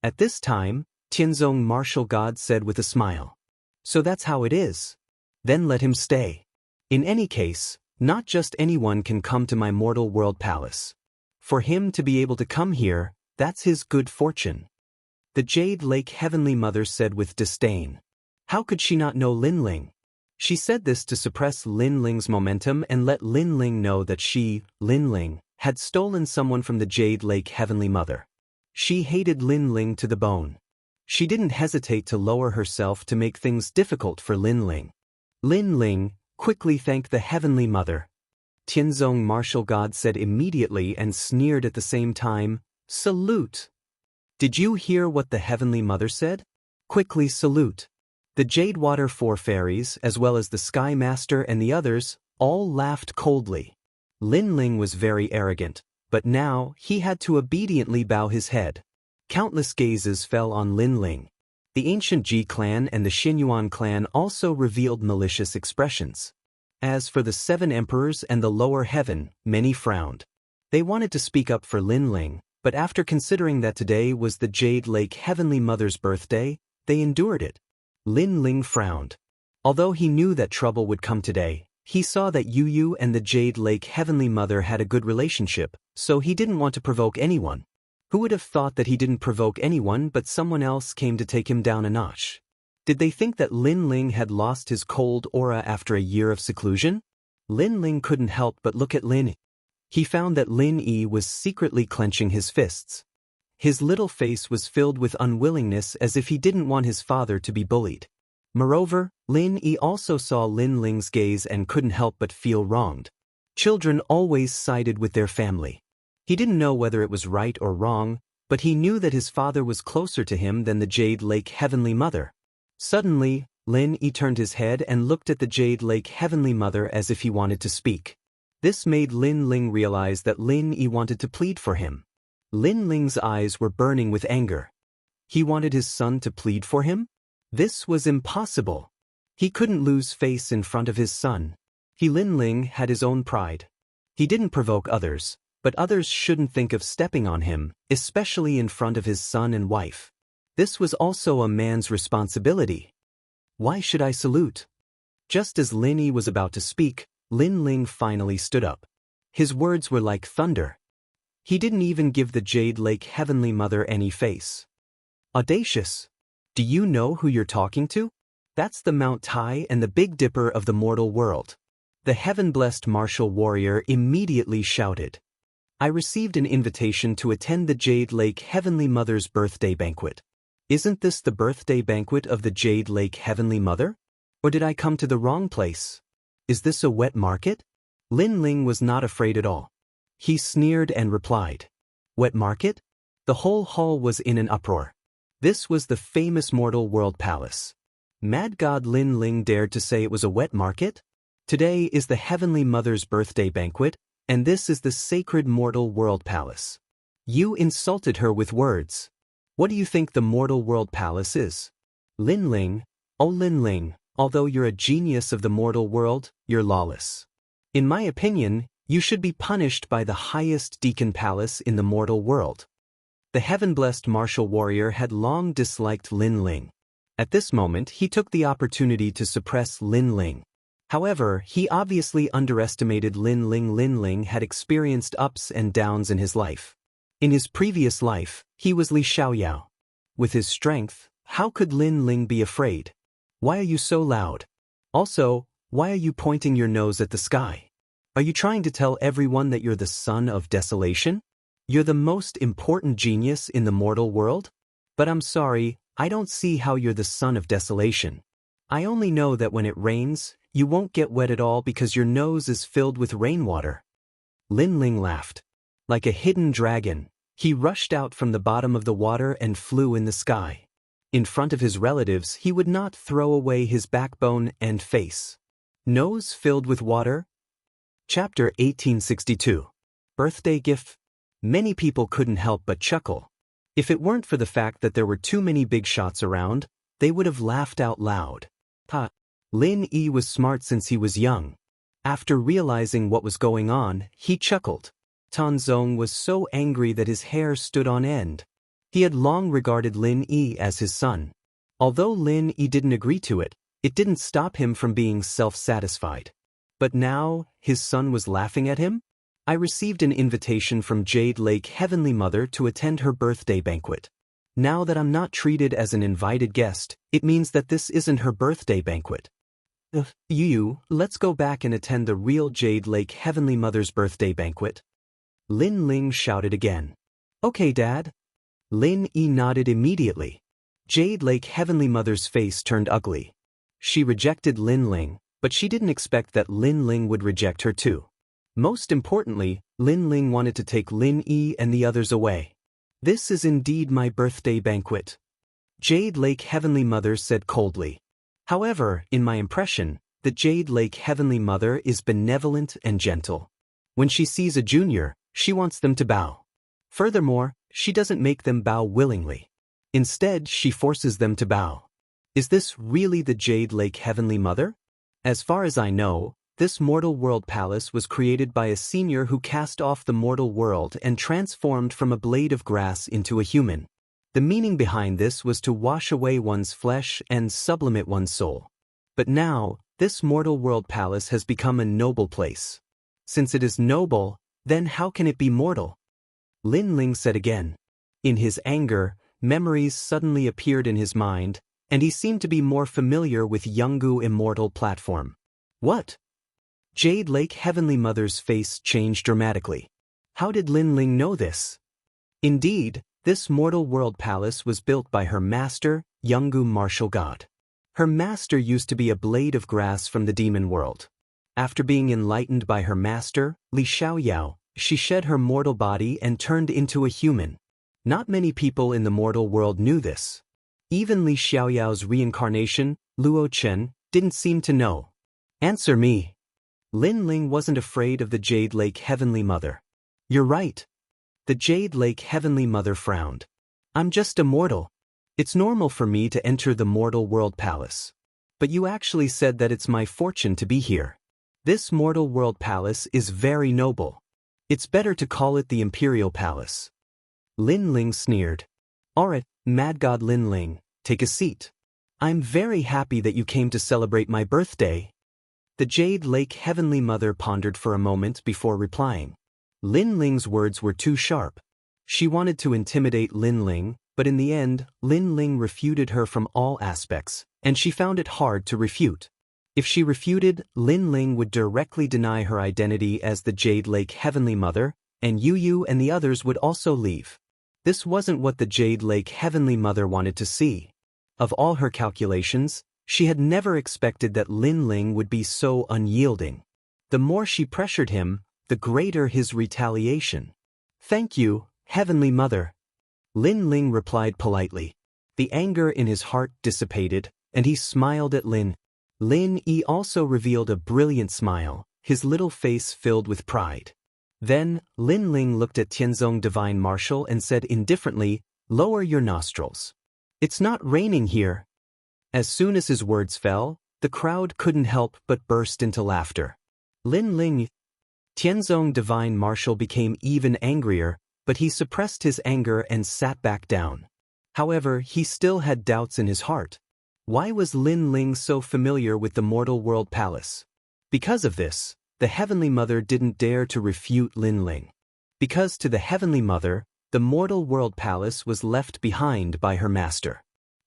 At this time, Tianzong Martial God said with a smile. So that's how it is. Then let him stay. In any case, not just anyone can come to my mortal world palace. For him to be able to come here, that's his good fortune. The Jade Lake Heavenly Mother said with disdain. How could she not know Lin Ling? She said this to suppress Lin Ling's momentum and let Lin Ling know that she, Lin Ling, had stolen someone from the Jade Lake Heavenly Mother. She hated Lin Ling to the bone. She didn't hesitate to lower herself to make things difficult for Lin Ling. Lin Ling, quickly thank the Heavenly Mother. Tianzong martial god said immediately and sneered at the same time, salute. Did you hear what the Heavenly Mother said? Quickly salute. The Jade Water Four Fairies, as well as the Sky Master and the others, all laughed coldly. Lin Ling was very arrogant, but now he had to obediently bow his head. Countless gazes fell on Lin Ling. The ancient Ji clan and the Xinyuan clan also revealed malicious expressions. As for the 7 emperors and the lower heaven, many frowned. They wanted to speak up for Lin Ling, but after considering that today was the Jade Lake Heavenly Mother's birthday, they endured it. Lin Ling frowned. Although he knew that trouble would come today, he saw that Yu Yu and the Jade Lake Heavenly Mother had a good relationship, so he didn't want to provoke anyone. Who would have thought that he didn't provoke anyone but someone else came to take him down a notch? Did they think that Lin Ling had lost his cold aura after a year of seclusion? Lin Ling couldn't help but look at Lin. He found that Lin Yi was secretly clenching his fists. His little face was filled with unwillingness as if he didn't want his father to be bullied. Moreover, Lin Yi also saw Lin Ling's gaze and couldn't help but feel wronged. Children always sided with their family. He didn't know whether it was right or wrong, but he knew that his father was closer to him than the Jade Lake Heavenly Mother. Suddenly, Lin Yi turned his head and looked at the Jade Lake Heavenly Mother as if he wanted to speak. This made Lin Ling realize that Lin Yi wanted to plead for him. Lin Ling's eyes were burning with anger. He wanted his son to plead for him? This was impossible. He couldn't lose face in front of his son. Lin Ling had his own pride. He didn't provoke others, but others shouldn't think of stepping on him, especially in front of his son and wife. This was also a man's responsibility. Why should I salute? Just as Lin Yi was about to speak, Lin Ling finally stood up. His words were like thunder. He didn't even give the Jade Lake Heavenly Mother any face. Audacious. Do you know who you're talking to? That's the Mount Tai and the Big Dipper of the mortal world. The heaven-blessed martial warrior immediately shouted. I received an invitation to attend the Jade Lake Heavenly Mother's birthday banquet. Isn't this the birthday banquet of the Jade Lake Heavenly Mother? Or did I come to the wrong place? Is this a wet market? Lin Ling was not afraid at all. He sneered and replied. Wet market? The whole hall was in an uproar. This was the famous mortal world palace. Mad God Lin Ling dared to say it was a wet market? Today is the Heavenly Mother's birthday banquet, and this is the sacred mortal world palace. You insulted her with words. What do you think the mortal world palace is? Lin Ling, oh Lin Ling, although you're a genius of the mortal world, you're lawless. In my opinion, you should be punished by the highest deacon palace in the mortal world. The heaven-blessed martial warrior had long disliked Lin Ling. At this moment, he took the opportunity to suppress Lin Ling. However, he obviously underestimated Lin Ling. Lin Ling had experienced ups and downs in his life. In his previous life, he was Li Xiaoyao. With his strength, how could Lin Ling be afraid? Why are you so loud? Also, why are you pointing your nose at the sky? Are you trying to tell everyone that you're the son of desolation? You're the most important genius in the mortal world? But I'm sorry, I don't see how you're the son of desolation. I only know that when it rains, you won't get wet at all because your nose is filled with rainwater. Lin Ling laughed. Like a hidden dragon, he rushed out from the bottom of the water and flew in the sky. In front of his relatives, he would not throw away his backbone and face. Nose filled with water? Chapter 1862. Birthday gift? Many people couldn't help but chuckle. If it weren't for the fact that there were too many big shots around, they would have laughed out loud. Lin Yi was smart since he was young. After realizing what was going on, he chuckled. Tanzong was so angry that his hair stood on end. He had long regarded Lin Yi as his son. Although Lin Yi didn't agree to it, it didn't stop him from being self-satisfied. But now, his son was laughing at him? I received an invitation from Jade Lake Heavenly Mother to attend her birthday banquet. Now that I'm not treated as an invited guest, it means that this isn't her birthday banquet. Let's go back and attend the real Jade Lake Heavenly Mother's birthday banquet. Lin Ling shouted again. Okay, Dad. Lin Yi nodded immediately. Jade Lake Heavenly Mother's face turned ugly. She rejected Lin Ling, but she didn't expect that Lin Ling would reject her too. Most importantly, Lin Ling wanted to take Lin Yi and the others away. This is indeed my birthday banquet, Jade Lake Heavenly Mother said coldly. However, in my impression, the Jade Lake Heavenly Mother is benevolent and gentle. When she sees a junior, she wants them to bow. Furthermore, she doesn't make them bow willingly. Instead, she forces them to bow. Is this really the Jade Lake Heavenly Mother? As far as I know, this mortal world palace was created by a senior who cast off the mortal world and transformed from a blade of grass into a human. The meaning behind this was to wash away one's flesh and sublimate one's soul. But now, this mortal world palace has become a noble place. Since it is noble, then how can it be mortal? Lin Ling said again. In his anger, memories suddenly appeared in his mind, and he seemed to be more familiar with Yungu Immortal Platform. What? Jade Lake Heavenly Mother's face changed dramatically. How did Lin Ling know this? Indeed, this mortal world palace was built by her master, Yungu Martial God. Her master used to be a blade of grass from the demon world. After being enlightened by her master, Li Xiaoyao, she shed her mortal body and turned into a human. Not many people in the mortal world knew this. Even Li Xiaoyao's reincarnation, Luo Chen, didn't seem to know. Answer me. Lin Ling wasn't afraid of the Jade Lake Heavenly Mother. You're right. The Jade Lake Heavenly Mother frowned. I'm just a mortal. It's normal for me to enter the mortal world palace. But you actually said that it's my fortune to be here. This mortal world palace is very noble. It's better to call it the Imperial Palace. Lin Ling sneered. Alright, Mad God Lin Ling, take a seat. I'm very happy that you came to celebrate my birthday. The Jade Lake Heavenly Mother pondered for a moment before replying. Lin Ling's words were too sharp. She wanted to intimidate Lin Ling, but in the end, Lin Ling refuted her from all aspects, and she found it hard to refute. If she refuted, Lin Ling would directly deny her identity as the Jade Lake Heavenly Mother, and Yu and the others would also leave. This wasn't what the Jade Lake Heavenly Mother wanted to see. Of all her calculations, she had never expected that Lin Ling would be so unyielding. The more she pressured him, the greater his retaliation. Thank you, Heavenly Mother. Lin Ling replied politely. The anger in his heart dissipated, and he smiled at Lin. Lin Yi also revealed a brilliant smile, his little face filled with pride. Then, Lin Ling looked at Tianzong Divine Martial and said indifferently, Lower your nostrils. It's not raining here. As soon as his words fell, the crowd couldn't help but burst into laughter. Lin Ling. Tianzong Divine Martial became even angrier, but he suppressed his anger and sat back down. However, he still had doubts in his heart. Why was Lin Ling so familiar with the mortal world palace? Because of this, the Heavenly Mother didn't dare to refute Lin Ling. Because to the Heavenly Mother, the mortal world palace was left behind by her master.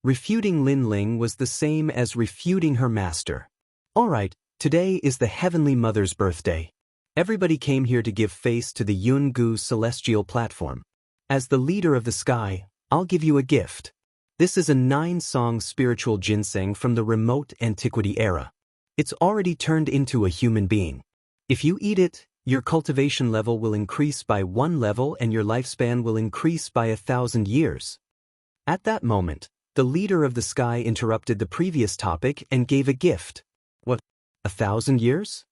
Refuting Lin Ling was the same as refuting her master. Alright, today is the Heavenly Mother's birthday. Everybody came here to give face to the Yungu celestial platform. As the leader of the sky, I'll give you a gift. This is a 9-song spiritual ginseng from the remote antiquity era. It's already turned into a human being. If you eat it, your cultivation level will increase by 1 level and your lifespan will increase by 1,000 years. At that moment, the leader of the sky interrupted the previous topic and gave a gift. What? 1,000 years?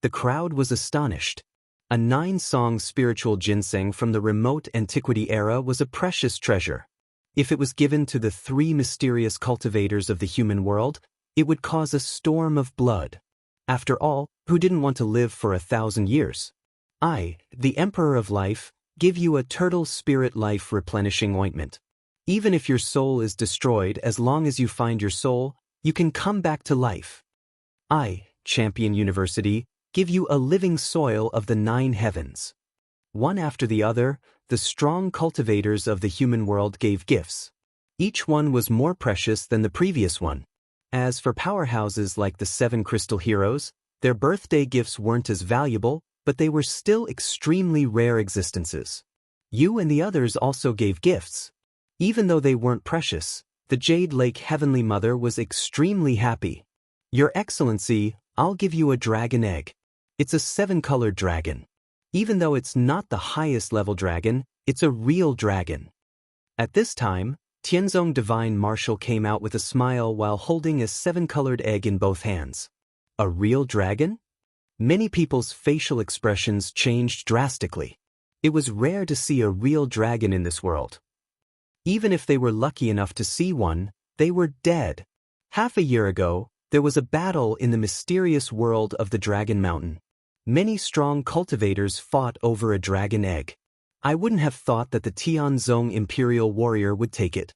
The crowd was astonished. A 9-song spiritual ginseng from the remote antiquity era was a precious treasure. If it was given to the 3 mysterious cultivators of the human world, it would cause a storm of blood. After all, who didn't want to live for 1,000 years? I, the Emperor of Life, give you a turtle spirit life replenishing ointment. Even if your soul is destroyed, as long as you find your soul, you can come back to life. I, Champion University, give you a living soil of the 9 heavens. One after the other, the strong cultivators of the human world gave gifts. Each one was more precious than the previous one. As for powerhouses like the 7 Crystal Heroes, their birthday gifts weren't as valuable, but they were still extremely rare existences. You and the others also gave gifts. Even though they weren't precious, the Jade Lake Heavenly Mother was extremely happy. Your Excellency, I'll give you a dragon egg. It's a 7-colored dragon. Even though it's not the highest level dragon, it's a real dragon. At this time, Tianzong Divine Marshal came out with a smile while holding a 7-colored egg in both hands. A real dragon? Many people's facial expressions changed drastically. It was rare to see a real dragon in this world. Even if they were lucky enough to see one, they were dead. Half a year ago, there was a battle in the mysterious world of the Dragon Mountain. Many strong cultivators fought over a dragon egg. I wouldn't have thought that the Tianzong Imperial Warrior would take it,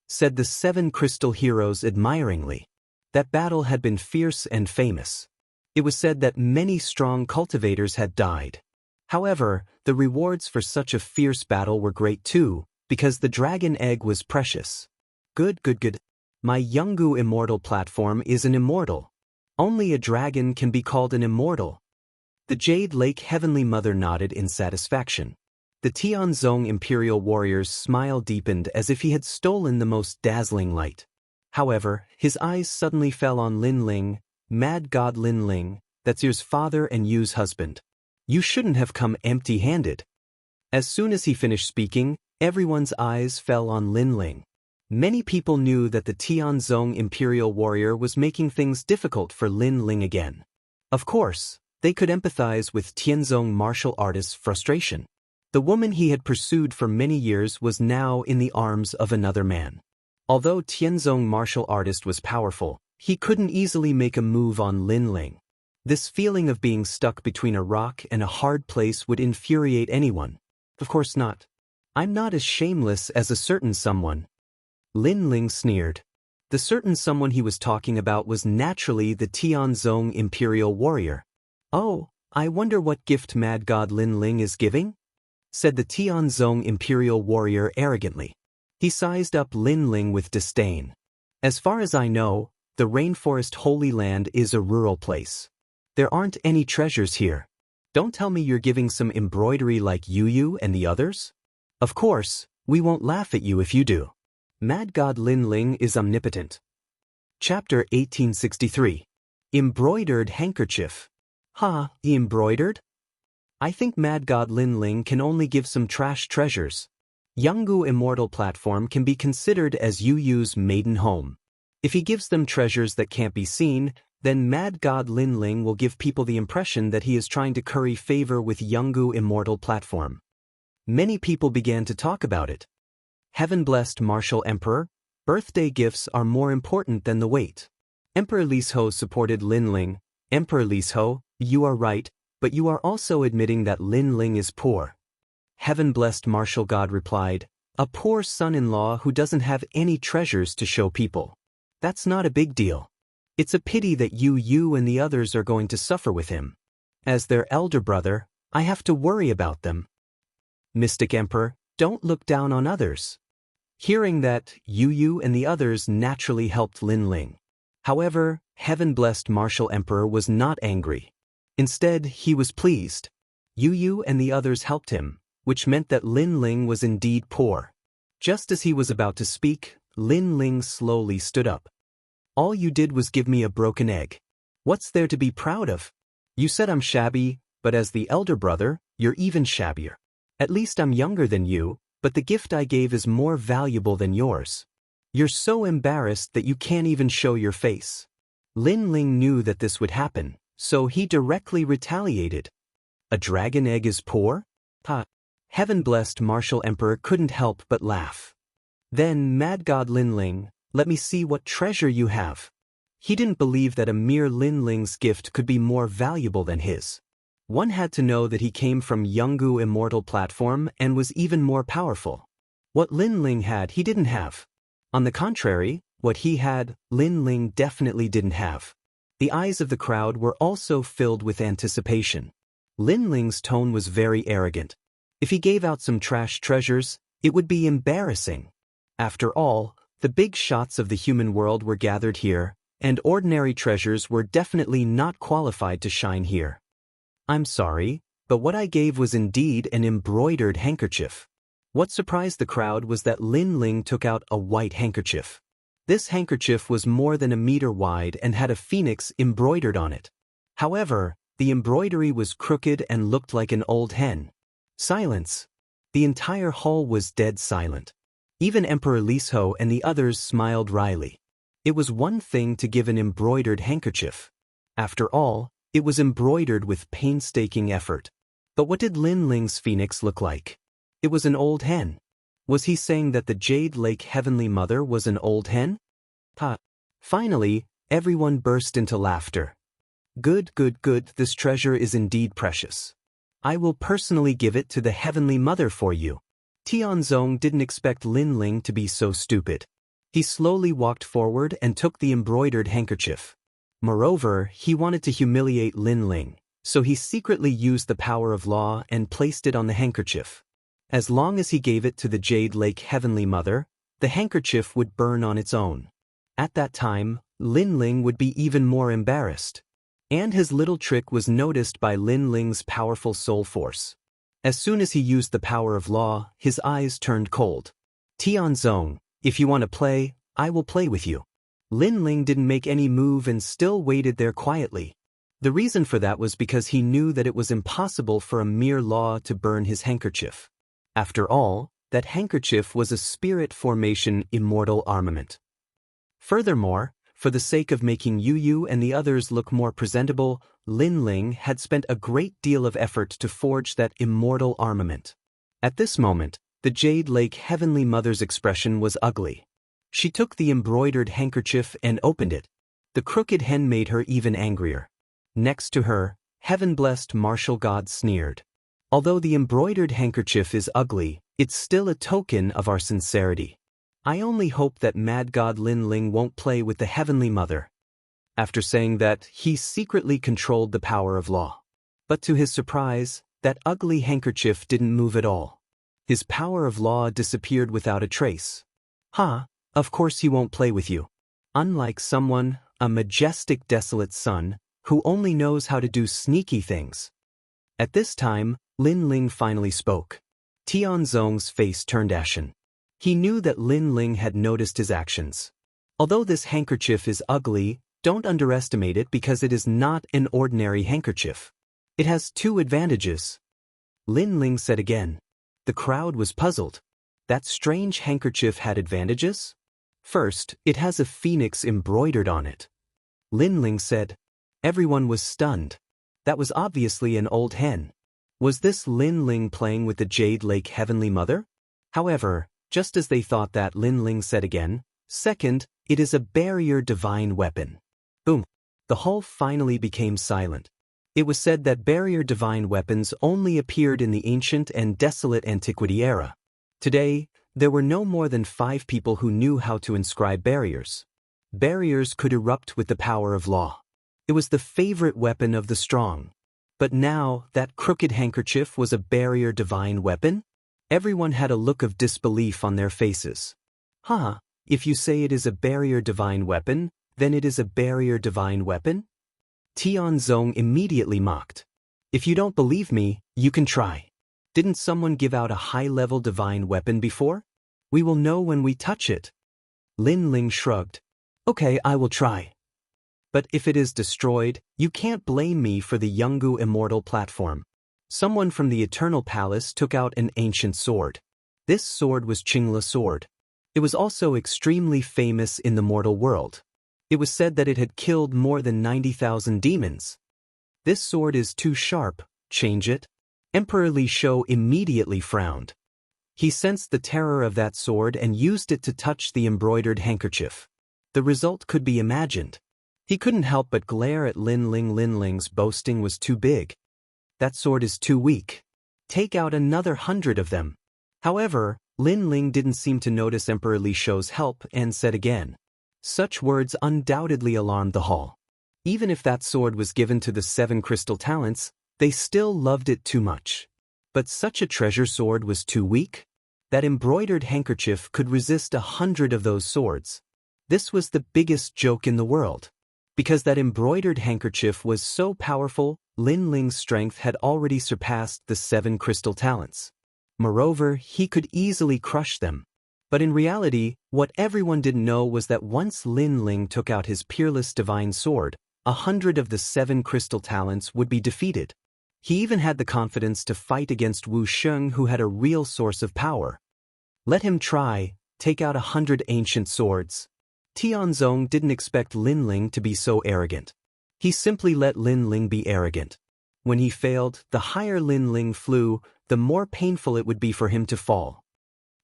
said the 7 Crystal Heroes admiringly. That battle had been fierce and famous. It was said that many strong cultivators had died. However, the rewards for such a fierce battle were great too, because the dragon egg was precious. Good. My Yungu Immortal platform is an immortal. Only a dragon can be called an immortal. The Jade Lake Heavenly Mother nodded in satisfaction. The Tianzong Imperial Warrior's smile deepened as if he had stolen the most dazzling light. However, his eyes suddenly fell on Lin Ling, Mad God Lin Ling, that's Yu's father and Yu's husband. You shouldn't have come empty-handed. As soon as he finished speaking, everyone's eyes fell on Lin Ling. Many people knew that the Tianzong Imperial Warrior was making things difficult for Lin Ling again. Of course, they could empathize with Tianzong martial artist's frustration. The woman he had pursued for many years was now in the arms of another man. Although Tianzong martial artist was powerful, he couldn't easily make a move on Lin Ling. This feeling of being stuck between a rock and a hard place would infuriate anyone. Of course not. I'm not as shameless as a certain someone. Lin Ling sneered. The certain someone he was talking about was naturally the Tianzong Imperial Warrior. Oh, I wonder what gift Mad God Lin Ling is giving? Said the Tianzong Imperial Warrior arrogantly. He sized up Lin Ling with disdain. As far as I know, the Rainforest Holy Land is a rural place. There aren't any treasures here. Don't tell me you're giving some embroidery like Yu and the others? Of course, we won't laugh at you if you do. Mad God Lin Ling is omnipotent. Chapter 1863. Embroidered Handkerchief. Embroidered? I think Mad God Lin Ling can only give some trash treasures. Yungu Immortal Platform can be considered as Yu's maiden home. If he gives them treasures that can't be seen, then Mad God Lin Ling will give people the impression that he is trying to curry favor with Yungu Immortal Platform. Many people began to talk about it. Heaven-blessed Martial Emperor, birthday gifts are more important than the weight. Emperor Lisho supported Lin Ling. Emperor Lisho, you are right, but you are also admitting that Lin Ling is poor. Heaven-blessed Martial God replied, a poor son-in-law who doesn't have any treasures to show people. That's not a big deal. It's a pity that you and the others are going to suffer with him. As their elder brother, I have to worry about them. Mystic Emperor, don't look down on others. Hearing that, Yu and the others naturally helped Lin Ling. However, heaven-blessed Martial Emperor was not angry. Instead, he was pleased. Yu and the others helped him, which meant that Lin Ling was indeed poor. Just as he was about to speak, Lin Ling slowly stood up. All you did was give me a broken egg. What's there to be proud of? You said I'm shabby, but as the elder brother, you're even shabbier. At least I'm younger than you, but the gift I gave is more valuable than yours. You're so embarrassed that you can't even show your face. Lin Ling knew that this would happen, so he directly retaliated. A dragon egg is poor? Heaven-blessed Martial Emperor couldn't help but laugh. Then Mad God Lin Ling, let me see what treasure you have. He didn't believe that a mere Lin Ling's gift could be more valuable than his. One had to know that he came from Yungu Immortal Platform and was even more powerful. What Lin Ling had, he didn't have. On the contrary, what he had, Lin Ling definitely didn't have. The eyes of the crowd were also filled with anticipation. Lin Ling's tone was very arrogant. If he gave out some trash treasures, it would be embarrassing. After all, the big shots of the human world were gathered here, and ordinary treasures were definitely not qualified to shine here. I'm sorry, but what I gave was indeed an embroidered handkerchief. What surprised the crowd was that Lin Ling took out a white handkerchief. This handkerchief was more than a meter wide and had a phoenix embroidered on it. However, the embroidery was crooked and looked like an old hen. Silence. The entire hall was dead silent. Even Emperor Lisho and the others smiled wryly. It was one thing to give an embroidered handkerchief. After all, it was embroidered with painstaking effort. But what did Lin Ling's phoenix look like? It was an old hen. Was he saying that the Jade Lake Heavenly Mother was an old hen? Ha! Finally, everyone burst into laughter. Good, good, good, this treasure is indeed precious. I will personally give it to the Heavenly Mother for you. Tianzong didn't expect Lin Ling to be so stupid. He slowly walked forward and took the embroidered handkerchief. Moreover, he wanted to humiliate Lin Ling, so he secretly used the power of law and placed it on the handkerchief. As long as he gave it to the Jade Lake Heavenly Mother, the handkerchief would burn on its own. At that time, Lin Ling would be even more embarrassed. And his little trick was noticed by Lin Ling's powerful soul force. As soon as he used the power of law, his eyes turned cold. Tianzong, if you want to play, I will play with you. Lin Ling didn't make any move and still waited there quietly. The reason for that was because he knew that it was impossible for a mere law to burn his handkerchief. After all, that handkerchief was a spirit formation immortal armament. Furthermore, for the sake of making Yu and the others look more presentable, Lin Ling had spent a great deal of effort to forge that immortal armament. At this moment, the Jade Lake Heavenly Mother's expression was ugly. She took the embroidered handkerchief and opened it. The crooked hen made her even angrier. Next to her, heaven-blessed martial god sneered. Although the embroidered handkerchief is ugly, it's still a token of our sincerity. I only hope that mad god Lin Ling won't play with the Heavenly Mother. After saying that, he secretly controlled the power of law. But to his surprise, that ugly handkerchief didn't move at all. His power of law disappeared without a trace. Of course he won't play with you. Unlike someone, a majestic desolate son, who only knows how to do sneaky things. At this time, Lin Ling finally spoke. Tianzong's face turned ashen. He knew that Lin Ling had noticed his actions. Although this handkerchief is ugly, don't underestimate it because it is not an ordinary handkerchief. It has two advantages. Lin Ling said again. The crowd was puzzled. That strange handkerchief had advantages? First, it has a phoenix embroidered on it. Lin Ling said. Everyone was stunned. That was obviously an old hen. Was this Lin Ling playing with the Jade Lake Heavenly Mother? However, just as they thought that, Lin Ling said again, second, it is a barrier divine weapon. Boom. The hall finally became silent. It was said that barrier divine weapons only appeared in the ancient and desolate antiquity era. Today, there were no more than 5 people who knew how to inscribe barriers. Barriers could erupt with the power of law. It was the favorite weapon of the strong. But now, that crooked handkerchief was a barrier divine weapon? Everyone had a look of disbelief on their faces. If you say it is a barrier divine weapon, then it is a barrier divine weapon? Tianzong immediately mocked. If you don't believe me, you can try. Didn't someone give out a high-level divine weapon before? We will know when we touch it. Lin Ling shrugged. Okay, I will try. But if it is destroyed, you can't blame me for the Yungu Immortal platform. Someone from the Eternal Palace took out an ancient sword. This sword was Qingla sword. It was also extremely famous in the mortal world. It was said that it had killed more than 90,000 demons. This sword is too sharp, change it. Emperor Lisho immediately frowned. He sensed the terror of that sword and used it to touch the embroidered handkerchief. The result could be imagined. He couldn't help but glare at Lin Ling. Lin Ling's boasting was too big. That sword is too weak. Take out another 100 of them. However, Lin Ling didn't seem to notice Emperor Lisho's help and said again. Such words undoubtedly alarmed the hall. Even if that sword was given to the 7 crystal talents, they still loved it too much. But such a treasure sword was too weak? That embroidered handkerchief could resist 100 of those swords. This was the biggest joke in the world. Because that embroidered handkerchief was so powerful, Lin Ling's strength had already surpassed the 7 crystal talents. Moreover, he could easily crush them. But in reality, what everyone didn't know was that once Lin Ling took out his peerless divine sword, 100 of the 7 crystal talents would be defeated. He even had the confidence to fight against Wuxia, who had a real source of power. Let him try, take out 100 ancient swords. Tianzong didn't expect Lin Ling to be so arrogant. He simply let Lin Ling be arrogant. When he failed, the higher Lin Ling flew, the more painful it would be for him to fall.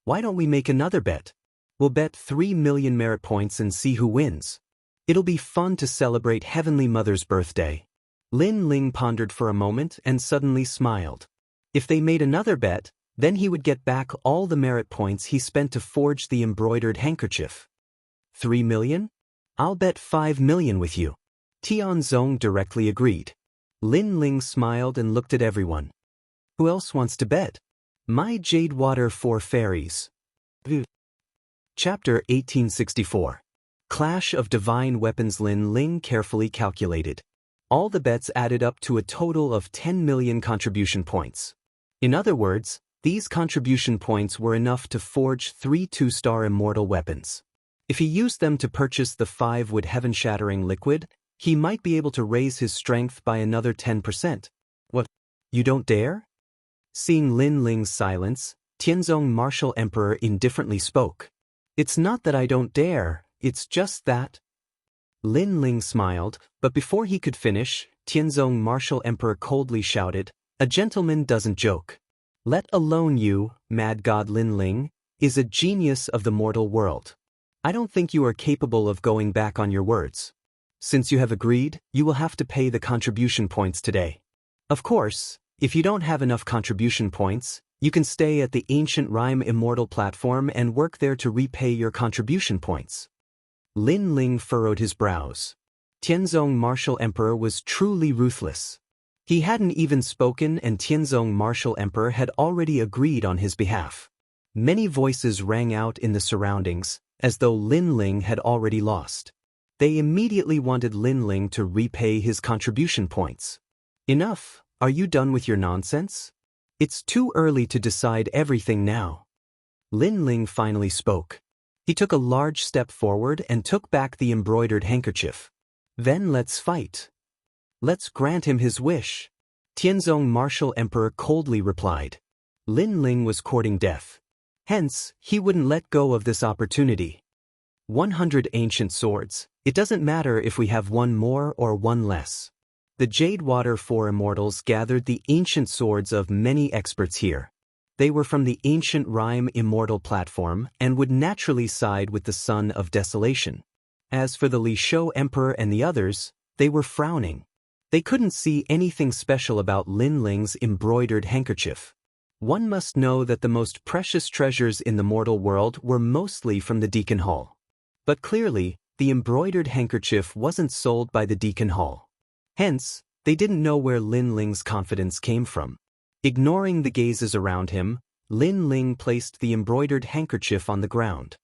Why don't we make another bet? We'll bet 3 million merit points and see who wins. It'll be fun to celebrate Heavenly Mother's birthday. Lin Ling pondered for a moment and suddenly smiled. If they made another bet, then he would get back all the merit points he spent to forge the embroidered handkerchief. 3 million? I'll bet 5 million with you. Tianzong directly agreed. Lin Ling smiled and looked at everyone. Who else wants to bet? My Jade Water 4 Fairies. Chapter 1864. Clash of Divine Weapons. Lin Ling carefully calculated. All the bets added up to a total of 10 million contribution points. In other words, these contribution points were enough to forge 3 2-star immortal weapons. If he used them to purchase the 5-wood heaven-shattering liquid, he might be able to raise his strength by another 10%. What? You don't dare? Seeing Lin Ling's silence, Tianzong Martial Emperor indifferently spoke. It's not that I don't dare, it's just that. Lin Ling smiled, but before he could finish, Tianzong Martial Emperor coldly shouted, "A gentleman doesn't joke. Let alone you, Mad God Lin Ling, is a genius of the mortal world. I don't think you are capable of going back on your words. Since you have agreed, you will have to pay the contribution points today. Of course, if you don't have enough contribution points, you can stay at the Ancient Rhyme Immortal platform and work there to repay your contribution points." Lin Ling furrowed his brows. Tianzong Martial Emperor was truly ruthless. He hadn't even spoken and Tianzong Martial Emperor had already agreed on his behalf. Many voices rang out in the surroundings, as though Lin Ling had already lost. They immediately wanted Lin Ling to repay his contribution points. Enough, are you done with your nonsense? It's too early to decide everything now. Lin Ling finally spoke. He took a large step forward and took back the embroidered handkerchief. Then let's fight. Let's grant him his wish. Tianzong Martial Emperor coldly replied. Lin Ling was courting death. Hence, he wouldn't let go of this opportunity. 100 ancient swords. It doesn't matter if we have one more or one less. The Jade Water 4 Immortals gathered the ancient swords of many experts here. They were from the Ancient Rhyme Immortal platform and would naturally side with the Son of Desolation. As for the Li Shou Emperor and the others, they were frowning. They couldn't see anything special about Lin Ling's embroidered handkerchief. One must know that the most precious treasures in the mortal world were mostly from the Deacon Hall. But clearly, the embroidered handkerchief wasn't sold by the Deacon Hall. Hence, they didn't know where Lin Ling's confidence came from. Ignoring the gazes around him, Lin Ling placed the embroidered handkerchief on the ground.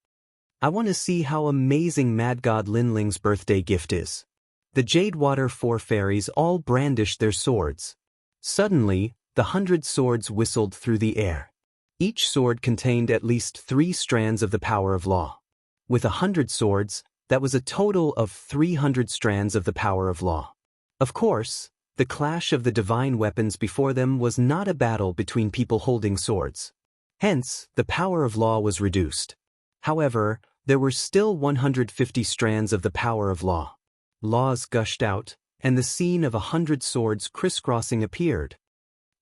I want to see how amazing Mad God Lin Ling's birthday gift is. The Jade Water 4 Fairies all brandished their swords. Suddenly, the 100 swords whistled through the air. Each sword contained at least 3 strands of the power of law. With 100 swords, that was a total of 300 strands of the power of law. Of course, the clash of the divine weapons before them was not a battle between people holding swords. Hence, the power of law was reduced. However, there were still 150 strands of the power of law. Laws gushed out, and the scene of 100 swords crisscrossing appeared.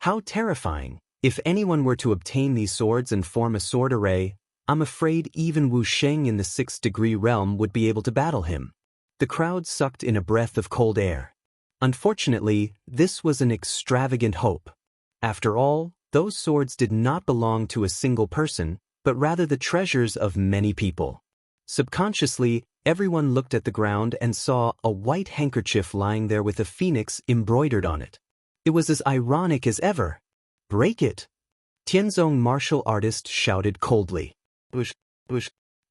How terrifying! If anyone were to obtain these swords and form a sword array, I'm afraid even Wu Sheng in the 6th degree realm would be able to battle him. The crowd sucked in a breath of cold air. Unfortunately, this was an extravagant hope. After all, those swords did not belong to a single person, but rather the treasures of many people. Subconsciously, everyone looked at the ground and saw a white handkerchief lying there with a phoenix embroidered on it. It was as ironic as ever. Break it! Tianzong martial artist shouted coldly. Bush.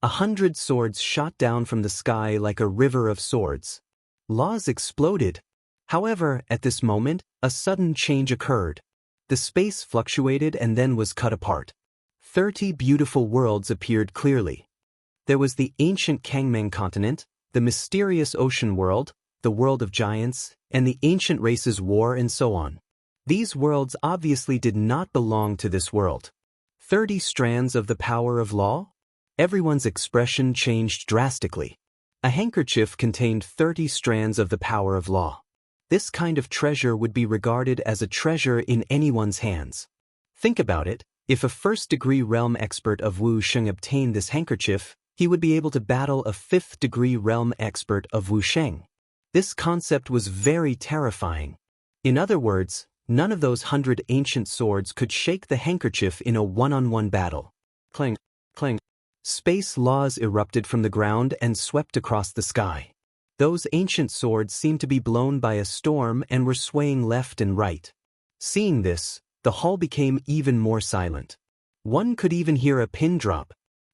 100 swords shot down from the sky like a river of swords. Laws exploded. However, at this moment, a sudden change occurred. The space fluctuated and then was cut apart. 30 beautiful worlds appeared clearly. There was the ancient Kangmeng continent, the mysterious ocean world, the world of giants, and the ancient races war and so on. These worlds obviously did not belong to this world. 30 strands of the power of law? Everyone's expression changed drastically. A handkerchief contained 30 strands of the power of law. This kind of treasure would be regarded as a treasure in anyone's hands. Think about it, if a first-degree realm expert of Wuxia obtained this handkerchief, he would be able to battle a 5th-degree realm expert of Wuxia. This concept was very terrifying. In other words, none of those 100 ancient swords could shake the handkerchief in a one-on-one battle. Clang, clang. Space laws erupted from the ground and swept across the sky. Those ancient swords seemed to be blown by a storm and were swaying left and right. Seeing this, the hall became even more silent. One could even hear a pin drop.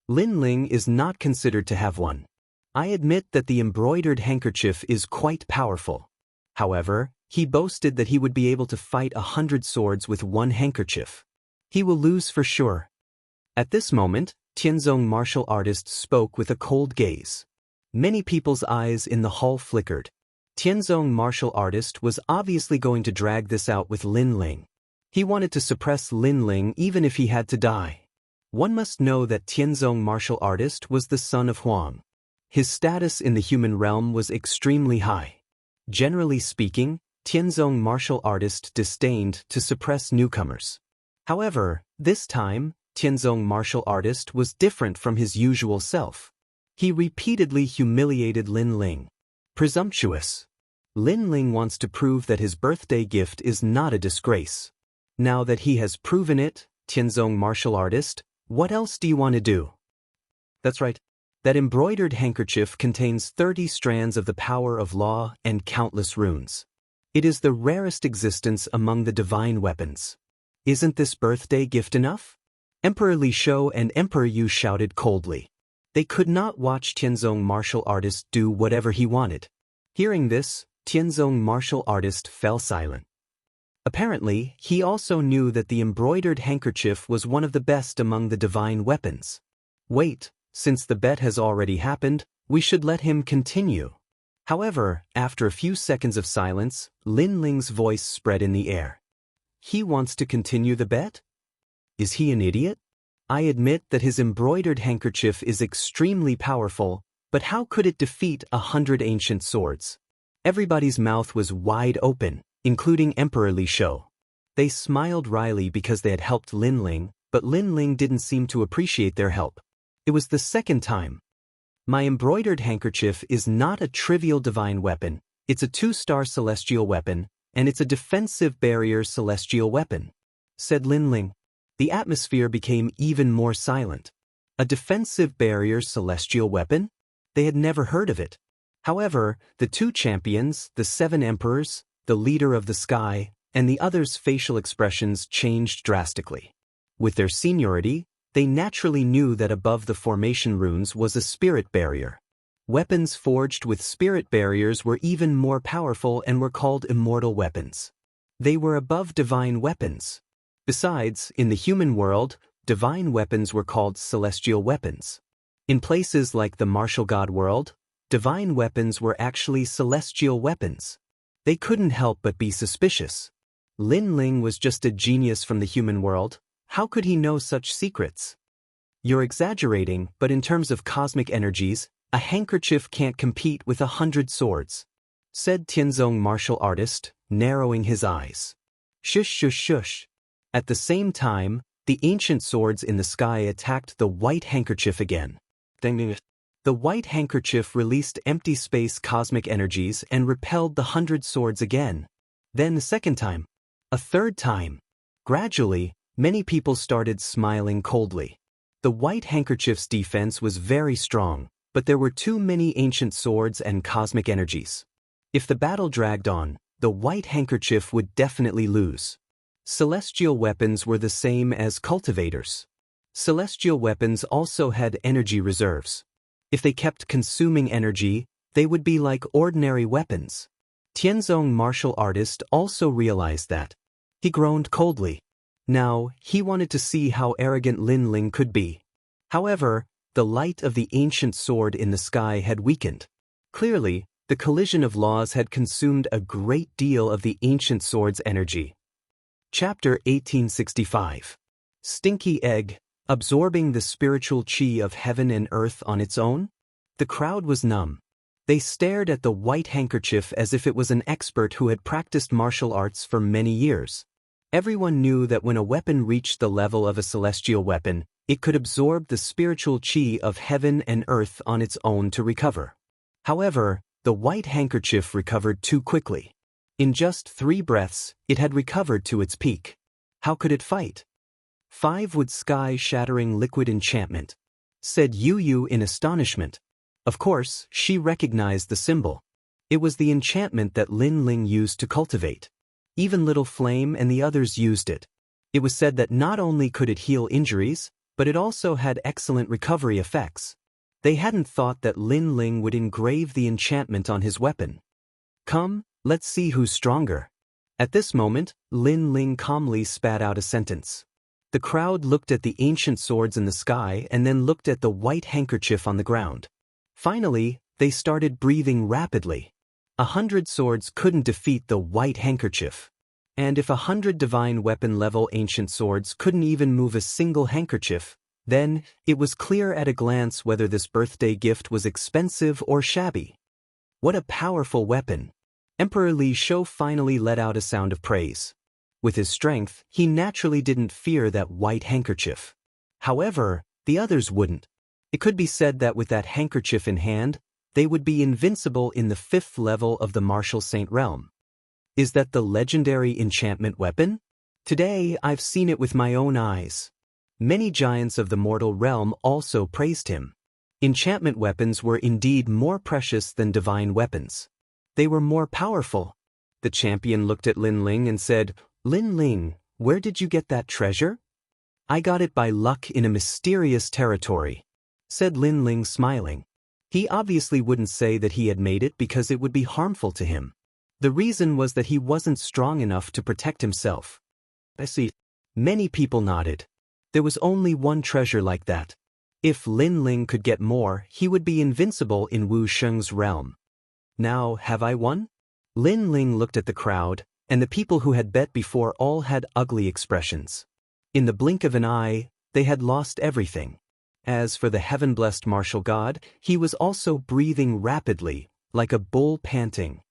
Lin Ling is not considered to have one. I admit that the embroidered handkerchief is quite powerful. However, he boasted that he would be able to fight 100 swords with one handkerchief. He will lose for sure. At this moment, Tianzong martial artist spoke with a cold gaze. Many people's eyes in the hall flickered. Tianzong martial artist was obviously going to drag this out with Lin Ling. He wanted to suppress Lin Ling even if he had to die. One must know that Tianzong martial artist was the son of Huang. His status in the human realm was extremely high. Generally speaking, Tianzong martial artist disdained to suppress newcomers. However, this time, Tianzong martial artist was different from his usual self. He repeatedly humiliated Lin Ling. Presumptuous. Lin Ling wants to prove that his birthday gift is not a disgrace. Now that he has proven it, Tianzong martial artist, what else do you want to do? That's right. That embroidered handkerchief contains 30 strands of the power of law and countless runes. It is the rarest existence among the divine weapons. Isn't this birthday gift enough? Emperor Li Shou and Emperor Yu shouted coldly. They could not watch Tianzong martial artist do whatever he wanted. Hearing this, Tianzong martial artist fell silent. Apparently, he also knew that the embroidered handkerchief was one of the best among the divine weapons. Wait, since the bet has already happened, we should let him continue. However, after a few seconds of silence, Lin Ling's voice spread in the air. He wants to continue the bet? Is he an idiot? I admit that his embroidered handkerchief is extremely powerful, but how could it defeat 100 ancient swords? Everybody's mouth was wide open, including Emperor Li Shou. They smiled wryly because they had helped Lin Ling, but Lin Ling didn't seem to appreciate their help. It was the second time. My embroidered handkerchief is not a trivial divine weapon, it's a 2-star celestial weapon, and it's a defensive barrier celestial weapon, said Lin Ling. The atmosphere became even more silent. A defensive barrier celestial weapon? They had never heard of it. However, the two champions, the 7 emperors, the leader of the sky, and the others' facial expressions changed drastically. With their seniority, they naturally knew that above the formation runes was a spirit barrier. Weapons forged with spirit barriers were even more powerful and were called immortal weapons. They were above divine weapons. Besides, in the human world, divine weapons were called celestial weapons. In places like the martial god world, divine weapons were actually celestial weapons. They couldn't help but be suspicious. Lin Ling was just a genius from the human world. How could he know such secrets? You're exaggerating, but in terms of cosmic energies, a handkerchief can't compete with 100 swords, said Tianzong martial artist, narrowing his eyes. Shush shush shush. At the same time, the ancient swords in the sky attacked the white handkerchief again. The white handkerchief released empty space cosmic energies and repelled the 100 swords again. Then the second time. A third time. Gradually, many people started smiling coldly. The white handkerchief's defense was very strong, but there were too many ancient swords and cosmic energies. If the battle dragged on, the white handkerchief would definitely lose. Celestial weapons were the same as cultivators. Celestial weapons also had energy reserves. If they kept consuming energy, they would be like ordinary weapons. Tianzong martial artist also realized that. He groaned coldly. Now, he wanted to see how arrogant Lin Ling could be. However, the light of the ancient sword in the sky had weakened. Clearly, the collision of laws had consumed a great deal of the ancient sword's energy. Chapter 1865. Stinky Egg, absorbing the spiritual chi of heaven and earth on its own? The crowd was numb. They stared at the white handkerchief as if it was an expert who had practiced martial arts for many years. Everyone knew that when a weapon reached the level of a celestial weapon, it could absorb the spiritual chi of heaven and earth on its own to recover. However, the white handkerchief recovered too quickly. In just 3 breaths, it had recovered to its peak. How could it fight? 5 would sky-shattering liquid enchantment, said Yu Yu in astonishment. Of course, she recognized the symbol. It was the enchantment that Lin Ling used to cultivate. Even Little Flame and the others used it. It was said that not only could it heal injuries, but it also had excellent recovery effects. They hadn't thought that Lin Ling would engrave the enchantment on his weapon. Come, let's see who's stronger. At this moment, Lin Ling calmly spat out a sentence. The crowd looked at the ancient swords in the sky and then looked at the white handkerchief on the ground. Finally, they started breathing rapidly. 100 swords couldn't defeat the white handkerchief. And if 100 divine weapon-level ancient swords couldn't even move a single handkerchief, then it was clear at a glance whether this birthday gift was expensive or shabby. What a powerful weapon! Emperor Li Shou finally let out a sound of praise. With his strength, he naturally didn't fear that white handkerchief. However, the others wouldn't. It could be said that with that handkerchief in hand, they would be invincible in the 5th level of the martial saint realm. Is that the legendary enchantment weapon? Today, I've seen it with my own eyes. Many giants of the mortal realm also praised him. Enchantment weapons were indeed more precious than divine weapons. They were more powerful. The champion looked at Lin Ling and said, "Lin Ling, where did you get that treasure?" "I got it by luck in a mysterious territory," said Lin Ling smiling. He obviously wouldn't say that he had made it because it would be harmful to him. The reason was that he wasn't strong enough to protect himself. I see. Many people nodded. There was only one treasure like that. If Lin Ling could get more, he would be invincible in Wu Sheng's realm. Now, have I won? Lin Ling looked at the crowd, and the people who had bet before all had ugly expressions. In the blink of an eye, they had lost everything. As for the heaven-blessed martial god, he was also breathing rapidly, like a bull panting.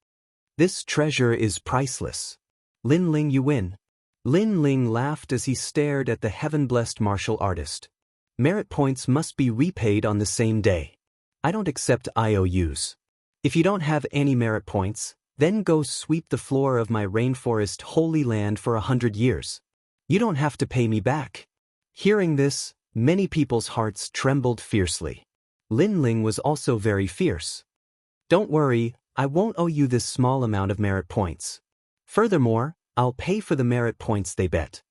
This treasure is priceless. Lin Ling, you win. Lin Ling laughed as he stared at the heaven-blessed martial artist. Merit points must be repaid on the same day. I don't accept IOUs. If you don't have any merit points, then go sweep the floor of my rainforest holy land for 100 years. You don't have to pay me back. Hearing this, many people's hearts trembled fiercely. Lin Ling was also very fierce. Don't worry, I won't owe you this small amount of merit points. Furthermore, I'll pay for the merit points they bet.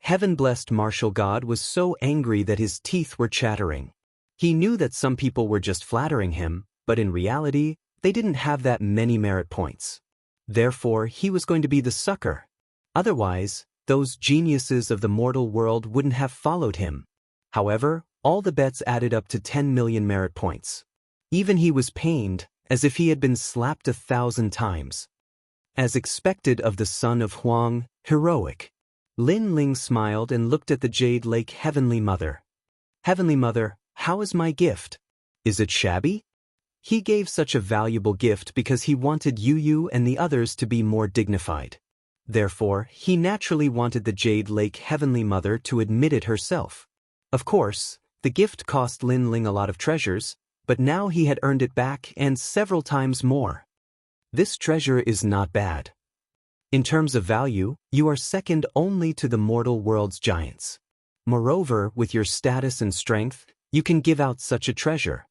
Heaven-blessed martial god was so angry that his teeth were chattering. He knew that some people were just flattering him, but in reality, they didn't have that many merit points. Therefore, he was going to be the sucker. Otherwise, those geniuses of the mortal world wouldn't have followed him. However, all the bets added up to 10 million merit points. Even he was pained, as if he had been slapped 1,000 times. As expected of the son of Huang, heroic. Lin Ling smiled and looked at the Jade Lake Heavenly Mother. Heavenly Mother, how is my gift? Is it shabby? He gave such a valuable gift because he wanted Yu Yu and the others to be more dignified. Therefore, he naturally wanted the Jade Lake Heavenly Mother to admit it herself. Of course, the gift cost Lin Ling a lot of treasures, but now he had earned it back and several times more. This treasure is not bad. In terms of value, you are second only to the mortal world's giants. Moreover, with your status and strength, you can give out such a treasure.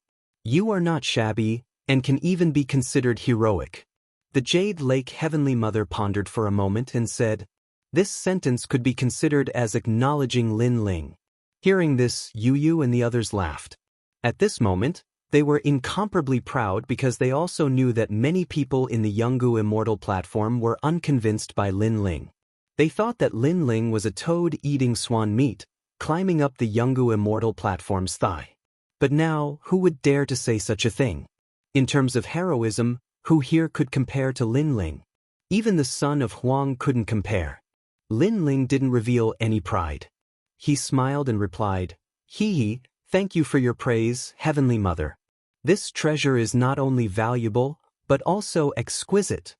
You are not shabby, and can even be considered heroic. The Jade Lake Heavenly Mother pondered for a moment and said, this sentence could be considered as acknowledging Lin Ling. Hearing this, Yu and the others laughed. At this moment, they were incomparably proud because they also knew that many people in the Yungu Immortal platform were unconvinced by Lin Ling. They thought that Lin Ling was a toad eating swan meat, climbing up the Yungu Immortal platform's thigh. But now, who would dare to say such a thing? In terms of heroism, who here could compare to Lin Ling? Even the son of Huang couldn't compare. Lin Ling didn't reveal any pride. He smiled and replied, "Hee, thank you for your praise, Heavenly Mother. This treasure is not only valuable, but also exquisite."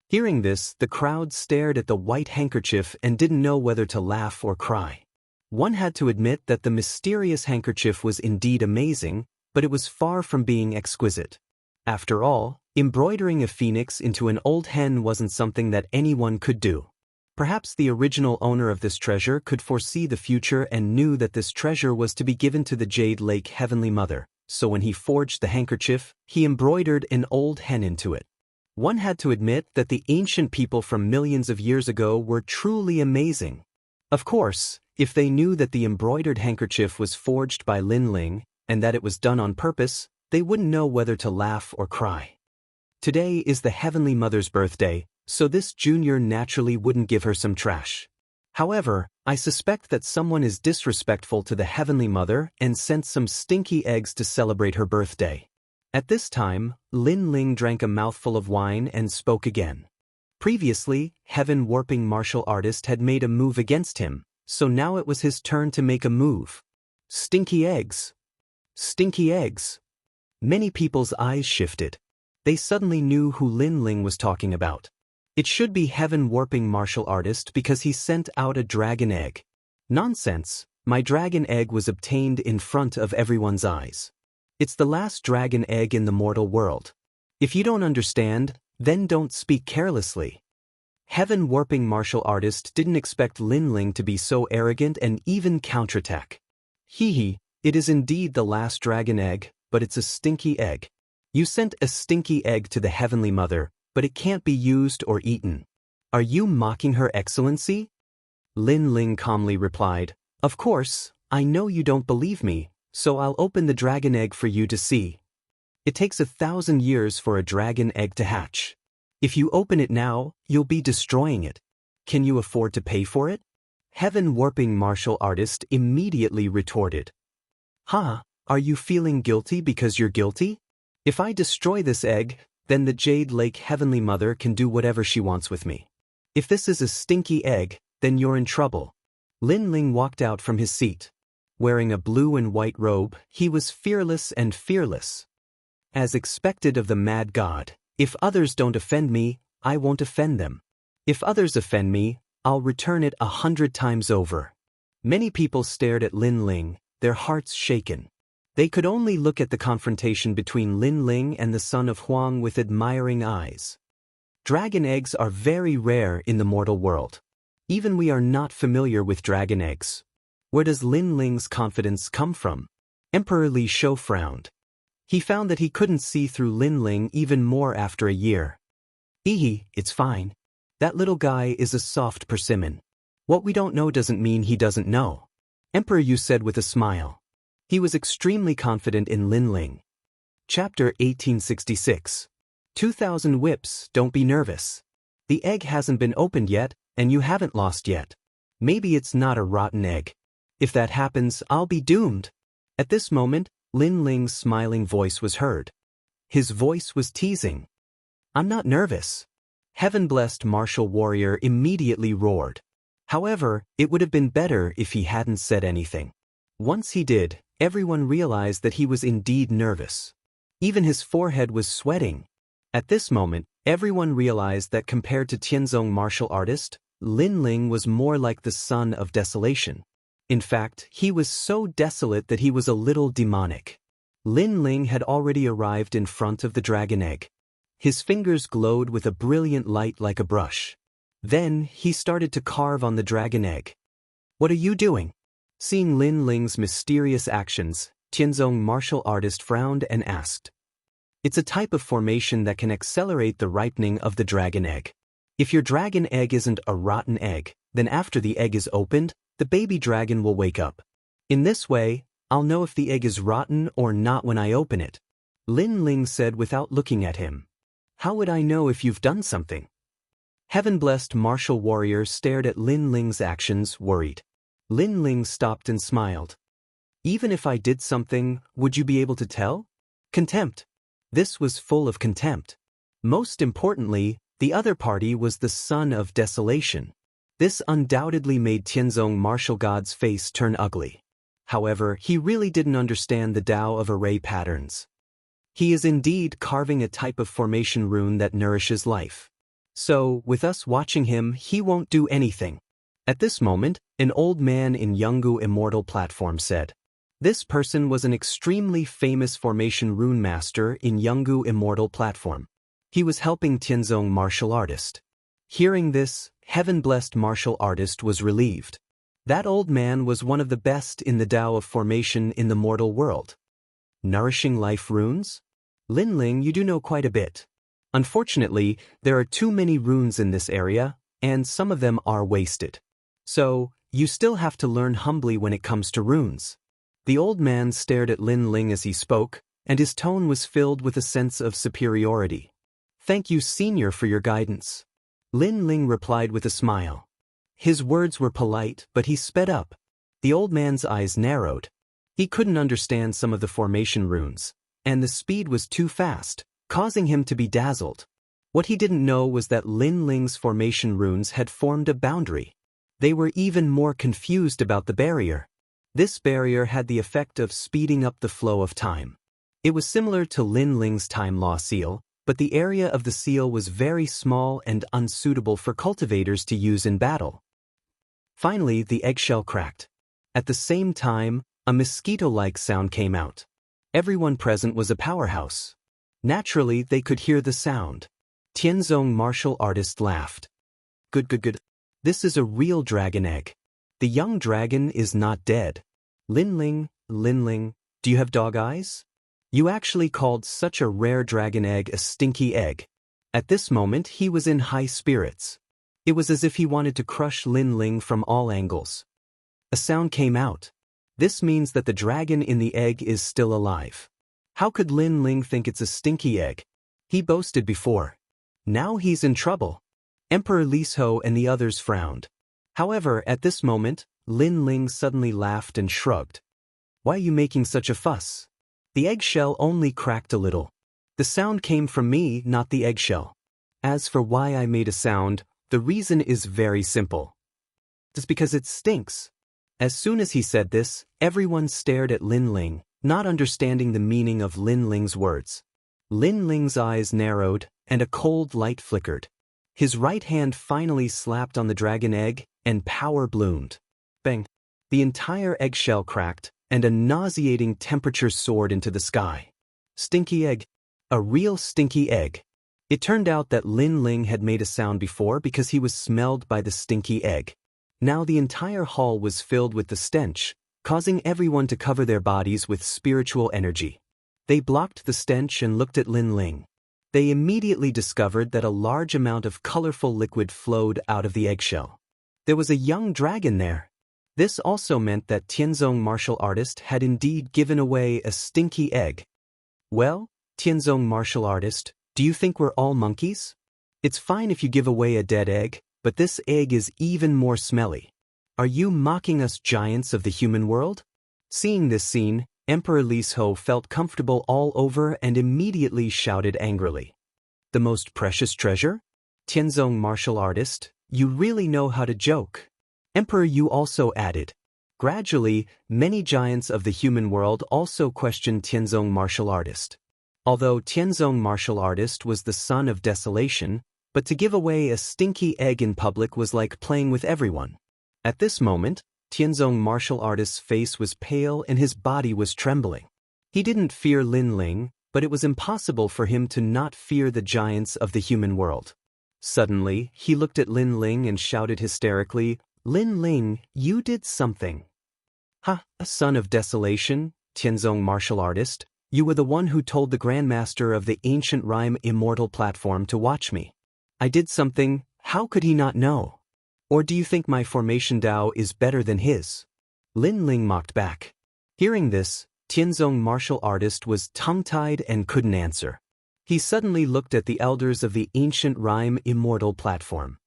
Hearing this, the crowd stared at the white handkerchief and didn't know whether to laugh or cry. One had to admit that the mysterious handkerchief was indeed amazing, but it was far from being exquisite. After all, embroidering a phoenix into an old hen wasn't something that anyone could do. Perhaps the original owner of this treasure could foresee the future and knew that this treasure was to be given to the Jade Lake Heavenly Mother, so when he forged the handkerchief, he embroidered an old hen into it. One had to admit that the ancient people from millions of years ago were truly amazing. Of course, if they knew that the embroidered handkerchief was forged by Lin Ling, and that it was done on purpose, they wouldn't know whether to laugh or cry. Today is the Heavenly Mother's birthday, so this junior naturally wouldn't give her some trash. However, I suspect that someone is disrespectful to the Heavenly Mother and sent some stinky eggs to celebrate her birthday. At this time, Lin Ling drank a mouthful of wine and spoke again. Previously, heaven-warping martial artist had made a move against him, so now it was his turn to make a move. Stinky eggs. Stinky eggs. Many people's eyes shifted. They suddenly knew who Lin Ling was talking about. It should be heaven-warping martial artist because he sent out a dragon egg. Nonsense, my dragon egg was obtained in front of everyone's eyes. It's the last dragon egg in the mortal world. If you don't understand, then don't speak carelessly. Heaven-warping martial artist didn't expect Lin Ling to be so arrogant and even counterattack. Hee, it is indeed the last dragon egg, but it's a stinky egg. You sent a stinky egg to the Heavenly Mother, but it can't be used or eaten. Are you mocking Her Excellency? Lin Ling calmly replied, "Of course, I know you don't believe me, so I'll open the dragon egg for you to see. It takes 1,000 years for a dragon egg to hatch. If you open it now, you'll be destroying it. Can you afford to pay for it?" Heaven-warping martial artist immediately retorted, "Huh, are you feeling guilty because you're guilty? If I destroy this egg, then the Jade Lake Heavenly Mother can do whatever she wants with me. If this is a stinky egg, then you're in trouble." Lin Ling walked out from his seat. Wearing a blue and white robe, he was fearless and fearless. As expected of the mad god, if others don't offend me, I won't offend them. If others offend me, I'll return it 100 times over. Many people stared at Lin Ling, their hearts shaken. They could only look at the confrontation between Lin Ling and the son of Huang with admiring eyes. Dragon eggs are very rare in the mortal world. Even we are not familiar with dragon eggs. Where does Lin Ling's confidence come from? Emperor Li Shou frowned. He found that he couldn't see through Lin Ling even more after a year. It's fine. That little guy is a soft persimmon. What we don't know doesn't mean he doesn't know. Emperor Yu said with a smile. He was extremely confident in Lin Ling. Chapter 1866. 2,000 whips, don't be nervous. The egg hasn't been opened yet, and you haven't lost yet. Maybe it's not a rotten egg. If that happens, I'll be doomed. At this moment, Lin Ling's smiling voice was heard. His voice was teasing. I'm not nervous. Heaven-blessed martial warrior immediately roared. However, it would have been better if he hadn't said anything. Once he did, everyone realized that he was indeed nervous. Even his forehead was sweating. At this moment, everyone realized that compared to Tianzong martial artist, Lin Ling was more like the son of desolation. In fact, he was so desolate that he was a little demonic. Lin Ling had already arrived in front of the dragon egg. His fingers glowed with a brilliant light like a brush. Then, he started to carve on the dragon egg. What are you doing? Seeing Lin Ling's mysterious actions, Tianzong martial artist frowned and asked. It's a type of formation that can accelerate the ripening of the dragon egg. If your dragon egg isn't a rotten egg, then after the egg is opened, the baby dragon will wake up. In this way, I'll know if the egg is rotten or not when I open it. Lin Ling said without looking at him. How would I know if you've done something? Heaven-blessed martial warrior stared at Lin Ling's actions, worried. Lin Ling stopped and smiled. Even if I did something, would you be able to tell? Contempt. This was full of contempt. Most importantly, the other party was the son of desolation. This undoubtedly made Tianzong martial god's face turn ugly. However, he really didn't understand the Tao of array patterns. He is indeed carving a type of formation rune that nourishes life. So, with us watching him, he won't do anything. At this moment, an old man in Yungu Immortal Platform said. This person was an extremely famous formation rune master in Yungu Immortal Platform. He was helping Tianzong martial artist. Hearing this, heaven-blessed martial artist was relieved. That old man was one of the best in the Tao of formation in the mortal world. Nourishing life runes? Lin Ling, you do know quite a bit. Unfortunately, there are too many runes in this area, and some of them are wasted. So, you still have to learn humbly when it comes to runes. The old man stared at Lin Ling as he spoke, and his tone was filled with a sense of superiority. Thank you, senior, for your guidance. Lin Ling replied with a smile. His words were polite, but he sped up. The old man's eyes narrowed. He couldn't understand some of the formation runes, and the speed was too fast, causing him to be dazzled. What he didn't know was that Lin Ling's formation runes had formed a boundary. They were even more confused about the barrier. This barrier had the effect of speeding up the flow of time. It was similar to Lin Ling's time law seal, but the area of the seal was very small and unsuitable for cultivators to use in battle. Finally, the eggshell cracked. At the same time, a mosquito-like sound came out. Everyone present was a powerhouse. Naturally, they could hear the sound. Tianzong martial artist laughed. Good. This is a real dragon egg. The young dragon is not dead. Lin Ling, do you have dog eyes? You actually called such a rare dragon egg a stinky egg. At this moment, he was in high spirits. It was as if he wanted to crush Lin Ling from all angles. A sound came out. This means that the dragon in the egg is still alive. How could Lin Ling think it's a stinky egg? He boasted before. Now he's in trouble. Emperor Liso and the others frowned. However, at this moment, Lin Ling suddenly laughed and shrugged. Why are you making such a fuss? The eggshell only cracked a little. The sound came from me, not the eggshell. As for why I made a sound, the reason is very simple. It's because it stinks. As soon as he said this, everyone stared at Lin Ling, not understanding the meaning of Lin Ling's words. Lin Ling's eyes narrowed, and a cold light flickered. His right hand finally slapped on the dragon egg, and power bloomed. Bang! The entire eggshell cracked, and a nauseating temperature soared into the sky. Stinky egg. A real stinky egg. It turned out that Lin Ling had made a sound before because he was smelled by the stinky egg. Now the entire hall was filled with the stench, causing everyone to cover their bodies with spiritual energy. They blocked the stench and looked at Lin Ling. They immediately discovered that a large amount of colorful liquid flowed out of the eggshell. There was a young dragon there. This also meant that Tianzong martial artist had indeed given away a stinky egg. Well, Tianzong martial artist, do you think we're all monkeys? It's fine if you give away a dead egg, but this egg is even more smelly. Are you mocking us giants of the human world? Seeing this scene, Emperor Liso felt comfortable all over and immediately shouted angrily. The most precious treasure? Tianzong martial artist, you really know how to joke. Emperor Yu also added. Gradually, many giants of the human world also questioned Tianzong martial artist. Although Tianzong martial artist was the son of desolation, but to give away a stinky egg in public was like playing with everyone. At this moment, Tianzong martial artist's face was pale and his body was trembling. He didn't fear Lin Ling, but it was impossible for him to not fear the giants of the human world. Suddenly, he looked at Lin Ling and shouted hysterically, Lin Ling, you did something. Ha, a son of desolation, Tianzong martial artist, you were the one who told the Grandmaster of the ancient rhyme Immortal Platform to watch me. I did something, how could he not know? Or do you think my formation Tao is better than his? Lin Ling mocked back. Hearing this, Tianzong martial artist was tongue-tied and couldn't answer. He suddenly looked at the elders of the ancient rhyme immortal platform.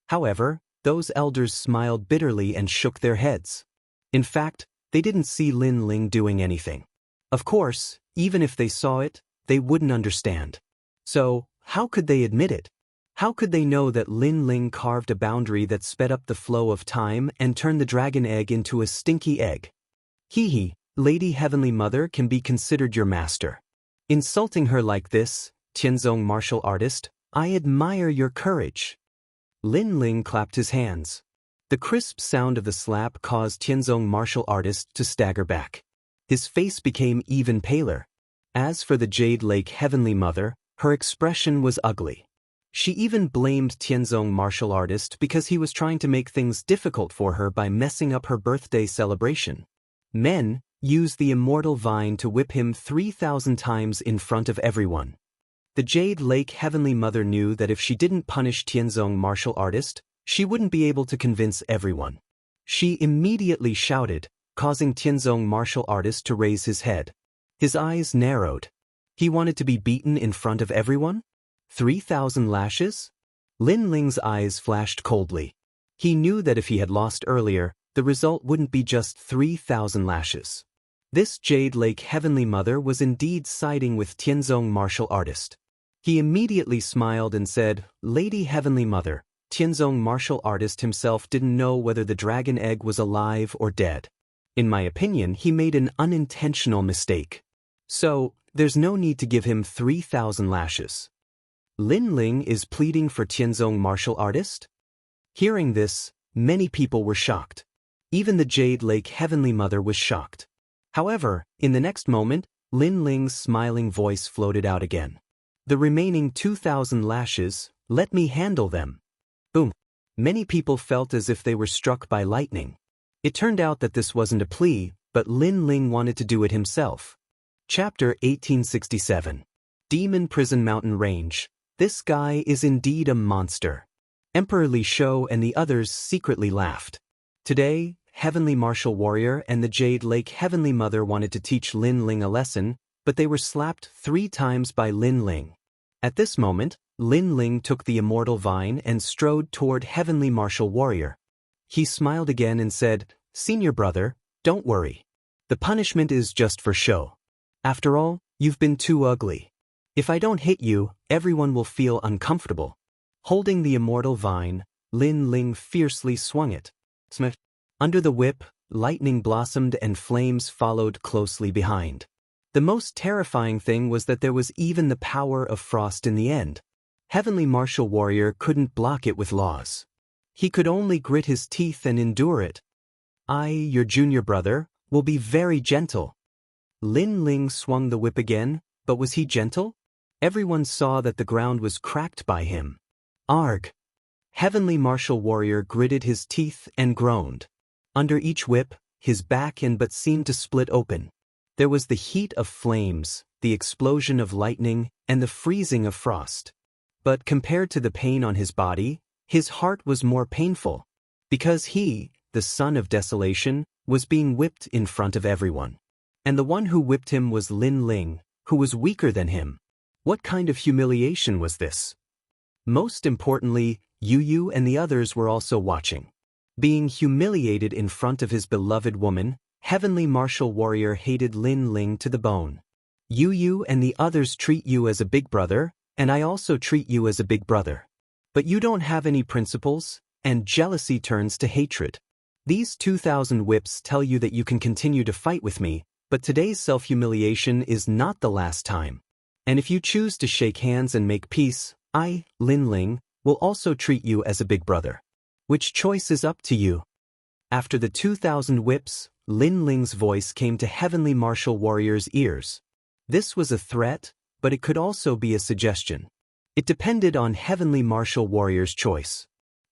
However, those elders smiled bitterly and shook their heads. In fact, they didn't see Lin Ling doing anything. Of course, even if they saw it, they wouldn't understand. So, how could they admit it? How could they know that Lin Ling carved a boundary that sped up the flow of time and turned the dragon egg into a stinky egg? Hee, Lady Heavenly Mother can be considered your master. Insulting her like this, Tianzong martial artist, I admire your courage. Lin Ling clapped his hands. The crisp sound of the slap caused Tianzong martial artist to stagger back. His face became even paler. As for the Jade Lake Heavenly Mother, her expression was ugly. She even blamed Tianzong martial artist because he was trying to make things difficult for her by messing up her birthday celebration. Men used the immortal vine to whip him 3,000 times in front of everyone. The Jade Lake Heavenly Mother knew that if she didn't punish Tianzong martial artist, she wouldn't be able to convince everyone. She immediately shouted, causing Tianzong martial artist to raise his head. His eyes narrowed. He wanted to be beaten in front of everyone? 3,000 lashes? Lin Ling's eyes flashed coldly. He knew that if he had lost earlier, the result wouldn't be just 3,000 lashes. This Jade Lake Heavenly Mother was indeed siding with Tianzong martial artist. He immediately smiled and said, Lady Heavenly Mother, Tianzong martial artist himself didn't know whether the dragon egg was alive or dead. In my opinion, he made an unintentional mistake. So, there's no need to give him 3,000 lashes. Lin Ling is pleading for Tianzong martial artist? Hearing this, many people were shocked. Even the Jade Lake Heavenly Mother was shocked. However, in the next moment, Lin Ling's smiling voice floated out again. The remaining 2,000 lashes, let me handle them. Boom. Many people felt as if they were struck by lightning. It turned out that this wasn't a plea, but Lin Ling wanted to do it himself. Chapter 1867. Demon Prison Mountain Range. This guy is indeed a monster. Emperor Li Shou and the others secretly laughed. Today, Heavenly Martial Warrior and the Jade Lake Heavenly Mother wanted to teach Lin Ling a lesson, but they were slapped 3 times by Lin Ling. At this moment, Lin Ling took the immortal vine and strode toward Heavenly Martial Warrior. He smiled again and said, Senior brother, don't worry. The punishment is just for show. After all, you've been too ugly. If I don't hit you, everyone will feel uncomfortable. Holding the immortal vine, Lin Ling fiercely swung it. Smash. Under the whip, lightning blossomed and flames followed closely behind. The most terrifying thing was that there was even the power of frost in the end. Heavenly Martial Warrior couldn't block it with laws. He could only grit his teeth and endure it. I, your junior brother, will be very gentle. Lin Ling swung the whip again, but was he gentle? Everyone saw that the ground was cracked by him. Arg! Heavenly Martial Warrior gritted his teeth and groaned. Under each whip, his back and butt seemed to split open. There was the heat of flames, the explosion of lightning, and the freezing of frost. But compared to the pain on his body, his heart was more painful. Because he, the son of desolation, was being whipped in front of everyone. And the one who whipped him was Lin Ling, who was weaker than him. What kind of humiliation was this? Most importantly, Yu and the others were also watching. Being humiliated in front of his beloved woman, Heavenly Martial Warrior hated Lin Ling to the bone. Yu and the others treat you as a big brother, and I also treat you as a big brother. But you don't have any principles, and jealousy turns to hatred. These 2,000 whips tell you that you can continue to fight with me, but today's self-humiliation is not the last time. And if you choose to shake hands and make peace, I, Lin Ling, will also treat you as a big brother. Which choice is up to you? After the 2,000 whips, Lin Ling's voice came to Heavenly Martial Warrior's ears. This was a threat, but it could also be a suggestion. It depended on Heavenly Martial Warrior's choice.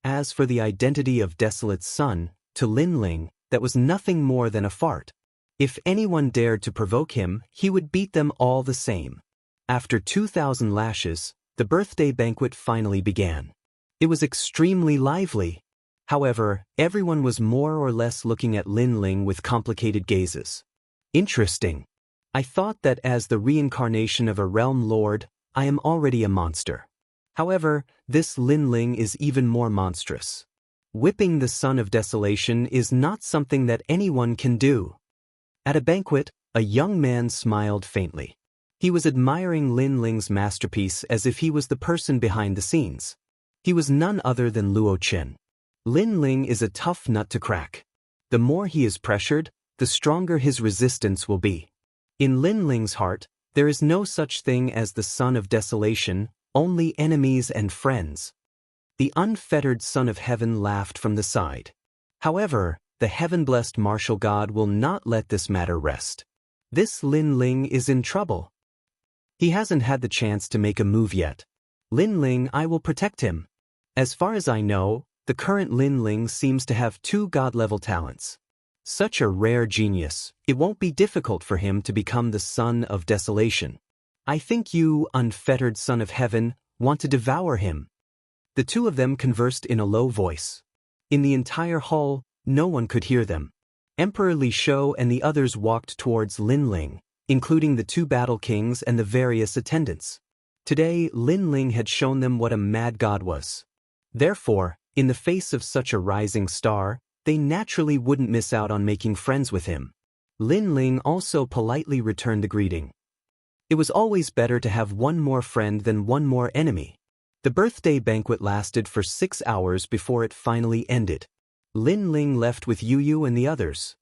As for the identity of Desolate's son, to Lin Ling, that was nothing more than a fart. If anyone dared to provoke him, he would beat them all the same. After 2,000 lashes, the birthday banquet finally began. It was extremely lively. However, everyone was more or less looking at Lin Ling with complicated gazes. Interesting. I thought that as the reincarnation of a realm lord, I am already a monster. However, this Lin Ling is even more monstrous. Whipping the son of desolation is not something that anyone can do. At a banquet, a young man smiled faintly. He was admiring Lin Ling's masterpiece as if he was the person behind the scenes. He was none other than Luo Chen. Lin Ling is a tough nut to crack. The more he is pressured, the stronger his resistance will be. In Lin Ling's heart, there is no such thing as the son of desolation, only enemies and friends. The unfettered son of heaven laughed from the side. However, the heaven-blessed martial god will not let this matter rest. This Lin Ling is in trouble. He hasn't had the chance to make a move yet. Lin Ling, I will protect him. As far as I know, the current Lin Ling seems to have 2 god-level talents. Such a rare genius, it won't be difficult for him to become the son of desolation. I think you, unfettered son of heaven, want to devour him. The two of them conversed in a low voice. In the entire hall, no one could hear them. Emperor Li Shou and the others walked towards Lin Ling, including the 2 battle kings and the various attendants. Today, Lin Ling had shown them what a mad god was. Therefore, in the face of such a rising star, they naturally wouldn't miss out on making friends with him. Lin Ling also politely returned the greeting. It was always better to have one more friend than one more enemy. The birthday banquet lasted for 6 hours before it finally ended. Lin Ling left with Yu Yu and the others.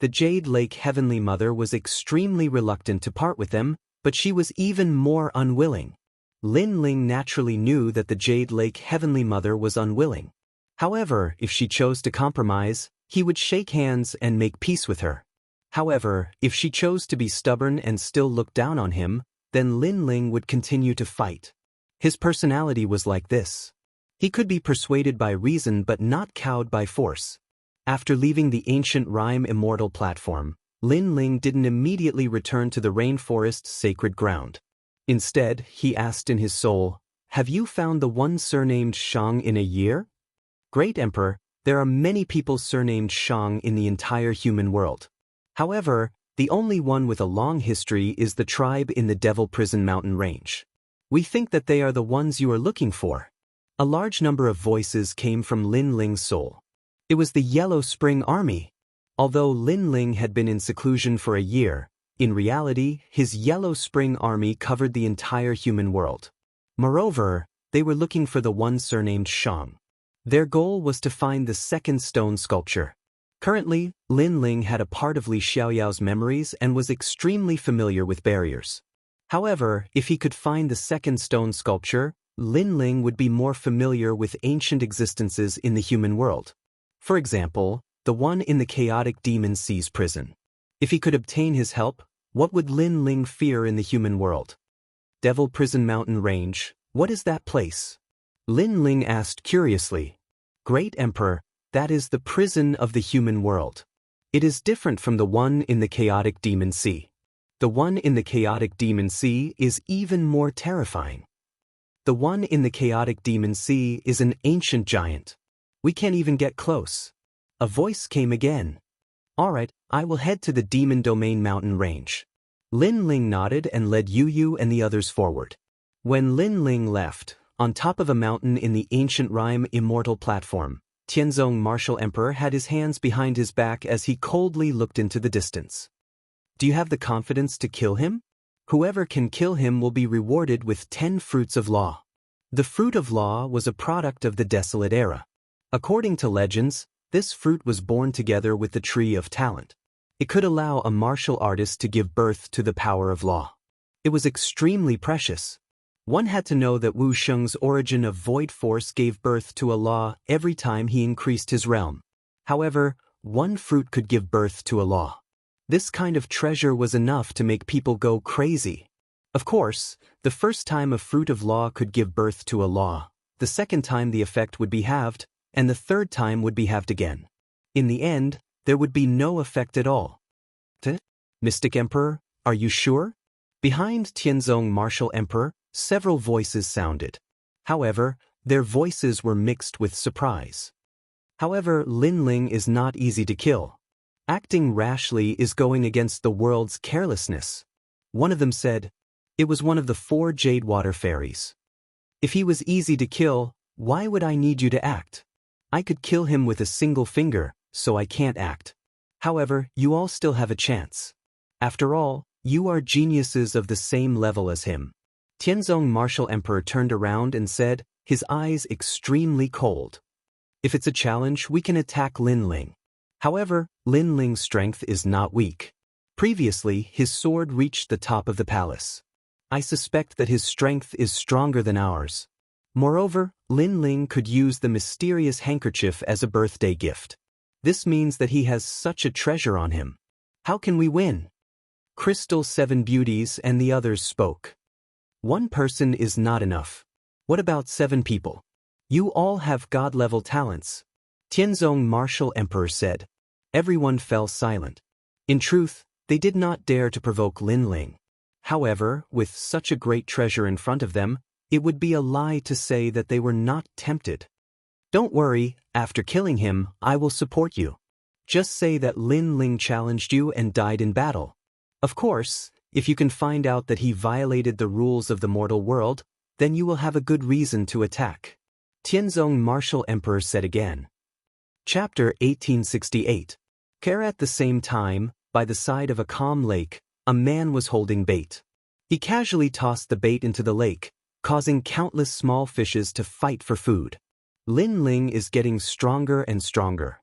The Jade Lake Heavenly Mother was extremely reluctant to part with them, but she was even more unwilling. Lin Ling naturally knew that the Jade Lake Heavenly Mother was unwilling. However, if she chose to compromise, he would shake hands and make peace with her. However, if she chose to be stubborn and still look down on him, then Lin Ling would continue to fight. His personality was like this. He could be persuaded by reason but not cowed by force. After leaving the ancient Rhyme Immortal platform, Lin Ling didn't immediately return to the rainforest's sacred ground. Instead, he asked in his soul, "Have you found the one surnamed Shang in a year?" Great Emperor, there are many people surnamed Shang in the entire human world. However, the only one with a long history is the tribe in the Devil Prison Mountain Range. We think that they are the ones you are looking for. A large number of voices came from Lin Ling's soul. It was the Yellow Spring Army. Although Lin Ling had been in seclusion for a year, in reality, his Yellow Spring Army covered the entire human world. Moreover, they were looking for the one surnamed Shang. Their goal was to find the second stone sculpture. Currently, Lin Ling had a part of Li Xiaoyao's memories and was extremely familiar with barriers. However, if he could find the second stone sculpture, Lin Ling would be more familiar with ancient existences in the human world. For example, the one in the chaotic demon sea's prison. If he could obtain his help, what would Lin Ling fear in the human world? Devil Prison Mountain Range, what is that place? Lin Ling asked curiously. Great Emperor, that is the prison of the human world. It is different from the one in the chaotic demon sea. The one in the chaotic demon sea is even more terrifying. The one in the chaotic demon sea is an ancient giant. We can't even get close. A voice came again. Alright, I will head to the Demon Domain Mountain Range. Lin Ling nodded and led Yu Yu and the others forward. When Lin Ling left, on top of a mountain in the ancient Rhyme Immortal platform, Tianzong Martial Emperor had his hands behind his back as he coldly looked into the distance. Do you have the confidence to kill him? Whoever can kill him will be rewarded with 10 fruits of law. The fruit of law was a product of the desolate era. According to legends, this fruit was born together with the tree of talent. It could allow a martial artist to give birth to the power of law. It was extremely precious. One had to know that Wu Sheng's origin of void force gave birth to a law every time he increased his realm. However, one fruit could give birth to a law. This kind of treasure was enough to make people go crazy. Of course, the first time a fruit of law could give birth to a law, the second time the effect would be halved, and the third time would be halved again. In the end, there would be no effect at all. Mystic Emperor, are you sure? Behind Tianzong Martial Emperor, several voices sounded. However, their voices were mixed with surprise. However, Lin Ling is not easy to kill. Acting rashly is going against the world's carelessness. One of them said, "It was one of the 4 Jade Water Fairies. If he was easy to kill, why would I need you to act? I could kill him with a single finger, so I can't act. However, you all still have a chance. After all, you are geniuses of the same level as him." Tianzong Martial Emperor turned around and said, his eyes extremely cold. "If it's a challenge, we can attack Lin Ling." However, Lin Ling's strength is not weak. Previously, his sword reached the top of the palace. I suspect that his strength is stronger than ours. Moreover, Lin Ling could use the mysterious handkerchief as a birthday gift. This means that he has such a treasure on him. How can we win? Crystal 7 Beauties and the others spoke. One person is not enough. What about 7 people? You all have god-level talents. Tianzong Martial Emperor said. Everyone fell silent. In truth, they did not dare to provoke Lin Ling. However, with such a great treasure in front of them, it would be a lie to say that they were not tempted. Don't worry, after killing him, I will support you. Just say that Lin Ling challenged you and died in battle. Of course, if you can find out that he violated the rules of the mortal world, then you will have a good reason to attack. Tianzong Martial Emperor said again. Chapter 1868. At the same time, by the side of a calm lake, a man was holding bait. He casually tossed the bait into the lake, causing countless small fishes to fight for food. Lin Ling is getting stronger and stronger.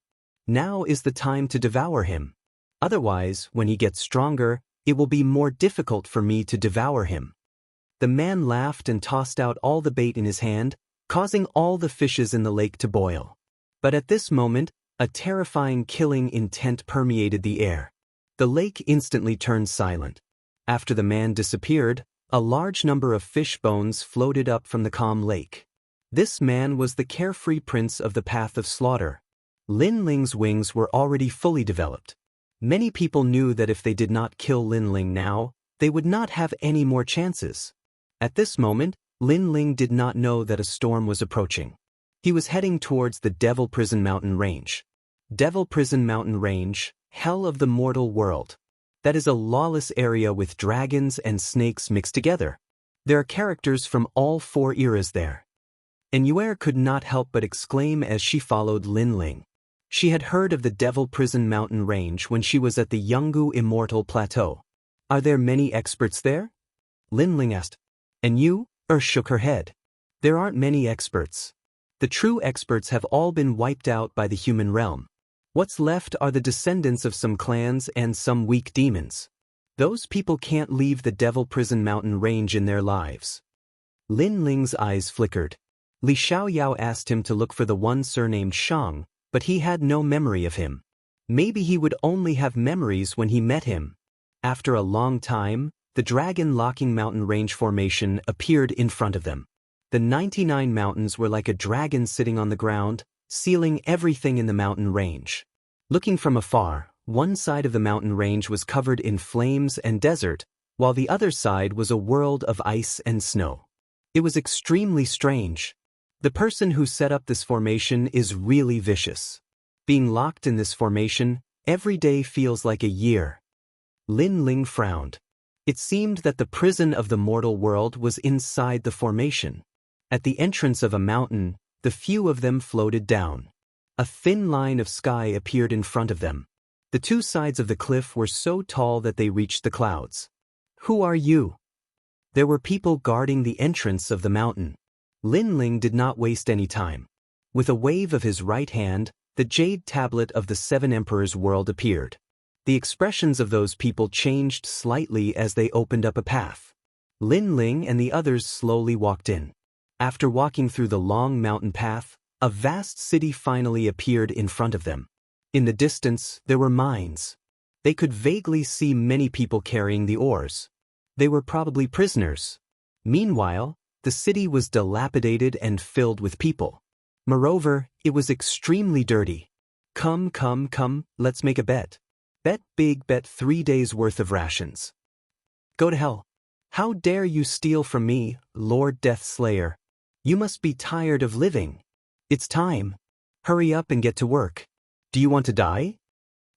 Now is the time to devour him. Otherwise, when he gets stronger, it will be more difficult for me to devour him. The man laughed and tossed out all the bait in his hand, causing all the fishes in the lake to boil. But at this moment, a terrifying killing intent permeated the air. The lake instantly turned silent. After the man disappeared, a large number of fish bones floated up from the calm lake. This man was the carefree prince of the path of slaughter. Lin Ling's wings were already fully developed. Many people knew that if they did not kill Lin Ling now, they would not have any more chances. At this moment, Lin Ling did not know that a storm was approaching. He was heading towards the Devil Prison Mountain Range. Devil Prison Mountain Range, hell of the mortal world. That is a lawless area with dragons and snakes mixed together. There are characters from all 4 eras there. And Yuer could not help but exclaim as she followed Lin Ling. She had heard of the Devil Prison Mountain Range when she was at the Yungu Immortal Plateau. Are there many experts there? Lin Ling asked. And you? Shook her head. There aren't many experts. The true experts have all been wiped out by the human realm. What's left are the descendants of some clans and some weak demons. Those people can't leave the Devil Prison Mountain Range in their lives. Lin Ling's eyes flickered. Li Xiaoyao asked him to look for the one surnamed Shang, but he had no memory of him. Maybe he would only have memories when he met him. After a long time, the dragon-locking mountain range formation appeared in front of them. The 99 mountains were like a dragon sitting on the ground, sealing everything in the mountain range. Looking from afar, one side of the mountain range was covered in flames and desert, while the other side was a world of ice and snow. It was extremely strange. The person who set up this formation is really vicious. Being locked in this formation, every day feels like a year. Lin Ling frowned. It seemed that the prison of the mortal world was inside the formation. At the entrance of a mountain, the few of them floated down. A thin line of sky appeared in front of them. The 2 sides of the cliff were so tall that they reached the clouds. Who are you? There were people guarding the entrance of the mountain. Lin Ling did not waste any time. With a wave of his right hand, the jade tablet of the 7 Emperors' world appeared. The expressions of those people changed slightly as they opened up a path. Lin Ling and the others slowly walked in. After walking through the long mountain path, a vast city finally appeared in front of them. In the distance, there were mines. They could vaguely see many people carrying the ores. They were probably prisoners. Meanwhile, the city was dilapidated and filled with people. Moreover, it was extremely dirty. Come, let's make a bet. Bet big, bet 3 days' worth of rations. Go to hell. How dare you steal from me, Lord Death Slayer? You must be tired of living. It's time. Hurry up and get to work. Do you want to die?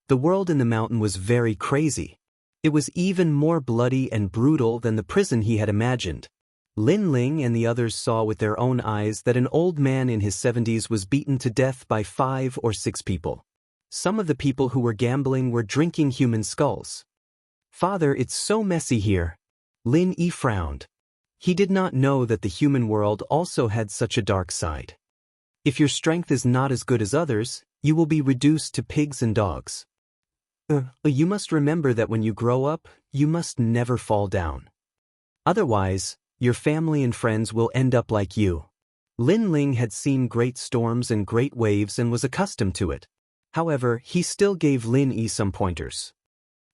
The world in the mountain was very crazy. It was even more bloody and brutal than the prison he had imagined. Lin Ling and the others saw with their own eyes that an old man in his 70s was beaten to death by 5 or 6 people. Some of the people who were gambling were drinking human skulls. Father, it's so messy here. Lin Yi frowned. He did not know that the human world also had such a dark side. If your strength is not as good as others, you will be reduced to pigs and dogs. You must remember that when you grow up, you must never fall down. Otherwise, your family and friends will end up like you. Lin Ling had seen great storms and great waves and was accustomed to it. However, he still gave Lin Yi some pointers.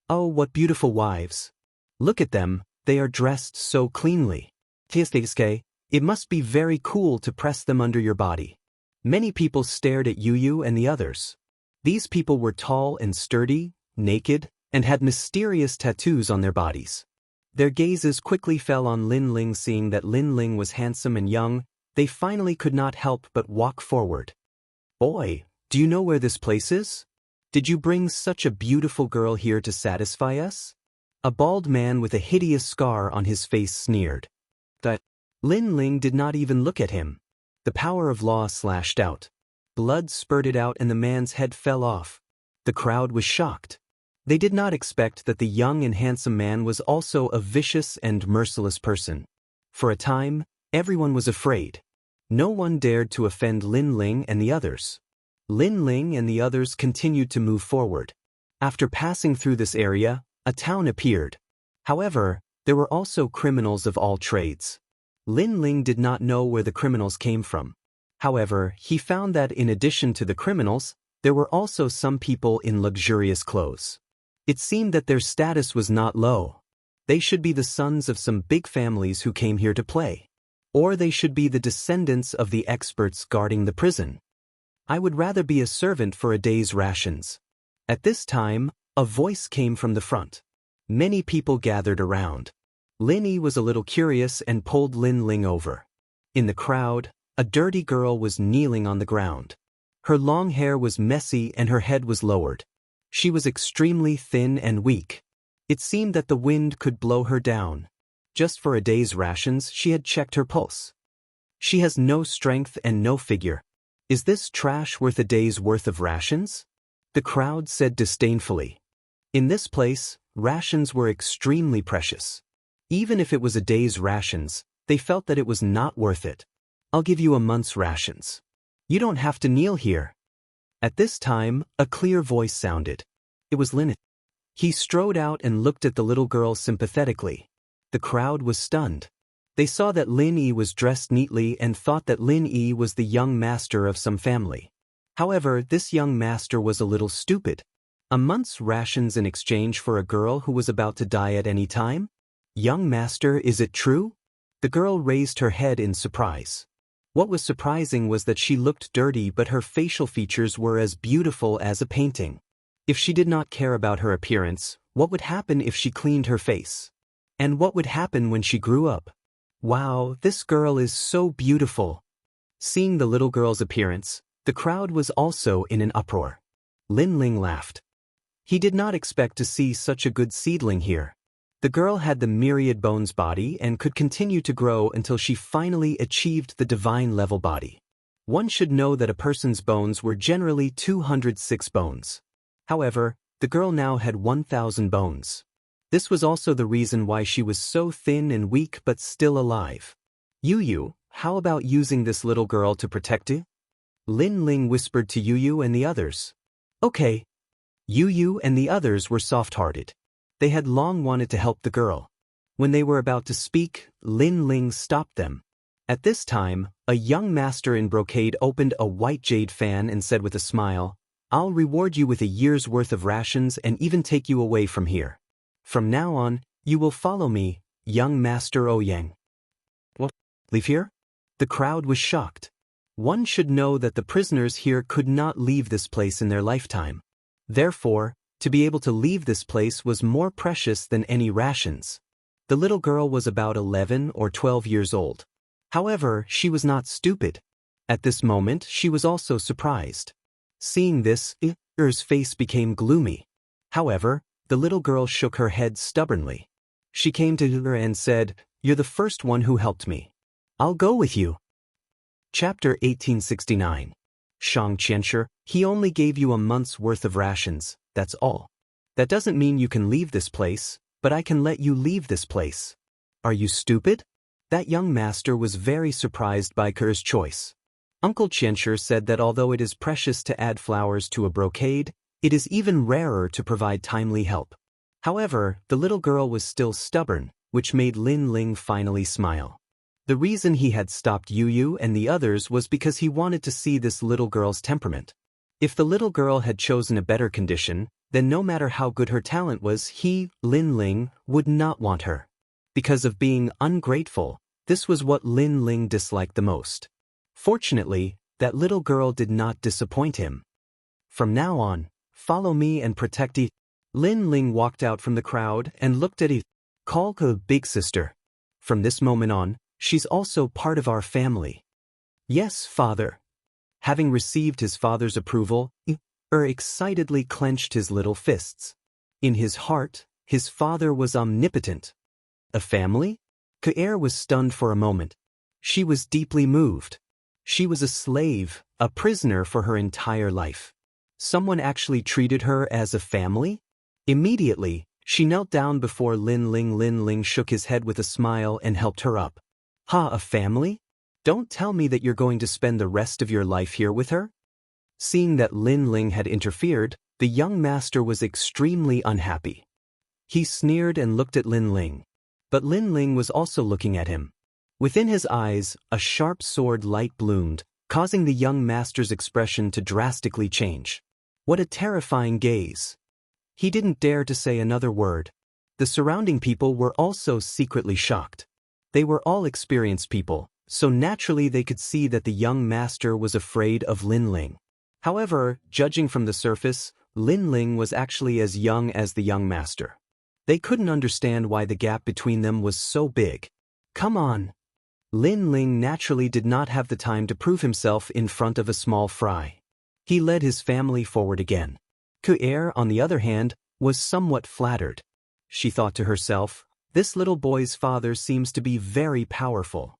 Oh, what beautiful wives. Look at them, they are dressed so cleanly. It must be very cool to press them under your body. Many people stared at Yu and the others. These people were tall and sturdy, naked, and had mysterious tattoos on their bodies. Their gazes quickly fell on Lin Ling. Seeing that Lin Ling was handsome and young, they finally could not help but walk forward. Boy, do you know where this place is? Did you bring such a beautiful girl here to satisfy us? A bald man with a hideous scar on his face sneered. That Lin Ling did not even look at him. The power of law slashed out. Blood spurted out and the man's head fell off. The crowd was shocked. They did not expect that the young and handsome man was also a vicious and merciless person. For a time, everyone was afraid. No one dared to offend Lin Ling and the others. Lin Ling and the others continued to move forward. After passing through this area, a town appeared. However, there were also criminals of all trades. Lin Ling did not know where the criminals came from. However, he found that in addition to the criminals, there were also some people in luxurious clothes. It seemed that their status was not low. They should be the sons of some big families who came here to play. Or they should be the descendants of the experts guarding the prison. I would rather be a servant for a day's rations. At this time, a voice came from the front. Many people gathered around. Lin Yi was a little curious and pulled Lin Ling over. In the crowd, a dirty girl was kneeling on the ground. Her long hair was messy and her head was lowered. She was extremely thin and weak. It seemed that the wind could blow her down. Just for a day's rations, she had checked her pulse. She has no strength and no figure. Is this trash worth a day's worth of rations? The crowd said disdainfully. In this place, rations were extremely precious. Even if it was a day's rations, they felt that it was not worth it. I'll give you a month's rations. You don't have to kneel here. At this time, a clear voice sounded. It was Lin Yi. He strode out and looked at the little girl sympathetically. The crowd was stunned. They saw that Lin Yi was dressed neatly and thought that Lin Yi was the young master of some family. However, this young master was a little stupid. A month's rations in exchange for a girl who was about to die at any time? Young master, is it true? The girl raised her head in surprise. What was surprising was that she looked dirty, but her facial features were as beautiful as a painting. If she did not care about her appearance, what would happen if she cleaned her face? And what would happen when she grew up? Wow, this girl is so beautiful. Seeing the little girl's appearance, the crowd was also in an uproar. Lin Ling laughed. He did not expect to see such a good seedling here. The girl had the myriad bones body and could continue to grow until she finally achieved the divine level body. One should know that a person's bones were generally 206 bones. However, the girl now had 1,000 bones. This was also the reason why she was so thin and weak but still alive. Yu, how about using this little girl to protect you? Lin Ling whispered to Yu and the others. Okay. Yu and the others were soft-hearted. They had long wanted to help the girl. When they were about to speak, Lin Ling stopped them. At this time, a young master in brocade opened a white jade fan and said with a smile, I'll reward you with a year's worth of rations and even take you away from here. From now on, you will follow me, young Master Ouyang. What? Leave here? The crowd was shocked. One should know that the prisoners here could not leave this place in their lifetime. Therefore, to be able to leave this place was more precious than any rations. The little girl was about 11 or 12 years old. However, she was not stupid. At this moment, she was also surprised. Seeing this, Er's face became gloomy. However, the little girl shook her head stubbornly. She came to her and said, "You're the first one who helped me. I'll go with you." Chapter 1869. Xianxia, he only gave you a month's worth of rations, that's all. That doesn't mean you can leave this place, but I can let you leave this place. Are you stupid? That young master was very surprised by Ker's choice. Uncle Xianxia said that although it is precious to add flowers to a brocade, it is even rarer to provide timely help. However, the little girl was still stubborn, which made Lin Ling finally smile. The reason he had stopped Yu and the others was because he wanted to see this little girl's temperament. If the little girl had chosen a better condition, then no matter how good her talent was, he, Lin Ling, would not want her. Because of being ungrateful, this was what Lin Ling disliked the most. Fortunately, that little girl did not disappoint him. From now on, follow me and protect it. Lin Ling walked out from the crowd and looked at it. Call her big sister. From this moment on, she's also part of our family. Yes, father. Having received his father's approval, excitedly clenched his little fists. In his heart, his father was omnipotent. A family? Was stunned for a moment. She was deeply moved. She was a slave, a prisoner for her entire life. Someone actually treated her as a family? Immediately, she knelt down before Lin Ling. Lin Ling shook his head with a smile and helped her up. A family? Don't tell me that you're going to spend the rest of your life here with her? Seeing that Lin Ling had interfered, the young master was extremely unhappy. He sneered and looked at Lin Ling. But Lin Ling was also looking at him. Within his eyes, a sharp sword light bloomed, causing the young master's expression to drastically change. What a terrifying gaze. He didn't dare to say another word. The surrounding people were also secretly shocked. They were all experienced people, so naturally they could see that the young master was afraid of Lin Ling. However, judging from the surface, Lin Ling was actually as young as the young master. They couldn't understand why the gap between them was so big. Come on. Lin Ling naturally did not have the time to prove himself in front of a small fry. He led his family forward again. Ku'er, on the other hand, was somewhat flattered. She thought to herself, this little boy's father seems to be very powerful.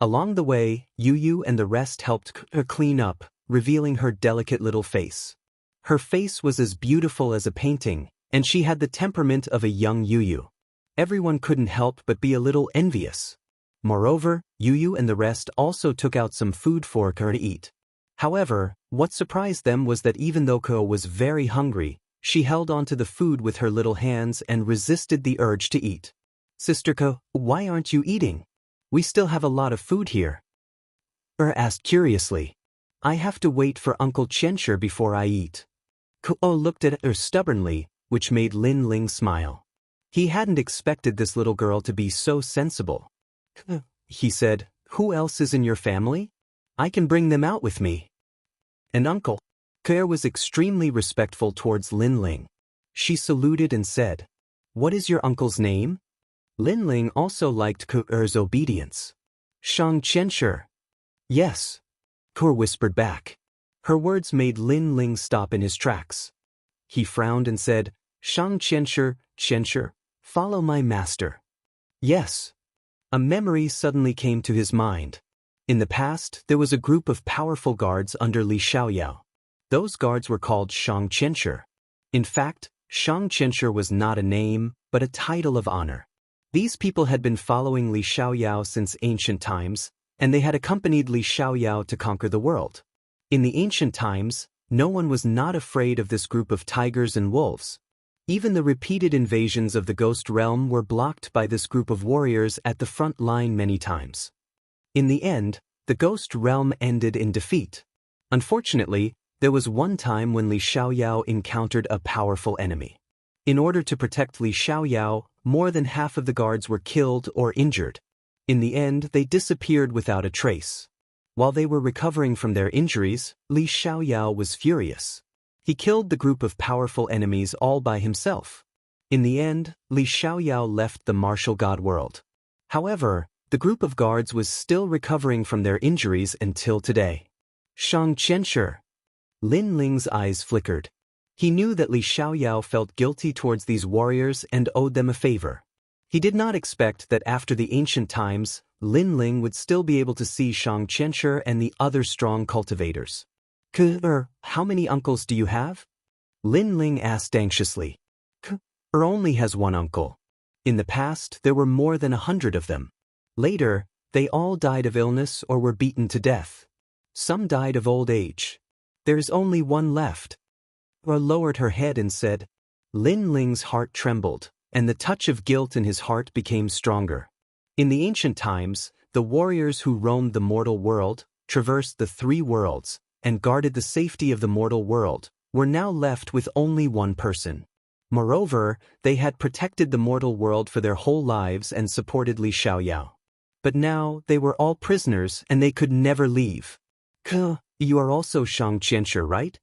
Along the way, Yu and the rest helped her clean up, revealing her delicate little face. Her face was as beautiful as a painting, and she had the temperament of a young Yu. Everyone couldn't help but be a little envious. Moreover, Yu and the rest also took out some food for her to eat. However, what surprised them was that even though Ko was very hungry, she held onto the food with her little hands and resisted the urge to eat. Sister Ko, why aren't you eating? We still have a lot of food here. Asked curiously. I have to wait for Uncle Xianxia before I eat. Ko looked at her stubbornly, which made Lin Ling smile. He hadn't expected this little girl to be so sensible. He said, who else is in your family? I can bring them out with me. An uncle. Ko was extremely respectful towards Lin Ling. She saluted and said, what is your uncle's name? Lin Ling also liked Ko's obedience. Xianxia. Yes. Ko whispered back. Her words made Lin Ling stop in his tracks. He frowned and said, Xianxia, follow my master. Yes. A memory suddenly came to his mind. In the past, there was a group of powerful guards under Li Xiaoyao. Those guards were called Xianxia. In fact, Xianxia was not a name, but a title of honor. These people had been following Li Xiaoyao since ancient times, and they had accompanied Li Xiaoyao to conquer the world. In the ancient times, no one was not afraid of this group of tigers and wolves. Even the repeated invasions of the ghost realm were blocked by this group of warriors at the front line many times. In the end, the ghost realm ended in defeat. Unfortunately, there was one time when Li Xiaoyao encountered a powerful enemy. In order to protect Li Xiaoyao, more than half of the guards were killed or injured. In the end, they disappeared without a trace. While they were recovering from their injuries, Li Xiaoyao was furious. He killed the group of powerful enemies all by himself. In the end, Li Xiaoyao left the martial god world. However, the group of guards was still recovering from their injuries until today. Xianxia. Lin Ling's eyes flickered. He knew that Li Xiaoyao felt guilty towards these warriors and owed them a favor. He did not expect that after the ancient times, Lin Ling would still be able to see Xianxia and the other strong cultivators. How many uncles do you have? Lin Ling asked anxiously. Only has one uncle. In the past, there were more than 100 of them. Later, they all died of illness or were beaten to death. Some died of old age. There is only one left. Lowered her head and said. Lin Ling's heart trembled, and the touch of guilt in his heart became stronger. In the ancient times, the warriors who roamed the mortal world, traversed the 3 worlds, and guarded the safety of the mortal world, were now left with only one person. Moreover, they had protected the mortal world for their whole lives and supported Li Xiaoyao. But now they were all prisoners and they could never leave. You are also Xianxia, right?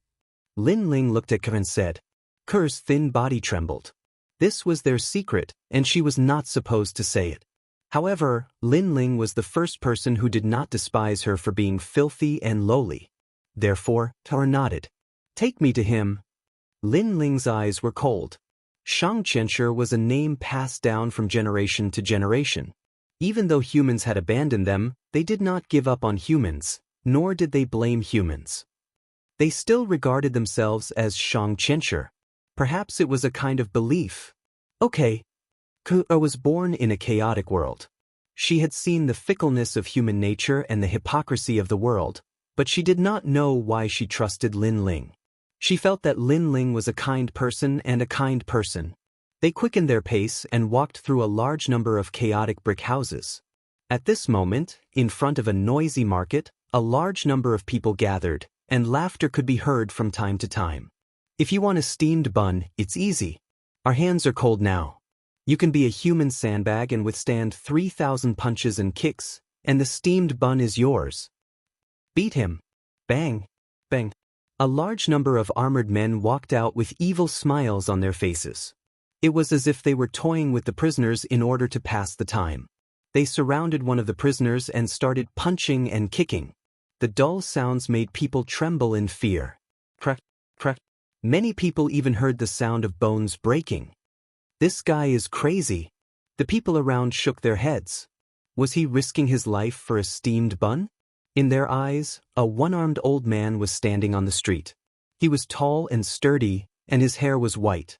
Lin Ling looked at Ke and said. Ke's thin body trembled. This was their secret, and she was not supposed to say it. However, Lin Ling was the first person who did not despise her for being filthy and lowly. Therefore, Ke nodded. Take me to him. Lin Ling's eyes were cold. Xianxia was a name passed down from generation to generation. Even though humans had abandoned them, they did not give up on humans, nor did they blame humans. They still regarded themselves as Xianxia. Perhaps it was a kind of belief. Okay. Ke was born in a chaotic world. She had seen the fickleness of human nature and the hypocrisy of the world, but she did not know why she trusted Lin Ling. She felt that Lin Ling was a kind person and a kind person. They quickened their pace and walked through a large number of chaotic brick houses. At this moment, in front of a noisy market, a large number of people gathered, and laughter could be heard from time to time. If you want a steamed bun, it's easy. Our hands are cold now. You can be a human sandbag and withstand 3,000 punches and kicks, and the steamed bun is yours. Beat him. Bang. Bang. A large number of armored men walked out with evil smiles on their faces. It was as if they were toying with the prisoners in order to pass the time. They surrounded one of the prisoners and started punching and kicking. The dull sounds made people tremble in fear. Crack, crack. Many people even heard the sound of bones breaking. This guy is crazy. The people around shook their heads. Was he risking his life for a steamed bun? In their eyes, a one-armed old man was standing on the street. He was tall and sturdy, and his hair was white.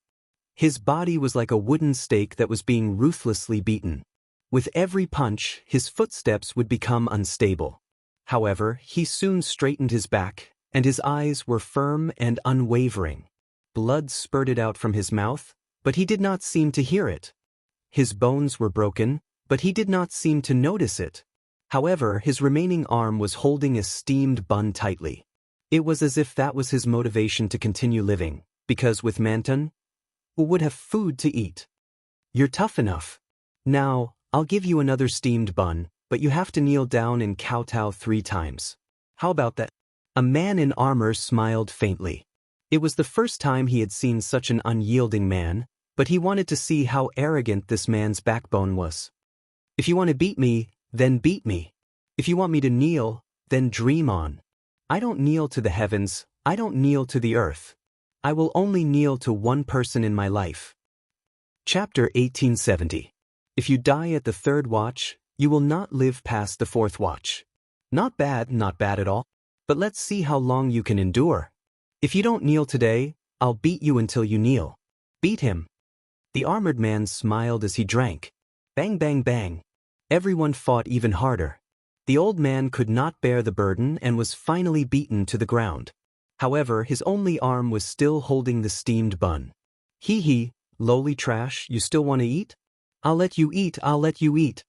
His body was like a wooden stake that was being ruthlessly beaten. With every punch, his footsteps would become unstable. However, he soon straightened his back, and his eyes were firm and unwavering. Blood spurted out from his mouth, but he did not seem to hear it. His bones were broken, but he did not seem to notice it. However, his remaining arm was holding a steamed bun tightly. It was as if that was his motivation to continue living, because with Manton, who would have food to eat. You're tough enough. Now, I'll give you another steamed bun, but you have to kneel down and kowtow 3 times. How about that? A man in armor smiled faintly. It was the first time he had seen such an unyielding man, but he wanted to see how arrogant this man's backbone was. If you want to beat me, then beat me. If you want me to kneel, then dream on. I don't kneel to the heavens, I don't kneel to the earth. I will only kneel to one person in my life. Chapter 1870. If you die at the 3rd watch, you will not live past the 4th watch. Not bad at all. But let's see how long you can endure. If you don't kneel today, I'll beat you until you kneel. Beat him. The armored man smiled as he drank. Bang, bang, bang. Everyone fought even harder. The old man could not bear the burden and was finally beaten to the ground. However, his only arm was still holding the steamed bun. Hee, lowly trash, you still want to eat? I'll let you eat, I'll let you eat.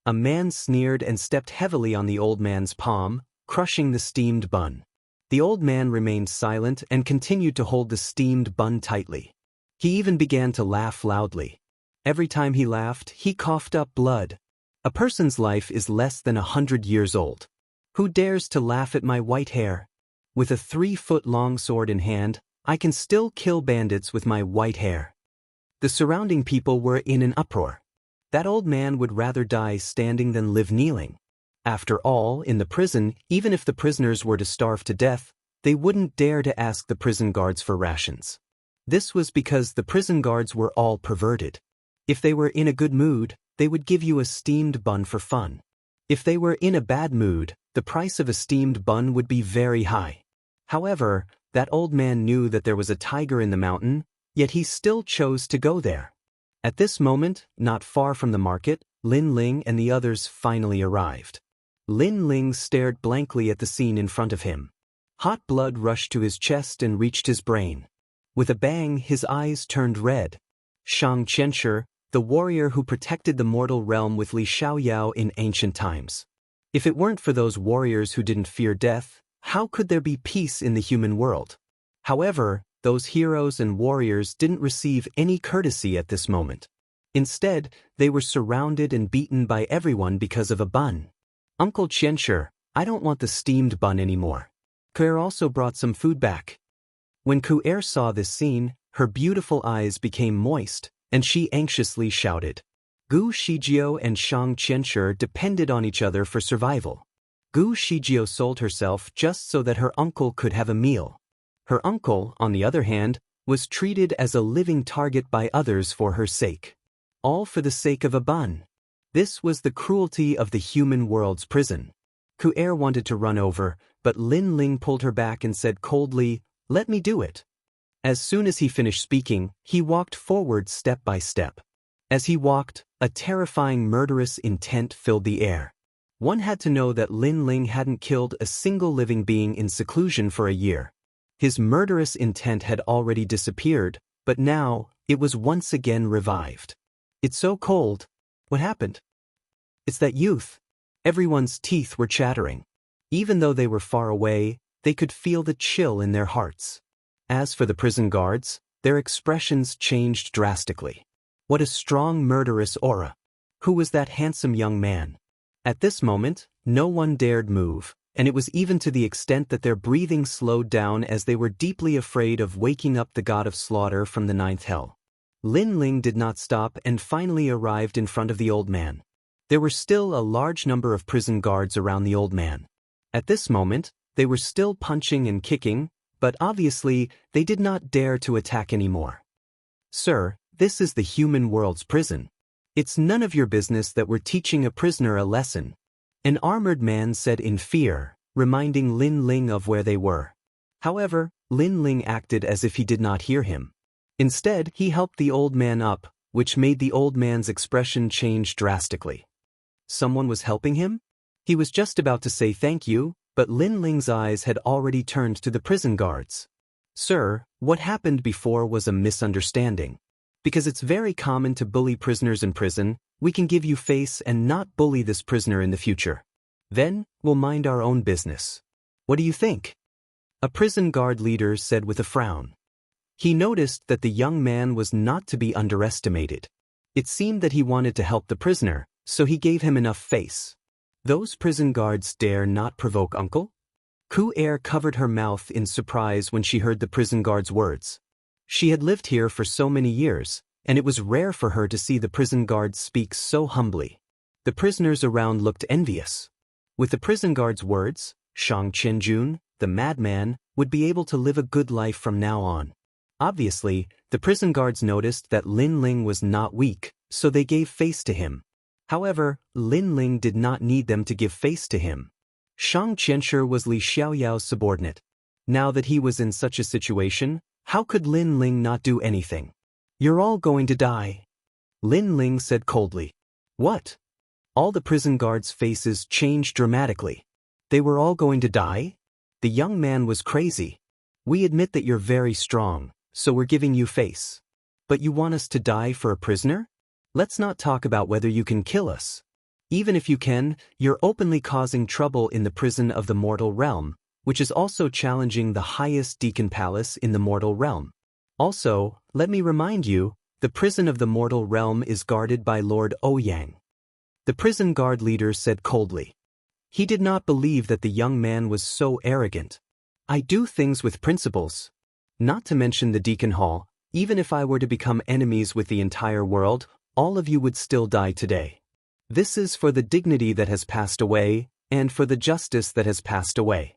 A man sneered and stepped heavily on the old man's palm, crushing the steamed bun. The old man remained silent and continued to hold the steamed bun tightly. He even began to laugh loudly. Every time he laughed, he coughed up blood. A person's life is less than 100 years old. Who dares to laugh at my white hair? With a 3-foot-long sword in hand, I can still kill bandits with my white hair. The surrounding people were in an uproar. That old man would rather die standing than live kneeling. After all, in the prison, even if the prisoners were to starve to death, they wouldn't dare to ask the prison guards for rations. This was because the prison guards were all perverted. If they were in a good mood, they would give you a steamed bun for fun. If they were in a bad mood, the price of a steamed bun would be very high. However, that old man knew that there was a tiger in the mountain, yet he still chose to go there. At this moment, not far from the market, Lin Ling and the others finally arrived. Lin Ling stared blankly at the scene in front of him. Hot blood rushed to his chest and reached his brain. With a bang, his eyes turned red. Xianxia, the warrior who protected the mortal realm with Li Xiaoyao in ancient times. If it weren't for those warriors who didn't fear death, how could there be peace in the human world? However, those heroes and warriors didn't receive any courtesy at this moment. Instead, they were surrounded and beaten by everyone because of a bun. Uncle Xianxia, I don't want the steamed bun anymore. Claire also brought some food back. When Claire saw this scene, her beautiful eyes became moist, and she anxiously shouted. Gu Shijio and Shang Qianshi depended on each other for survival. Gu Shijio sold herself just so that her uncle could have a meal. Her uncle, on the other hand, was treated as a living target by others for her sake. All for the sake of a bun. This was the cruelty of the human world's prison. Claire wanted to run over, but Lin Ling pulled her back and said coldly, "Let me do it." As soon as he finished speaking, he walked forward step by step. As he walked, a terrifying murderous intent filled the air. One had to know that Lin Ling hadn't killed a single living being in seclusion for a year. His murderous intent had already disappeared, but now, it was once again revived. It's so cold. What happened? It's that youth. Everyone's teeth were chattering. Even though they were far away, they could feel the chill in their hearts. As for the prison guards, their expressions changed drastically. What a strong murderous aura. Who was that handsome young man? At this moment, no one dared move, and it was even to the extent that their breathing slowed down as they were deeply afraid of waking up the god of slaughter from the ninth hell. Lin Ling did not stop and finally arrived in front of the old man. There were still a large number of prison guards around the old man. At this moment, they were still punching and kicking, but obviously, they did not dare to attack anymore. Sir, this is the human world's prison. It's none of your business that we're teaching a prisoner a lesson. An armored man said in fear, reminding Lin Ling of where they were. However, Lin Ling acted as if he did not hear him. Instead, he helped the old man up, which made the old man's expression change drastically. Someone was helping him? He was just about to say thank you, but Lin Ling's eyes had already turned to the prison guards. Sir, what happened before was a misunderstanding. Because it's very common to bully prisoners in prison, we can give you face and not bully this prisoner in the future. Then, we'll mind our own business. What do you think? A prison guard leader said with a frown. He noticed that the young man was not to be underestimated. It seemed that he wanted to help the prisoner, so he gave him enough face. Those prison guards dare not provoke uncle? Claire covered her mouth in surprise when she heard the prison guard's words. She had lived here for so many years, and it was rare for her to see the prison guards speak so humbly. The prisoners around looked envious. With the prison guard's words, Shang Qianjun, the madman, would be able to live a good life from now on. Obviously, the prison guards noticed that Lin Ling was not weak, so they gave face to him. However, Lin Ling did not need them to give face to him. Shang Qianshi was Li Xiaoyao's subordinate. Now that he was in such a situation, how could Lin Ling not do anything? You're all going to die. Lin Ling said coldly. What? All the prison guards' faces changed dramatically. They were all going to die? The young man was crazy. We admit that you're very strong, so we're giving you face. But you want us to die for a prisoner? Let's not talk about whether you can kill us. Even if you can, you're openly causing trouble in the prison of the mortal realm, which is also challenging the highest deacon palace in the mortal realm. Also, let me remind you, the prison of the mortal realm is guarded by Lord Ouyang. The prison guard leader said coldly. He did not believe that the young man was so arrogant. I do things with principles. Not to mention the deacon hall, even if I were to become enemies with the entire world, all of you would still die today. This is for the dignity that has passed away, and for the justice that has passed away.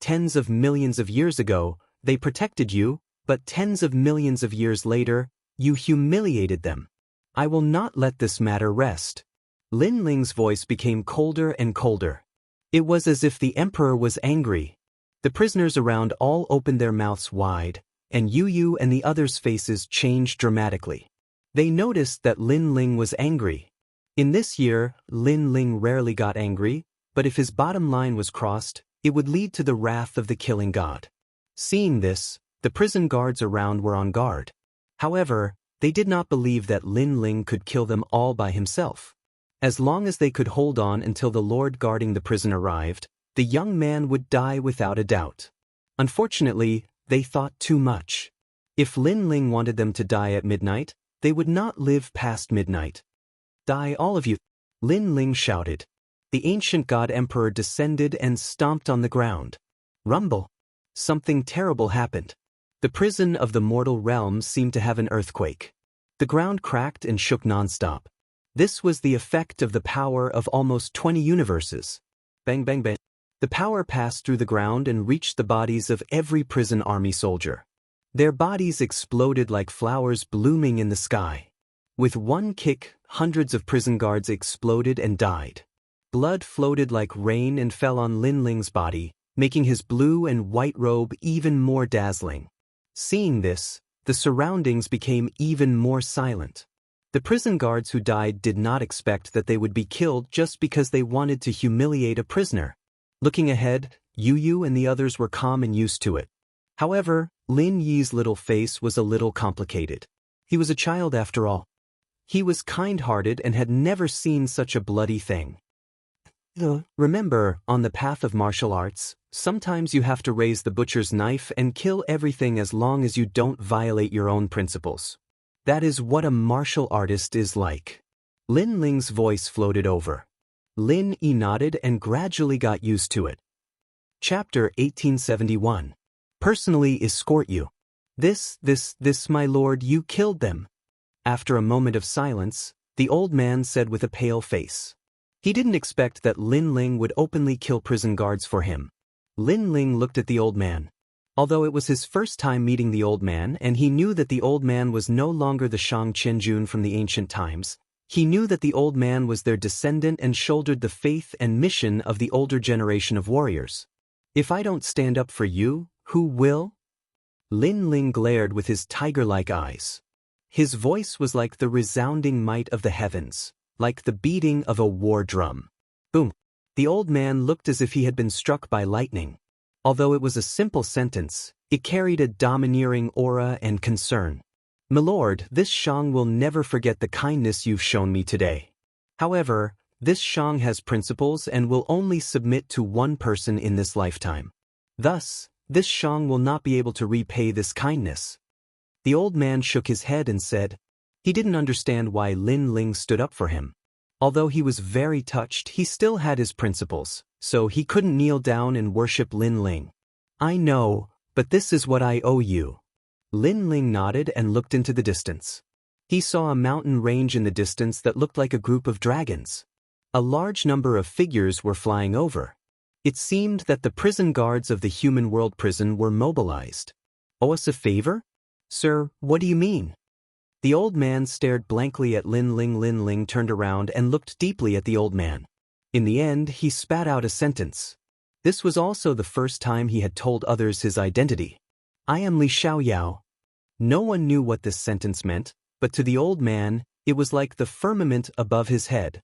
Tens of millions of years ago, they protected you, but tens of millions of years later, you humiliated them. I will not let this matter rest. Lin Ling's voice became colder and colder. It was as if the emperor was angry. The prisoners around all opened their mouths wide, and Yu and the others' faces changed dramatically. They noticed that Lin Ling was angry. In this year, Lin Ling rarely got angry, but if his bottom line was crossed, it would lead to the wrath of the killing god. Seeing this, the prison guards around were on guard. However, they did not believe that Lin Ling could kill them all by himself. As long as they could hold on until the lord guarding the prison arrived, the young man would die without a doubt. Unfortunately, they thought too much. If Lin Ling wanted them to die at midnight, they would not live past midnight. Die all of you! Lin Ling shouted. The ancient god emperor descended and stomped on the ground. Rumble! Something terrible happened. The prison of the mortal realm seemed to have an earthquake. The ground cracked and shook nonstop. This was the effect of the power of almost 20 universes. Bang bang bang. The power passed through the ground and reached the bodies of every prison army soldier. Their bodies exploded like flowers blooming in the sky. With one kick, hundreds of prison guards exploded and died. Blood floated like rain and fell on Lin Ling's body, making his blue and white robe even more dazzling. Seeing this, the surroundings became even more silent. The prison guards who died did not expect that they would be killed just because they wanted to humiliate a prisoner. Looking ahead, Yu and the others were calm and used to it. However, Lin Yi's little face was a little complicated. He was a child after all. He was kind-hearted and had never seen such a bloody thing. Remember, on the path of martial arts, sometimes you have to raise the butcher's knife and kill everything as long as you don't violate your own principles. That is what a martial artist is like. Lin Ling's voice floated over. Lin Yi nodded and gradually got used to it. Chapter 1871. Personally escort you. This, my lord, you killed them. After a moment of silence, the old man said with a pale face. He didn't expect that Lin Ling would openly kill prison guards for him. Lin Ling looked at the old man. Although it was his first time meeting the old man and he knew that the old man was no longer the Shang Qianjun from the ancient times, he knew that the old man was their descendant and shouldered the faith and mission of the older generation of warriors. If I don't stand up for you, who will? Lin Ling glared with his tiger-like eyes. His voice was like the resounding might of the heavens, like the beating of a war drum. Boom! The old man looked as if he had been struck by lightning. Although it was a simple sentence, it carried a domineering aura and concern. My lord, this Shang will never forget the kindness you've shown me today. However, this Shang has principles and will only submit to one person in this lifetime. Thus, this Shang will not be able to repay this kindness. The old man shook his head and said, he didn't understand why Lin Ling stood up for him. Although he was very touched, he still had his principles, so he couldn't kneel down and worship Lin Ling. I know, but this is what I owe you. Lin Ling nodded and looked into the distance. He saw a mountain range in the distance that looked like a group of dragons. A large number of figures were flying over. It seemed that the prison guards of the human world prison were mobilized. Owe us a favor? Sir, what do you mean? The old man stared blankly at Lin Ling. Lin Ling turned around and looked deeply at the old man. In the end, he spat out a sentence. This was also the first time he had told others his identity. I am Li Xiaoyao. No one knew what this sentence meant, but to the old man, it was like the firmament above his head.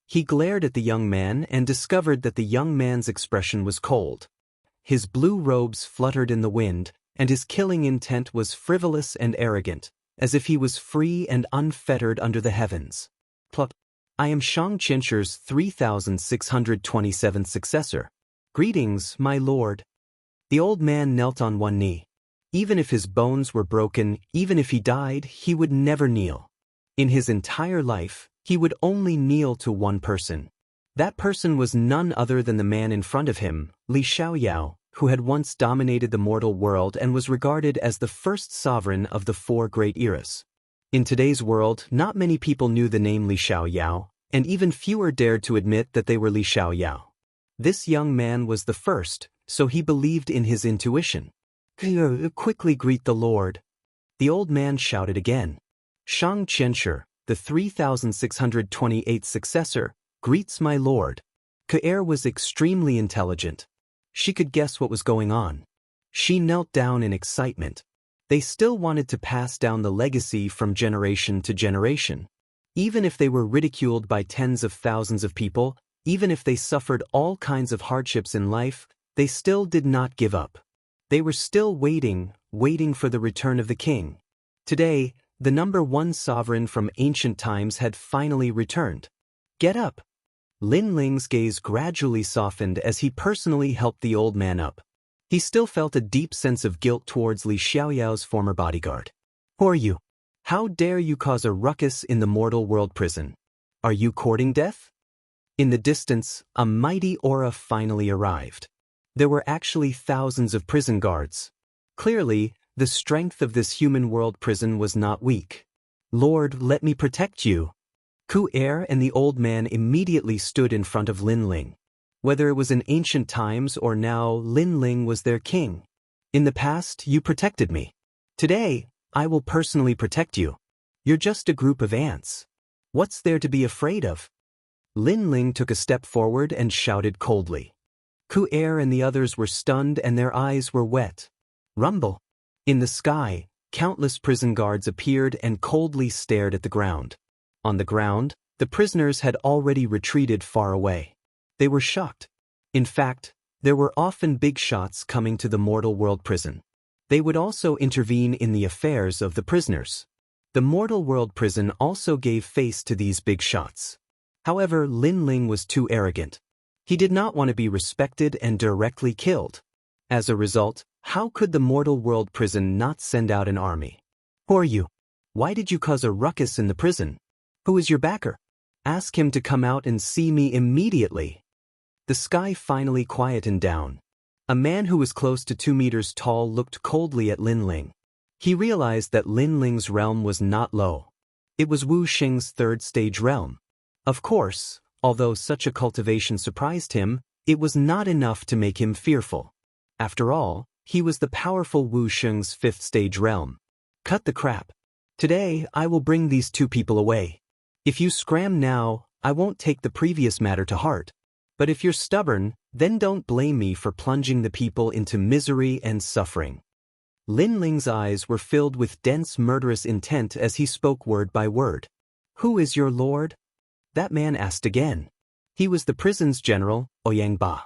He glared at the young man and discovered that the young man's expression was cold. His blue robes fluttered in the wind, and his killing intent was frivolous and arrogant, as if he was free and unfettered under the heavens. Plot. I am Shang Qianchu's 3627th successor. Greetings, my lord. The old man knelt on one knee. Even if his bones were broken, even if he died, he would never kneel. In his entire life, he would only kneel to one person. That person was none other than the man in front of him, Li Xiaoyao, who had once dominated the mortal world and was regarded as the first sovereign of the four great eras. In today's world, not many people knew the name Li Xiaoyao, and even fewer dared to admit that they were Li Xiaoyao. This young man was the first, so he believed in his intuition. Quickly greet the Lord. The old man shouted again. Xianxia, the 3628th successor, greets my lord. Kaer was extremely intelligent. She could guess what was going on. She knelt down in excitement. They still wanted to pass down the legacy from generation to generation. Even if they were ridiculed by tens of thousands of people, even if they suffered all kinds of hardships in life, they still did not give up. They were still waiting for the return of the king. Today, the number one sovereign from ancient times had finally returned. Get up. Lin Ling's gaze gradually softened as he personally helped the old man up. He still felt a deep sense of guilt towards Li Xiaoyao's former bodyguard. Who are you? How dare you cause a ruckus in the mortal world prison? Are you courting death? In the distance, a mighty aura finally arrived. There were actually thousands of prison guards. Clearly, the strength of this human world prison was not weak. Lord, let me protect you. Kaer and the old man immediately stood in front of Lin Ling. Whether it was in ancient times or now, Lin Ling was their king. In the past, you protected me. Today, I will personally protect you. You're just a group of ants. What's there to be afraid of? Lin Ling took a step forward and shouted coldly. Kaer and the others were stunned and their eyes were wet. Rumble. In the sky, countless prison guards appeared and coldly stared at the ground. On the ground, the prisoners had already retreated far away. They were shocked. In fact, there were often big shots coming to the mortal world prison. They would also intervene in the affairs of the prisoners. The mortal world prison also gave face to these big shots. However, Lin Ling was too arrogant. He did not want to be respected and directly killed. As a result, how could the mortal world prison not send out an army? Who are you? Why did you cause a ruckus in the prison? Who is your backer? Ask him to come out and see me immediately. The sky finally quietened down. A man who was close to 2 meters tall looked coldly at Lin Ling. He realized that Lin Ling's realm was not low. It was Wu Xing's third stage realm. Of course, although such a cultivation surprised him, it was not enough to make him fearful. After all, he was the powerful Wu Xing's fifth stage realm. Cut the crap. Today, I will bring these two people away. If you scram now, I won't take the previous matter to heart. But if you're stubborn, then don't blame me for plunging the people into misery and suffering. Lin Ling's eyes were filled with dense murderous intent as he spoke word by word. Who is your lord? That man asked again. He was the prison's general, Ouyang Ba.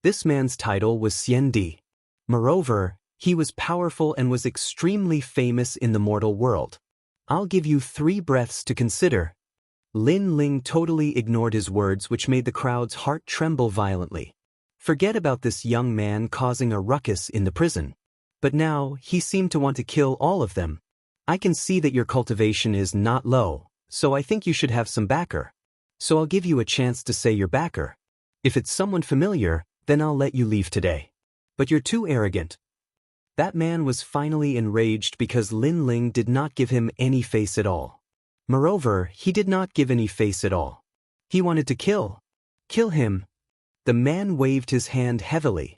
This man's title was Xian Di. Moreover, he was powerful and was extremely famous in the mortal world. I'll give you 3 breaths to consider. Lin Ling totally ignored his words, which made the crowd's heart tremble violently. Forget about this young man causing a ruckus in the prison. But now, he seemed to want to kill all of them. I can see that your cultivation is not low, so I think you should have some backer. So I'll give you a chance to say your backer. If it's someone familiar, then I'll let you leave today. But you're too arrogant. That man was finally enraged because Lin Ling did not give him any face at all. Moreover, he did not give any face at all. He wanted to kill. Kill him. The man waved his hand heavily.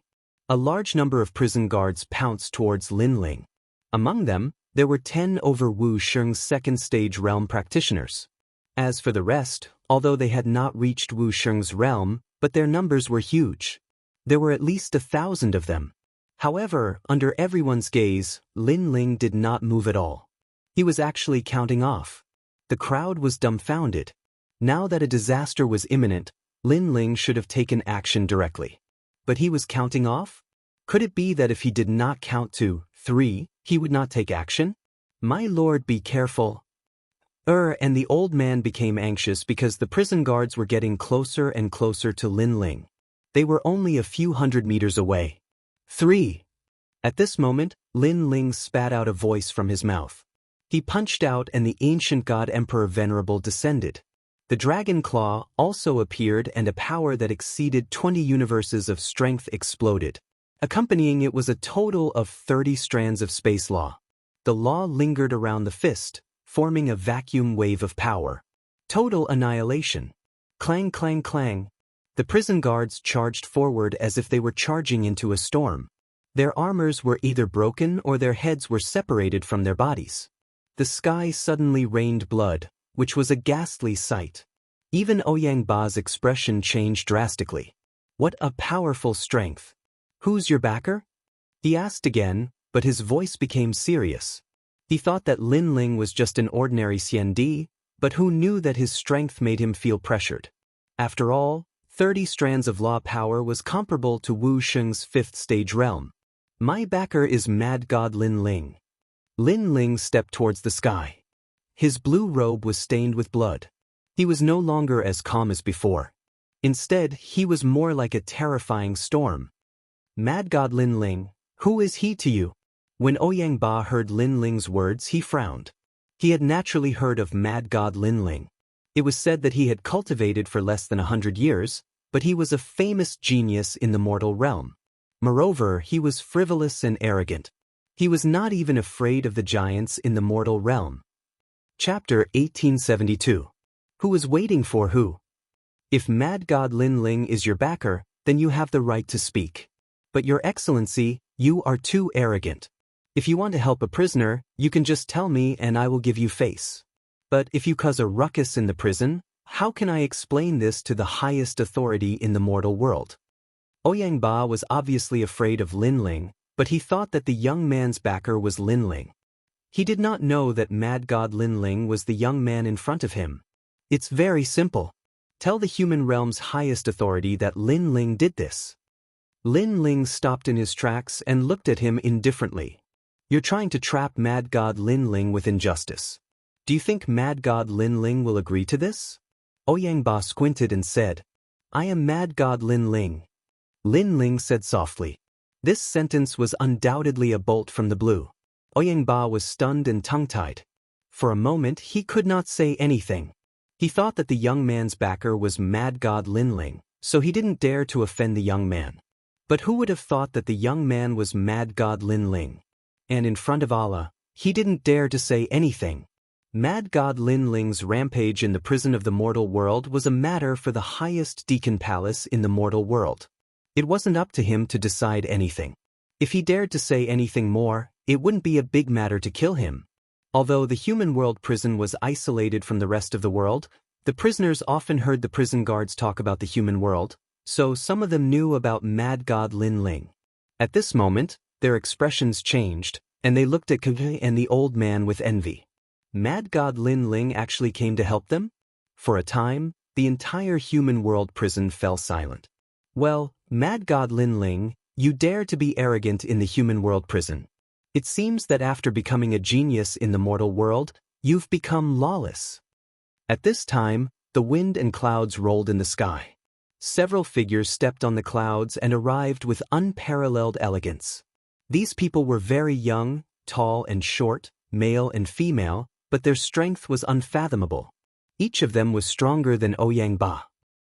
A large number of prison guards pounced towards Lin Ling. Among them, there were 10 over Wu Xing's second stage realm practitioners. As for the rest, although they had not reached Wu Xing's realm, but their numbers were huge. There were at least 1,000 of them. However, under everyone's gaze, Lin Ling did not move at all. He was actually counting off. The crowd was dumbfounded. Now that a disaster was imminent, Lin Ling should have taken action directly. But he was counting off? Could it be that if he did not count to 3, he would not take action? My lord, be careful. And the old man became anxious because the prison guards were getting closer and closer to Lin Ling. They were only a few hundred meters away. 3. At this moment, Lin Ling spat out a voice from his mouth. He punched out and the ancient god Emperor Venerable descended. The dragon claw also appeared and a power that exceeded 20 universes of strength exploded. Accompanying it was a total of 30 strands of space law. The law lingered around the fist, forming a vacuum wave of power. Total annihilation. Clang, clang, clang. The prison guards charged forward as if they were charging into a storm. Their armors were either broken or their heads were separated from their bodies. The sky suddenly rained blood, which was a ghastly sight. Even Ouyang Ba's expression changed drastically. What a powerful strength! Who's your backer? He asked again, but his voice became serious. He thought that Lin Ling was just an ordinary Xiandi, but who knew that his strength made him feel pressured? After all, 30 strands of law power was comparable to Wu Sheng's 5th stage realm. My backer is Mad God Lin Ling. Lin Ling stepped towards the sky. His blue robe was stained with blood. He was no longer as calm as before. Instead, he was more like a terrifying storm. Mad God Lin Ling, who is he to you? When Ouyang Ba heard Lin Ling's words, he frowned. He had naturally heard of Mad God Lin Ling. It was said that he had cultivated for less than 100 years, but he was a famous genius in the mortal realm. Moreover, he was frivolous and arrogant. He was not even afraid of the giants in the mortal realm. Chapter 1872. Who is waiting for who? If Mad God Lin Ling is your backer, then you have the right to speak. But Your Excellency, you are too arrogant. If you want to help a prisoner, you can just tell me and I will give you face. But if you cause a ruckus in the prison, how can I explain this to the highest authority in the mortal world? Ouyang Ba was obviously afraid of Lin Ling, but he thought that the young man's backer was Lin Ling. He did not know that Mad God Lin Ling was the young man in front of him. It's very simple. Tell the human realm's highest authority that Lin Ling did this. Lin Ling stopped in his tracks and looked at him indifferently. You're trying to trap Mad God Lin Ling with injustice. Do you think Mad God Lin Ling will agree to this? Ouyang Ba squinted and said, I am Mad God Lin Ling. Lin Ling said softly. This sentence was undoubtedly a bolt from the blue. Ouyang Ba was stunned and tongue-tied. For a moment he could not say anything. He thought that the young man's backer was Mad God Lin Ling, so he didn't dare to offend the young man. But who would have thought that the young man was Mad God Lin Ling? And in front of Allah, he didn't dare to say anything. Mad God Lin Ling's rampage in the prison of the mortal world was a matter for the highest deacon palace in the mortal world. It wasn't up to him to decide anything. If he dared to say anything more, it wouldn't be a big matter to kill him. Although the human world prison was isolated from the rest of the world, the prisoners often heard the prison guards talk about the human world, so some of them knew about Mad God Lin Ling. At this moment, their expressions changed, and they looked at Kage and the old man with envy. Mad God Lin Ling actually came to help them? For a time, the entire human world prison fell silent. Well, Mad God Lin Ling, you dare to be arrogant in the human world prison. It seems that after becoming a genius in the mortal world, you've become lawless. At this time, the wind and clouds rolled in the sky. Several figures stepped on the clouds and arrived with unparalleled elegance. These people were very young, tall and short, male and female, but their strength was unfathomable. Each of them was stronger than Ouyang Ba.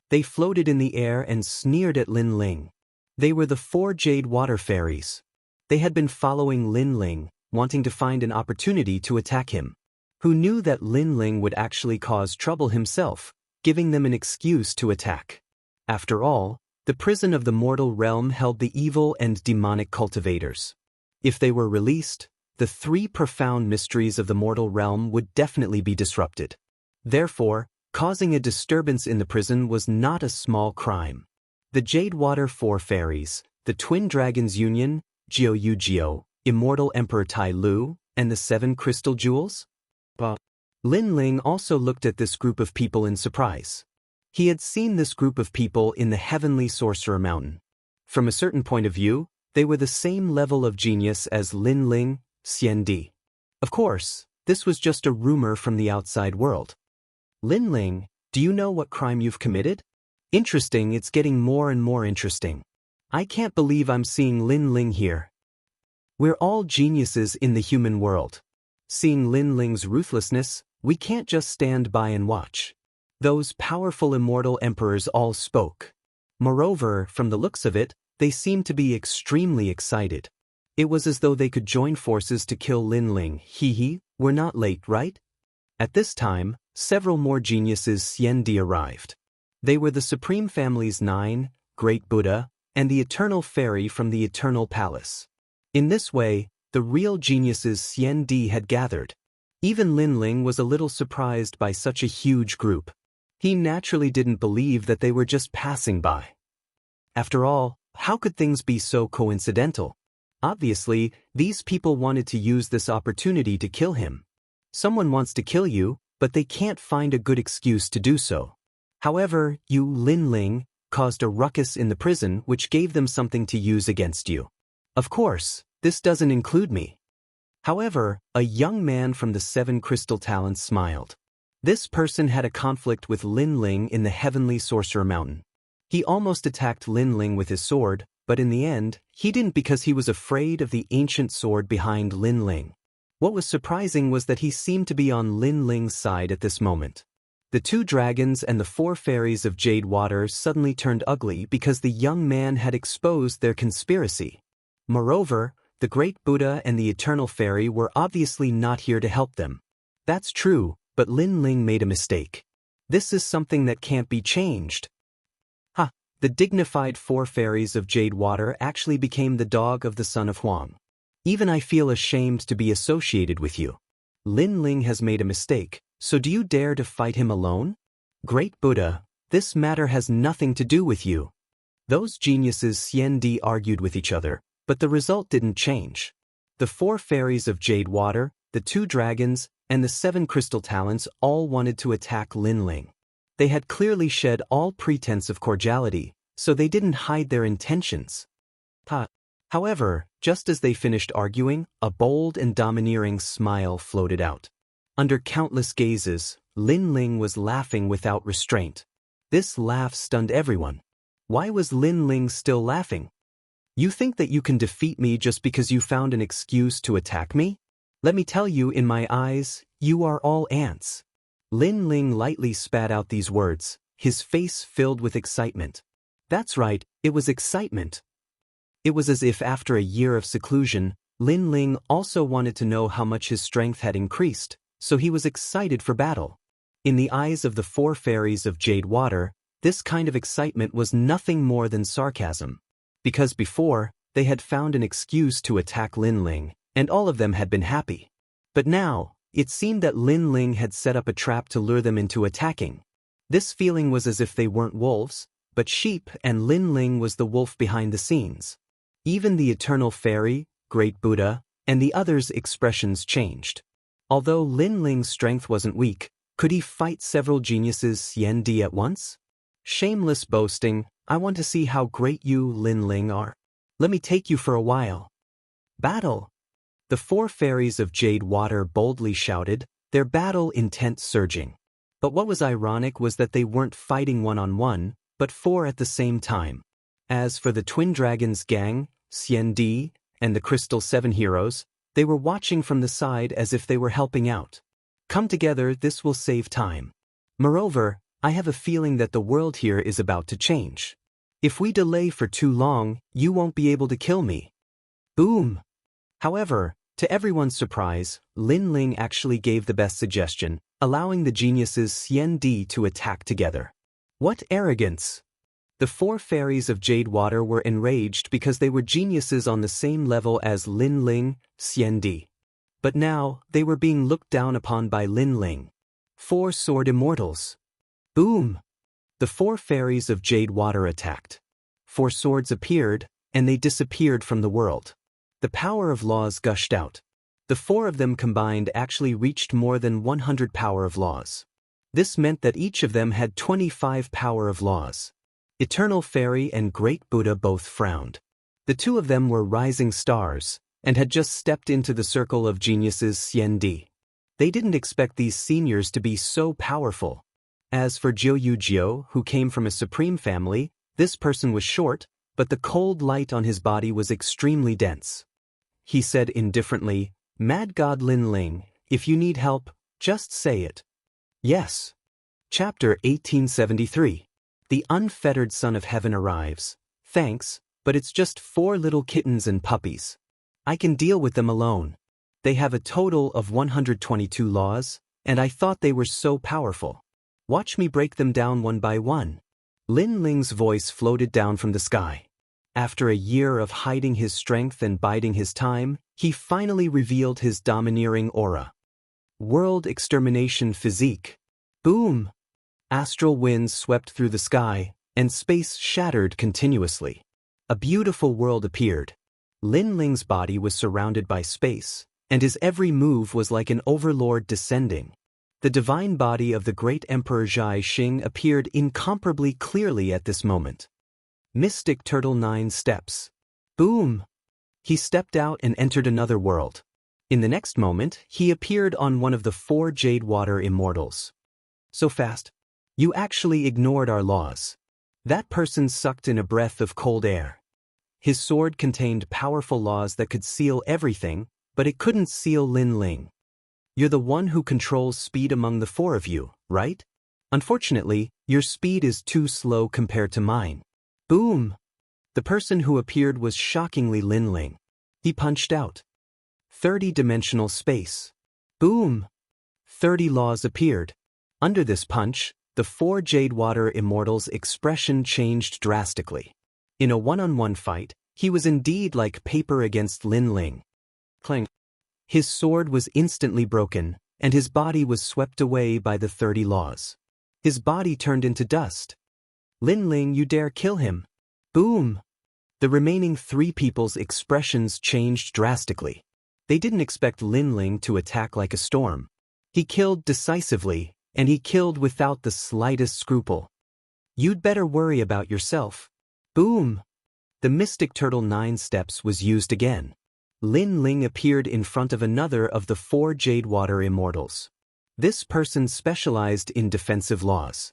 They floated in the air and sneered at Lin Ling. They were the 4 jade water fairies. They had been following Lin Ling, wanting to find an opportunity to attack him. Who knew that Lin Ling would actually cause trouble himself, giving them an excuse to attack. After all, the prison of the mortal realm held the evil and demonic cultivators. If they were released, the 3 profound mysteries of the mortal realm would definitely be disrupted. Therefore, causing a disturbance in the prison was not a small crime. The Jade Water 4 Fairies, the Twin Dragons Union, Jiu Yu Jiu, Immortal Emperor Tai Lu, and the 7 Crystal Jewels? Lin Ling also looked at this group of people in surprise. He had seen this group of people in the Heavenly Sorcerer Mountain. From a certain point of view, they were the same level of genius as Lin Ling, Xiandi. Of course, this was just a rumor from the outside world. Lin Ling, do you know what crime you've committed? Interesting, it's getting more and more interesting. I can't believe I'm seeing Lin Ling here. We're all geniuses in the human world. Seeing Lin Ling's ruthlessness, we can't just stand by and watch. Those powerful immortal emperors all spoke. Moreover, from the looks of it, they seemed to be extremely excited. It was as though they could join forces to kill Lin Ling. We're not late, right? At this time, several more geniuses Xiandi arrived. They were the Supreme Family's 9, Great Buddha, and the Eternal Fairy from the Eternal Palace. In this way, the real geniuses Xian had gathered. Even Lin Ling was a little surprised by such a huge group. He naturally didn't believe that they were just passing by. After all, how could things be so coincidental? Obviously, these people wanted to use this opportunity to kill him. Someone wants to kill you, but they can't find a good excuse to do so. However, you, Lin Ling, caused a ruckus in the prison which gave them something to use against you. Of course, this doesn't include me. However, a young man from the 7 crystal talents smiled. This person had a conflict with Lin Ling in the Heavenly Sorcerer Mountain. He almost attacked Lin Ling with his sword, but in the end, he didn't because he was afraid of the ancient sword behind Lin Ling. What was surprising was that he seemed to be on Lin Ling's side at this moment. The 2 dragons and the 4 fairies of Jade Water suddenly turned ugly because the young man had exposed their conspiracy. Moreover, the Great Buddha and the Eternal Fairy were obviously not here to help them. That's true, but Lin Ling made a mistake. This is something that can't be changed. The dignified 4 fairies of Jade Water actually became the dog of the son of Huang. Even I feel ashamed to be associated with you. Lin Ling has made a mistake, so do you dare to fight him alone? Great Buddha, this matter has nothing to do with you. Those geniuses Xian argued with each other, but the result didn't change. The 4 fairies of Jade Water, the 2 dragons, and the 7 crystal talents all wanted to attack Lin Ling. They had clearly shed all pretense of cordiality, so they didn't hide their intentions. However, just as they finished arguing, a bold and domineering smile floated out. Under countless gazes, Lin Ling was laughing without restraint. This laugh stunned everyone. Why was Lin Ling still laughing? You think that you can defeat me just because you found an excuse to attack me? Let me tell you, in my eyes, you are all ants. Lin Ling lightly spat out these words, his face filled with excitement. That's right, it was excitement. It was as if after a year of seclusion, Lin Ling also wanted to know how much his strength had increased, so he was excited for battle. In the eyes of the 4 fairies of Jade Water, this kind of excitement was nothing more than sarcasm. Because before, they had found an excuse to attack Lin Ling, and all of them had been happy. But now, it seemed that Lin Ling had set up a trap to lure them into attacking. This feeling was as if they weren't wolves, but sheep, and Lin Ling was the wolf behind the scenes. Even the Eternal Fairy, Great Buddha, and the others' expressions changed. Although Lin Ling's strength wasn't weak, could he fight several geniuses Xian at once? Shameless boasting, I want to see how great you, Lin Ling, are. Let me take you for a while. Battle! The 4 fairies of Jade Water boldly shouted, their battle intent surging. But what was ironic was that they weren't fighting one-on-one, but 4 at the same time. As for the Twin Dragons gang, Xian and the Crystal 7 heroes, they were watching from the side as if they were helping out. Come together, this will save time. Moreover, I have a feeling that the world here is about to change. If we delay for too long, you won't be able to kill me. Boom! However, to everyone's surprise, Lin Ling actually gave the best suggestion, allowing the geniuses Xian to attack together. What arrogance! The 4 fairies of Jade Water were enraged because they were geniuses on the same level as Lin Ling, Xian. But now, they were being looked down upon by Lin Ling. 4 sword immortals. Boom! The 4 fairies of Jade Water attacked. 4 swords appeared, and they disappeared from the world. The power of laws gushed out. The 4 of them combined actually reached more than 100 power of laws. This meant that each of them had 25 power of laws. Eternal Fairy and Great Buddha both frowned. The 2 of them were rising stars, and had just stepped into the circle of geniuses Xian. They didn't expect these seniors to be so powerful. As for Jiu, who came from a supreme family, this person was short, but the cold light on his body was extremely dense. He said indifferently, Mad God Lin Ling, if you need help, just say it. Yes. Chapter 1873. The unfettered Son of Heaven arrives. Thanks, but it's just 4 little kittens and puppies. I can deal with them alone. They have a total of 122 laws, and I thought they were so powerful. Watch me break them down one by one. Lin Ling's voice floated down from the sky. After a year of hiding his strength and biding his time, he finally revealed his domineering aura. World extermination physique. Boom! Astral winds swept through the sky, and space shattered continuously. A beautiful world appeared. Lin Ling's body was surrounded by space, and his every move was like an overlord descending. The divine body of the great Emperor Zhai Xing appeared incomparably clearly at this moment. Mystic Turtle 9 steps. Boom! He stepped out and entered another world. In the next moment, he appeared on one of the 4 Jade Water Immortals. So fast. You actually ignored our laws. That person sucked in a breath of cold air. His sword contained powerful laws that could seal everything, but it couldn't seal Lin Ling. You're the one who controls speed among the 4 of you, right? Unfortunately, your speed is too slow compared to mine. Boom! The person who appeared was shockingly Lin Ling. He punched out. 30-dimensional space. Boom! 30 laws appeared. Under this punch, the 4 Jade Water Immortals' expression changed drastically. In a one-on-one fight, he was indeed like paper against Lin Ling. Clang. His sword was instantly broken, and his body was swept away by the 30 laws. His body turned into dust. Lin Ling, you dare kill him? Boom! The remaining 3 people's expressions changed drastically. They didn't expect Lin Ling to attack like a storm. He killed decisively, and he killed without the slightest scruple. You'd better worry about yourself. Boom! The Mystic Turtle 9 steps was used again. Lin Ling appeared in front of another of the 4 Jade Water Immortals. This person specialized in defensive laws.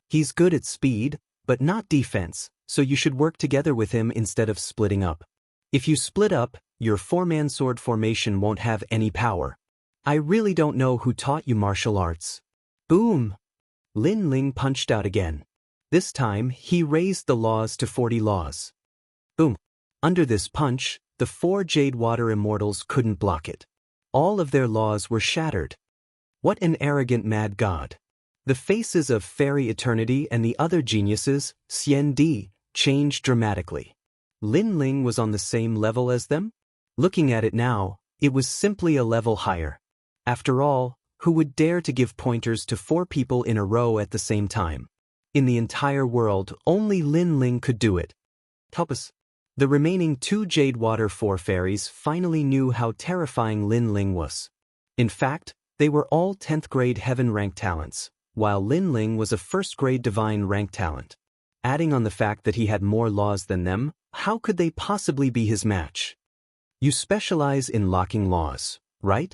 He's good at speed, but not defense, so you should work together with him instead of splitting up. If you split up, your 4-man sword formation won't have any power. I really don't know who taught you martial arts. Boom! Lin Ling punched out again. This time, he raised the laws to 40 laws. Boom! Under this punch, the 4 Jade Water Immortals couldn't block it. All of their laws were shattered. What an arrogant mad god. The faces of Fairy Eternity and the other geniuses, Xianxia, changed dramatically. Lin Ling was on the same level as them? Looking at it now, it was simply a level higher. After all, who would dare to give pointers to 4 people in a row at the same time? In the entire world, only Lin Ling could do it. Topus. The remaining 2 Jade Water 4 fairies finally knew how terrifying Lin Ling was. In fact, they were all 10th grade heaven rank talents, while Lin Ling was a 1st grade divine rank talent. Adding on the fact that he had more laws than them, how could they possibly be his match? You specialize in locking laws, right?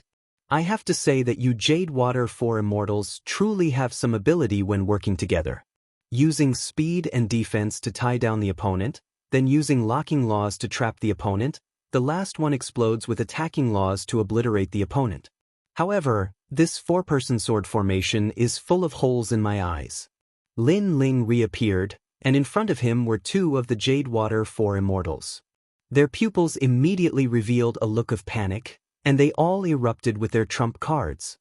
I have to say that you Jade Water 4 Immortals truly have some ability when working together. Using speed and defense to tie down the opponent, then using locking laws to trap the opponent, the last one explodes with attacking laws to obliterate the opponent. However, this 4-person sword formation is full of holes in my eyes. Lin Ling reappeared, and in front of him were 2 of the Jade Water 4 Immortals. Their pupils immediately revealed a look of panic, and they all erupted with their trump cards.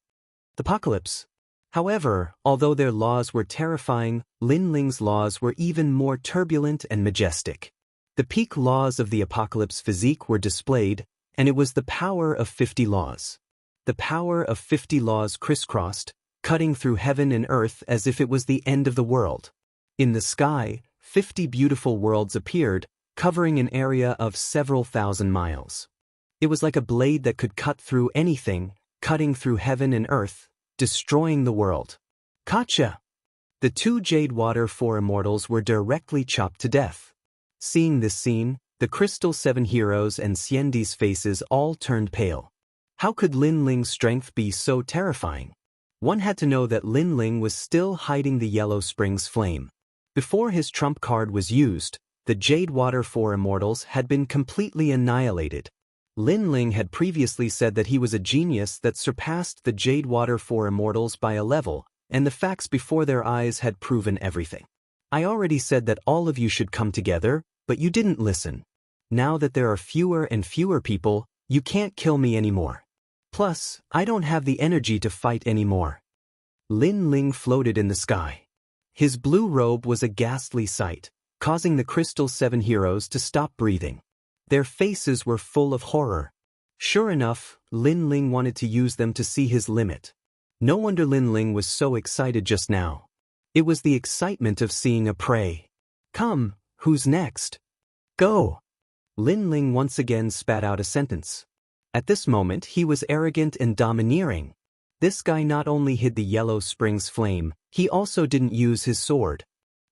The Apocalypse. However, although their laws were terrifying, Lin Ling's laws were even more turbulent and majestic. The peak laws of the Apocalypse physique were displayed, and it was the power of 50 laws. The power of 50 laws crisscrossed, cutting through heaven and earth as if it was the end of the world. In the sky, 50 beautiful worlds appeared, covering an area of several thousand miles. It was like a blade that could cut through anything, cutting through heaven and earth, destroying the world. Gotcha! The 2 Jade Water 4 Immortals were directly chopped to death. Seeing this scene, the Crystal 7 heroes and Xianxia's faces all turned pale. How could Lin Ling's strength be so terrifying? One had to know that Lin Ling was still hiding the Yellow Springs flame. Before his trump card was used, the Jade Water 4 Immortals had been completely annihilated. Lin Ling had previously said that he was a genius that surpassed the Jade Water 4 Immortals by a level, and the facts before their eyes had proven everything. I already said that all of you should come together, but you didn't listen. Now that there are fewer and fewer people, you can't kill me anymore. Plus, I don't have the energy to fight anymore. Lin Ling floated in the sky. His blue robe was a ghastly sight, causing the Crystal Seven heroes to stop breathing. Their faces were full of horror. Sure enough, Lin Ling wanted to use them to see his limit. No wonder Lin Ling was so excited just now. It was the excitement of seeing a prey. Come, who's next? Go! Lin Ling once again spat out a sentence. At this moment he was arrogant and domineering. This guy not only hid the Yellow Springs flame, he also didn't use his sword.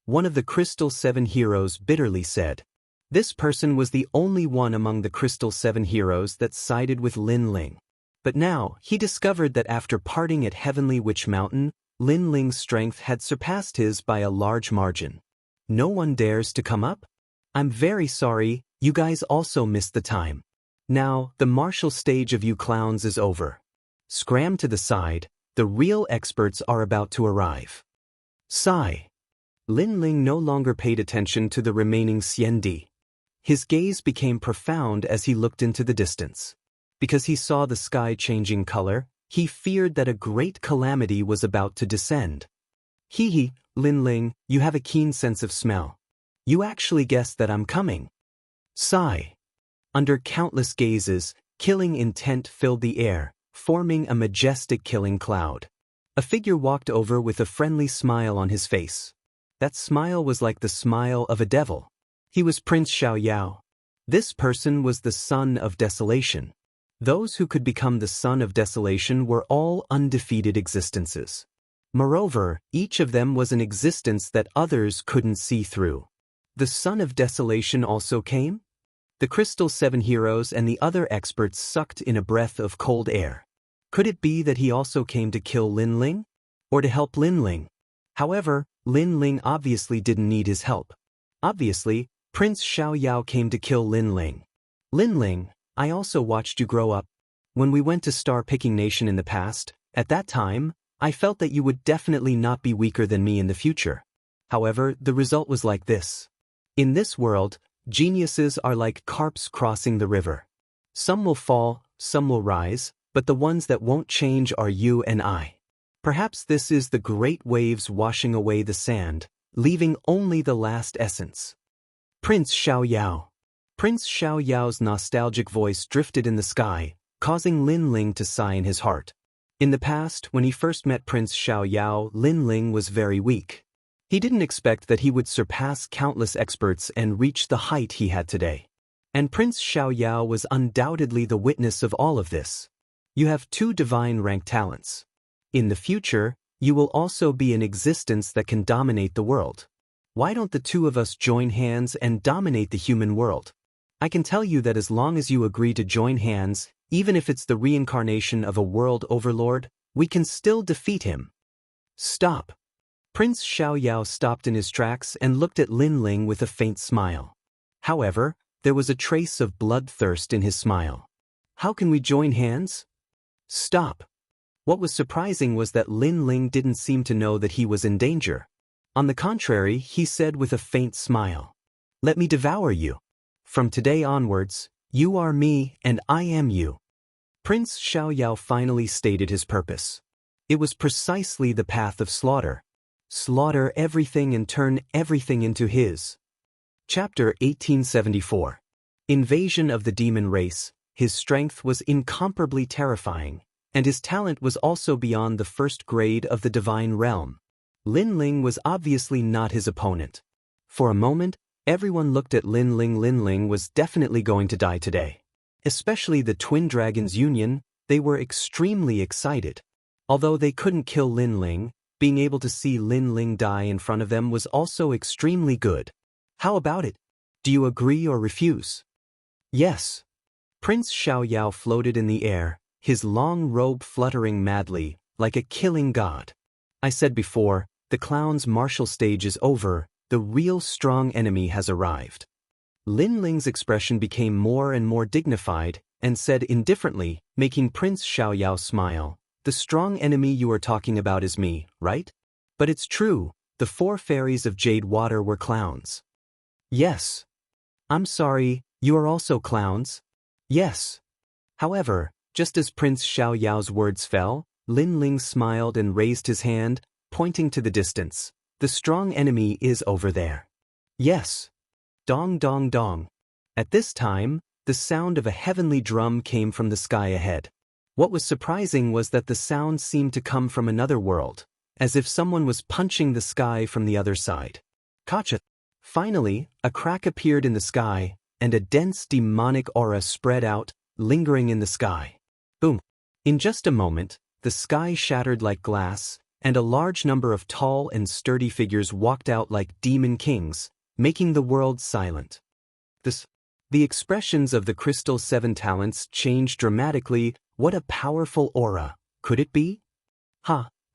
One of the Crystal Seven heroes bitterly said. This person was the only one among the Crystal Seven heroes that sided with Lin Ling. But now, he discovered that after parting at Heavenly Witch Mountain, Lin Ling's strength had surpassed his by a large margin. No one dares to come up? I'm very sorry, you guys also missed the time. Now, the martial stage of you clowns is over. Scram to the side, the real experts are about to arrive. Sigh. Lin Ling no longer paid attention to the remaining Xiandi. His gaze became profound as he looked into the distance. Because he saw the sky changing color, he feared that a great calamity was about to descend. Hee, Lin Ling, you have a keen sense of smell. You actually guessed that I'm coming. Sigh. Under countless gazes, killing intent filled the air, forming a majestic killing cloud. A figure walked over with a friendly smile on his face. That smile was like the smile of a devil. He was Prince Xiaoyao. This person was the Son of Desolation. Those who could become the Son of Desolation were all undefeated existences. Moreover, each of them was an existence that others couldn't see through. The Son of Desolation also came? The Crystal Seven heroes and the other experts sucked in a breath of cold air. Could it be that he also came to kill Lin Ling? Or to help Lin Ling? However, Lin Ling obviously didn't need his help. Obviously, Prince Xiaoyao came to kill Lin Ling. Lin Ling, I also watched you grow up. When we went to Star Picking Nation in the past, at that time, I felt that you would definitely not be weaker than me in the future. However, the result was like this. In this world, geniuses are like carps crossing the river. Some will fall, some will rise, but the ones that won't change are you and I. Perhaps this is the great waves washing away the sand, leaving only the last essence. Prince Xiaoyao. Prince Xiaoyao's nostalgic voice drifted in the sky, causing Lin Ling to sigh in his heart. In the past, when he first met Prince Xiaoyao, Lin Ling was very weak. He didn't expect that he would surpass countless experts and reach the height he had today. And Prince Xiaoyao was undoubtedly the witness of all of this. You have 2 divine rank talents. In the future, you will also be an existence that can dominate the world. Why don't the 2 of us join hands and dominate the human world? I can tell you that as long as you agree to join hands, even if it's the reincarnation of a world overlord, we can still defeat him. Stop. Prince Xiaoyao stopped in his tracks and looked at Lin Ling with a faint smile. However, there was a trace of bloodthirst in his smile. How can we join hands? Stop. What was surprising was that Lin Ling didn't seem to know that he was in danger. On the contrary, he said with a faint smile, "Let me devour you. From today onwards, you are me and I am you." Prince Xiaoyao finally stated his purpose. It was precisely the path of slaughter. Slaughter everything and turn everything into his. Chapter 1874. Invasion of the Demon Race. His strength was incomparably terrifying, and his talent was also beyond the first grade of the divine realm. Lin Ling was obviously not his opponent. For a moment, everyone looked at Lin Ling. Lin Ling was definitely going to die today. Especially the Twin Dragons Union, they were extremely excited. Although they couldn't kill Lin Ling, being able to see Lin Ling die in front of them was also extremely good. How about it? Do you agree or refuse? Yes. Prince Xiaoyao floated in the air, his long robe fluttering madly, like a killing god. I said before, the clown's martial stage is over, the real strong enemy has arrived. Lin Ling's expression became more and more dignified, and said indifferently, making Prince Xiaoyao smile, "The strong enemy you are talking about is me, right? But it's true, the 4 fairies of Jade Water were clowns." Yes. I'm sorry, you are also clowns? Yes. However, just as Prince Xiaoyao's words fell, Lin Ling smiled and raised his hand, pointing to the distance. The strong enemy is over there. Yes. Dong dong dong. At this time, the sound of a heavenly drum came from the sky ahead. What was surprising was that the sound seemed to come from another world, as if someone was punching the sky from the other side. Gotcha. Finally, a crack appeared in the sky, and a dense demonic aura spread out, lingering in the sky. Boom. In just a moment, the sky shattered like glass, and a large number of tall and sturdy figures walked out like demon kings, making the world silent. The expressions of the Crystal 7 talents changed dramatically. What a powerful aura. Could it be?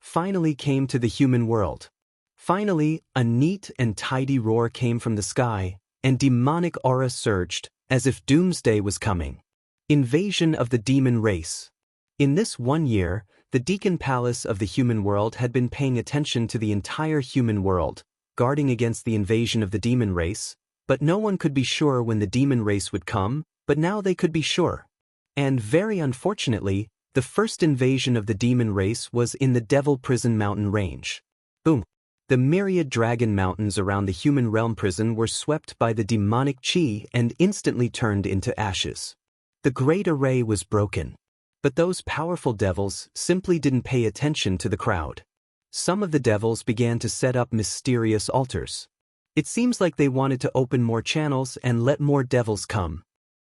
Finally came to the human world. Finally, a neat and tidy roar came from the sky, and demonic aura surged, as if doomsday was coming. Invasion of the demon race. In this 1 year, the Deacon Palace of the human world had been paying attention to the entire human world, guarding against the invasion of the demon race, but no one could be sure when the demon race would come, but now they could be sure. And very unfortunately, the first invasion of the demon race was in the Devil Prison Mountain Range. Boom. The myriad dragon mountains around the human realm prison were swept by the demonic chi and instantly turned into ashes. The great array was broken. But those powerful devils simply didn't pay attention to the crowd. Some of the devils began to set up mysterious altars. It seems like they wanted to open more channels and let more devils come.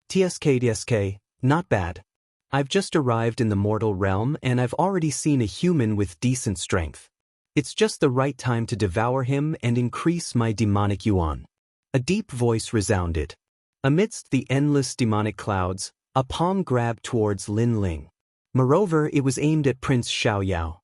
TSK, not bad. I've just arrived in the mortal realm and I've already seen a human with decent strength. It's just the right time to devour him and increase my demonic yuan. A deep voice resounded. Amidst the endless demonic clouds, a palm grabbed towards Lin Ling. Moreover, it was aimed at Prince Xiaoyao.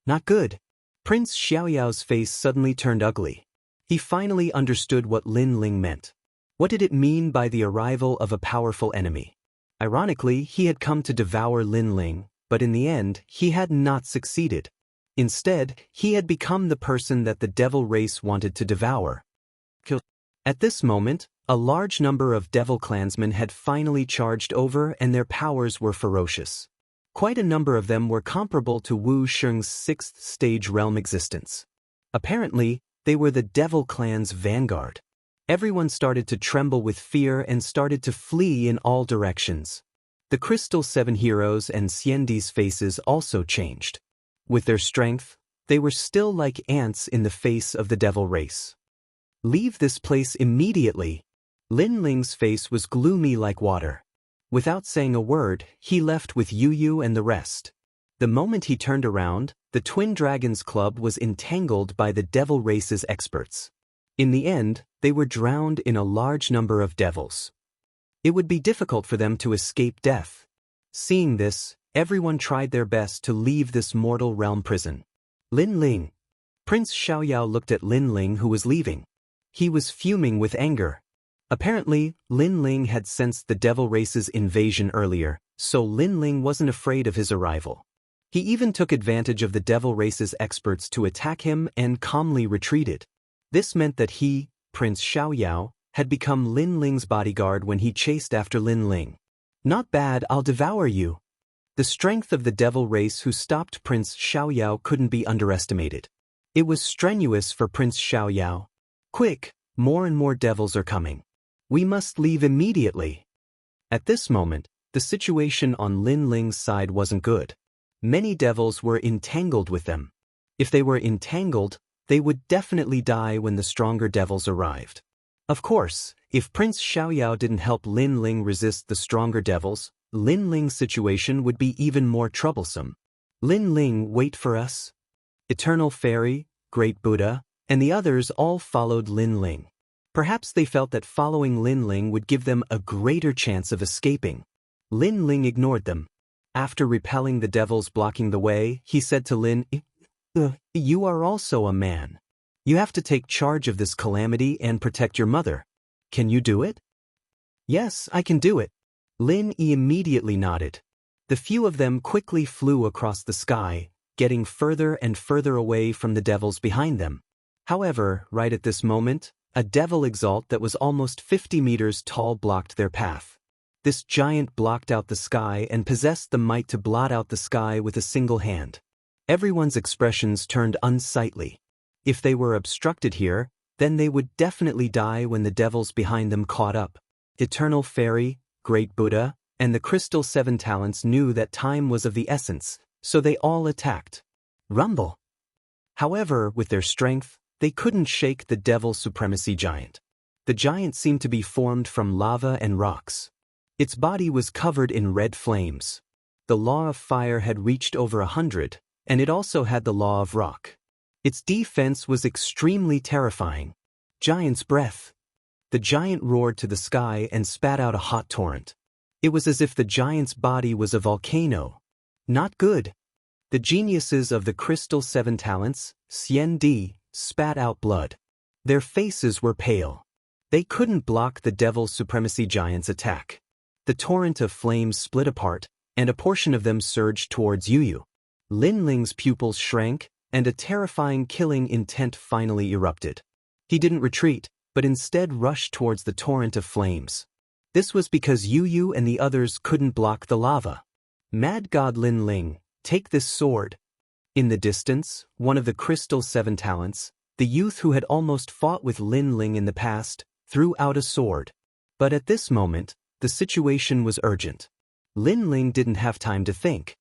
Not good. Prince Xiaoyao's face suddenly turned ugly. He finally understood what Lin Ling meant. What did it mean by the arrival of a powerful enemy? Ironically, he had come to devour Lin Ling, but in the end, he had not succeeded. Instead, he had become the person that the devil race wanted to devour. At this moment, a large number of devil clansmen had finally charged over and their powers were ferocious. Quite a number of them were comparable to Wu Sheng's 6th stage realm existence. Apparently, they were the devil clan's vanguard. Everyone started to tremble with fear and started to flee in all directions. The Crystal 7 heroes and Xiandi's faces also changed. With their strength, they were still like ants in the face of the devil race. Leave this place immediately. Lin Ling's face was gloomy like water. Without saying a word, he left with Yu Yu and the rest. The moment he turned around, the Twin Dragons Club was entangled by the devil race's experts. In the end, they were drowned in a large number of devils. It would be difficult for them to escape death. Seeing this, everyone tried their best to leave this mortal realm prison. Lin Ling. Prince Xiaoyao looked at Lin Ling who was leaving. He was fuming with anger. Apparently, Lin Ling had sensed the devil race's invasion earlier, so Lin Ling wasn't afraid of his arrival. He even took advantage of the devil race's experts to attack him and calmly retreated. This meant that he, Prince Xiaoyao, had become Lin Ling's bodyguard when he chased after Lin Ling. Not bad, I'll devour you. The strength of the devil race who stopped Prince Xiaoyao couldn't be underestimated. It was strenuous for Prince Xiaoyao. Quick, more and more devils are coming. We must leave immediately. At this moment, the situation on Lin Ling's side wasn't good. Many devils were entangled with them. If they were entangled, they would definitely die when the stronger devils arrived. Of course, if Prince Xiaoyao didn't help Lin Ling resist the stronger devils, Lin Ling's situation would be even more troublesome. Lin Ling, wait for us. Eternal Fairy, Great Buddha, and the others all followed Lin Ling. Perhaps they felt that following Lin Ling would give them a greater chance of escaping. Lin Ling ignored them. After repelling the devils blocking the way, he said to Lin, you are also a man. You have to take charge of this calamity and protect your mother. Can you do it? Yes, I can do it. Lin immediately nodded. The few of them quickly flew across the sky, getting further and further away from the devils behind them. However, right at this moment, a devil exalt that was almost 50 meters tall blocked their path. This giant blocked out the sky and possessed the might to blot out the sky with a single hand. Everyone's expressions turned unsightly. If they were obstructed here, then they would definitely die when the devils behind them caught up. Eternal Fairy, Great Buddha, and the Crystal Seven Talents knew that time was of the essence, so they all attacked. Rumble! However, with their strength, they couldn't shake the Devil Supremacy Giant. The giant seemed to be formed from lava and rocks. Its body was covered in red flames. The law of fire had reached over 100, and it also had the law of rock. Its defense was extremely terrifying. Giant's breath. The giant roared to the sky and spat out a hot torrent. It was as if the giant's body was a volcano. Not good. The geniuses of the Crystal Seven Talents, Xianxia, spat out blood. Their faces were pale. They couldn't block the Devil Supremacy Giant's attack. The torrent of flames split apart, and a portion of them surged towards Yu. Lin Ling's pupils shrank, and a terrifying killing intent finally erupted. He didn't retreat, but instead rushed towards the torrent of flames. This was because Yu and the others couldn't block the lava. Mad God Lin Ling, take this sword. In the distance, one of the Crystal Seven Talents, the youth who had almost fought with Lin Ling in the past, threw out a sword. But at this moment, the situation was urgent. Lin Ling didn't have time to think.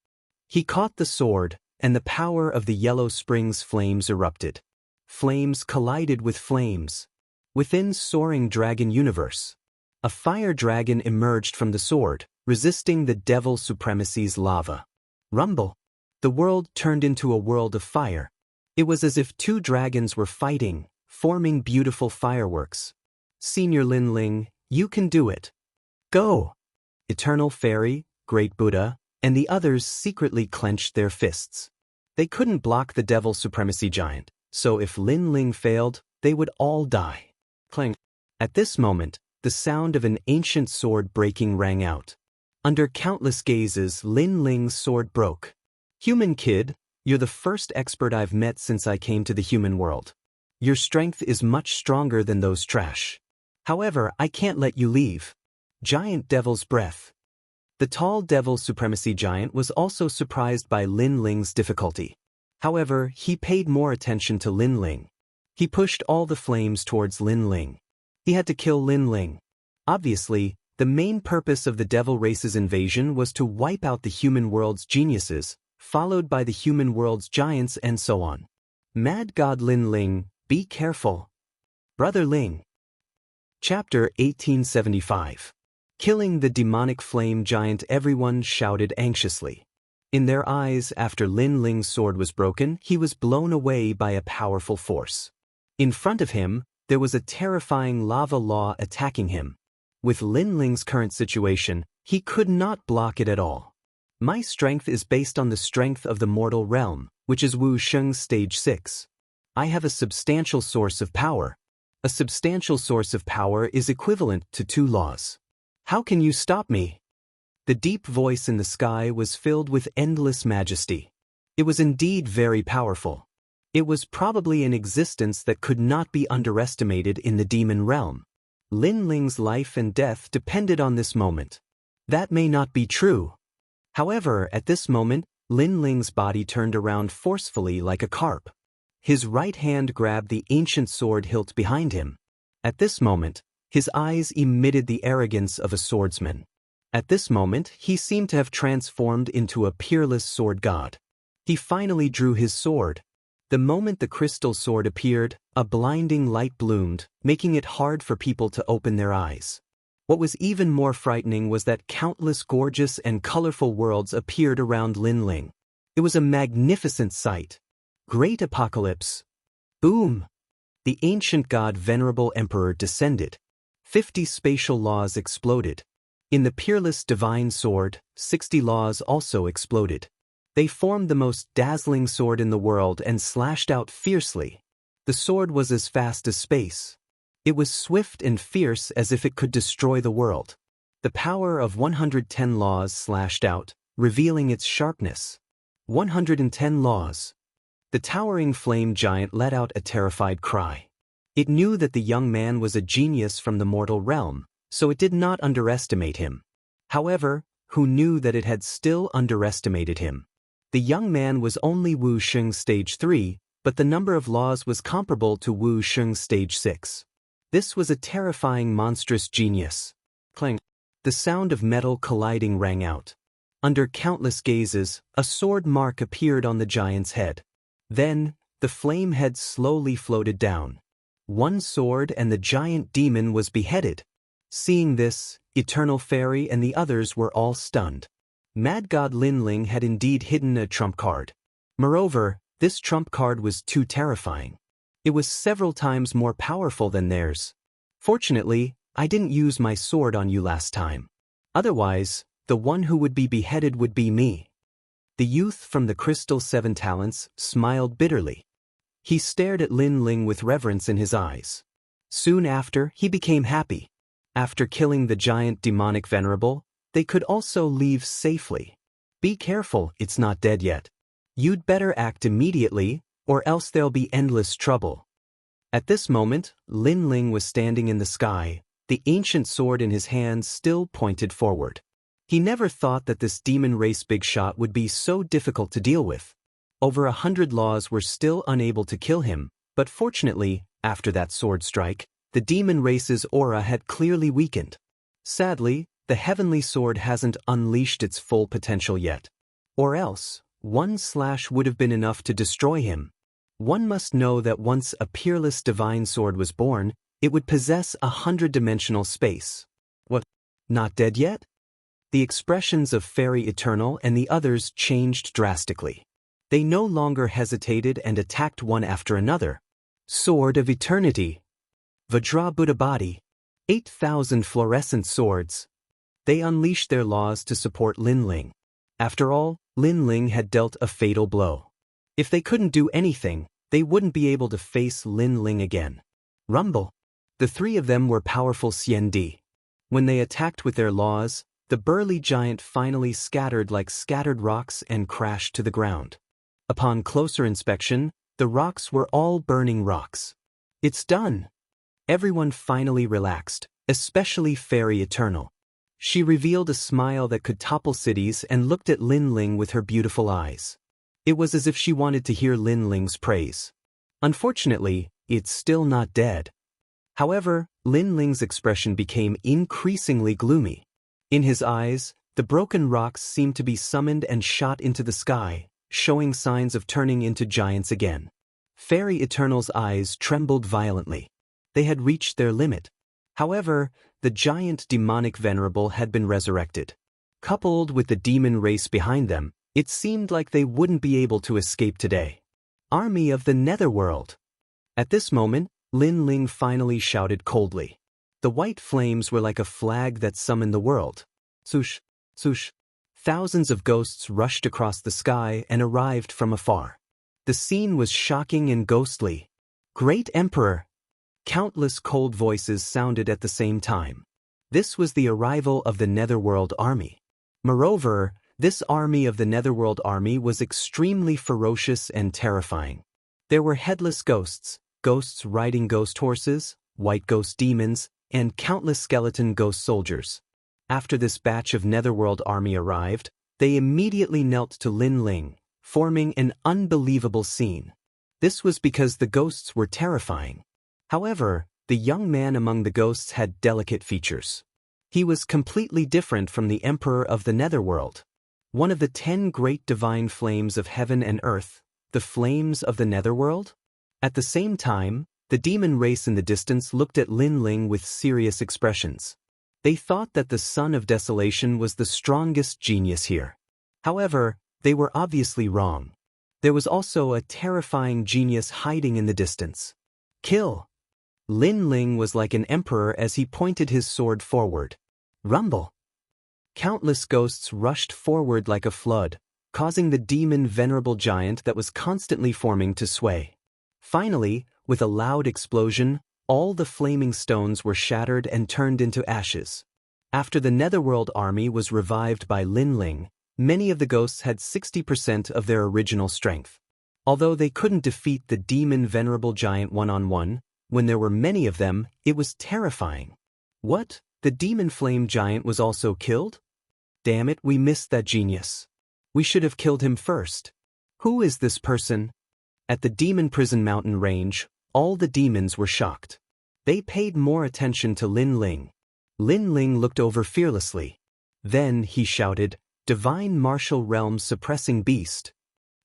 He caught the sword, and the power of the Yellow Springs flames erupted. Flames collided with flames. Within Soaring Dragon Universe, a fire dragon emerged from the sword, resisting the Devil Supremacy's lava. Rumble! The world turned into a world of fire. It was as if two dragons were fighting, forming beautiful fireworks. Senior Lin Ling, you can do it. Go! Eternal Fairy, Great Buddha, and the others secretly clenched their fists. They couldn't block the Devil Supremacy Giant, so if Lin Ling failed, they would all die. Clang! At this moment, the sound of an ancient sword breaking rang out. Under countless gazes, Lin Ling's sword broke. Human kid, you're the first expert I've met since I came to the human world. Your strength is much stronger than those trash. However, I can't let you leave. Giant Devil's Breath. The tall Devil Supremacy Giant was also surprised by Lin Ling's difficulty. However, he paid more attention to Lin Ling. He pushed all the flames towards Lin Ling. He had to kill Lin Ling. Obviously, the main purpose of the Devil Race's invasion was to wipe out the human world's geniuses, followed by the human world's giants and so on. Mad God Lin Ling, be careful. Brother Ling. Chapter 1875. Killing the demonic flame giant. Everyone shouted anxiously. In their eyes, after Lin Ling's sword was broken, he was blown away by a powerful force. In front of him, there was a terrifying lava law attacking him. With Lin Ling's current situation, he could not block it at all. My strength is based on the strength of the mortal realm, which is Wuxia's Stage 6. I have a substantial source of power. A substantial source of power is equivalent to 2 laws. How can you stop me? The deep voice in the sky was filled with endless majesty. It was indeed very powerful. It was probably an existence that could not be underestimated in the demon realm. Lin Ling's life and death depended on this moment. That may not be true. However, at this moment, Lin Ling's body turned around forcefully like a carp. His right hand grabbed the ancient sword hilt behind him. At this moment, his eyes emitted the arrogance of a swordsman. At this moment, he seemed to have transformed into a peerless sword god. He finally drew his sword. The moment the crystal sword appeared, a blinding light bloomed, making it hard for people to open their eyes. What was even more frightening was that countless gorgeous and colorful worlds appeared around Lin Ling. It was a magnificent sight. Great apocalypse. Boom! The ancient god Venerable Emperor descended. 50 spatial laws exploded. In the peerless divine sword, 60 laws also exploded. They formed the most dazzling sword in the world and slashed out fiercely. The sword was as fast as space. It was swift and fierce as if it could destroy the world. The power of 110 laws slashed out, revealing its sharpness. 110 laws. The towering flame giant let out a terrified cry. It knew that the young man was a genius from the mortal realm, so it did not underestimate him. However, who knew that it had still underestimated him? The young man was only Wuxia's Stage 3, but the number of laws was comparable to Wu Sheng's stage 6. This was a terrifying monstrous genius. Clang. The sound of metal colliding rang out. Under countless gazes, a sword mark appeared on the giant's head. Then, the flame head slowly floated down. One sword and the giant demon was beheaded. Seeing this, Eternal Fairy and the others were all stunned. Mad God Linling had indeed hidden a trump card. Moreover, this trump card was too terrifying. It was several times more powerful than theirs. Fortunately, I didn't use my sword on you last time. Otherwise, the one who would be beheaded would be me. The youth from the Crystal 7 Talents smiled bitterly. He stared at Lin Ling with reverence in his eyes. Soon after, he became happy. After killing the giant demonic venerable, they could also leave safely. Be careful, it's not dead yet. You'd better act immediately, or else there'll be endless trouble. At this moment, Lin Ling was standing in the sky, the ancient sword in his hands still pointed forward. He never thought that this demon race big shot would be so difficult to deal with. Over 100 laws were still unable to kill him, but fortunately, after that sword strike, the demon race's aura had clearly weakened. Sadly, the heavenly sword hasn't unleashed its full potential yet. Or else, one slash would have been enough to destroy him. One must know that once a peerless divine sword was born, it would possess 100-dimensional space. What? Not dead yet? The expressions of Fairy Eternal and the others changed drastically. They no longer hesitated and attacked one after another. Sword of Eternity. Vajra Buddha Body. 8,000 fluorescent swords. They unleashed their laws to support Lin Ling. After all, Lin Ling had dealt a fatal blow. If they couldn't do anything, they wouldn't be able to face Lin Ling again. Rumble. The three of them were powerful Xiandi. When they attacked with their laws, the burly giant finally scattered like scattered rocks and crashed to the ground. Upon closer inspection, the rocks were all burning rocks. It's done. Everyone finally relaxed, especially Fairy Eternal. She revealed a smile that could topple cities and looked at Lin Ling with her beautiful eyes. It was as if she wanted to hear Lin Ling's praise. Unfortunately, it's still not dead. However, Lin Ling's expression became increasingly gloomy. In his eyes, the broken rocks seemed to be summoned and shot into the sky, showing signs of turning into giants again. Fairy Eternal's eyes trembled violently. They had reached their limit. However, the giant demonic venerable had been resurrected. Coupled with the demon race behind them, it seemed like they wouldn't be able to escape today. Army of the Netherworld. At this moment, Lin Ling finally shouted coldly. The white flames were like a flag that summoned the world. Swoosh, swoosh. Thousands of ghosts rushed across the sky and arrived from afar. The scene was shocking and ghostly. Great Emperor! Countless cold voices sounded at the same time. This was the arrival of the Netherworld army. Moreover, this army of the Netherworld army was extremely ferocious and terrifying. There were headless ghosts, ghosts riding ghost horses, white ghost demons, and countless skeleton ghost soldiers. After this batch of Netherworld army arrived, they immediately knelt to Lin Ling, forming an unbelievable scene. This was because the ghosts were terrifying. However, the young man among the ghosts had delicate features. He was completely different from the Emperor of the Netherworld. One of the 10 great divine flames of heaven and earth, the flames of the Netherworld? At the same time, the demon race in the distance looked at Lin Ling with serious expressions. They thought that the Son of Desolation was the strongest genius here. However, they were obviously wrong. There was also a terrifying genius hiding in the distance. Kill! Lin Ling was like an emperor as he pointed his sword forward. Rumble! Countless ghosts rushed forward like a flood, causing the demon venerable giant that was constantly forming to sway. Finally, with a loud explosion, all the flaming stones were shattered and turned into ashes. After the Netherworld army was revived by Lin Ling, many of the ghosts had 60% of their original strength. Although they couldn't defeat the demon venerable giant one-on-one, when there were many of them, it was terrifying. What? The demon flame giant was also killed? Damn it, we missed that genius. We should have killed him first. Who is this person? At the demon prison mountain range, all the demons were shocked. They paid more attention to Lin Ling. Lin Ling looked over fearlessly. Then he shouted, "Divine martial realm suppressing beast."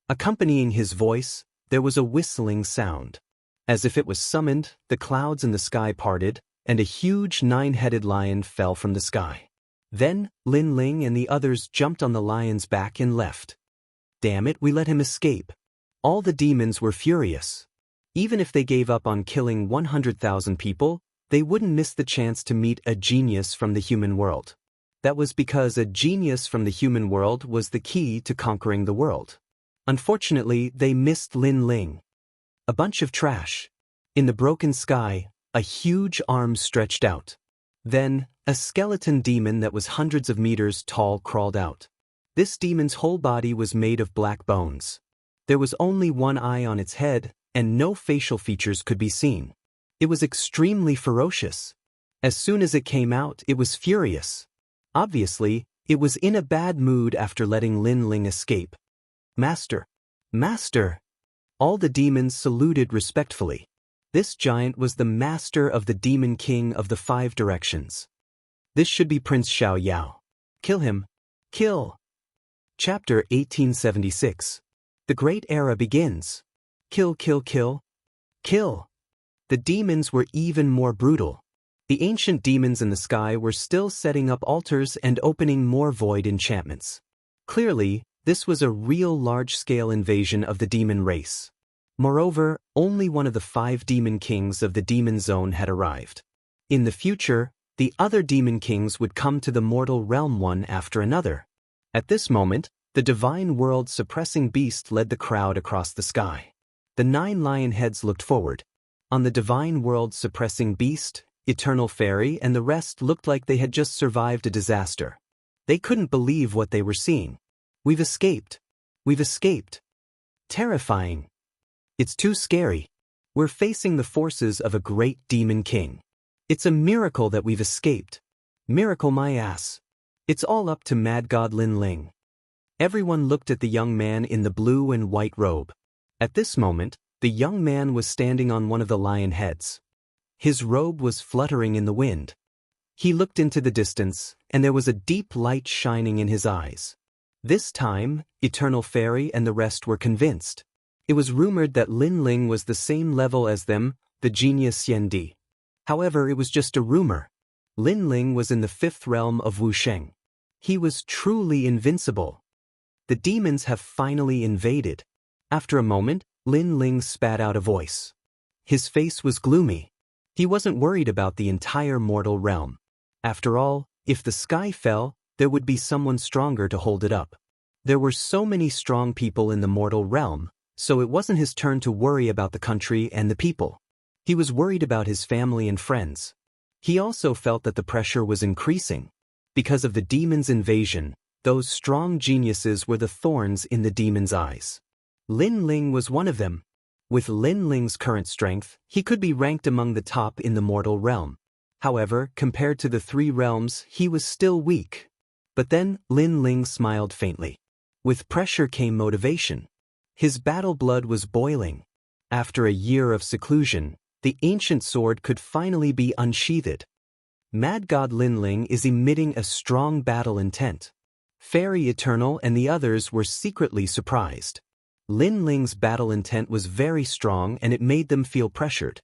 Accompanying his voice, there was a whistling sound. As if it was summoned, the clouds in the sky parted, and a huge 9-headed lion fell from the sky. Then, Lin Ling and the others jumped on the lion's back and left. Damn it, we let him escape. All the demons were furious. Even if they gave up on killing 100,000 people, they wouldn't miss the chance to meet a genius from the human world. That was because a genius from the human world was the key to conquering the world. Unfortunately, they missed Lin Ling. A bunch of trash. In the broken sky, a huge arm stretched out. Then, a skeleton demon that was hundreds of meters tall crawled out. This demon's whole body was made of black bones. There was only one eye on its head, and no facial features could be seen. It was extremely ferocious. As soon as it came out, it was furious. Obviously, it was in a bad mood after letting Lin Ling escape. "Master! Master!" All the demons saluted respectfully. This giant was the master of the demon king of the 5 directions. This should be Prince Xiao Yao. Kill him. Kill! Chapter 1876. The Great Era begins. Kill, kill, kill. Kill! The demons were even more brutal. The ancient demons in the sky were still setting up altars and opening more void enchantments. Clearly, this was a real large-scale invasion of the demon race. Moreover, only one of the 5 demon kings of the demon zone had arrived. In the future, the other demon kings would come to the mortal realm one after another. At this moment, the divine world suppressing beast led the crowd across the sky. The 9 lion heads looked forward. On the divine world suppressing beast, Eternal Fairy and the rest looked like they had just survived a disaster. They couldn't believe what they were seeing. "We've escaped. We've escaped. Terrifying. It's too scary. We're facing the forces of a great demon king. It's a miracle that we've escaped. Miracle my ass. It's all up to Mad God Lin Ling." Everyone looked at the young man in the blue and white robe. At this moment, the young man was standing on one of the lion heads. His robe was fluttering in the wind. He looked into the distance, and there was a deep light shining in his eyes. This time, Eternal Fairy and the rest were convinced. It was rumored that Lin Ling was the same level as them, the genius Xiandi. However, it was just a rumor. Lin Ling was in the 5th realm of Wuxia. He was truly invincible. The demons have finally invaded. After a moment, Lin Ling spat out a voice. His face was gloomy. He wasn't worried about the entire mortal realm. After all, if the sky fell, there would be someone stronger to hold it up. There were so many strong people in the mortal realm, so it wasn't his turn to worry about the country and the people. He was worried about his family and friends. He also felt that the pressure was increasing. Because of the demon's invasion, those strong geniuses were the thorns in the demon's eyes. Lin Ling was one of them. With Lin Ling's current strength, he could be ranked among the top in the mortal realm. However, compared to the 3 realms, he was still weak. But then, Lin Ling smiled faintly. With pressure came motivation. His battle blood was boiling. After a year of seclusion, the ancient sword could finally be unsheathed. Mad God Lin Ling is emitting a strong battle intent. Fairy Eternal and the others were secretly surprised. Lin Ling's battle intent was very strong and it made them feel pressured.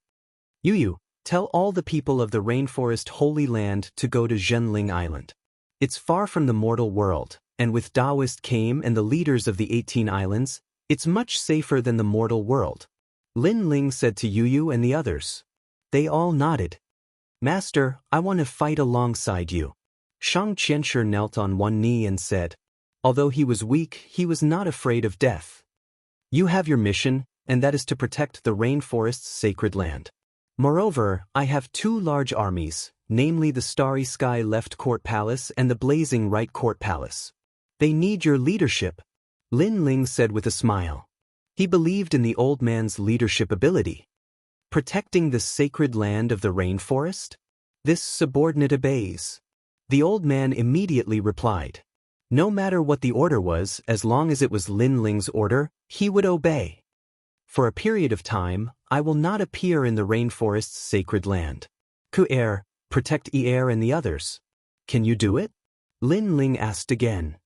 "Yu, tell all the people of the Rainforest Holy Land to go to Zhenling Island. It's far from the mortal world, and with Taoist came and the leaders of the 18 islands, it's much safer than the mortal world," Lin Ling said to Yu and the others. They all nodded. "Master, I want to fight alongside you." Xianxia knelt on one knee and said. Although he was weak, he was not afraid of death. "You have your mission, and that is to protect the rainforest's sacred land. Moreover, I have 2 large armies, namely the Starry Sky Left Court Palace and the Blazing Right Court Palace. They need your leadership," Lin Ling said with a smile. He believed in the old man's leadership ability. Protecting the sacred land of the rainforest? This subordinate obeys. The old man immediately replied. No matter what the order was, as long as it was Lin Ling's order, he would obey. For a period of time, I will not appear in the rainforest's sacred land. Ku'er, protect E'er and the others. Can you do it? Lin Ling asked again.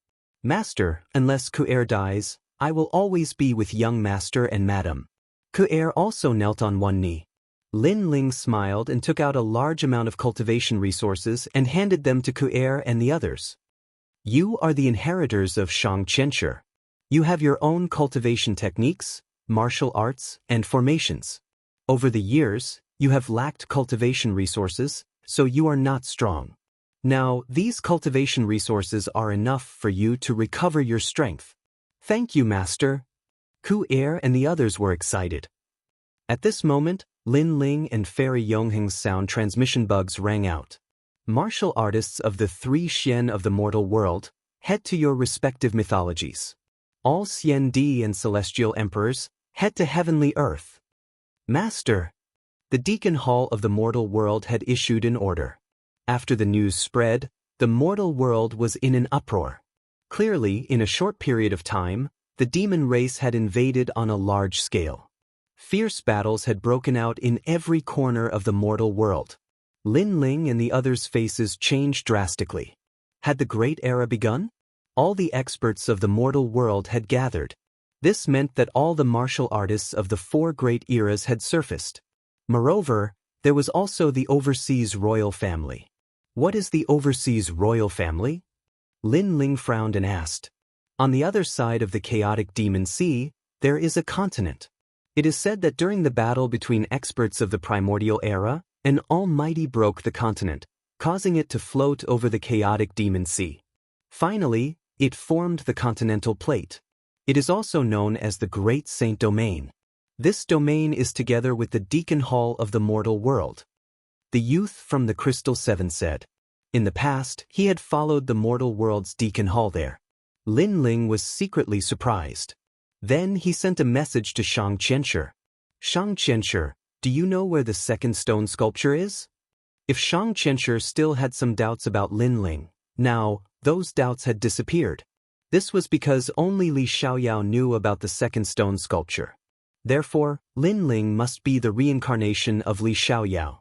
Master, unless Ku'er dies, I will always be with young master and madam. Ku'er also knelt on one knee. Lin Ling smiled and took out a large amount of cultivation resources and handed them to Ku'er and the others. You are the inheritors of Xianxia. You have your own cultivation techniques, martial arts, and formations. Over the years, you have lacked cultivation resources, so you are not strong. Now, these cultivation resources are enough for you to recover your strength. Thank you, Master. Ku'er and the others were excited. At this moment, Lin Ling and Fairy Yongheng's sound transmission bugs rang out. Martial artists of the three Xian of the mortal world, head to your respective mythologies. All Xian Di and celestial emperors, head to heavenly earth. Master! The Deacon Hall of the mortal world had issued an order. After the news spread, the mortal world was in an uproar. Clearly, in a short period of time, the demon race had invaded on a large scale. Fierce battles had broken out in every corner of the mortal world. Lin Ling and the others' faces changed drastically. Had the Great Era begun? All the experts of the mortal world had gathered. This meant that all the martial artists of the four great eras had surfaced. Moreover, there was also the overseas royal family. What is the overseas royal family? Lin Ling frowned and asked. On the other side of the chaotic demon sea, there is a continent. It is said that during the battle between experts of the primordial era, an almighty broke the continent, causing it to float over the chaotic demon sea. Finally, it formed the continental plate. It is also known as the Great Saint Domain. This domain is together with the Deacon Hall of the mortal world. The youth from the Crystal Seven said. In the past, he had followed the mortal world's Deacon Hall there. Lin Ling was secretly surprised. Then he sent a message to Xianxia. Xianxia, do you know where the second stone sculpture is? If Xianxia still had some doubts about Lin Ling, now, those doubts had disappeared. This was because only Li Xiaoyao knew about the second stone sculpture. Therefore, Lin Ling must be the reincarnation of Li Xiaoyao.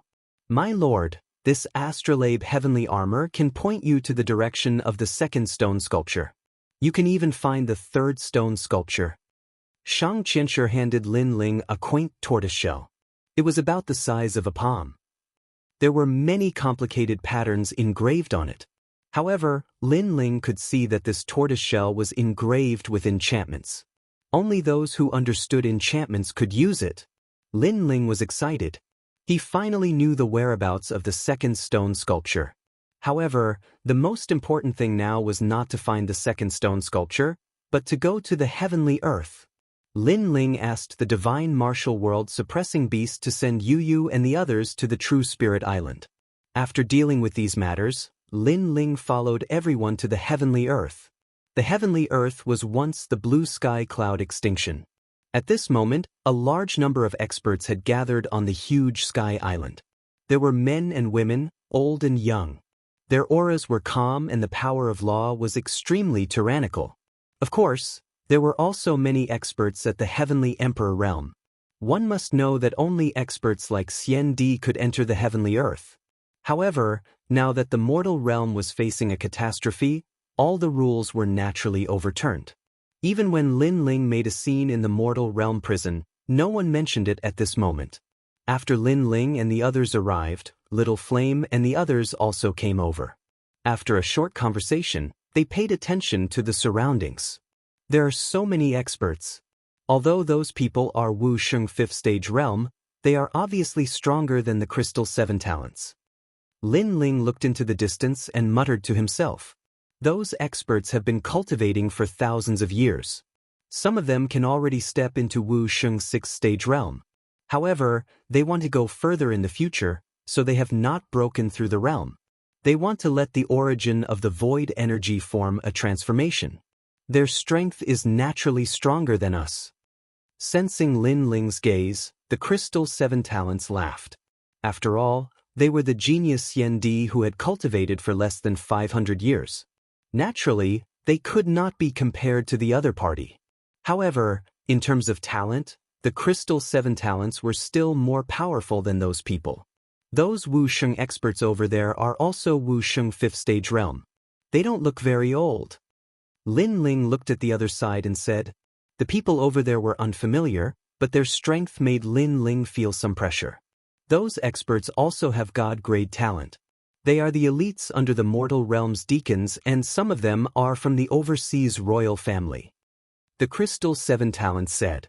My lord, this astrolabe heavenly armor can point you to the direction of the second stone sculpture. You can even find the third stone sculpture. Xianxia handed Lin Ling a quaint tortoiseshell. It was about the size of a palm. There were many complicated patterns engraved on it. However, Lin Ling could see that this tortoiseshell was engraved with enchantments. Only those who understood enchantments could use it. Lin Ling was excited. He finally knew the whereabouts of the second stone sculpture. However, the most important thing now was not to find the second stone sculpture, but to go to the heavenly earth. Lin Ling asked the divine martial world suppressing beast to send Yu and the others to the True Spirit Island. After dealing with these matters, Lin Ling followed everyone to the heavenly earth. The heavenly earth was once the blue sky cloud extinction. At this moment, a large number of experts had gathered on the huge sky island. There were men and women, old and young. Their auras were calm and the power of law was extremely tyrannical. Of course, there were also many experts at the heavenly emperor realm. One must know that only experts like Xian Di could enter the heavenly earth. However, now that the mortal realm was facing a catastrophe, all the rules were naturally overturned. Even when Lin Ling made a scene in the mortal realm prison, no one mentioned it at this moment. After Lin Ling and the others arrived, Little Flame and the others also came over. After a short conversation, they paid attention to the surroundings. There are so many experts. Although those people are Wu Sheng 5th stage realm, they are obviously stronger than the Crystal 7 talents. Lin Ling looked into the distance and muttered to himself. Those experts have been cultivating for thousands of years. Some of them can already step into Wu Sheng's 6th stage realm. However, they want to go further in the future, so they have not broken through the realm. They want to let the origin of the void energy form a transformation. Their strength is naturally stronger than us. Sensing Lin Ling's gaze, the Crystal 7 talents laughed. After all, they were the genius Xian Di who had cultivated for less than 500 years. Naturally, they could not be compared to the other party. However, in terms of talent, The crystal 7 talents were still more powerful than those people. Those Wuxia experts over there are also Wuxia 5th stage realm. They don't look very old. Lin Ling looked at the other side and said, the people over there were unfamiliar, but their strength made Lin Ling feel some pressure. Those experts also have God-grade talent. They are the elites under the mortal realm's deacons, and some of them are from the overseas royal family. The Crystal 7 Talents said.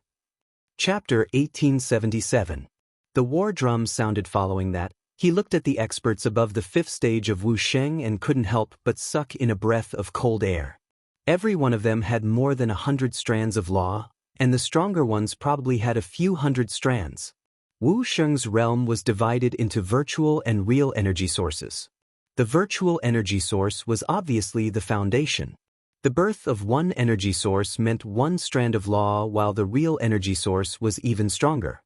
Chapter 1877. The war drum sounded following that. He looked at the experts above the 5th stage of Wuxia and couldn't help but suck in a breath of cold air. Every one of them had more than 100 strands of law, and the stronger ones probably had a few hundred strands. Wuxia's realm was divided into virtual and real energy sources. The virtual energy source was obviously the foundation. The birth of one energy source meant one strand of law, while the real energy source was even stronger.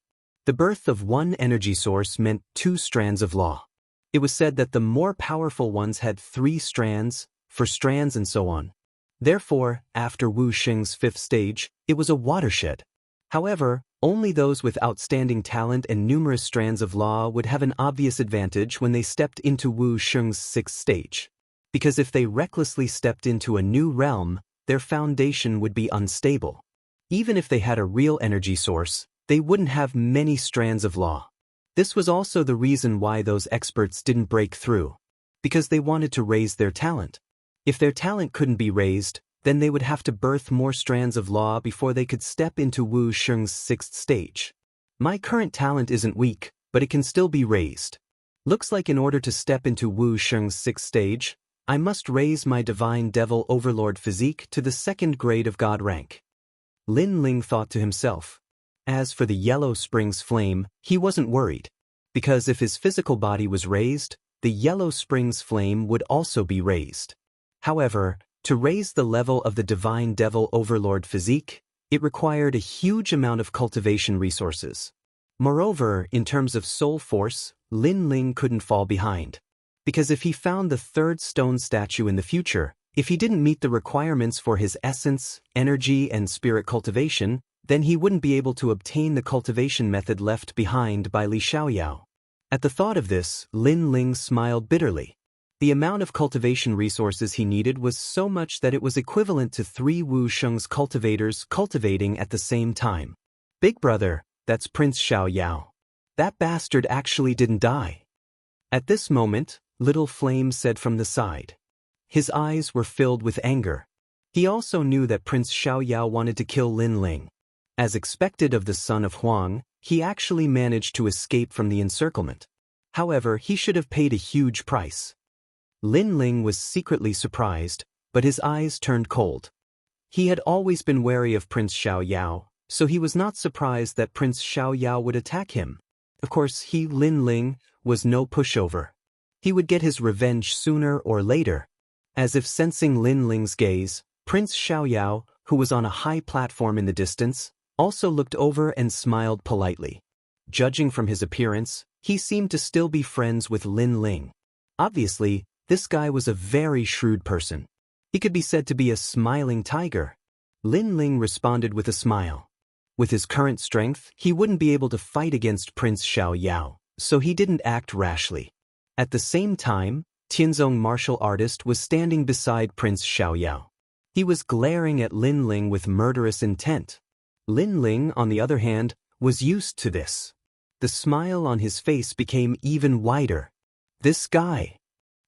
The birth of one energy source meant 2 strands of law. It was said that the more powerful ones had 3 strands, 4 strands, and so on. Therefore, after Wuxia's 5th stage, it was a watershed. However, only those with outstanding talent and numerous strands of law would have an obvious advantage when they stepped into Wuxia's 6th stage. Because if they recklessly stepped into a new realm, their foundation would be unstable. Even if they had a real energy source, they wouldn't have many strands of law. This was also the reason why those experts didn't break through. Because they wanted to raise their talent. If their talent couldn't be raised, then they would have to birth more strands of law before they could step into Wuxia's 6th stage. My current talent isn't weak, but it can still be raised. Looks like in order to step into Wuxia's 6th stage, I must raise my divine devil overlord physique to the 2nd grade of god rank. Lin Ling thought to himself. As for the Yellow Springs flame, he wasn't worried. Because if his physical body was raised, the Yellow Springs flame would also be raised. However, to raise the level of the Divine Devil Overlord physique, it required a huge amount of cultivation resources. Moreover, in terms of soul force, Lin Ling couldn't fall behind. Because if he found the 3rd stone statue in the future, if he didn't meet the requirements for his essence, energy, and spirit cultivation, then he wouldn't be able to obtain the cultivation method left behind by Li Xiaoyao. At the thought of this, Lin Ling smiled bitterly. The amount of cultivation resources he needed was so much that it was equivalent to 3 Wuxia's cultivators cultivating at the same time. Big brother, that's Prince Xiaoyao. That bastard actually didn't die. At this moment, Little Flame said from the side. His eyes were filled with anger. He also knew that Prince Xiaoyao wanted to kill Lin Ling. As expected of the son of Huang, he actually managed to escape from the encirclement. However, he should have paid a huge price. Lin Ling was secretly surprised, but his eyes turned cold. He had always been wary of Prince Xiaoyao, so he was not surprised that Prince Xiaoyao would attack him. Of course, he, Lin Ling, was no pushover. He would get his revenge sooner or later. As if sensing Lin Ling's gaze, Prince Xiaoyao, who was on a high platform in the distance, also looked over and smiled politely. Judging from his appearance, he seemed to still be friends with Lin Ling. Obviously, this guy was a very shrewd person. He could be said to be a smiling tiger. Lin Ling responded with a smile. With his current strength, he wouldn't be able to fight against Prince Xiaoyao, so he didn't act rashly. At the same time, Tianzong martial artist was standing beside Prince Xiaoyao. He was glaring at Lin Ling with murderous intent. Lin Ling, on the other hand, was used to this. The smile on his face became even wider. This guy.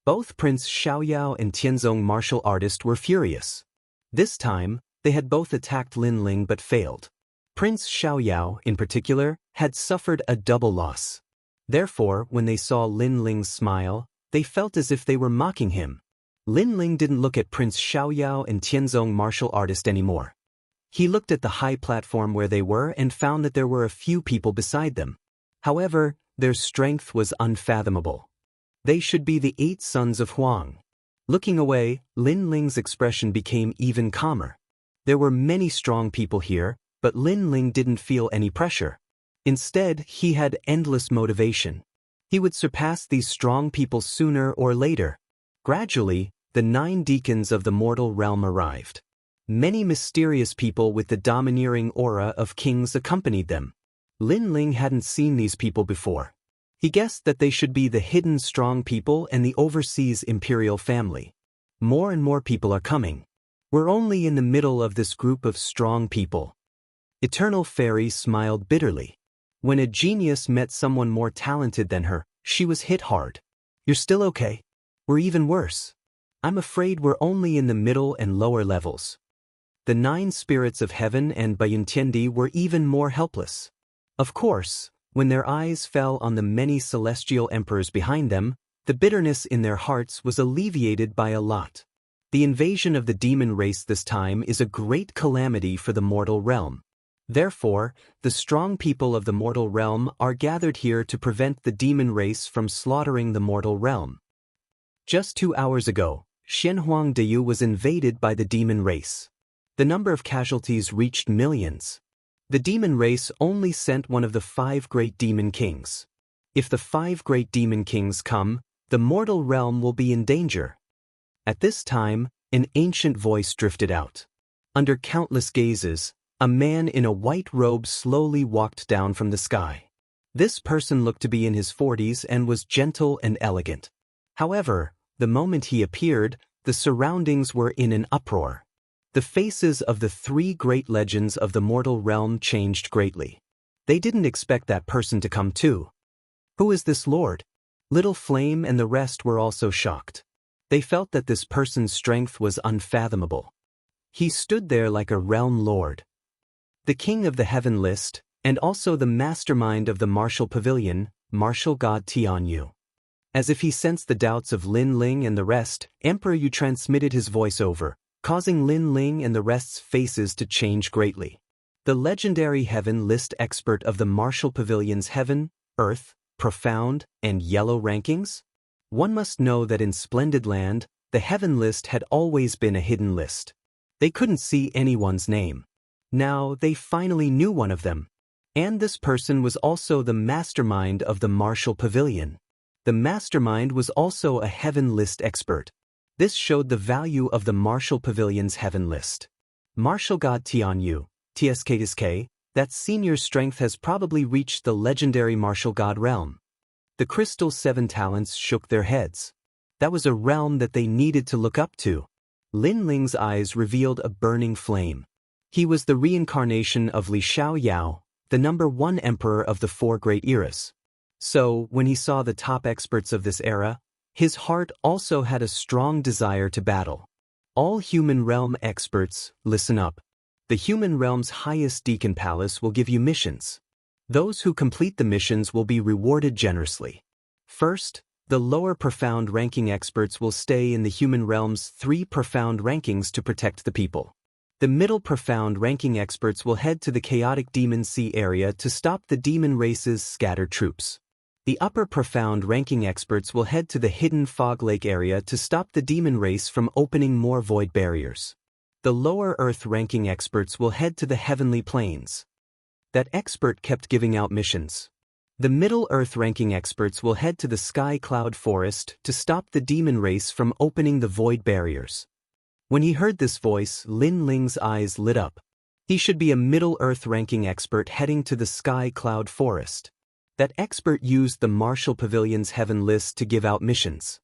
Both Prince Xiaoyao and Tianzong martial artist were furious. This time, they had both attacked Lin Ling but failed. Prince Xiaoyao, in particular, had suffered a double loss. Therefore, when they saw Lin Ling's smile, they felt as if they were mocking him. Lin Ling didn't look at Prince Xiaoyao and Tianzong martial artist anymore. He looked at the high platform where they were and found that there were a few people beside them. However, their strength was unfathomable. They should be the 8 sons of Huang. Looking away, Lin Ling's expression became even calmer. There were many strong people here, but Lin Ling didn't feel any pressure. Instead, he had endless motivation. He would surpass these strong people sooner or later. Gradually, the 9 deacons of the mortal realm arrived. Many mysterious people with the domineering aura of kings accompanied them. Lin Ling hadn't seen these people before. He guessed that they should be the hidden strong people and the overseas imperial family. More and more people are coming. We're only in the middle of this group of strong people. Eternal Fairy smiled bitterly. When a genius met someone more talented than her, she was hit hard. You're still okay? We're even worse. I'm afraid we're only in the middle and lower levels. The 9 spirits of heaven and Bayuntiendi were even more helpless. Of course, when their eyes fell on the many celestial emperors behind them, the bitterness in their hearts was alleviated by a lot. The invasion of the demon race this time is a great calamity for the mortal realm. Therefore, the strong people of the mortal realm are gathered here to prevent the demon race from slaughtering the mortal realm. Just 2 hours ago, Xianxia was invaded by the demon race. The number of casualties reached millions. The demon race only sent one of the 5 great demon kings. If the 5 great demon kings come, the mortal realm will be in danger. At this time, an ancient voice drifted out. Under countless gazes, a man in a white robe slowly walked down from the sky. This person looked to be in his 40s and was gentle and elegant. However, the moment he appeared, the surroundings were in an uproar. The faces of the 3 great legends of the mortal realm changed greatly. They didn't expect that person to come too. Who is this lord? Little Flame and the rest were also shocked. They felt that this person's strength was unfathomable. He stood there like a realm lord. The king of the heaven list, and also the mastermind of the martial pavilion, martial god Tianyu. As if he sensed the doubts of Lin Ling and the rest, Emperor Yu transmitted his voice over, causing Lin Ling and the rest's faces to change greatly. The legendary heaven list expert of the martial pavilion's heaven, earth, profound, and yellow rankings? One must know that in Splendid Land, the heaven list had always been a hidden list. They couldn't see anyone's name. Now they finally knew one of them. And this person was also the mastermind of the martial pavilion. The mastermind was also a heaven list expert. This showed the value of the martial pavilion's heaven list. Martial god Tianyu, TSK, that senior strength has probably reached the legendary martial god realm. The Crystal 7 talents shook their heads. That was a realm that they needed to look up to. Lin Ling's eyes revealed a burning flame. He was the reincarnation of Li Xiaoyao, the #1 emperor of the 4 great eras. So, when he saw the top experts of this era, his heart also had a strong desire to battle. All human realm experts, listen up. The human realm's highest Deacon Palace will give you missions. Those who complete the missions will be rewarded generously. First, the lower profound ranking experts will stay in the human realm's 3 profound rankings to protect the people. The middle profound ranking experts will head to the chaotic Demon Sea area to stop the demon race's scattered troops. The upper profound ranking experts will head to the hidden Fog Lake area to stop the demon race from opening more void barriers. The lower earth ranking experts will head to the heavenly plains. That expert kept giving out missions. The middle earth ranking experts will head to the Sky Cloud Forest to stop the demon race from opening the void barriers. When he heard this voice, Lin Ling's eyes lit up. He should be a middle earth ranking expert heading to the Sky Cloud Forest. That expert used the martial pavilion's heaven list to give out missions.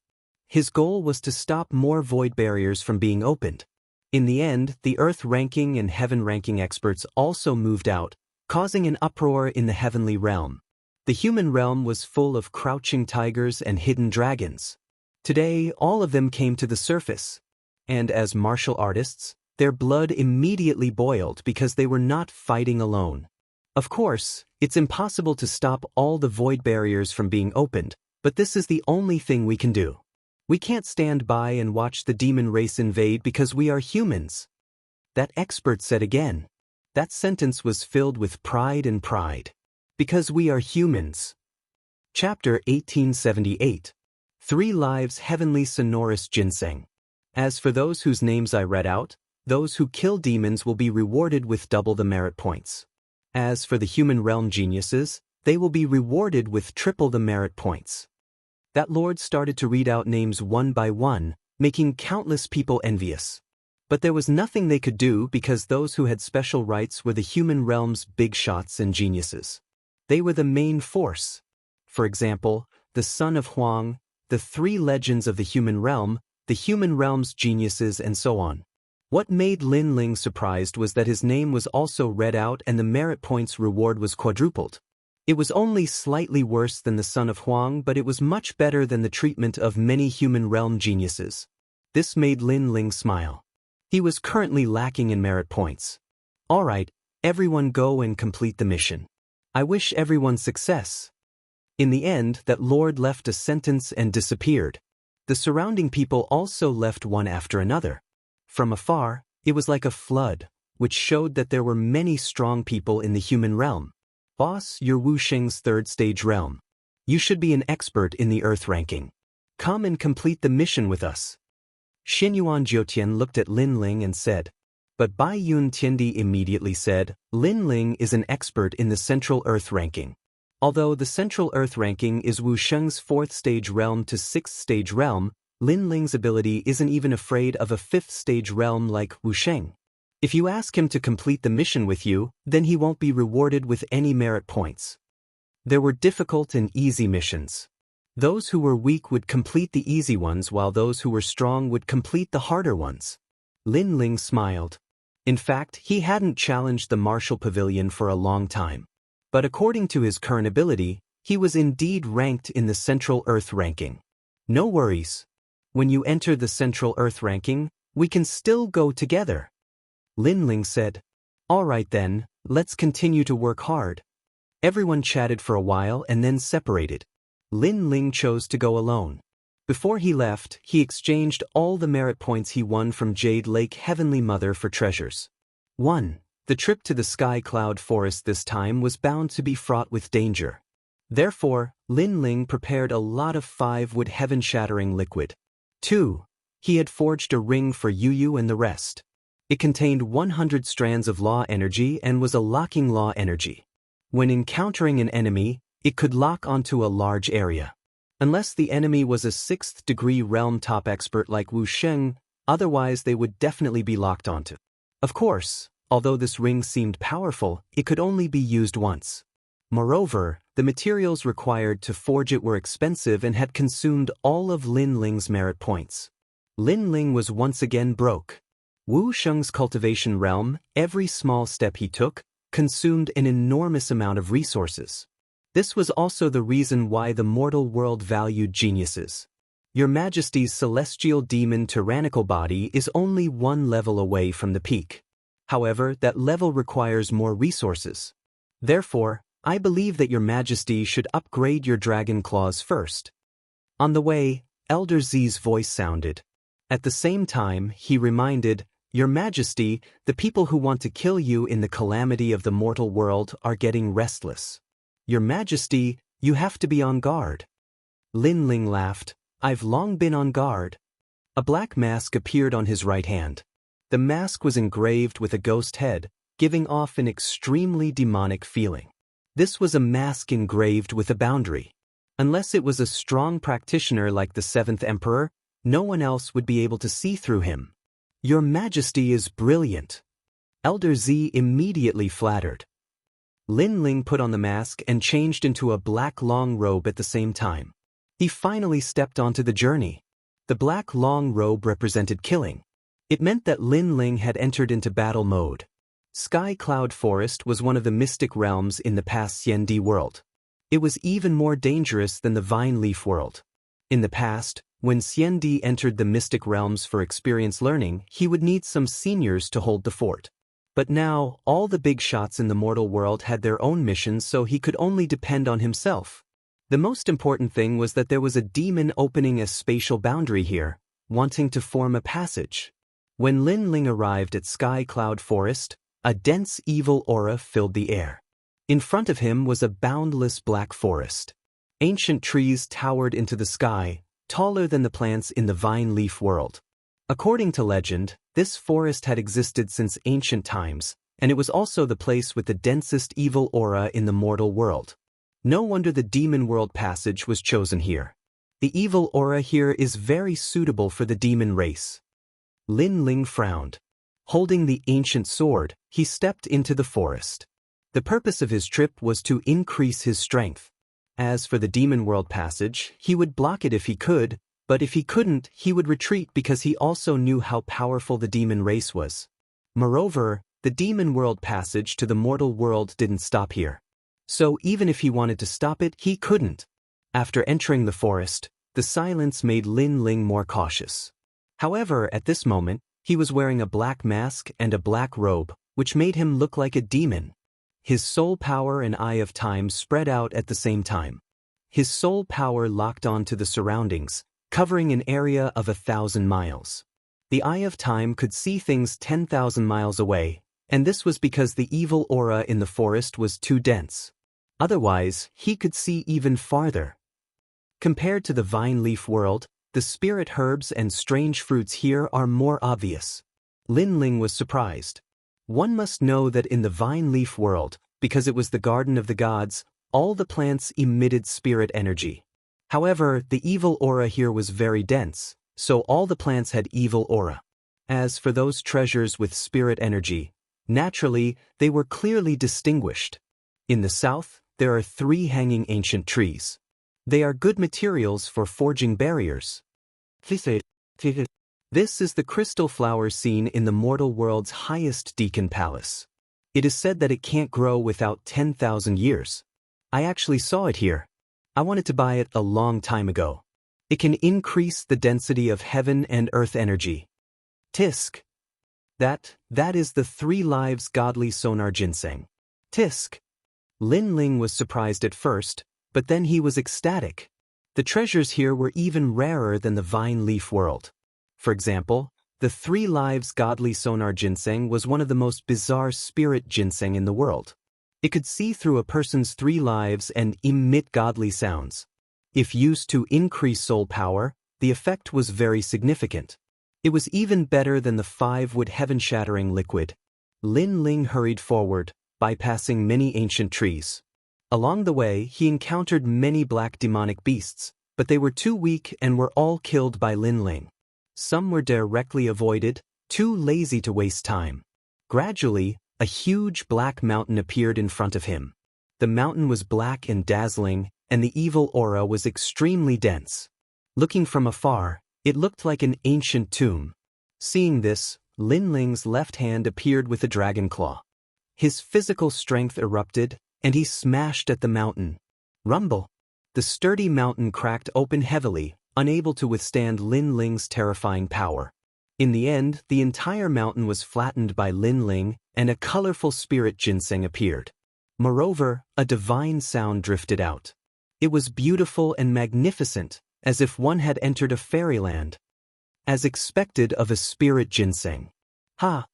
His goal was to stop more void barriers from being opened. In the end, the earth ranking and heaven ranking experts also moved out, causing an uproar in the heavenly realm. The human realm was full of crouching tigers and hidden dragons. Today, all of them came to the surface. And as martial artists, their blood immediately boiled because they were not fighting alone. Of course, it's impossible to stop all the void barriers from being opened, but this is the only thing we can do. We can't stand by and watch the demon race invade because we are humans. That expert said again. That sentence was filled with pride and pride. Because we are humans. Chapter 1878. 3 Lives Heavenly Sonorous Ginseng. As for those whose names I read out, those who kill demons will be rewarded with double the merit points. As for the human realm geniuses, they will be rewarded with triple the merit points. That lord started to read out names one by one, making countless people envious. But there was nothing they could do because those who had special rights were the human realm's big shots and geniuses. They were the main force. For example, the son of Huang, the three legends of the human realm's geniuses, and so on. What made Lin Ling surprised was that his name was also read out and the merit points reward was quadrupled. It was only slightly worse than the son of Huang, but it was much better than the treatment of many human realm geniuses. This made Lin Ling smile. He was currently lacking in merit points. Alright, everyone go and complete the mission. I wish everyone success. In the end, that lord left a sentence and disappeared. The surrounding people also left one after another. From afar, it was like a flood, which showed that there were many strong people in the human realm. Boss, you're Wuxia's third stage realm. You should be an expert in the earth ranking. Come and complete the mission with us. Xinyuan Jiutian looked at Lin Ling and said. But Bai Yun Tiandi immediately said, Lin Ling is an expert in the central earth ranking. Although the central earth ranking is Wuxia's fourth stage realm to sixth stage realm, Lin Ling's ability isn't even afraid of a fifth stage realm like Wuxia. If you ask him to complete the mission with you, then he won't be rewarded with any merit points. There were difficult and easy missions. Those who were weak would complete the easy ones while those who were strong would complete the harder ones. Lin Ling smiled. In fact, he hadn't challenged the martial pavilion for a long time. But according to his current ability, he was indeed ranked in the Central Earth ranking. No worries. When you enter the Central Earth ranking, we can still go together. Lin Ling said. Alright then, let's continue to work hard. Everyone chatted for a while and then separated. Lin Ling chose to go alone. Before he left, he exchanged all the merit points he won from Jade Lake Heavenly Mother for treasures. 1. The trip to the Sky Cloud Forest this time was bound to be fraught with danger. Therefore, Lin Ling prepared a lot of 5-wood heaven-shattering liquid. 2. He had forged a ring for Yu and the rest. It contained 100 strands of law energy and was a locking law energy. When encountering an enemy, it could lock onto a large area. Unless the enemy was a 6th degree realm top expert like Wuxia, otherwise they would definitely be locked onto. Of course, although this ring seemed powerful, it could only be used once. Moreover, the materials required to forge it were expensive and had consumed all of Lin Ling's merit points. Lin Ling was once again broke. Wuxia's cultivation realm, every small step he took, consumed an enormous amount of resources. This was also the reason why the mortal world valued geniuses. Your Majesty's celestial demon tyrannical body is only one level away from the peak. However, that level requires more resources. Therefore, I believe that Your Majesty should upgrade your dragon claws first. On the way, Elder Z's voice sounded. At the same time, he reminded, Your Majesty, the people who want to kill you in the calamity of the mortal world are getting restless. Your Majesty, you have to be on guard. Lin Ling laughed. I've long been on guard. A black mask appeared on his right hand. The mask was engraved with a ghost head, giving off an extremely demonic feeling. This was a mask engraved with a boundary. Unless it was a strong practitioner like the 7th Emperor, no one else would be able to see through him. Your Majesty is brilliant. Elder Z immediately flattered. Lin Ling put on the mask and changed into a black long robe at the same time. He finally stepped onto the journey. The black long robe represented killing. It meant that Lin Ling had entered into battle mode. Sky Cloud Forest was one of the mystic realms in the past Xiandi world. It was even more dangerous than the Vine Leaf world. In the past, when Xiandi entered the mystic realms for experience learning, he would need some seniors to hold the fort. But now, all the big shots in the mortal world had their own missions, so he could only depend on himself. The most important thing was that there was a demon opening a spatial boundary here, wanting to form a passage. When Lin Ling arrived at Sky Cloud Forest, a dense evil aura filled the air. In front of him was a boundless black forest. Ancient trees towered into the sky, taller than the plants in the Vine Leaf world. According to legend, this forest had existed since ancient times, and it was also the place with the densest evil aura in the mortal world. No wonder the demon world passage was chosen here. The evil aura here is very suitable for the demon race. Lin Ling frowned. Holding the ancient sword, he stepped into the forest. The purpose of his trip was to increase his strength. As for the demon world passage, he would block it if he could, but if he couldn't, he would retreat because he also knew how powerful the demon race was. Moreover, the demon world passage to the mortal world didn't stop here. So even if he wanted to stop it, he couldn't. After entering the forest, the silence made Lin Ling more cautious. However, at this moment, he was wearing a black mask and a black robe, which made him look like a demon. His soul power and Eye of Time spread out at the same time. His soul power locked onto the surroundings, covering an area of 1,000 miles. The Eye of Time could see things 10,000 miles away, and this was because the evil aura in the forest was too dense. Otherwise, he could see even farther. Compared to the vine leaf world, the spirit herbs and strange fruits here are more obvious. Lin Ling was surprised. One must know that in the vine leaf world, because it was the garden of the gods, all the plants emitted spirit energy. However, the evil aura here was very dense, so all the plants had evil aura. As for those treasures with spirit energy, naturally, they were clearly distinguished. In the south, there are 3 hanging ancient trees. They are good materials for forging barriers. This is the crystal flower seen in the mortal world's highest deacon palace. It is said that it can't grow without 10,000 years. I actually saw it here. I wanted to buy it a long time ago. It can increase the density of heaven and earth energy. Tisk. That is the 3 lives godly sonar ginseng. Tisk. Lin Ling was surprised at first, but then he was ecstatic. The treasures here were even rarer than the vine leaf world. For example, the 3 lives godly sonar ginseng was one of the most bizarre spirit ginseng in the world. It could see through a person's 3 lives and emit godly sounds. If used to increase soul power, the effect was very significant. It was even better than the 5-wood heaven-shattering liquid. Lin Ling hurried forward, bypassing many ancient trees. Along the way, he encountered many black demonic beasts, but they were too weak and were all killed by Lin Ling. Some were directly avoided, too lazy to waste time. Gradually, a huge black mountain appeared in front of him. The mountain was black and dazzling, and the evil aura was extremely dense. Looking from afar, it looked like an ancient tomb. Seeing this, Lin Ling's left hand appeared with a dragon claw. His physical strength erupted, and he smashed at the mountain. Rumble! The sturdy mountain cracked open heavily, unable to withstand Lin Ling's terrifying power. In the end, the entire mountain was flattened by Lin Ling, and a colorful spirit ginseng appeared. Moreover, a divine sound drifted out. It was beautiful and magnificent, as if one had entered a fairyland. As expected of a spirit ginseng. Ha!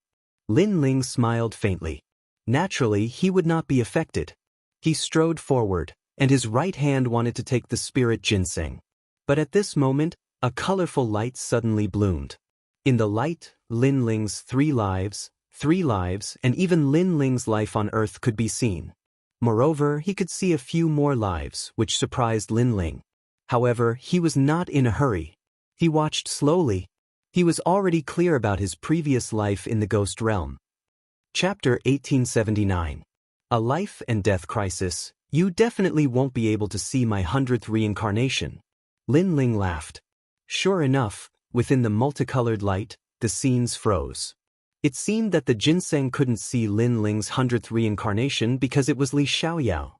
Lin Ling smiled faintly. Naturally, he would not be affected. He strode forward, and his right hand wanted to take the spirit ginseng. But at this moment, a colorful light suddenly bloomed. In the light, Lin Ling's 3 lives, and even Lin Ling's life on Earth could be seen. Moreover, he could see a few more lives, which surprised Lin Ling. However, he was not in a hurry. He watched slowly. He was already clear about his previous life in the ghost realm. Chapter 1879. A life and death crisis. You definitely won't be able to see my 100th reincarnation. Lin Ling laughed. Sure enough, within the multicolored light, the scenes froze. It seemed that the ginseng couldn't see Lin Ling's 100th reincarnation because it was Li Xiaoyao.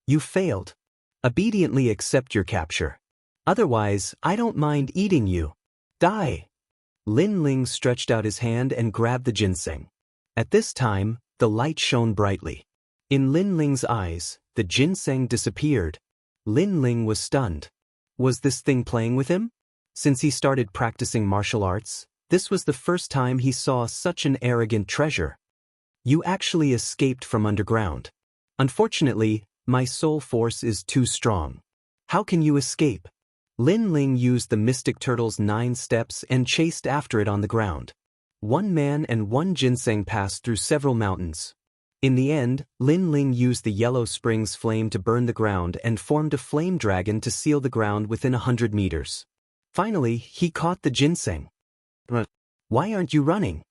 You failed. Obediently accept your capture. Otherwise, I don't mind eating you. Die. Lin Ling stretched out his hand and grabbed the ginseng. At this time, the light shone brightly. In Lin Ling's eyes, the ginseng disappeared. Lin Ling was stunned. Was this thing playing with him? Since he started practicing martial arts, this was the first time he saw such an arrogant treasure. You actually escaped from underground. Unfortunately, my soul force is too strong. How can you escape? Lin Ling used the Mystic Turtle's 9 steps and chased after it on the ground. 1 man and 1 ginseng passed through several mountains. In the end, Lin Ling used the Yellow Springs flame to burn the ground and formed a flame dragon to seal the ground within 100 meters. Finally, he caught the ginseng. Why aren't you running?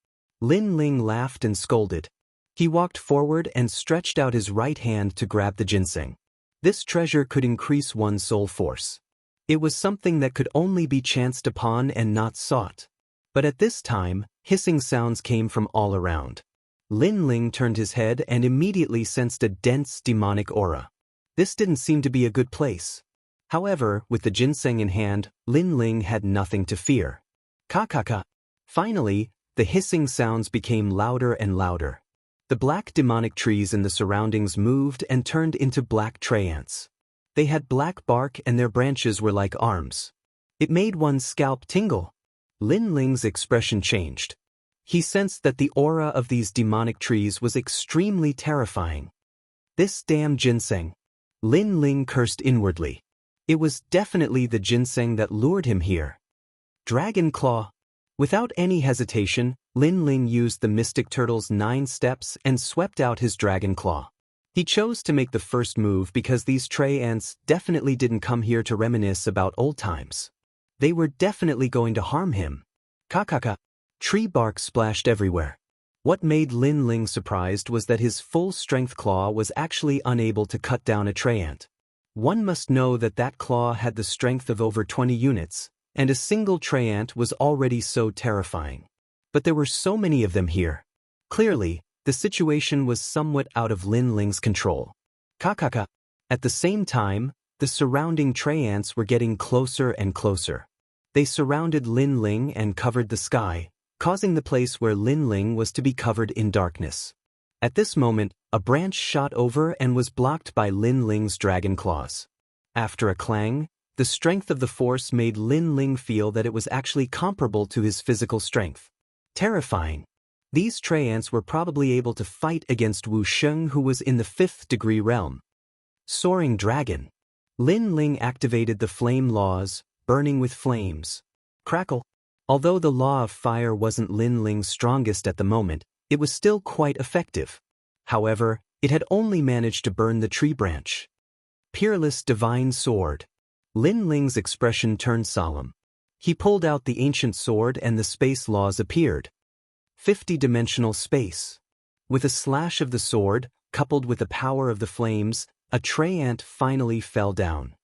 Lin Ling laughed and scolded. He walked forward and stretched out his right hand to grab the ginseng. This treasure could increase one's soul force. It was something that could only be chanced upon and not sought. But at this time, hissing sounds came from all around. Lin Ling turned his head and immediately sensed a dense demonic aura. This didn't seem to be a good place. However, with the ginseng in hand, Lin Ling had nothing to fear. Ka-ka-ka. Finally, the hissing sounds became louder and louder. The black demonic trees in the surroundings moved and turned into black tree ants. They had black bark and their branches were like arms. It made one's scalp tingle. Lin Ling's expression changed. He sensed that the aura of these demonic trees was extremely terrifying. This damn ginseng. Lin Ling cursed inwardly. It was definitely the ginseng that lured him here. Dragon Claw. Without any hesitation, Lin Ling used the Mystic Turtle's 9 steps and swept out his dragon claw. He chose to make the first move because these tree ants definitely didn't come here to reminisce about old times. They were definitely going to harm him. Ka-ka-ka. Tree bark splashed everywhere. What made Lin Ling surprised was that his full-strength claw was actually unable to cut down a tree ant. One must know that that claw had the strength of over 20 units, and a single tree ant was already so terrifying. But there were so many of them here. Clearly, the situation was somewhat out of Lin Ling's control. Ka-ka-ka. At the same time, the surrounding tree ants were getting closer and closer. They surrounded Lin Ling and covered the sky, causing the place where Lin Ling was to be covered in darkness. At this moment, a branch shot over and was blocked by Lin Ling's dragon claws. After a clang, the strength of the force made Lin Ling feel that it was actually comparable to his physical strength. Terrifying. These tree ants were probably able to fight against Wuxia, who was in the 5th degree realm. Soaring Dragon. Lin Ling activated the flame laws, burning with flames. Crackle. Although the law of fire wasn't Lin Ling's strongest at the moment, it was still quite effective. However, it had only managed to burn the tree branch. Peerless Divine Sword. Lin Ling's expression turned solemn. He pulled out the ancient sword and the space laws appeared. 50-dimensional space. With a slash of the sword, coupled with the power of the flames, a tree ant finally fell down.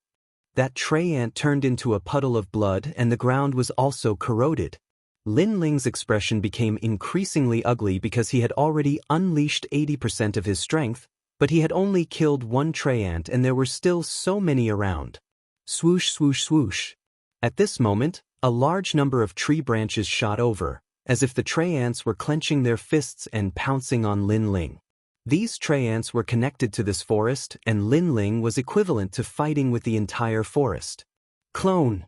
That tree ant turned into a puddle of blood and the ground was also corroded. Lin Ling's expression became increasingly ugly because he had already unleashed 80% of his strength, but he had only killed one tree ant and there were still so many around. Swoosh, swoosh, swoosh. At this moment, a large number of tree branches shot over, as if the tree ants were clenching their fists and pouncing on Lin Ling. These tree ants were connected to this forest, and Lin Ling was equivalent to fighting with the entire forest. Clone.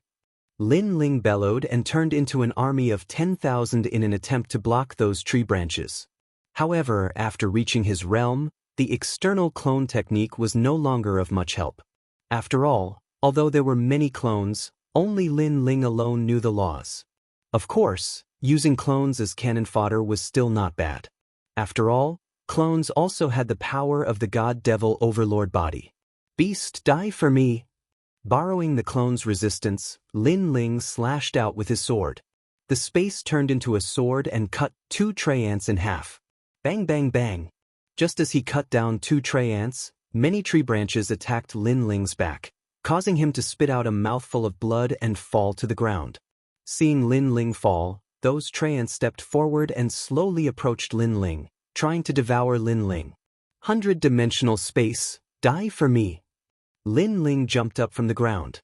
Lin Ling bellowed and turned into an army of 10,000 in an attempt to block those tree branches. However, after reaching his realm, the external clone technique was no longer of much help. After all, although there were many clones, only Lin Ling alone knew the laws. Of course, using clones as cannon fodder was still not bad. After all, clones also had the power of the god-devil overlord body. Beast, die for me. Borrowing the clone's resistance, Lin Ling slashed out with his sword. The space turned into a sword and cut 2 tree ants in half. Bang bang bang. Just as he cut down 2 tree ants, many tree branches attacked Lin Ling's back, causing him to spit out a mouthful of blood and fall to the ground. Seeing Lin Ling fall, those tree ants stepped forward and slowly approached Lin Ling, trying to devour Lin Ling. 100-dimensional space, die for me. Lin Ling jumped up from the ground.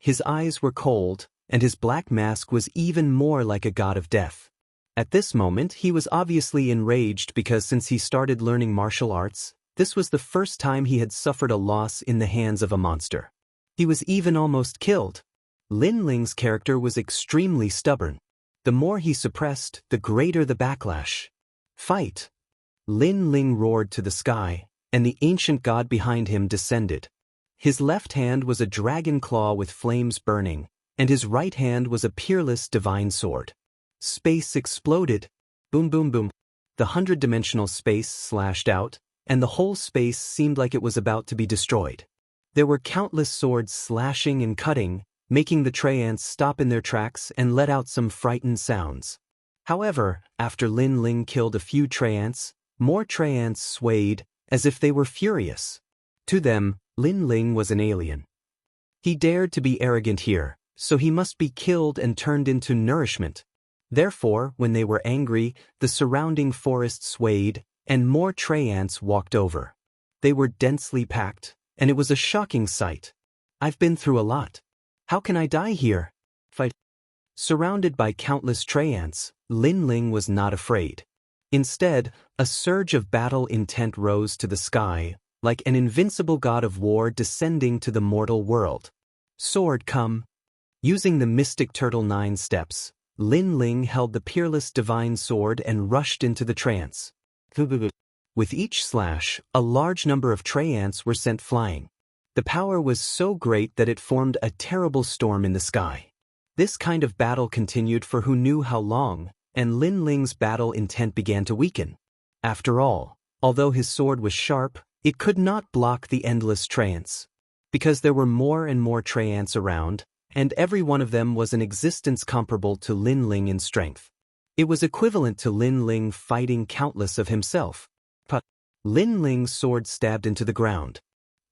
His eyes were cold, and his black mask was even more like a god of death. At this moment, he was obviously enraged because since he started learning martial arts, this was the first time he had suffered a loss in the hands of a monster. He was even almost killed. Lin Ling's character was extremely stubborn. The more he suppressed, the greater the backlash. Fight! Lin Ling roared to the sky, and the ancient god behind him descended. His left hand was a dragon claw with flames burning, and his right hand was a peerless divine sword. Space exploded. Boom boom boom. The 100-dimensional space slashed out, and the whole space seemed like it was about to be destroyed. There were countless swords slashing and cutting, making the tree ants stop in their tracks and let out some frightened sounds. However, after Lin Ling killed a few treants, more treants swayed, as if they were furious. To them, Lin Ling was an alien. He dared to be arrogant here, so he must be killed and turned into nourishment. Therefore, when they were angry, the surrounding forest swayed, and more treants walked over. They were densely packed, and it was a shocking sight. I've been through a lot. How can I die here? Fight. Surrounded by countless treants, Lin Ling was not afraid. Instead, a surge of battle intent rose to the sky, like an invincible god of war descending to the mortal world. Sword come. Using the mystic turtle 9 steps, Lin Ling held the peerless divine sword and rushed into the trance. With each slash, a large number of treants were sent flying. The power was so great that it formed a terrible storm in the sky. This kind of battle continued for who knew how long, and Lin Ling's battle intent began to weaken. After all, although his sword was sharp, it could not block the endless treants. Because there were more and more treants around, and every one of them was an existence comparable to Lin Ling in strength. It was equivalent to Lin Ling fighting countless of himself. But Lin Ling's sword stabbed into the ground.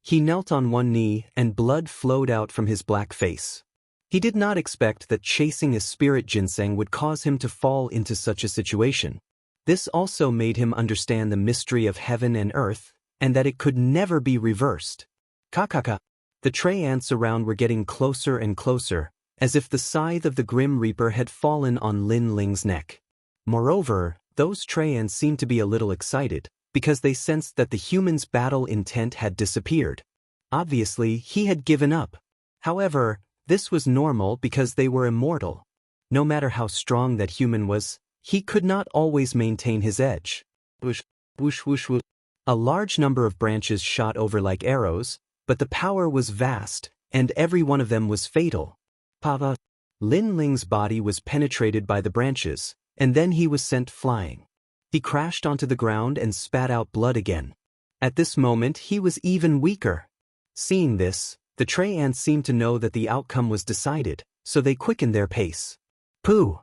He knelt on one knee and blood flowed out from his black face. He did not expect that chasing a spirit ginseng would cause him to fall into such a situation. This also made him understand the mystery of heaven and earth, and that it could never be reversed. Kakaka. The treants around were getting closer and closer, as if the scythe of the Grim Reaper had fallen on Lin Ling's neck. Moreover, those treants seemed to be a little excited, because they sensed that the human's battle intent had disappeared. Obviously, he had given up. However, this was normal because they were immortal. No matter how strong that human was, he could not always maintain his edge. Whoosh, whoosh, whoosh, whoosh. A large number of branches shot over like arrows, but the power was vast, and every one of them was fatal. Pava. Lin Ling's body was penetrated by the branches, and then he was sent flying. He crashed onto the ground and spat out blood again. At this moment he was even weaker. Seeing this, the treants seemed to know that the outcome was decided, so they quickened their pace. Pooh.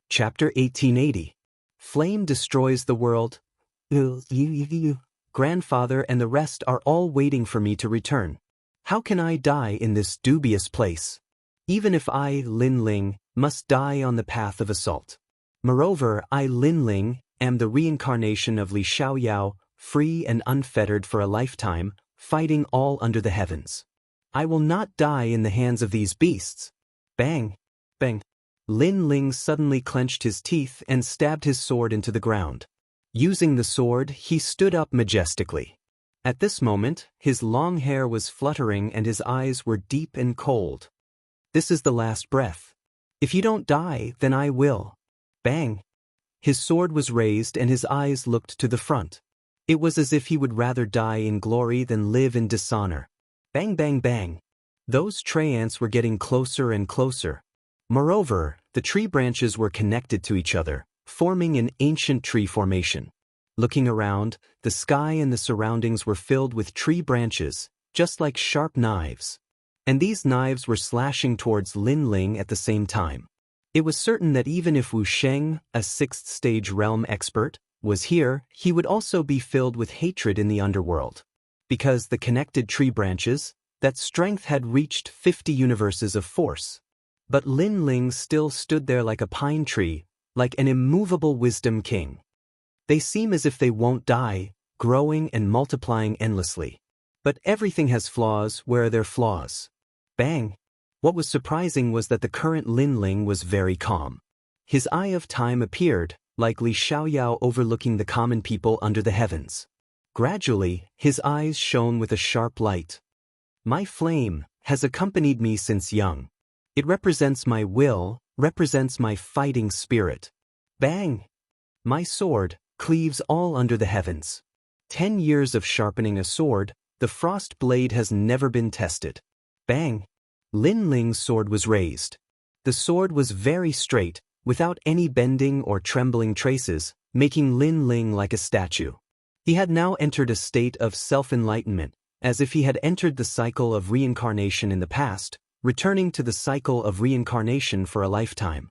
Chapter 1880. Flame destroys the world. Grandfather and the rest are all waiting for me to return. How can I die in this dubious place? Even if I, Lin Ling, must die on the path of assault. Moreover, I, Lin Ling, am the reincarnation of Li Xiaoyao, free and unfettered for a lifetime, fighting all under the heavens. I will not die in the hands of these beasts. Bang! Bang! Lin Ling suddenly clenched his teeth and stabbed his sword into the ground. Using the sword, he stood up majestically. At this moment, his long hair was fluttering and his eyes were deep and cold. This is the last breath. If you don't die, then I will. Bang! His sword was raised and his eyes looked to the front. It was as if he would rather die in glory than live in dishonor. Bang, bang, bang. Those treants were getting closer and closer. Moreover, the tree branches were connected to each other, forming an ancient tree formation. Looking around, the sky and the surroundings were filled with tree branches, just like sharp knives. And these knives were slashing towards Lin Ling at the same time. It was certain that even if Wu Sheng, a 6th stage realm expert, was here, he would also be filled with hatred in the underworld. Because the connected tree branches, that strength had reached 50 universes of force. But Lin Ling still stood there like a pine tree, like an immovable wisdom king. They seem as if they won't die, growing and multiplying endlessly. But everything has flaws where are there flaws. Bang! What was surprising was that the current Lin Ling was very calm. His eye of time appeared, like Li Xiaoyao overlooking the common people under the heavens. Gradually, his eyes shone with a sharp light. My flame has accompanied me since young. It represents my will, represents my fighting spirit. Bang! My sword cleaves all under the heavens. 10 years of sharpening a sword, the frost blade has never been tested. Bang! Lin Ling's sword was raised. The sword was very straight, without any bending or trembling traces, making Lin Ling like a statue. He had now entered a state of self-enlightenment, as if he had entered the cycle of reincarnation in the past, returning to the cycle of reincarnation for a lifetime.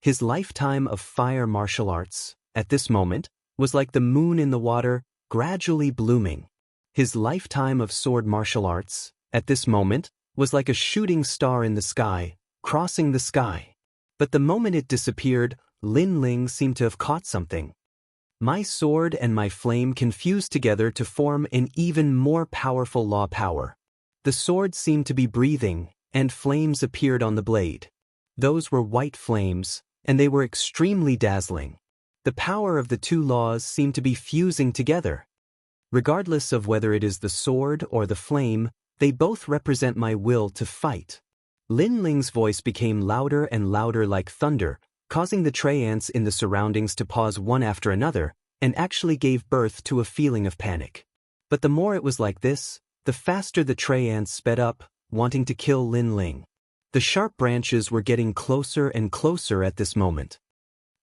His lifetime of fire martial arts, at this moment, was like the moon in the water, gradually blooming. His lifetime of sword martial arts, at this moment, was like a shooting star in the sky, crossing the sky. But the moment it disappeared, Lin Ling seemed to have caught something. My sword and my flame confused together to form an even more powerful law power. The sword seemed to be breathing, and flames appeared on the blade. Those were white flames, and they were extremely dazzling. The power of the two laws seemed to be fusing together. Regardless of whether it is the sword or the flame, they both represent my will to fight. Lin Ling's voice became louder and louder like thunder, causing the tree ants in the surroundings to pause one after another, and actually gave birth to a feeling of panic. But the more it was like this, the faster the tree ants sped up, wanting to kill Lin Ling. The sharp branches were getting closer and closer at this moment.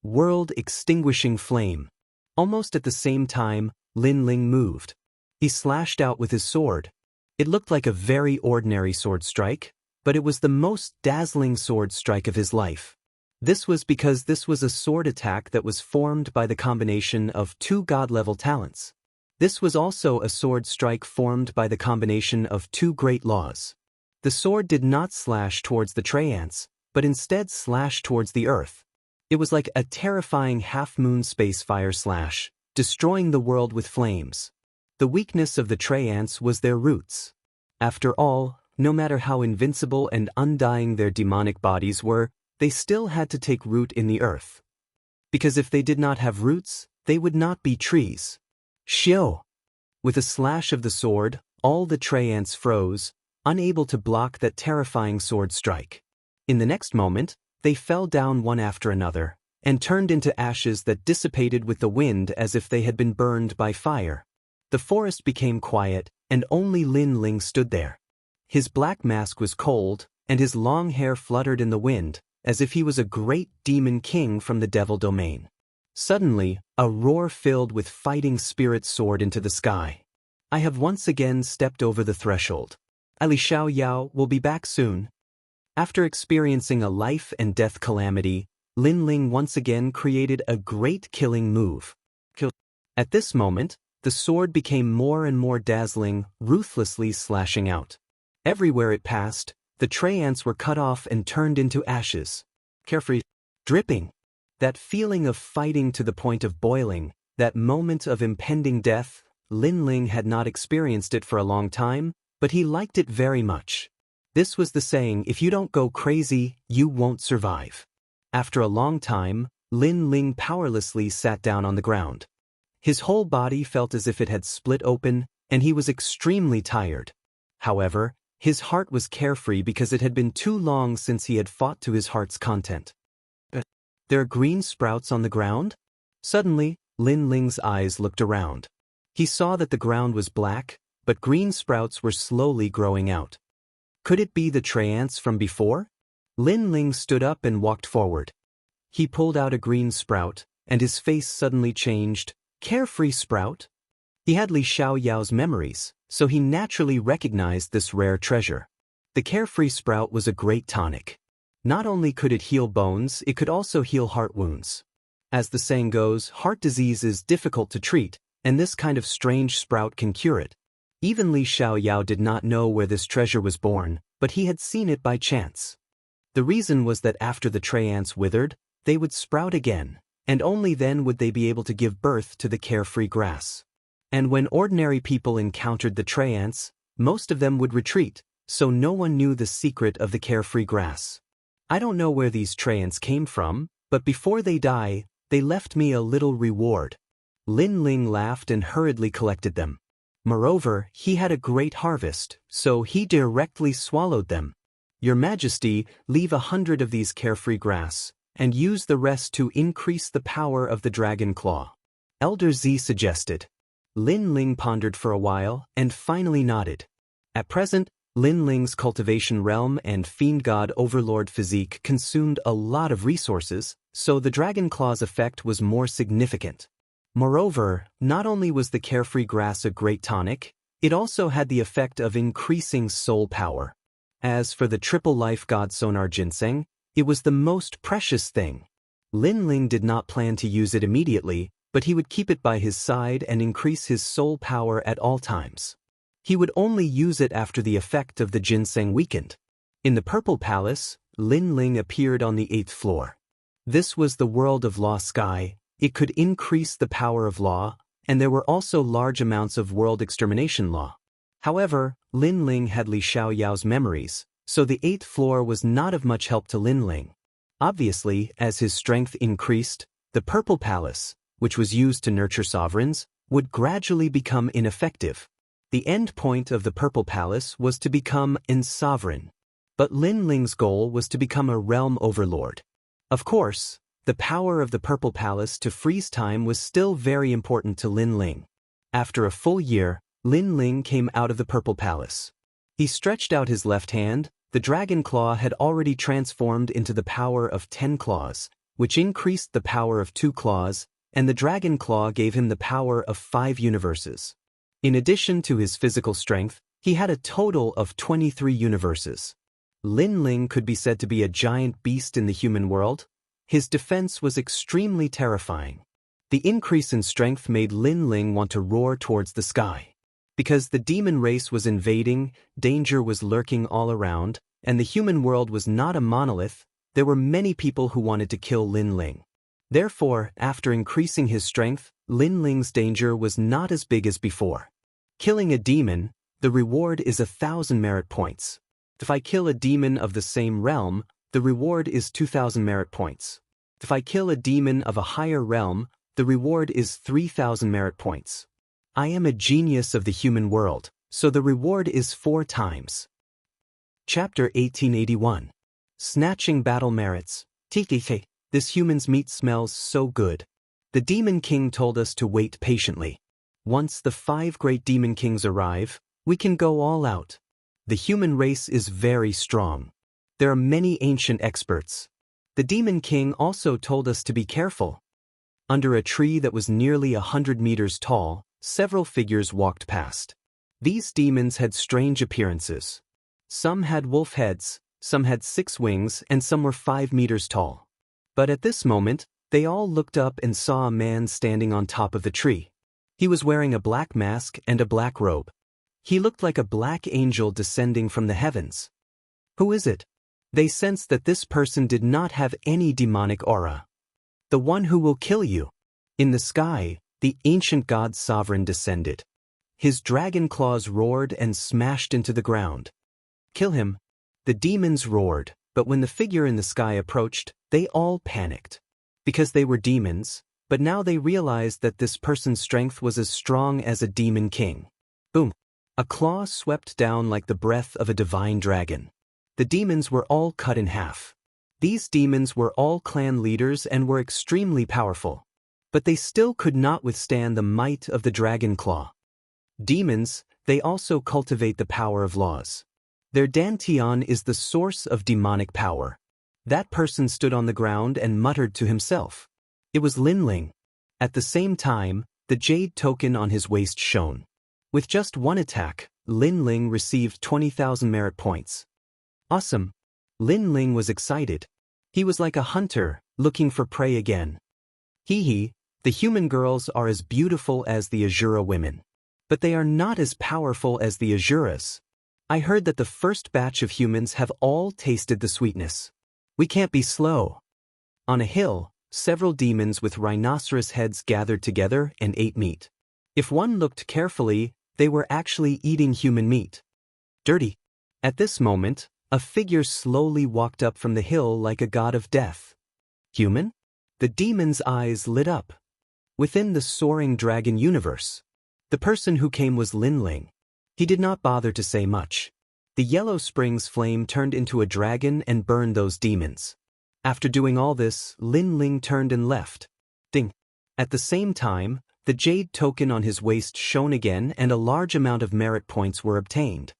World-extinguishing flame. Almost at the same time, Lin Ling moved. He slashed out with his sword. It looked like a very ordinary sword strike, but it was the most dazzling sword strike of his life. This was because this was a sword attack that was formed by the combination of two god-level talents. This was also a sword strike formed by the combination of two great laws. The sword did not slash towards the tree ants, but instead slashed towards the earth. It was like a terrifying half-moon space fire slash, destroying the world with flames. The weakness of the tree ants was their roots. After all, no matter how invincible and undying their demonic bodies were, they still had to take root in the earth. Because if they did not have roots, they would not be trees. Xiao! With a slash of the sword, all the tree ants froze, unable to block that terrifying sword strike. In the next moment, they fell down one after another, and turned into ashes that dissipated with the wind as if they had been burned by fire. The forest became quiet, and only Lin Ling stood there. His black mask was cold, and his long hair fluttered in the wind, as if he was a great demon king from the devil domain. Suddenly, a roar filled with fighting spirits soared into the sky. I have once again stepped over the threshold. Ali Xiao will be back soon. After experiencing a life and death calamity, Lin Ling once again created a great killing move. At this moment, the sword became more and more dazzling, ruthlessly slashing out. Everywhere it passed, the tree ants were cut off and turned into ashes. Carefree, dripping. That feeling of fighting to the point of boiling, that moment of impending death, Lin Ling had not experienced it for a long time, but he liked it very much. This was the saying, if you don't go crazy, you won't survive. After a long time, Lin Ling powerlessly sat down on the ground. His whole body felt as if it had split open, and he was extremely tired. However, his heart was carefree because it had been too long since he had fought to his heart's content. There are green sprouts on the ground? Suddenly, Lin Ling's eyes looked around. He saw that the ground was black, but green sprouts were slowly growing out. Could it be the tree ants from before? Lin Ling stood up and walked forward. He pulled out a green sprout, and his face suddenly changed. Carefree sprout? He had Li Xiaoyao's memories, so he naturally recognized this rare treasure. The carefree sprout was a great tonic. Not only could it heal bones, it could also heal heart wounds. As the saying goes, heart disease is difficult to treat, and this kind of strange sprout can cure it. Even Li Xiaoyao did not know where this treasure was born, but he had seen it by chance. The reason was that after the tree ants withered, they would sprout again, and only then would they be able to give birth to the carefree grass. And when ordinary people encountered the tree ants, most of them would retreat, so no one knew the secret of the carefree grass. I don't know where these tree ants came from, but before they die, they left me a little reward. Lin Ling laughed and hurriedly collected them. Moreover, he had a great harvest, so he directly swallowed them. Your Majesty, leave 100 of these carefree grass, and use the rest to increase the power of the dragon claw. Elder Z suggested. Lin Ling pondered for a while, and finally nodded. At present, Lin Ling's cultivation realm and fiend god overlord physique consumed a lot of resources, so the dragon claw's effect was more significant. Moreover, not only was the carefree grass a great tonic, it also had the effect of increasing soul power. As for the triple life god sonar ginseng, it was the most precious thing. Lin Ling did not plan to use it immediately, but he would keep it by his side and increase his soul power at all times. He would only use it after the effect of the ginseng weakened. In the Purple Palace, Lin Ling appeared on the 8th floor. This was the world of law sky. It could increase the power of law, and there were also large amounts of world extermination law. However, Lin Ling had Li Xiaoyao's memories, so the 8th floor was not of much help to Lin Ling. Obviously, as his strength increased, the Purple Palace, which was used to nurture sovereigns, would gradually become ineffective. The end point of the Purple Palace was to become an sovereign. But Lin Ling's goal was to become a realm overlord. Of course, the power of the Purple Palace to freeze time was still very important to Lin Ling. After a full year, Lin Ling came out of the Purple Palace. He stretched out his left hand. The dragon claw had already transformed into the power of 10 claws, which increased the power of 2 claws, and the dragon claw gave him the power of 5 universes. In addition to his physical strength, he had a total of 23 universes. Lin Ling could be said to be a giant beast in the human world. His defense was extremely terrifying. The increase in strength made Lin Ling want to roar towards the sky. Because the demon race was invading, danger was lurking all around, and the human world was not a monolith, there were many people who wanted to kill Lin Ling. Therefore, after increasing his strength, Lin Ling's danger was not as big as before. Killing a demon, the reward is 1,000 merit points. If I kill a demon of the same realm, the reward is 2,000 merit points. If I kill a demon of a higher realm, the reward is 3,000 merit points. I am a genius of the human world, so the reward is 4 times. Chapter 1881. Snatching Battle Merits. Tikike, this human's meat smells so good. The Demon King told us to wait patiently. Once the 5 great Demon Kings arrive, we can go all out. The human race is very strong. There are many ancient experts. The Demon King also told us to be careful. Under a tree that was nearly 100 meters tall, several figures walked past. These demons had strange appearances. Some had wolf heads, some had 6 wings, and some were 5 meters tall. But at this moment, they all looked up and saw a man standing on top of the tree. He was wearing a black mask and a black robe. He looked like a black angel descending from the heavens. Who is it? They sensed that this person did not have any demonic aura. The one who will kill you. In the sky, the ancient god's sovereign descended. His dragon claws roared and smashed into the ground. Kill him. The demons roared, but when the figure in the sky approached, they all panicked. Because they were demons, but now they realized that this person's strength was as strong as a demon king. Boom! A claw swept down like the breath of a divine dragon. The demons were all cut in half. These demons were all clan leaders and were extremely powerful. But they still could not withstand the might of the dragon claw. Demons, they also cultivate the power of laws. Their dantian is the source of demonic power. That person stood on the ground and muttered to himself. It was Lin Ling. At the same time, the jade token on his waist shone. With just one attack, Lin Ling received 20,000 merit points. Awesome! Lin Ling was excited. He was like a hunter, looking for prey again. Hee, the human girls are as beautiful as the Azura women. But they are not as powerful as the Azuras. I heard that the first batch of humans have all tasted the sweetness. We can't be slow. On a hill, several demons with rhinoceros heads gathered together and ate meat. If one looked carefully, they were actually eating human meat. Dirty. At this moment, a figure slowly walked up from the hill like a god of death. Human? The demon's eyes lit up. Within the soaring dragon universe, the person who came was Lin Ling. He did not bother to say much. The Yellow Springs flame turned into a dragon and burned those demons. After doing all this, Lin Ling turned and left. Ding. At the same time, the jade token on his waist shone again and a large amount of merit points were obtained.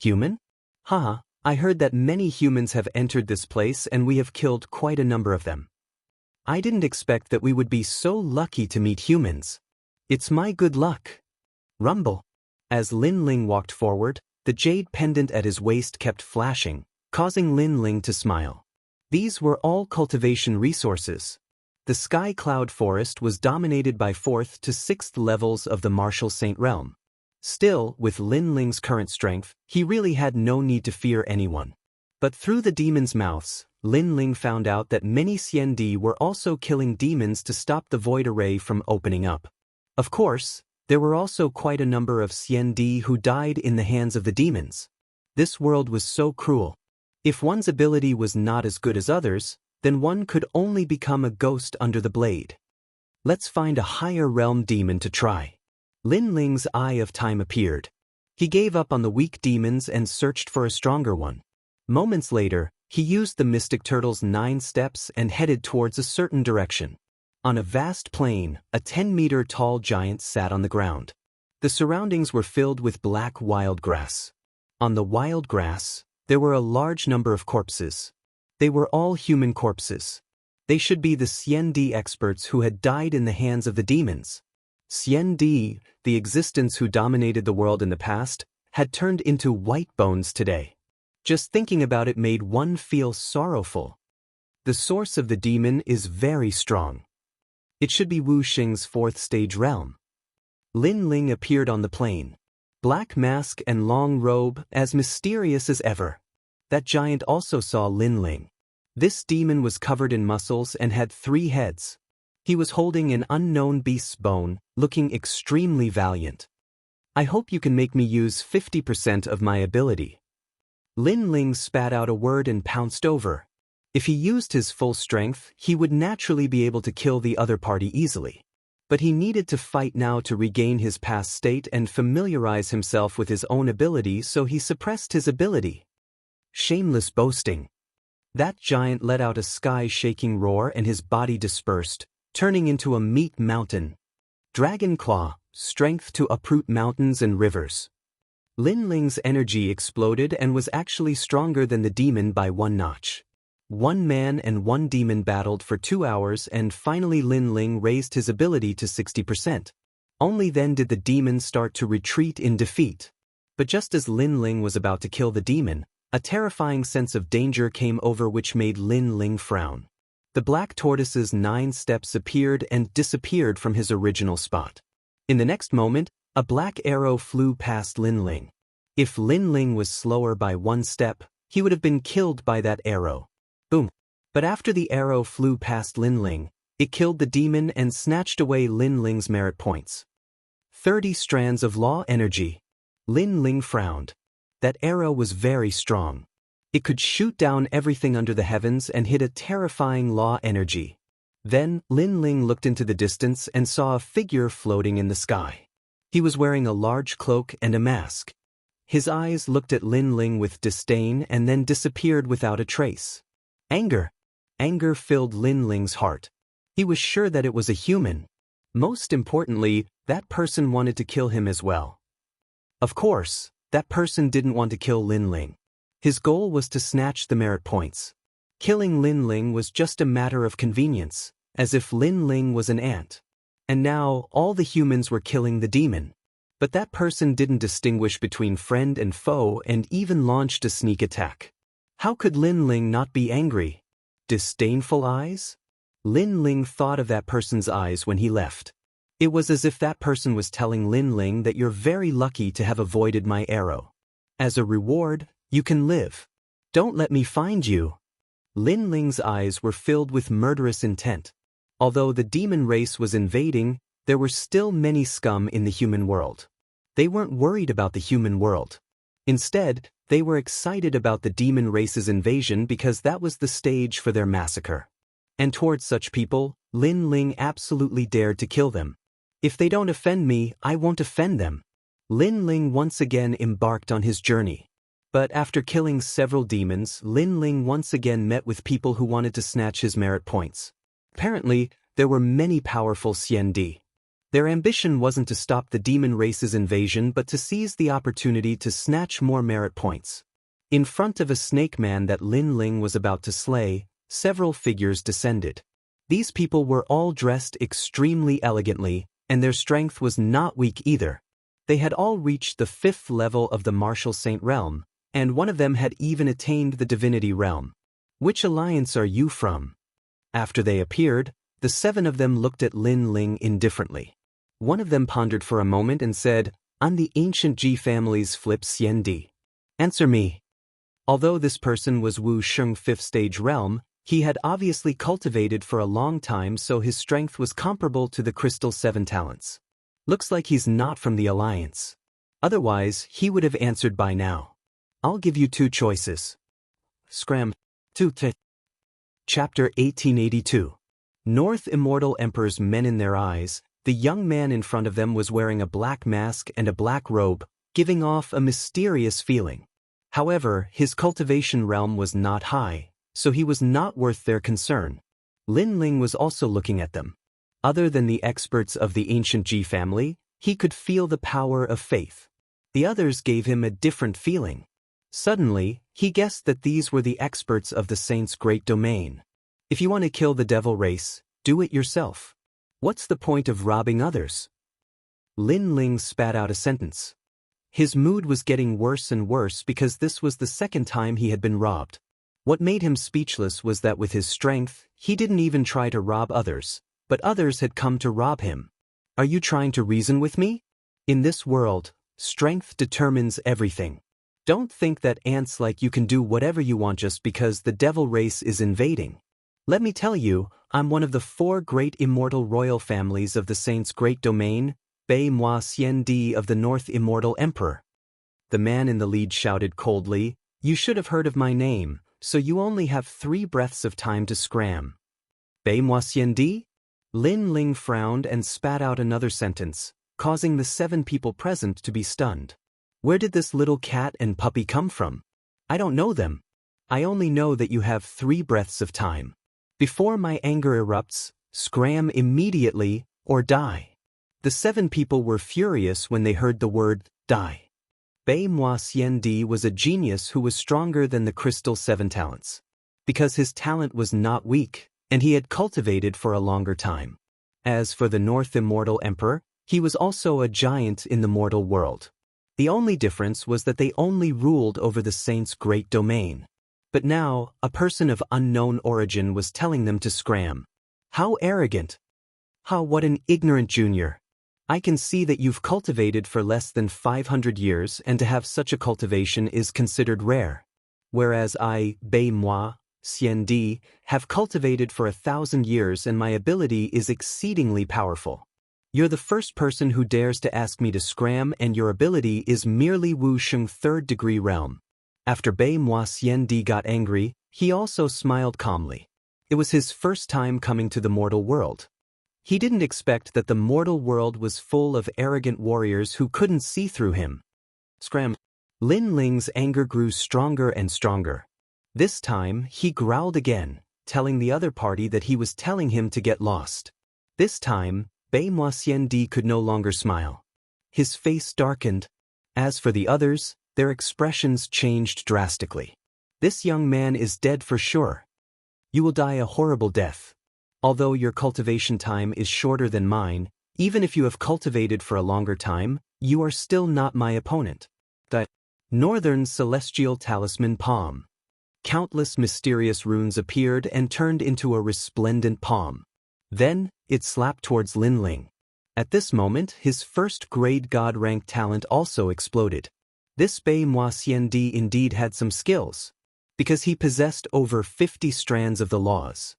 Human? Haha, I heard that many humans have entered this place and we have killed quite a number of them. I didn't expect that we would be so lucky to meet humans. It's my good luck. Rumble. As Lin Ling walked forward, the jade pendant at his waist kept flashing, causing Lin Ling to smile. These were all cultivation resources. The Sky Cloud Forest was dominated by 4th to 6th levels of the Martial Saint realm. Still, with Lin Ling's current strength, he really had no need to fear anyone. But through the demons' mouths, Lin Ling found out that many Xiandi were also killing demons to stop the void array from opening up. Of course, there were also quite a number of Xiandi who died in the hands of the demons. This world was so cruel. If one's ability was not as good as others, then one could only become a ghost under the blade. Let's find a higher realm demon to try. Lin Ling's Eye of Time appeared. He gave up on the weak demons and searched for a stronger one. Moments later, he used the Mystic Turtle's 9 steps and headed towards a certain direction. On a vast plain, a 10-meter-tall giant sat on the ground. The surroundings were filled with black wild grass. On the wild grass, there were a large number of corpses. They were all human corpses. They should be the Xiandi experts who had died in the hands of the demons. Xiandi, the existence who dominated the world in the past, had turned into white bones today. Just thinking about it made one feel sorrowful. The source of the demon is very strong. It should be Wu Xing's 4th stage realm. Lin Ling appeared on the plain. Black mask and long robe, as mysterious as ever. That giant also saw Lin Ling. This demon was covered in muscles and had 3 heads. He was holding an unknown beast's bone, looking extremely valiant. I hope you can make me use 50% of my ability. Lin Ling spat out a word and pounced over. If he used his full strength, he would naturally be able to kill the other party easily. But he needed to fight now to regain his past state and familiarize himself with his own ability, so he suppressed his ability. Shameless boasting. That giant let out a sky-shaking roar and his body dispersed, turning into a meat mountain. Dragon Claw, strength to uproot mountains and rivers. Lin Ling's energy exploded and was actually stronger than the demon by 1 notch. 1 man and 1 demon battled for 2 hours and finally Lin Ling raised his ability to 60%. Only then did the demon start to retreat in defeat. But just as Lin Ling was about to kill the demon, a terrifying sense of danger came over which made Lin Ling frown. The black tortoise's 9 steps appeared and disappeared from his original spot. In the next moment, a black arrow flew past Lin Ling. If Lin Ling was slower by 1 step, he would have been killed by that arrow. Boom. But after the arrow flew past Lin Ling, it killed the demon and snatched away Lin Ling's merit points. 30 strands of law energy. Lin Ling frowned. That arrow was very strong. It could shoot down everything under the heavens and hit a terrifying law energy. Then, Lin Ling looked into the distance and saw a figure floating in the sky. He was wearing a large cloak and a mask. His eyes looked at Lin Ling with disdain and then disappeared without a trace. Anger filled Lin Ling's heart. He was sure that it was a human. Most importantly, that person wanted to kill him as well. Of course, that person didn't want to kill Lin Ling. His goal was to snatch the merit points. Killing Lin Ling was just a matter of convenience, as if Lin Ling was an ant. And now, all the humans were killing the demon. But that person didn't distinguish between friend and foe and even launched a sneak attack. How could Lin Ling not be angry? Disdainful eyes? Lin Ling thought of that person's eyes when he left. It was as if that person was telling Lin Ling that you're very lucky to have avoided my arrow. As a reward, you can live. Don't let me find you. Lin Ling's eyes were filled with murderous intent. Although the demon race was invading, there were still many scum in the human world. They weren't worried about the human world. Instead, they were excited about the demon race's invasion because that was the stage for their massacre. And towards such people, Lin Ling absolutely dared to kill them. If they don't offend me, I won't offend them. Lin Ling once again embarked on his journey. But after killing several demons, Lin Ling once again met with people who wanted to snatch his merit points. Apparently, there were many powerful Xiandi. Their ambition wasn't to stop the demon race's invasion but to seize the opportunity to snatch more merit points. In front of a snake man that Lin Ling was about to slay, several figures descended. These people were all dressed extremely elegantly, and their strength was not weak either. They had all reached the 5th level of the Martial Saint realm, and one of them had even attained the divinity realm. Which alliance are you from? After they appeared, The 7 of them looked at Lin Ling indifferently. One of them pondered for a moment and said, "I'm the ancient Ji family's flip Xian Di. Answer me." Although this person was Wu Sheng 5th stage realm, he had obviously cultivated for a long time, so his strength was comparable to the Crystal 7 talents. Looks like he's not from the Alliance. Otherwise, he would have answered by now. I'll give you 2 choices. Scram. 2. Chapter 1882. North Immortal Emperor's men in their eyes. The young man in front of them was wearing a black mask and a black robe, giving off a mysterious feeling. However, his cultivation realm was not high, so he was not worth their concern. Lin Ling was also looking at them. Other than the experts of the ancient Ji family, he could feel the power of faith. The others gave him a different feeling. Suddenly, he guessed that these were the experts of the Saint's great domain. If you want to kill the devil race, do it yourself. What's the point of robbing others? Lin Ling spat out a sentence. His mood was getting worse and worse because this was the second time he had been robbed. What made him speechless was that with his strength, he didn't even try to rob others, but others had come to rob him. Are you trying to reason with me? In this world, strength determines everything. Don't think that ants like you can do whatever you want just because the devil race is invading. Let me tell you, I'm one of the 4 great immortal royal families of the Saint's great domain, Bei Moi Xian Di of the North Immortal Emperor. The man in the lead shouted coldly, "You should have heard of my name, so you only have 3 breaths of time to scram." Bei Moi Xian Di? Lin Ling frowned and spat out another sentence, causing the 7 people present to be stunned. Where did this little cat and puppy come from? I don't know them. I only know that you have 3 breaths of time. Before my anger erupts, scram immediately or die. The 7 people were furious when they heard the word die. Bei Moi Xian Di was a genius who was stronger than the Crystal 7 talents. Because his talent was not weak, and he had cultivated for a longer time. As for the North Immortal Emperor, he was also a giant in the mortal world. The only difference was that they only ruled over the Saint's great domain. But now, a person of unknown origin was telling them to scram. How arrogant! What an ignorant junior! I can see that you've cultivated for less than 500 years, and to have such a cultivation is considered rare. Whereas I, Bei Moi Xian Di, have cultivated for 1,000 years and my ability is exceedingly powerful. You're the first person who dares to ask me to scram, and your ability is merely Wu Sheng 3rd degree realm. After Bei Moi Xian Di got angry, he also smiled calmly. It was his first time coming to the mortal world. He didn't expect that the mortal world was full of arrogant warriors who couldn't see through him. Scram. Lin Ling's anger grew stronger and stronger. This time, he growled again, telling the other party that he was telling him to get lost. This time, Bei Moi Xian Di could no longer smile. His face darkened. As for the others, their expressions changed drastically. This young man is dead for sure. You will die a horrible death. Although your cultivation time is shorter than mine, even if you have cultivated for a longer time, you are still not my opponent. The Northern Celestial Talisman Palm. Countless mysterious runes appeared and turned into a resplendent palm. Then, it slapped towards Lin Ling. At this moment, his first grade god rank talent also exploded. This Bei Moi Xian Di indeed had some skills, because he possessed over 50 strands of the laws.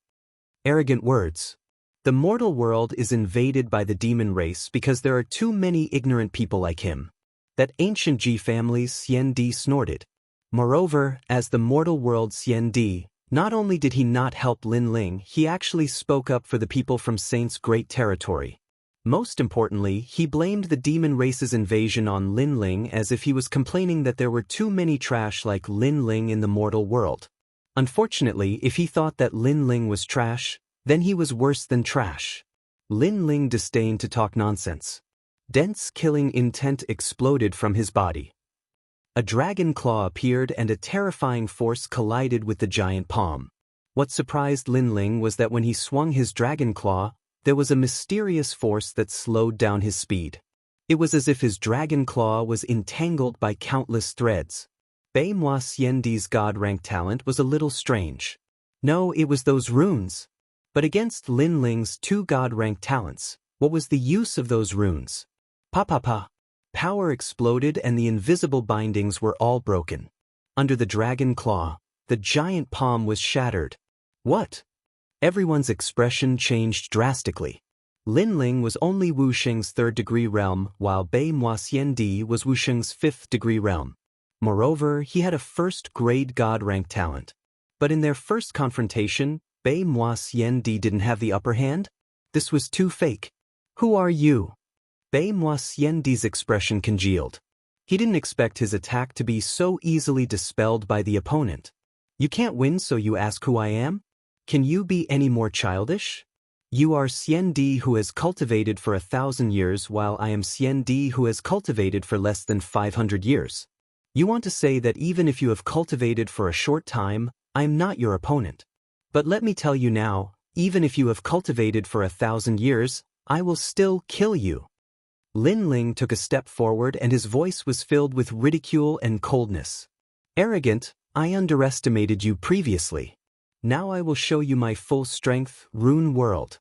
Arrogant words. The mortal world is invaded by the demon race because there are too many ignorant people like him. That ancient Ji family's Xian Di snorted. Moreover, as the mortal world Xian Di, not only did he not help Lin Ling, he actually spoke up for the people from Saint's great territory. Most importantly, he blamed the demon race's invasion on Lin Ling as if he was complaining that there were too many trash like Lin Ling in the mortal world. Unfortunately, if he thought that Lin Ling was trash, then he was worse than trash. Lin Ling disdained to talk nonsense. Dense killing intent exploded from his body. A dragon claw appeared and a terrifying force collided with the giant palm. What surprised Lin Ling was that when he swung his dragon claw, there was a mysterious force that slowed down his speed. It was as if his dragon claw was entangled by countless threads. Bei Moi Xian Di's god rank talent was a little strange. No, it was those runes. But against Lin Ling's 2 god-rank talents, what was the use of those runes? Pa pa pa. Power exploded and the invisible bindings were all broken. Under the dragon claw, the giant palm was shattered. What? Everyone's expression changed drastically. Lin Ling was only Wuxing's 3rd-degree realm, while Bei Moxiandi was Wuxing's 5th-degree realm. Moreover, he had a 1st-grade god-rank talent. But in their first confrontation, Bei Moxiandi didn't have the upper hand? This was too fake. Who are you? Bei Moxiandi's expression congealed. He didn't expect his attack to be so easily dispelled by the opponent. You can't win, so you ask who I am? Can you be any more childish? You are Xiandi who has cultivated for 1,000 years, while I am Xiandi who has cultivated for less than 500 years. You want to say that even if you have cultivated for a short time, I am not your opponent. But let me tell you now, even if you have cultivated for 1,000 years, I will still kill you. Lin Ling took a step forward and his voice was filled with ridicule and coldness. Arrogant, I underestimated you previously. Now I will show you my full strength, rune world.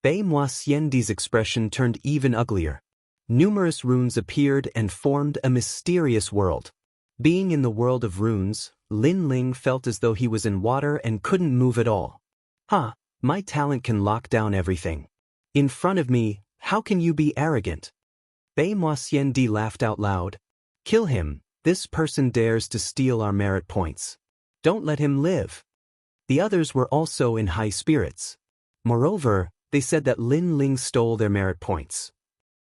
Bei Moxiandi's expression turned even uglier. Numerous runes appeared and formed a mysterious world. Being in the world of runes, Lin Ling felt as though he was in water and couldn't move at all. Ha, my talent can lock down everything. In front of me, how can you be arrogant? Bei Moxiandi laughed out loud. Kill him, this person dares to steal our merit points. Don't let him live. The others were also in high spirits. Moreover, they said that Lin Ling stole their merit points.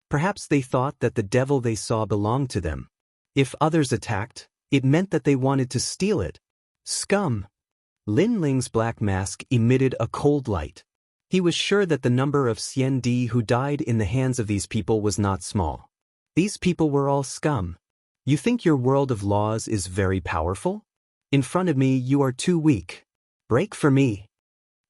Perhaps they thought that the devil they saw belonged to them. If others attacked, it meant that they wanted to steal it. Scum! Lin Ling's black mask emitted a cold light. He was sure that the number of Xiandi who died in the hands of these people was not small. These people were all scum. You think your world of laws is very powerful? In front of me you are too weak. Break for me.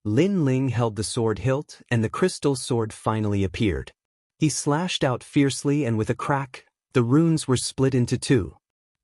Lin Ling held the sword hilt and the crystal sword finally appeared. He slashed out fiercely and with a crack, the runes were split into 2.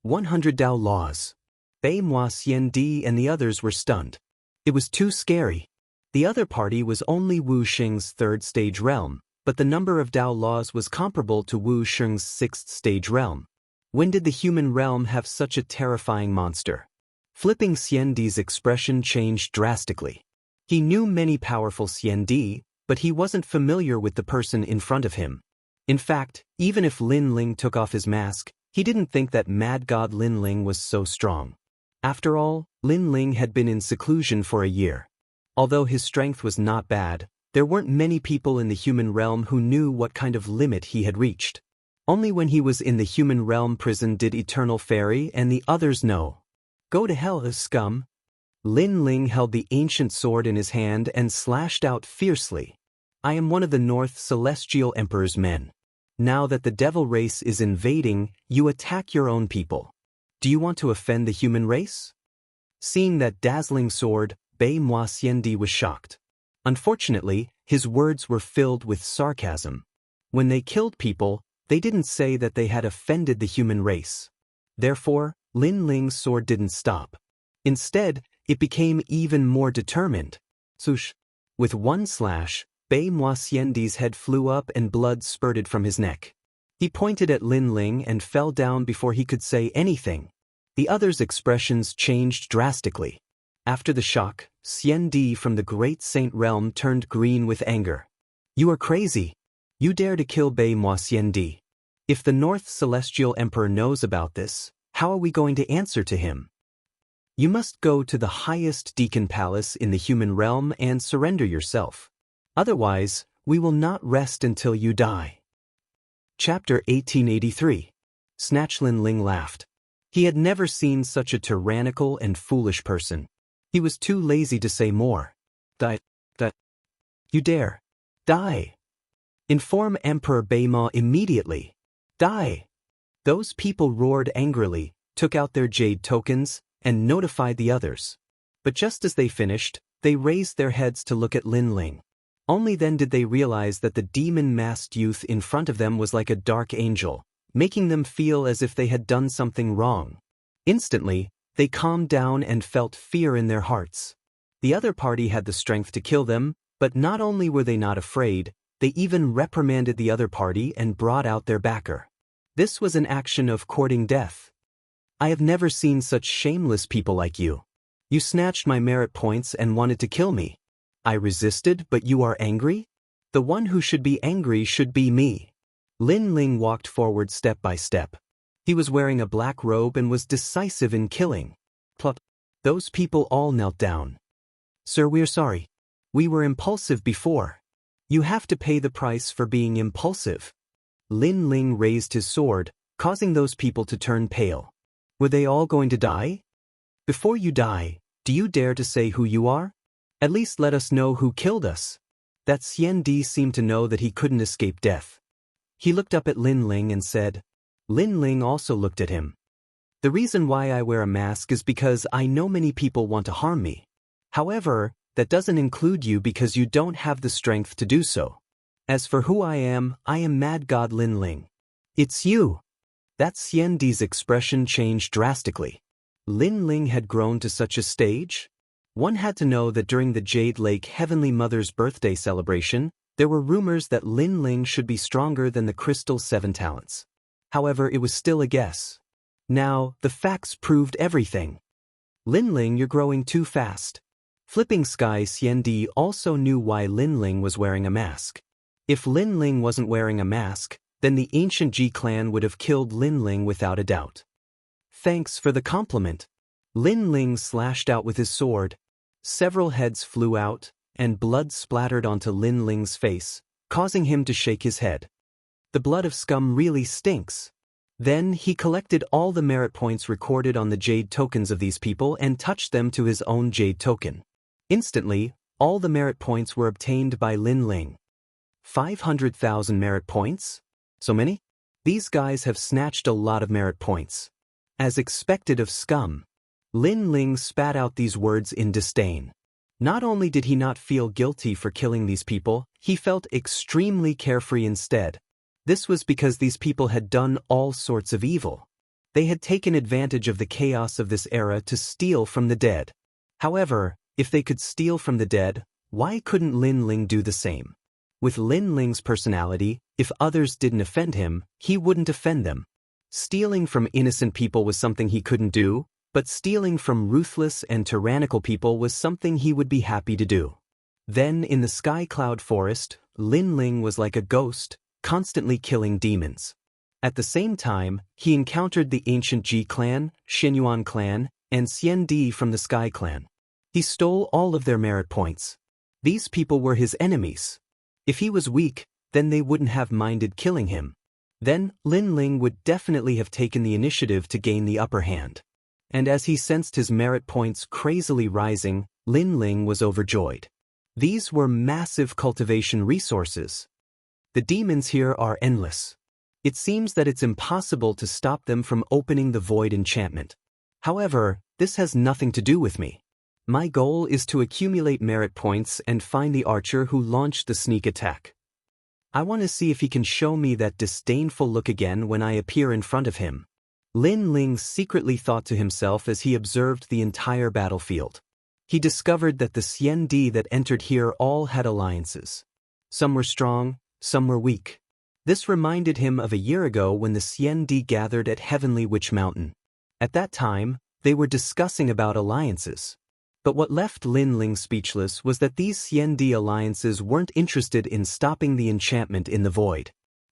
100 Dao laws. Bei Moxiandi and the others were stunned. It was too scary. The other party was only Wu Xing's 3rd-stage realm, but the number of Dao laws was comparable to Wu Xing's 6th-stage realm. When did the human realm have such a terrifying monster? Flipping Xiandi's expression changed drastically. He knew many powerful Xiandi, but he wasn't familiar with the person in front of him. In fact, even if Lin Ling took off his mask, he didn't think that Mad God Lin Ling was so strong. After all, Lin Ling had been in seclusion for a year. Although his strength was not bad, there weren't many people in the human realm who knew what kind of limit he had reached. Only when he was in the human realm prison did Eternal Fairy and the others know. Go to hell, scum! Lin Ling held the ancient sword in his hand and slashed out fiercely. I am one of the North Celestial Emperor's men. Now that the devil race is invading, you attack your own people. Do you want to offend the human race? Seeing that dazzling sword, Bei Moxiandi was shocked. Unfortunately, his words were filled with sarcasm. When they killed people, they didn't say that they had offended the human race. Therefore, Lin Ling's sword didn't stop. Instead, it became even more determined. Swoosh! With one slash, Bei Moxiandi's head flew up and blood spurted from his neck. He pointed at Lin Ling and fell down before he could say anything. The others' expressions changed drastically. After the shock, Xiandi from the Great Saint Realm turned green with anger. You are crazy. You dare to kill Bei Moxiandi. If the North Celestial Emperor knows about this, how are we going to answer to him? You must go to the highest Deacon Palace in the human realm and surrender yourself. Otherwise, we will not rest until you die. Chapter 1883. Snatch Lin Ling laughed. He had never seen such a tyrannical and foolish person. He was too lazy to say more. Die. You dare. Die. Inform Emperor Beima immediately. Die. Those people roared angrily, took out their jade tokens, and notified the others. But just as they finished, they raised their heads to look at Lin Ling. Only then did they realize that the demon-masked youth in front of them was like a dark angel, making them feel as if they had done something wrong. Instantly, they calmed down and felt fear in their hearts. The other party had the strength to kill them, But not only were they not afraid, they even reprimanded the other party and brought out their backer. This was an action of courting death. I have never seen such shameless people like you. You snatched my merit points and wanted to kill me. I resisted, but you are angry? The one who should be angry should be me. Lin Ling walked forward step by step. He was wearing a black robe and was decisive in killing. Plop. Those people all knelt down. Sir, we're sorry. We were impulsive before. You have to pay the price for being impulsive. Lin Ling raised his sword, causing those people to turn pale. Were they all going to die? Before you die, do you dare to say who you are? At least let us know who killed us. That Xianxia seemed to know that he couldn't escape death. He looked up at Lin Ling and said. Lin Ling also looked at him. The reason why I wear a mask is because I know many people want to harm me. However, that doesn't include you because you don't have the strength to do so. As for who I am Mad God Lin Ling. It's you. That Xianxia's expression changed drastically. Lin Ling had grown to such a stage? One had to know that during the Jade Lake Heavenly Mother's birthday celebration, there were rumors that Lin Ling should be stronger than the Crystal 7 Talents. However, it was still a guess. Now, the facts proved everything. Lin Ling, you're growing too fast. Flipping Sky Xianxia also knew why Lin Ling was wearing a mask. If Lin Ling wasn't wearing a mask, then the ancient Ji clan would have killed Lin Ling without a doubt. Thanks for the compliment. Lin Ling slashed out with his sword. Several heads flew out, and blood splattered onto Lin Ling's face, causing him to shake his head. The blood of scum really stinks. Then he collected all the merit points recorded on the jade tokens of these people and touched them to his own jade token. Instantly, all the merit points were obtained by Lin Ling. 500,000 merit points? So many? These guys have snatched a lot of merit points. As expected of scum. Lin Ling spat out these words in disdain. Not only did he not feel guilty for killing these people, he felt extremely carefree instead. This was because these people had done all sorts of evil. They had taken advantage of the chaos of this era to steal from the dead. However, if they could steal from the dead, why couldn't Lin Ling do the same? With Lin Ling's personality, if others didn't offend him, he wouldn't offend them. Stealing from innocent people was something he couldn't do, but stealing from ruthless and tyrannical people was something he would be happy to do. Then in the Sky Cloud Forest, Lin Ling was like a ghost, constantly killing demons. At the same time, he encountered the ancient Ji clan, Xinyuan clan, and Xianxia from the Sky clan. He stole all of their merit points. These people were his enemies. If he was weak, then they wouldn't have minded killing him. Then, Lin Ling would definitely have taken the initiative to gain the upper hand. And as he sensed his merit points crazily rising, Lin Ling was overjoyed. These were massive cultivation resources. The demons here are endless. It seems that it's impossible to stop them from opening the void enchantment. However, this has nothing to do with me. My goal is to accumulate merit points and find the archer who launched the sneak attack. I want to see if he can show me that disdainful look again when I appear in front of him. Lin Ling secretly thought to himself as he observed the entire battlefield. He discovered that the Xianxia that entered here all had alliances. Some were strong, some were weak. This reminded him of a year ago when the Xianxia gathered at Heavenly Witch Mountain. At that time, they were discussing about alliances. But what left Lin Ling speechless was that these Xianxia alliances weren't interested in stopping the enchantment in the void.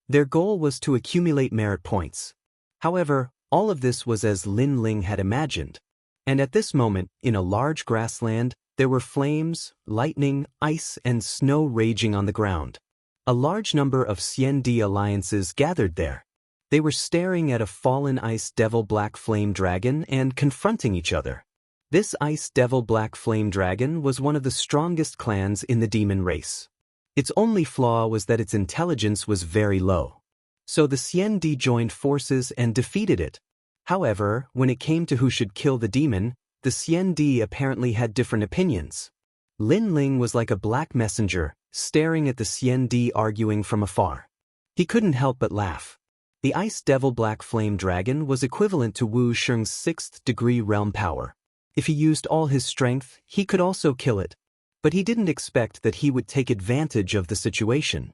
Their goal was to accumulate merit points. However, all of this was as Lin Ling had imagined. And at this moment, in a large grassland, there were flames, lightning, ice, and snow raging on the ground. A large number of Xianxia alliances gathered there. They were staring at a fallen ice devil black flame dragon and confronting each other. This ice devil black flame dragon was one of the strongest clans in the demon race. Its only flaw was that its intelligence was very low. So the Xianxia joined forces and defeated it. However, when it came to who should kill the demon, the Xianxia apparently had different opinions. Lin Ling was like a black messenger, staring at the Xianxia arguing from afar. He couldn't help but laugh. The ice devil black flame dragon was equivalent to Wu Sheng's 6th degree realm power. If he used all his strength, he could also kill it. But he didn't expect that he would take advantage of the situation.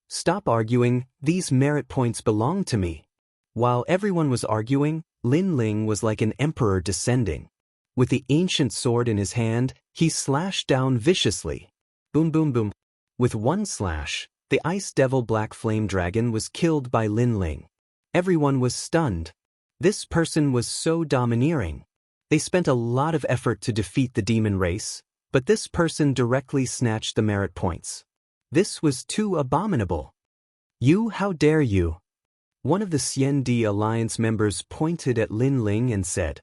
Stop arguing, these merit points belong to me. While everyone was arguing, Lin Ling was like an emperor descending. With the ancient sword in his hand, he slashed down viciously. Boom boom boom. With one slash, the Ice Devil Black Flame Dragon was killed by Lin Ling. Everyone was stunned. This person was so domineering. They spent a lot of effort to defeat the demon race, but this person directly snatched the merit points. This was too abominable. You, how dare you? One of the Xiandi Alliance members pointed at Lin Ling and said,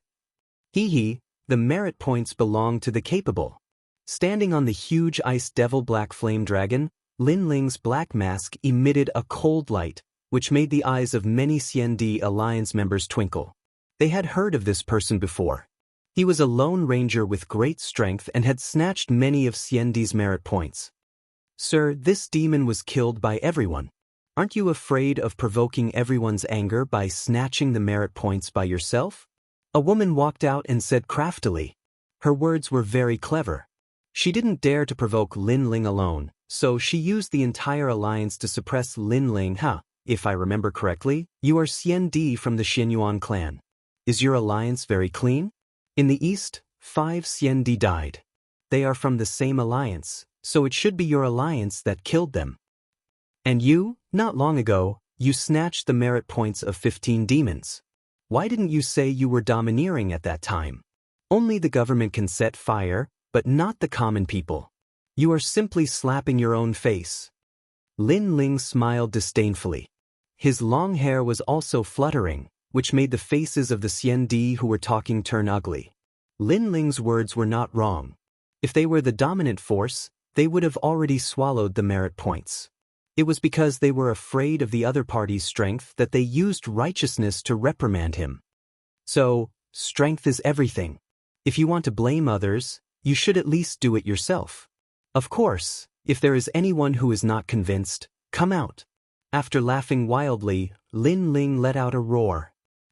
"Hee, the merit points belong to the capable." Standing on the huge Ice Devil Black Flame Dragon, Lin Ling's black mask emitted a cold light, which made the eyes of many Xiandi Alliance members twinkle. They had heard of this person before. He was a lone ranger with great strength and had snatched many of Xiandi's merit points. "Sir, this demon was killed by everyone. Aren't you afraid of provoking everyone's anger by snatching the merit points by yourself?" A woman walked out and said craftily. Her words were very clever. She didn't dare to provoke Lin Ling alone, so she used the entire alliance to suppress Lin Ling. If I remember correctly, you are Xiandi from the Xianyuan clan. Is your alliance very clean? In the east, 5 Xiandi died. They are from the same alliance, so it should be your alliance that killed them. And you, not long ago, you snatched the merit points of 15 demons. Why didn't you say you were domineering at that time? Only the government can set fire, but not the common people. You are simply slapping your own face. Lin Ling smiled disdainfully. His long hair was also fluttering, which made the faces of the Xiandi who were talking turn ugly. Lin Ling's words were not wrong. If they were the dominant force, they would have already swallowed the merit points. It was because they were afraid of the other party's strength that they used righteousness to reprimand him. So, strength is everything. If you want to blame others, you should at least do it yourself. Of course, if there is anyone who is not convinced, come out. After laughing wildly, Lin Ling let out a roar.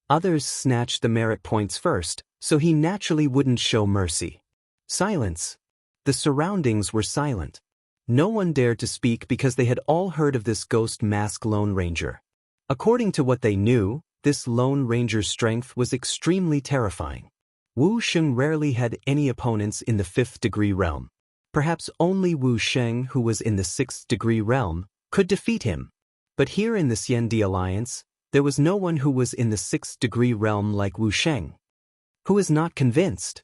Others snatched the merit points first, so he naturally wouldn't show mercy. Silence. The surroundings were silent. No one dared to speak because they had all heard of this ghost mask Lone Ranger. According to what they knew, this Lone Ranger's strength was extremely terrifying. Wu Sheng rarely had any opponents in the 5th degree realm. Perhaps only Wu Sheng, who was in the 6th degree realm, could defeat him. But here in the Xiandi Alliance, there was no one who was in the 6th degree realm like Wu Sheng. Who is not convinced?